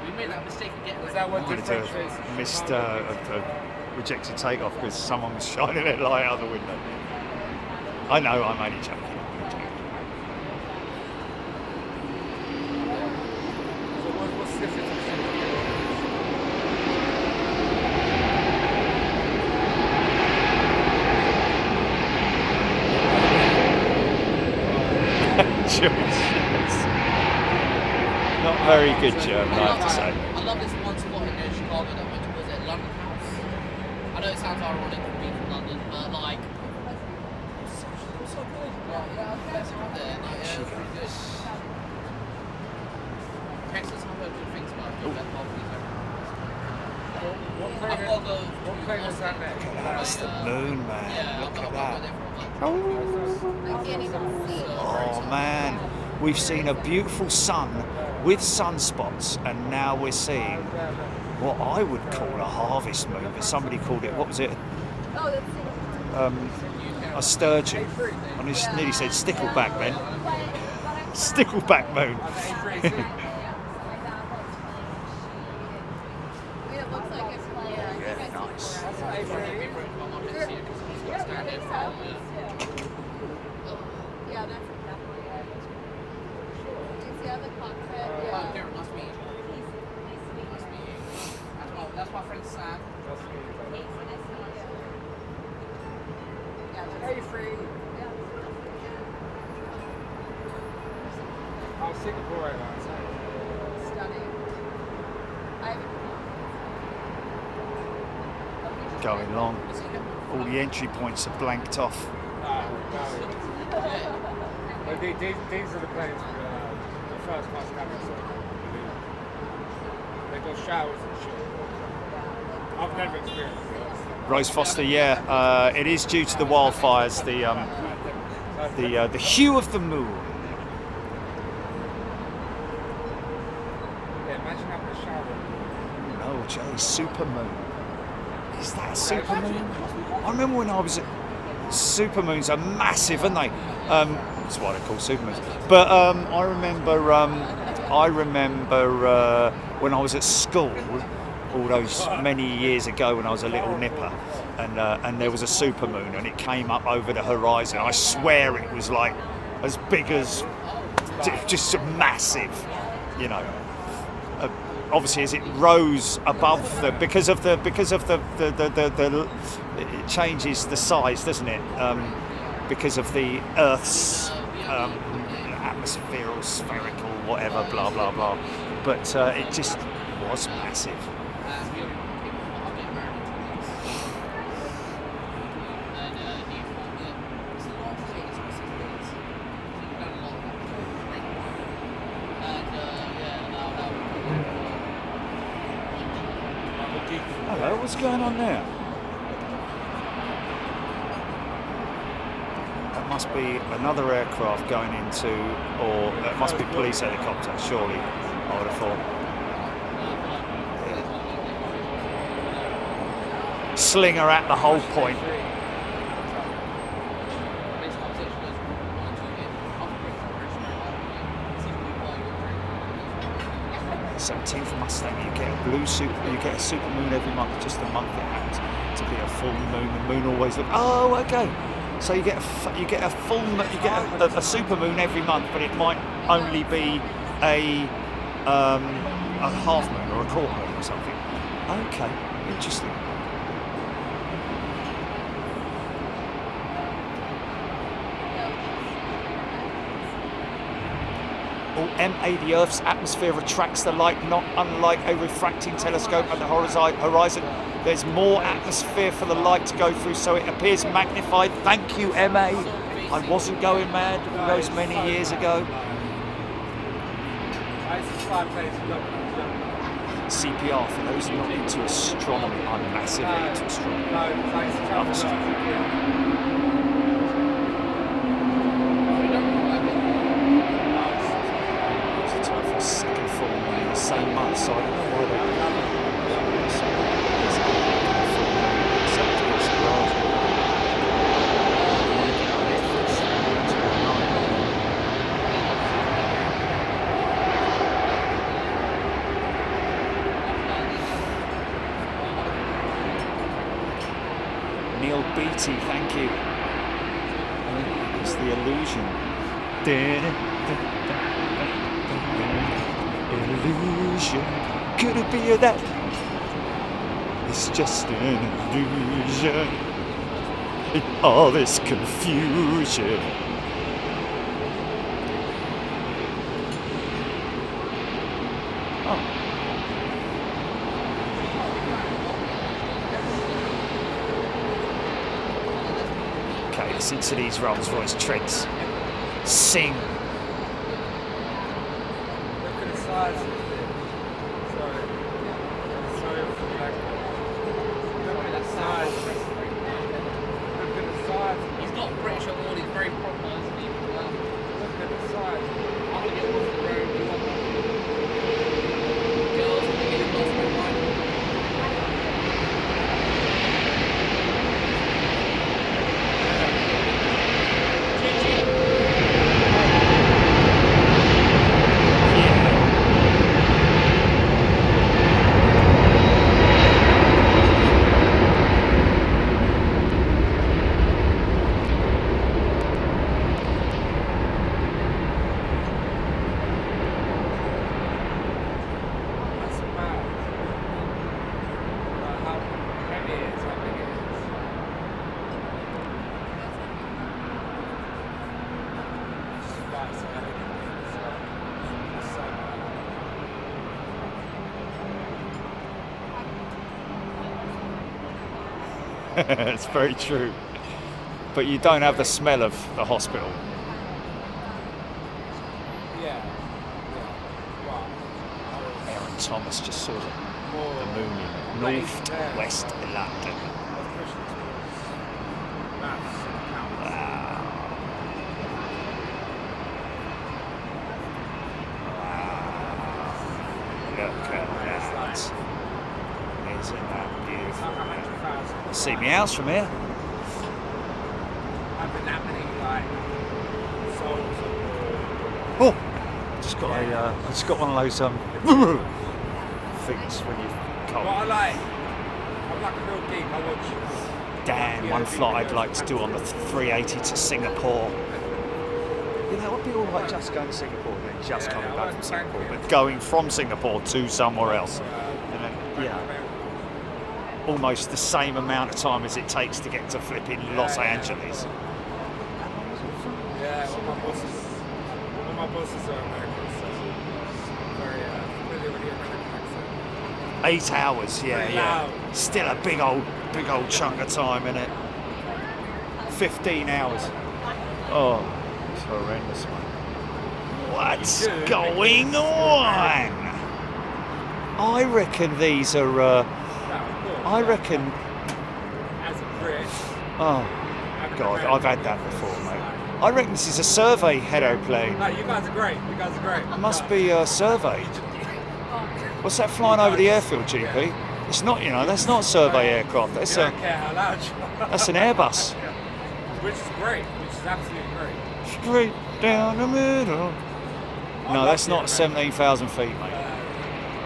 We made that mistake again. Is that what I differentiates? missed a rejected takeoff because someone was shining a light out the window. I know, I'm only joking. So what's the difference Not very good German, I have to say. I love this one spot in Chicago that went towards it, London House. I know it sounds ironic for being from London, but like, it's so good. Like, yeah, that's out there. Like, yeah, it's really good. Texas, I've heard good things about it. That part of these What plane is that next? That's the moon, man. yeah, Look I've at got that. there for a month. I can't even see. Oh man, we've seen a beautiful sun with sunspots, and now we're seeing what I would call a harvest moon, but somebody called it, what was it? Oh, that's A sturgeon. I nearly said stickleback then. Stickleback moon. it looks like it's Yeah, nice. Yeah, that's exactly it. It's the other cockpit. Oh, there it must be. That's my friend Sam. Hey, free. Oh, Singapore Airlines. Stunning. I haven't Going long. All the entry points are blanked off. But these are the planes, the first class cabins. So they got showers and shit. I've never experienced it. Rose Foster, yeah, it is due to the wildfires, the hue of the moon. Yeah, imagine having a shower. No, Jay, supermoon. Is that a supermoon? I remember when I was at supermoons are massive, aren't they? That's what I call supermoons. But I remember when I was at school, all those many years ago when I was a little nipper, and there was a supermoon and it came up over the horizon. I swear it was like as big as just massive, you know. Obviously, as it rose above because of the it changes the size, doesn't it? Because of the Earth's atmospherical, spherical, whatever, blah blah blah. But it just was massive. Hello, what's going on there? That must be another aircraft going into, or that must be a police helicopter, surely, I would have thought. Slinger at the whole point. 17th Mustang, you get a blue super, you get a super moon every month, just a month it happens to be a full moon. The moon always looks, oh okay, so you get a full, you get a super moon every month, but it might only be a half moon or a quarter moon or something. Okay, interesting. MA, the Earth's atmosphere attracts the light, not unlike a refracting telescope at the horizon. There's more atmosphere for the light to go through, so it appears magnified. Thank you, MA. I wasn't going mad all those many years ago. CPR, for those not into astronomy, I'm massively into astronomy. Love astronomy. same month, so I don't know why they. Neil Beatty, thank you. It's the illusion. Illusion. Could it be that? It's just an illusion. In all this confusion. Oh. Okay, listen to these Rolls-Royce treads. Sing. Look at the size of it. Sorry. Sorry for the back. Look at the size. Look at the size. He's not British at all, he's very proper, isn't he? Look at the size. I'm going to get off the road, you want girls, I'm going to get a bus right now. That's mad. How heavy it is, how big it is. Just flies so elegantly. It's so mad. It's very true. But you don't have the smell of the hospital. Yeah. Wow. Aaron Thomas just saw the More moon in north to west London. maths and counts. Wow. Look at that. Isn't that It's beautiful? like 100,000. See me house from here. I've been that many like souls. Oh, I just got one of those things when you But cold. I'm like a real geek. I watch. Dan, one flight I'd like to do on the 380 to Singapore. You know, it would be all right just going to Singapore and then just coming back from Singapore, but going from Singapore to somewhere else. And then, yeah, almost the same amount of time as it takes to get to flipping Los Angeles. Yeah, well, my bosses are American, so very familiar with the American accent. 8 hours, yeah, Very yeah. loud. Still a big old chunk of time in it. 15 hours. Oh, it's horrendous, man. What's going on? I reckon these are. I reckon. As a Brit, Oh, God, I've had that before, mate. I reckon this is a survey headoplane. no, you guys are great. You guys are great. It must be surveyed. What's that flying over the airfield, GP? It's not, you know, that's not a survey aircraft. You That's don't care how loud you are. that's an Airbus. Which is great. Which is absolutely great. Straight down the middle. No, that's not 17,000 feet, mate.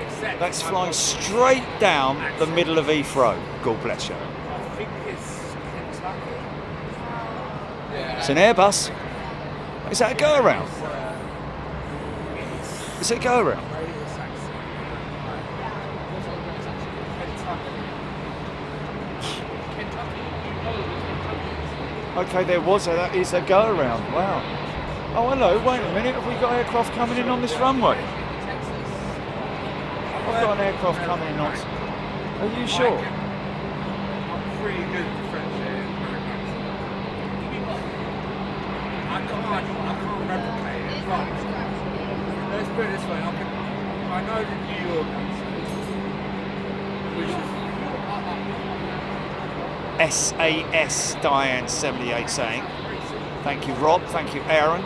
Except That's my flying boss- straight down the middle of Heathrow. God bless you. I think it's Kentucky. It's an Airbus. Is that a go around? It's Is it a go around? radius accent. Kentucky. Okay, that is a go around. Wow. Oh, hello. Wait a minute. Have we got aircraft coming in on this runway? I've got an aircraft coming in on. Are you sure? I'm pretty good at differentiating American accent. I can't replicate it, but let's put it this way, I know the New York accent, which is SAS Diane 78 saying. Thank you, Rob. Thank you, Aaron.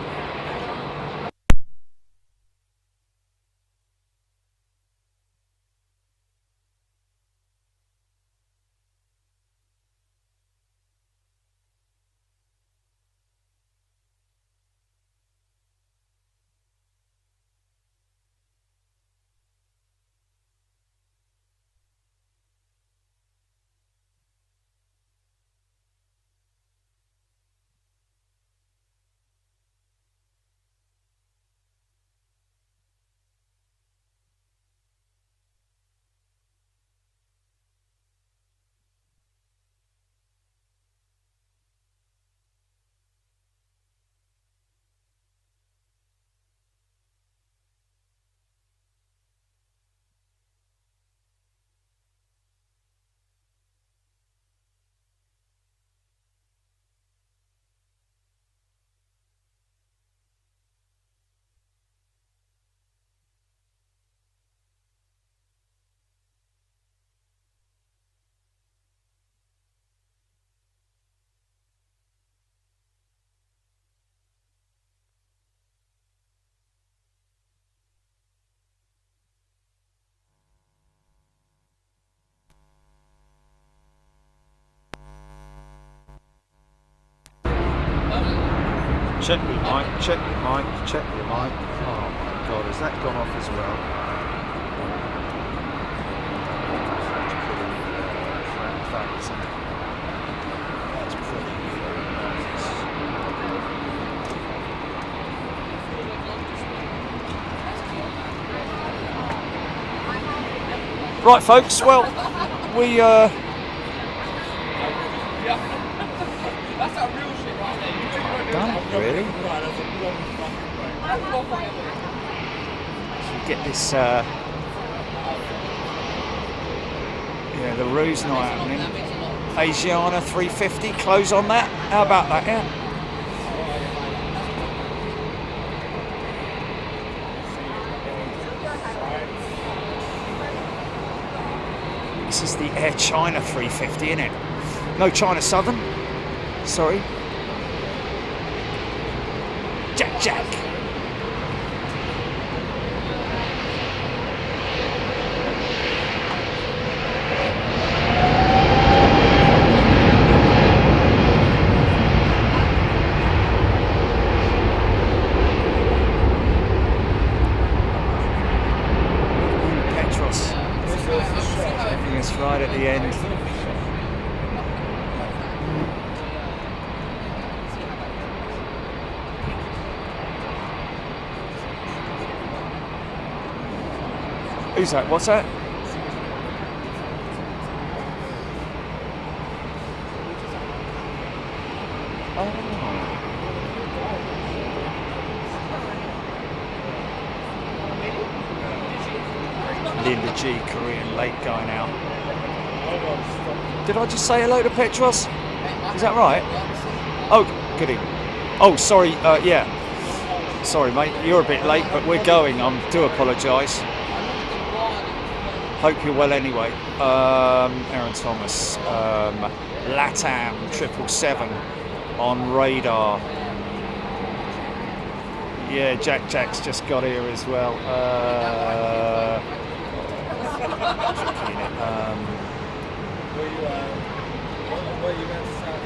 Check your mic, check your mic, check your mic. Oh my God, has that gone off as well? That's pretty Right, folks, well, we That's that real shit right there. done it, really. Should we get this, yeah, the Ruse night happening. Asiana 350, close on that. How about that, yeah? This is the Air China 350, isn't it? No, China Southern. Sorry. Jack. Petros. Everything is right at the end. Who's that? What's that? Oh. Linda G, Korean late guy now. Did I just say hello to Petros? Is that right? Oh, goody. Oh, sorry. Yeah. Sorry, mate. You're a bit late, but we're going. I do apologise. Hope you're well anyway. Aaron Thomas, LATAM 777 on radar. Yeah, Jack's just got here as well.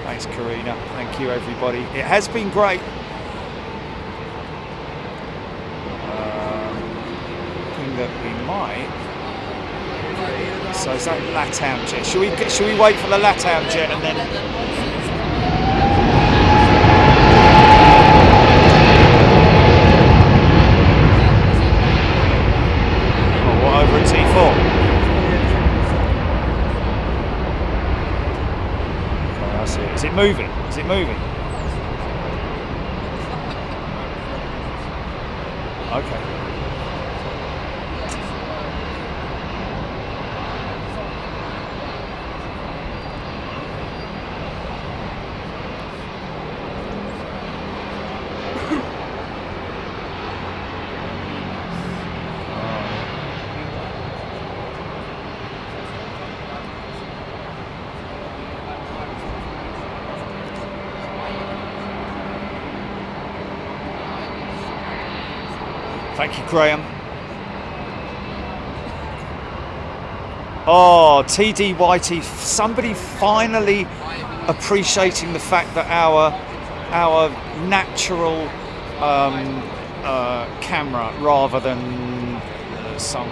Thanks, Karina. Thank you, everybody. It has been great. Thing that we might. So is that LATAM jet? Should we wait for the LATAM jet and then? Oh, what, over at T4? Okay, I see it. Is it moving? Is it moving? Okay. Thank you, Graham. Oh, TDYT, somebody finally appreciating the fact that our natural camera, rather than some,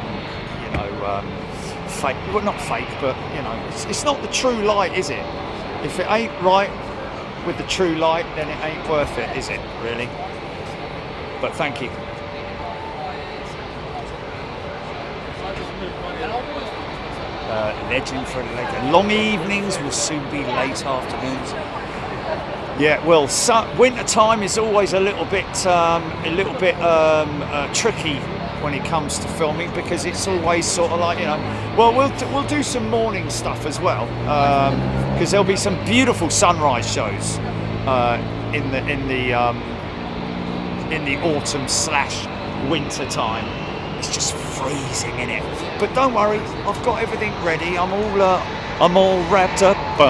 fake, well, not fake, but it's not the true light, is it? If it ain't right with the true light, then it ain't worth it, is it, really? But thank you. Legend for later. Long evenings will soon be late afternoons. Yeah, well, winter time is always a little bit tricky when it comes to filming, because it's always sort of like, well, we'll do some morning stuff as well, because there'll be some beautiful sunrise shows in the autumn/winter time. It's just freezing in it, but don't worry, I've got everything ready. I'm all wrapped up. So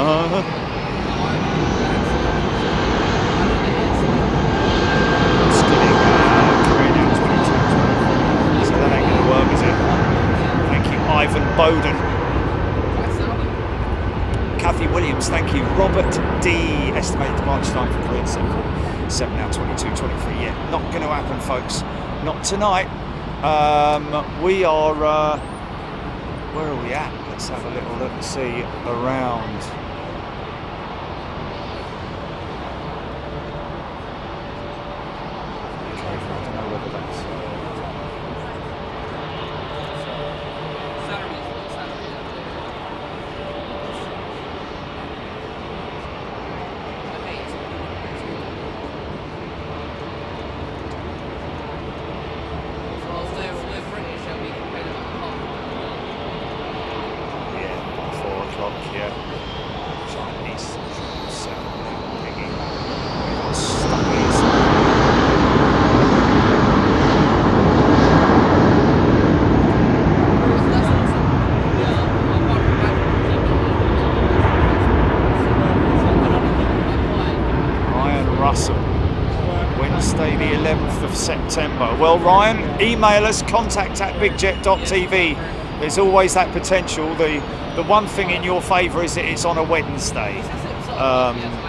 that ain't gonna work, is it? Thank you, Ivan Bowden. Kathy Williams, thank you. Robert D, estimated March time for Korean 7 now 22, 23. Yeah, not going to happen, folks. Not tonight. We are, where are we at? Let's have a little look and see around. Okay, I don't know whether that's... September. Well, Ryan, email us, contact@bigjet.tv. There's always that potential. The one thing in your favour is that it's on a Wednesday.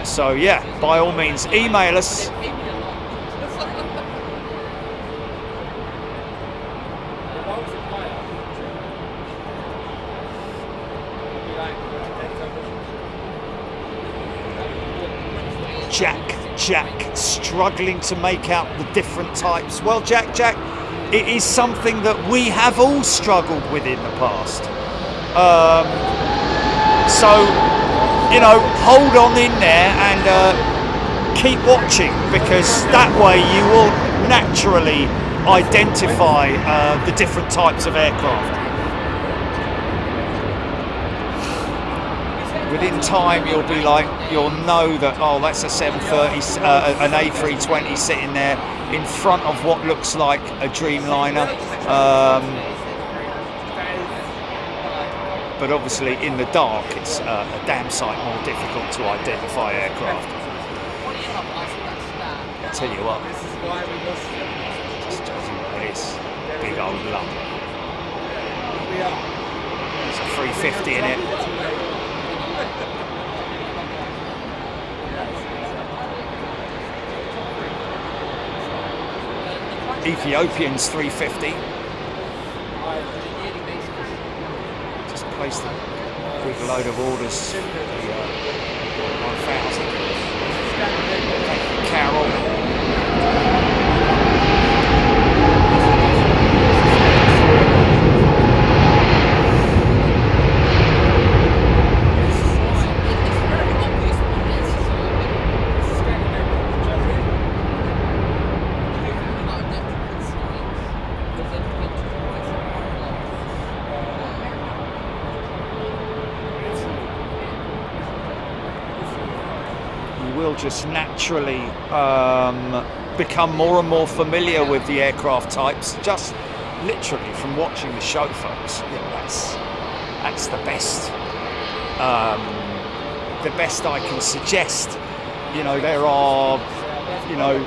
So yeah, by all means, email us. Jack, struggling to make out the different types. Well, Jack, it is something that we have all struggled with in the past. So, you know, hold on in there and keep watching, because that way you will naturally identify the different types of aircraft. Within time, you'll be like, you'll know that, oh, that's a 730, an A320 sitting there in front of what looks like a Dreamliner. But obviously, in the dark, it's a damn sight more difficult to identify aircraft. I tell you what, just judging by this big old lump. There's a 350 in it. Ethiopian's 350. Just placed a big load of orders for the 1,000. Thank you, Carol. Just naturally become more and more familiar with the aircraft types, just literally from watching the show, folks. You know, that's the best I can suggest. You know, there are, you know,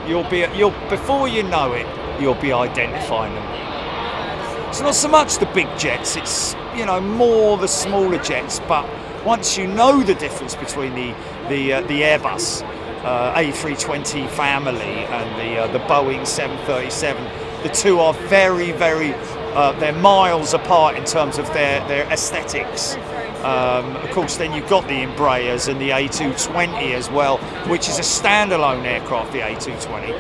you'll before you know it, you'll be identifying them. It's not so much the big jets, it's, you know, more the smaller jets, but once you know the difference between the AIRBUS A320 family and the Boeing 737, the two are very, very, they're miles apart in terms of their aesthetics. Of course, then you've got the Embraers and the A220 as well, which is a standalone aircraft, the A220.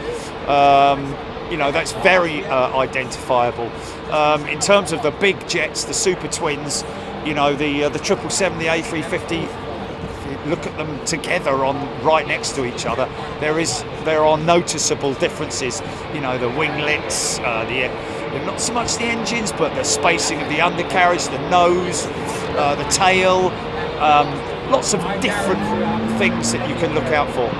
You know, that's very identifiable. In terms of the big jets, the Super Twins, you know, the 777, the A350, if you look at them together on right next to each other, there are noticeable differences. You know, the winglets, not so much the engines, but the spacing of the undercarriage, the nose, the tail, lots of different things that you can look out for.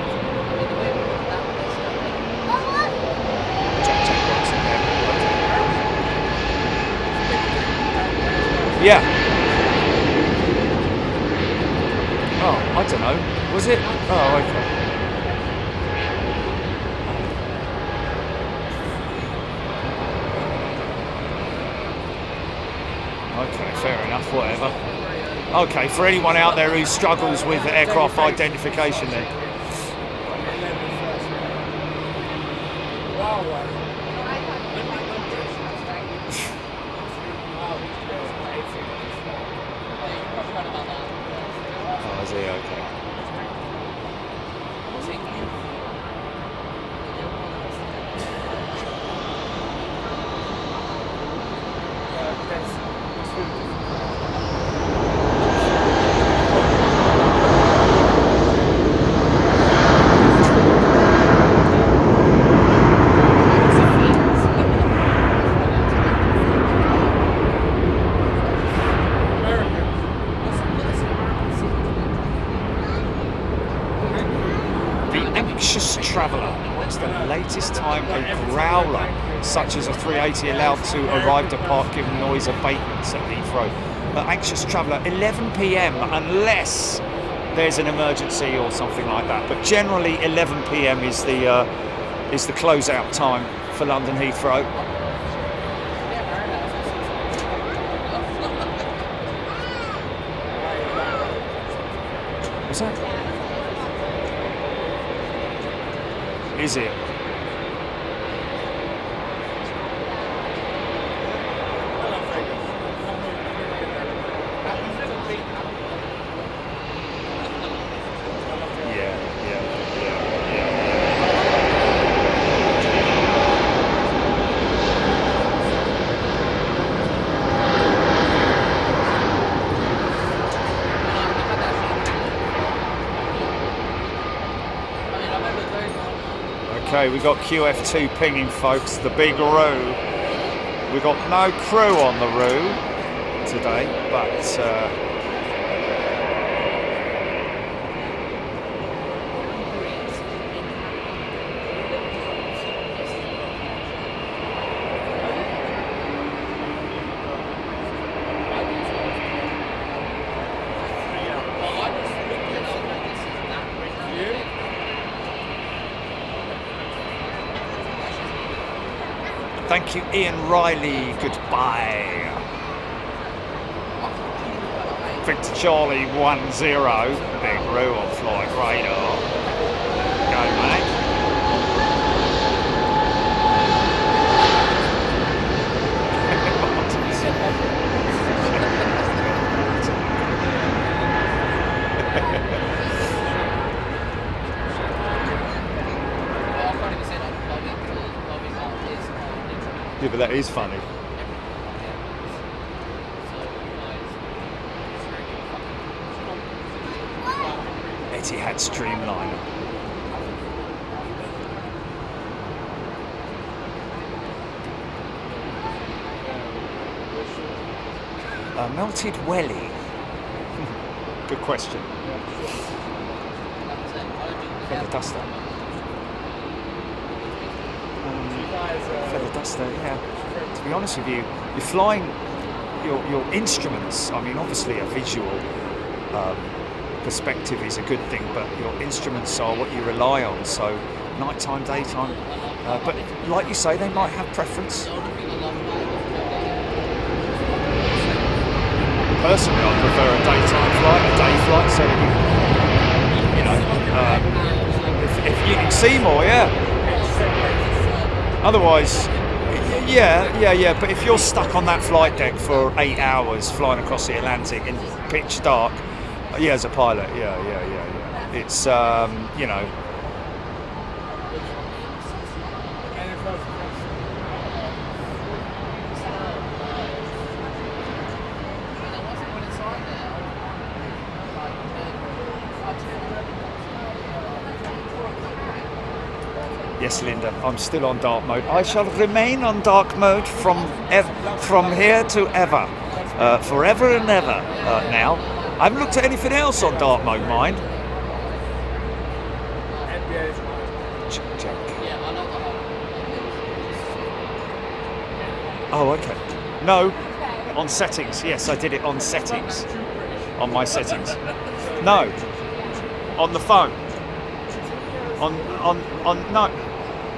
Yeah. Oh, I don't know. Was it? Oh, okay. Okay, enough, whatever. Okay, for anyone out there who struggles with aircraft identification then. Oh, is he? Okay. Traveller, what's the latest time a growler, such as a 380, allowed to arrive to park given noise abatements at Heathrow? Anxious traveller, 11 p.m. unless there's an emergency or something like that. But generally, 11 p.m. is the closeout time for London Heathrow. What's that? Is it? Okay, we got QF2 pinging, folks, the big row. We got no crew on the row today, but thank you, Ian Riley. Goodbye. Victor Charlie 10. Big row on flight radar. Go, mate. Yeah, but that is funny. Etihad Streamliner. Melted welly. Good question. Feather duster. Feather duster, yeah. To be honest with you, you're flying your instruments. I mean, obviously a visual perspective is a good thing, but your instruments are what you rely on. So nighttime, daytime. But like you say, they might have preference. Personally, I prefer a daytime flight, a day flight, so that if you can see more, yeah. Otherwise, yeah. But if you're stuck on that flight deck for 8 hours flying across the Atlantic in pitch dark, yeah, as a pilot, yeah. It's Yes, Linda, I'm still on dark mode. I shall remain on dark mode from here to ever. Forever and ever now. I haven't looked at anything else on dark mode, mind. Check. Oh, okay. No, on settings. Yes, I did it on settings. On my settings. No, on the phone.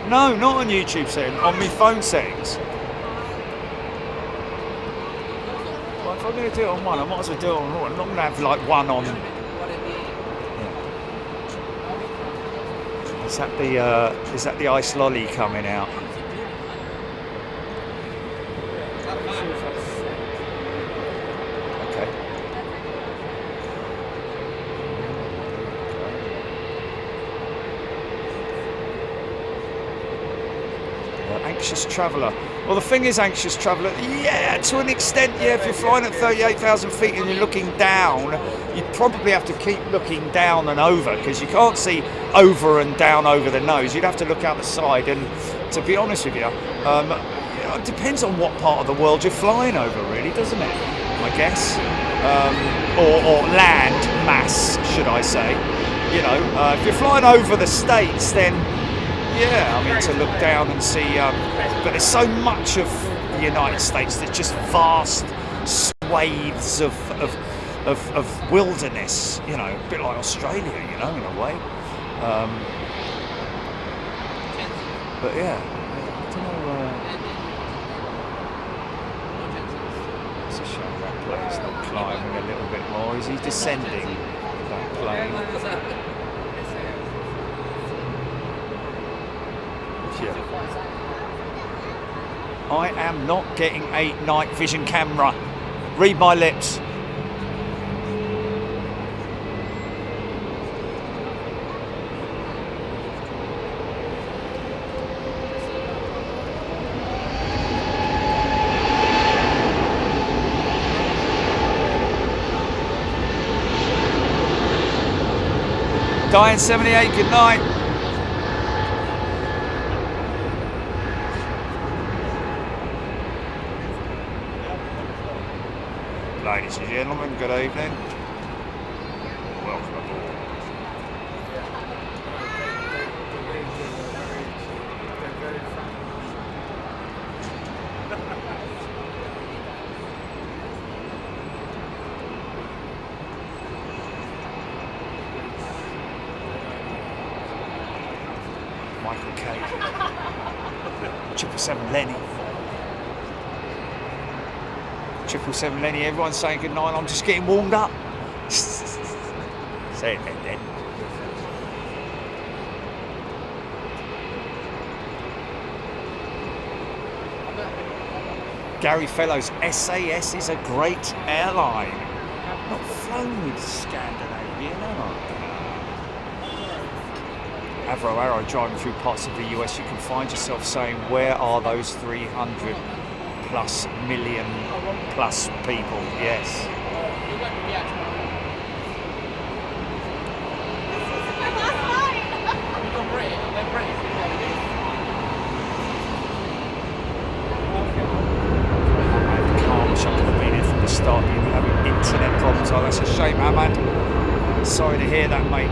No, not on YouTube settings, on my phone settings. What? if I'm going to do it on one, I might as well do it on all. I'm not going to have like one on. Is that the ice lolly coming out? Okay. Anxious traveller. Well, the thing is, anxious traveller, yeah, to an extent, yeah, if you're flying at 38,000 feet and you're looking down, you probably have to keep looking down and over, because you can't see over and down over the nose. You'd have to look out the side, and to be honest with you, it depends on what part of the world you're flying over, really, doesn't it? I guess. Or land mass, should I say. You know, if you're flying over the States, then yeah, I mean, to look down and see, but there's so much of the United States, there's just vast swathes of wilderness, you know, a bit like Australia, you know, in a way. But yeah, I don't know, it's a shame that plane's not climbing a little bit more. Is he descending, that plane? Yeah. I am not getting a night vision camera. Read my lips. Diane 78, good night. Ladies and gentlemen, good evening. Welcome aboard. Michael K. 777 Lenny. 777 Lenny, everyone's saying good night. I'm just getting warmed up. Say it then. Gary Fellows, SAS is a great airline. Not flown with Scandinavia, no. Avro Arrow, driving through parts of the US, you can find yourself saying, where are those 300 plus million plus people? Yes. Calm, which I could have been in from the start. You were having internet problems. Oh, that's a shame, Ahmad. Sorry to hear that, mate.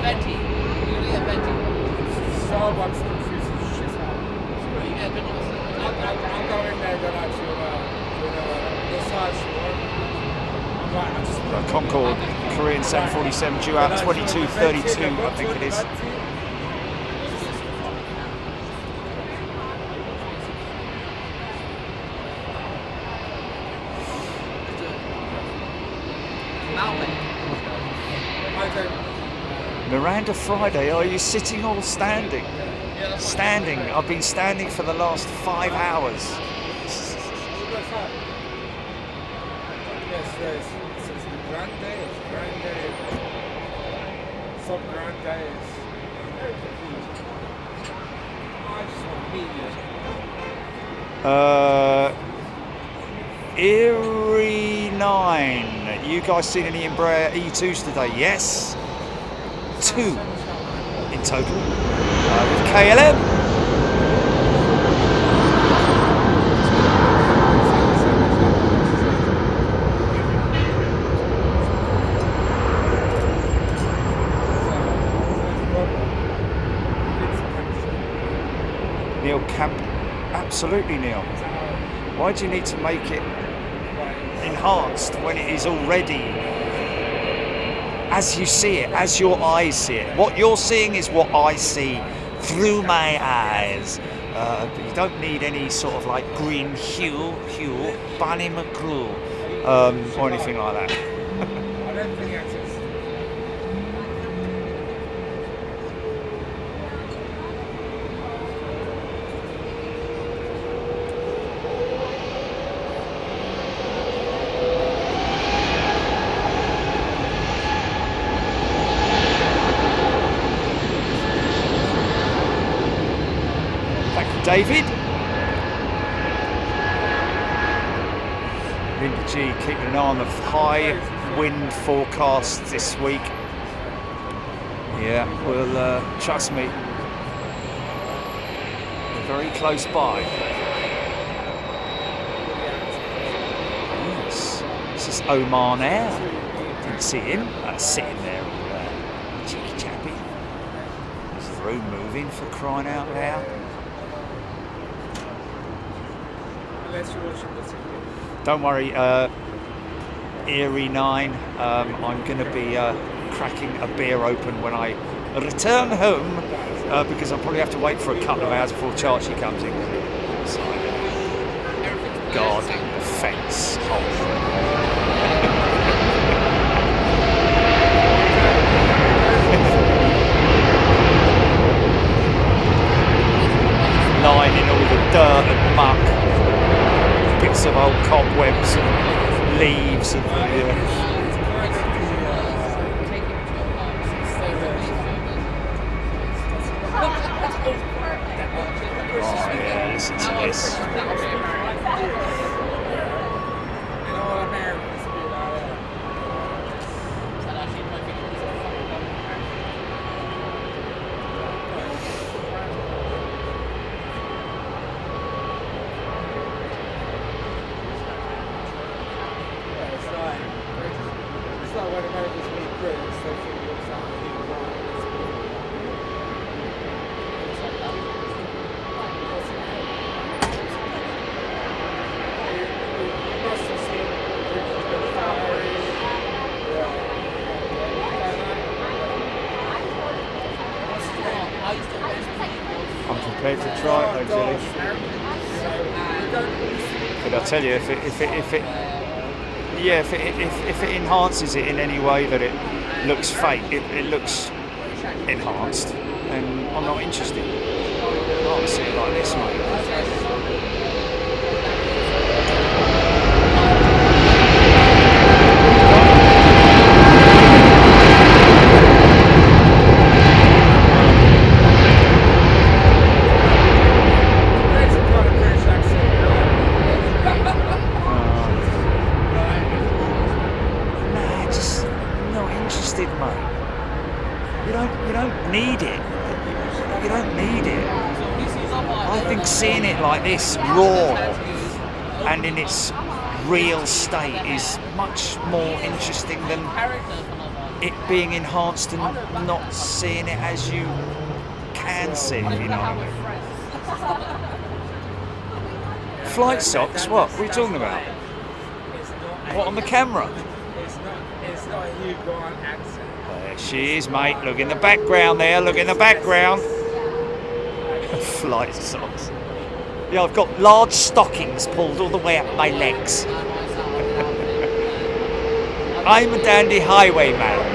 Venti. Really a venti. Starbucks confuses shit out. I'll go in there then actually with the size Concorde Korean 747 due out 22:32, I think it is. Miranda Friday, are you sitting or standing? Standing. I've been standing for the last 5 hours. Yes, yes. It's grande, sub grande. I just want Erie 9. You guys seen any Embraer E2s today? Yes. 2 in total with KLM. Neil Camp, absolutely, Neil. Why do you need to make it enhanced when it is already as you see it, as your eyes see it? What you're seeing is what I see through my eyes. But you don't need any sort of like green hue, Bunny McGrew, or anything like that. I don't think that's it. David. Linda G keeping an eye on the high wind forecasts this week. Yeah, well, trust me, they're very close by. Yes, this is Oman Air. Didn't see him. Sitting there, cheeky chappy. There's the room moving, for crying out loud. Don't worry, E2 I'm going to be cracking a beer open when I return home because I'll probably have to wait for a couple of hours before Chachi comes in. So, guarding the fence lining all the dirt and muck, bits of old cobwebs and leaves and listen to this. To try it though, Tilly. But I'll tell you, if it enhances it in any way that it looks fake, it looks enhanced, then I'm not interested. I can't see it like this, mate. Seeing it like this, raw and in its real state, is much more interesting than it being enhanced and not seeing it as you can see, if you know what I mean. Flight socks? What are you talking about? What, on the camera? It's not a Hugh Grant accent. There she is, mate. Look in the background there. Look in the background. Flight socks. Yeah, I've got large stockings pulled all the way up my legs. I'm a dandy highwayman.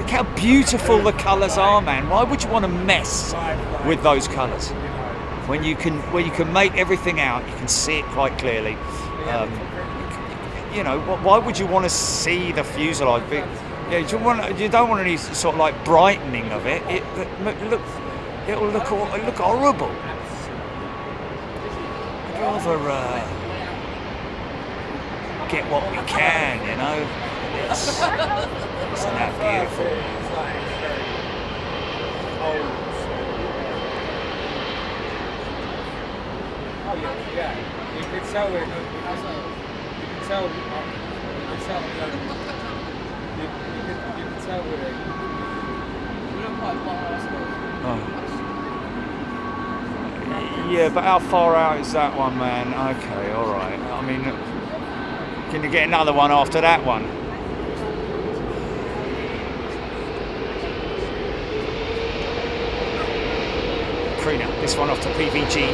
How beautiful the colours are, man. Why would you want to mess with those colours when you can make everything out? You can see it quite clearly. You know, why would you want to see the fuselage? You don't want any sort of like brightening of it. It'll look horrible. I'd rather get what we can, you know. Isn't that beautiful? Oh yeah. You can tell it. You can tell with it. quite far, I suppose. Oh. Yeah, but how far out is that one, man? Okay, all right. I mean, can you get another one after that one? Karina, this one off to PVG.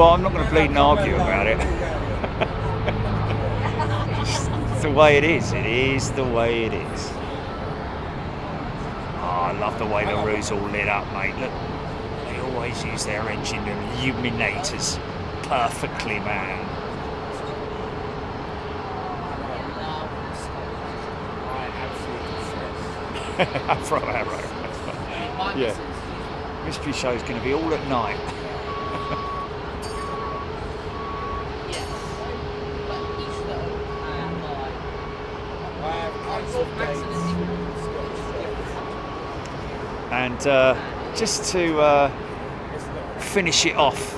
I'm not going to bleed and argue about it. It's the way it is. It is the way it is. Oh, I love the way the roof's all lit up, mate. Look, they always use their engine illuminators perfectly, man. From Arrow. Yeah. Mystery show's going to be all at night. And just to finish it off,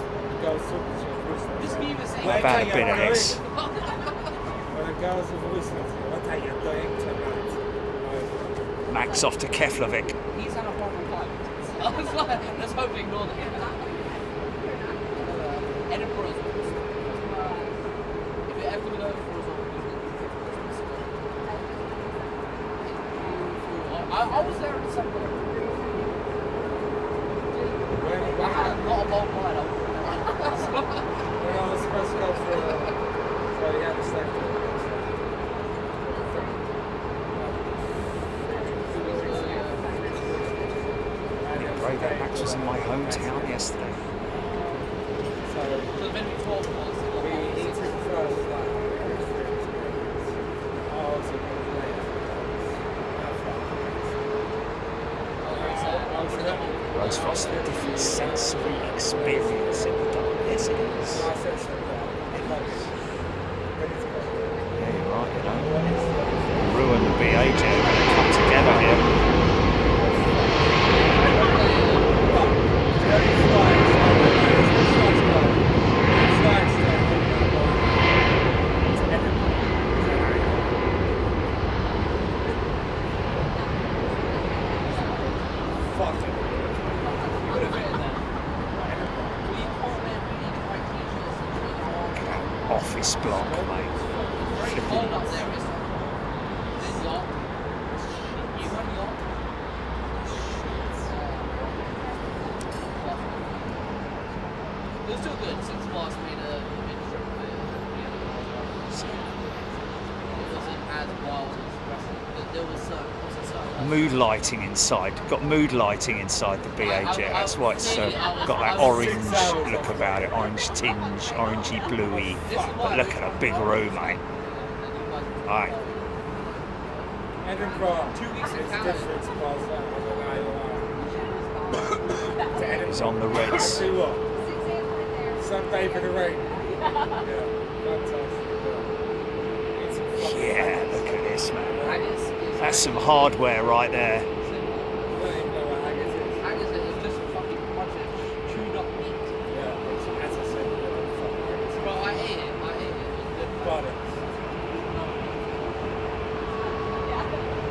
about a bit of this. Max off to Keflavik. He's had a horrible time. Let's hope we ignore that. Edinburgh. If it ever goes over I was there in December. I had a lot of long ride. When I was supposed to go for yeah, the sector. Right, that Max was in my hometown yesterday. So the minute 12 was. we took the first Rose Frost, a different sensory experience in the dark. Yes, it is. Yeah, you're right, you know. Ruin the BA jet, come together here. Office block, mate. Hold up there, is yacht. You run yacht. It was still good since Mars made a big trip with it. It wasn't as wild as the rest of it. There was Mood lighting inside. Got mood lighting inside the BA jet. That's why it's got that orange look about it. Orange tinge, orangey bluey. But look at a big room, mate. Alright. Edinburgh. 2 weeks in It's Canada. different to Barcelona. He's on the Reds. See what? Sunday for the rain. Yeah, fantastic. Yeah, look at this, man. That's some hardware right there. I don't even know what haggis is. Haggis is just a fucking bunch of chewed up meat. Yeah, it's as I said, fucking haggis. But I ate it. It was good. Butter.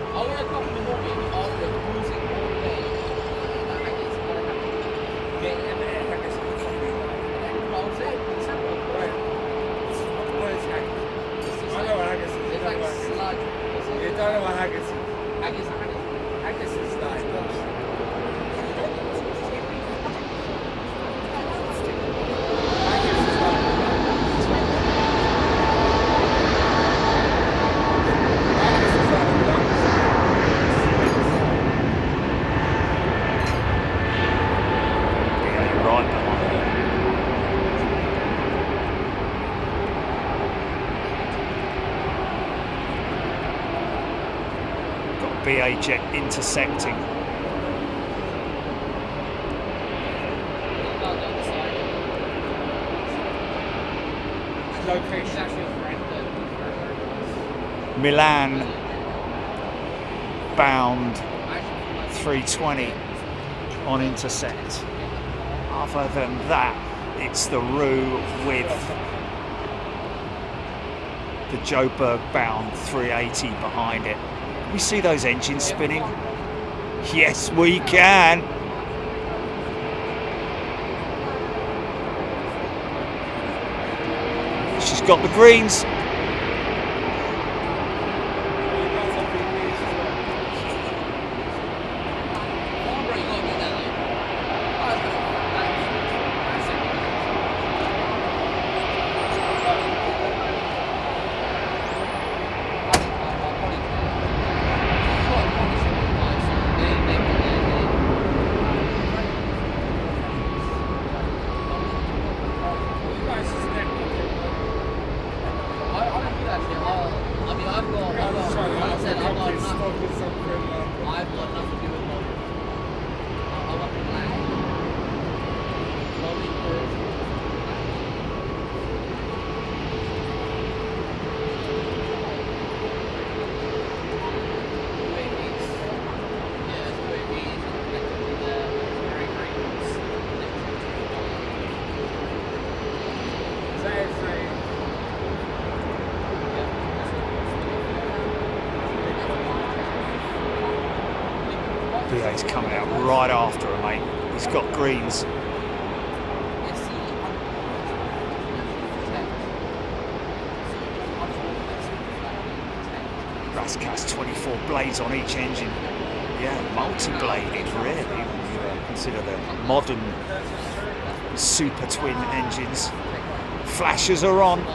I would have come in the morning after cruising all day. Haggis, Yeah, and haggis is fucking I was there in December. right. What is haggis? I know what haggis is. It's like sludge. You don't know what haggis is. Haggis. Haggis is like BA jet intersecting. location. Actually, a friend that Milan bound 320 on intercept. Other than that, it's the Roo with the Joburg bound 380 behind it. Can we see those engines spinning? Yes, we can. She's got the greens. BA's coming out right after her, mate. He's got greens. Rascas 24 blades on each engine. Yeah, multi-bladed really, when you consider the modern super twin engines. Flashers are on.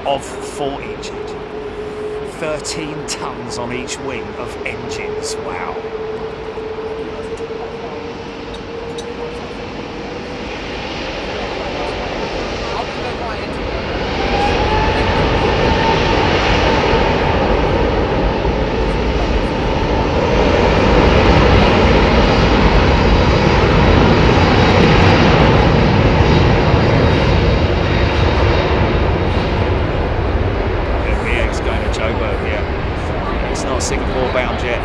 Of 4 each engine. 13 tons on each wing of engines. Wow. Singapore bound jet.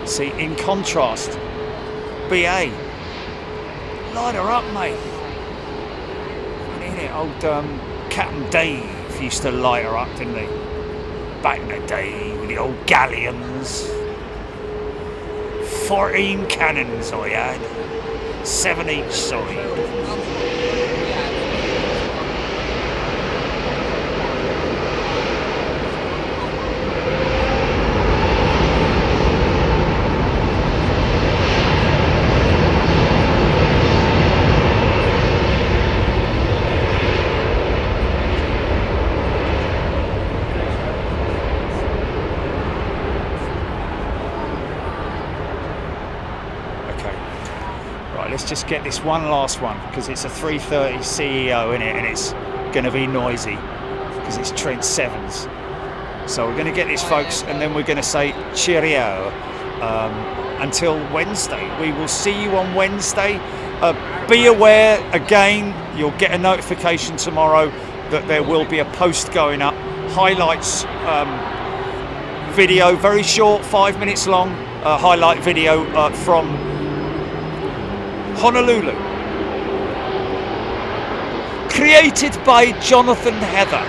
See, in contrast, BA, light her up, mate. Old Captain Dave used to light her up, didn't he? Back in the day with the old galleons. 14 cannons I had, 7 each side. Let's just get this one last one because it's a 330 CEO in it and it's going to be noisy because it's Trent 7s. So we're going to get this, folks, and then we're going to say cheerio until Wednesday. We will see you on Wednesday. Be aware, again, you'll get a notification tomorrow that there will be a post going up. Highlights video, very short, 5 minutes long, highlight video from Honolulu, created by Jonathan Heather.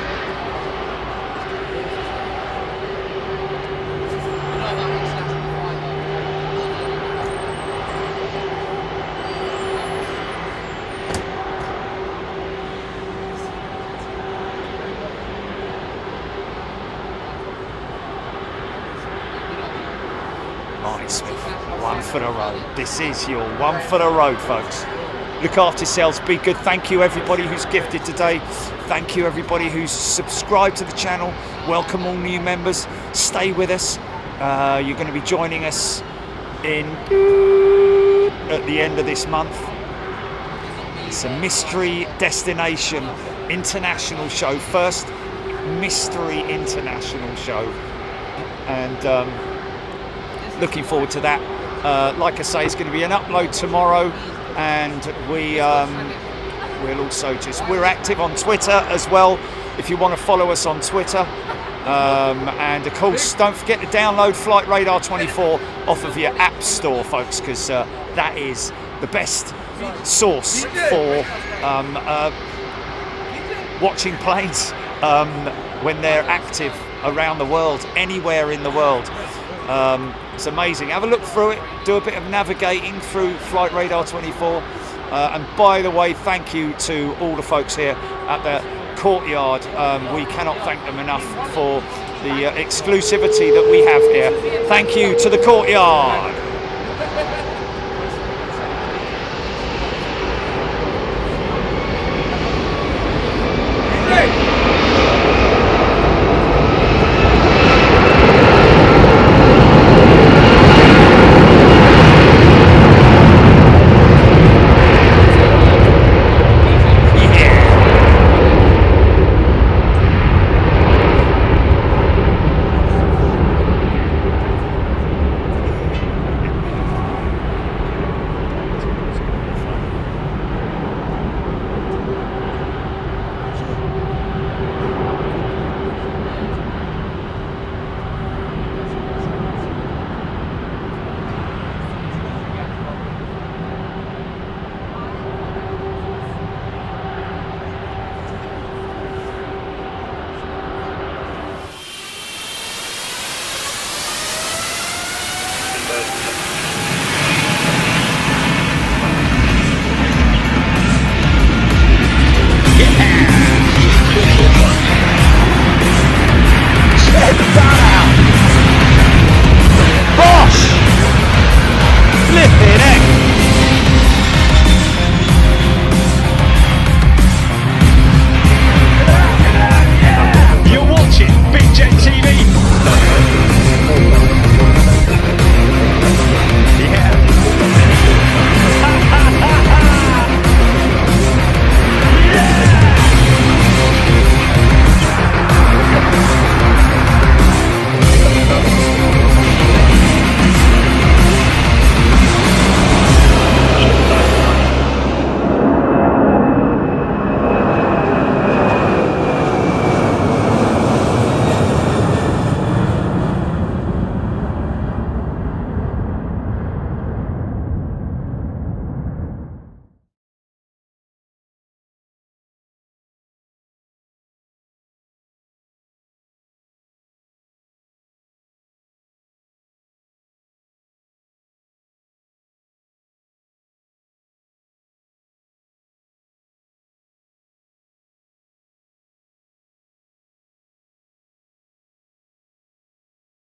Smith. One for the road. This is your one for the road, folks. Look after yourselves. Be good. Thank you, everybody who's gifted today. Thank you, everybody who's subscribed to the channel. Welcome all new members. Stay with us. You're going to be joining us at the end of this month. It's a mystery destination international show. First mystery international show. And looking forward to that. Like I say, it's going to be an upload tomorrow. And we'll also we're active on Twitter as well, if you want to follow us on Twitter. And of course, don't forget to download Flight Radar 24 off of your app store, folks, because that is the best source for watching planes when they're active around the world, anywhere in the world. It's amazing. Have a look through it, do a bit of navigating through Flight Radar 24. And by the way, thank you to all the folks here at the Courtyard. We cannot thank them enough for the exclusivity that we have here. Thank you to the Courtyard.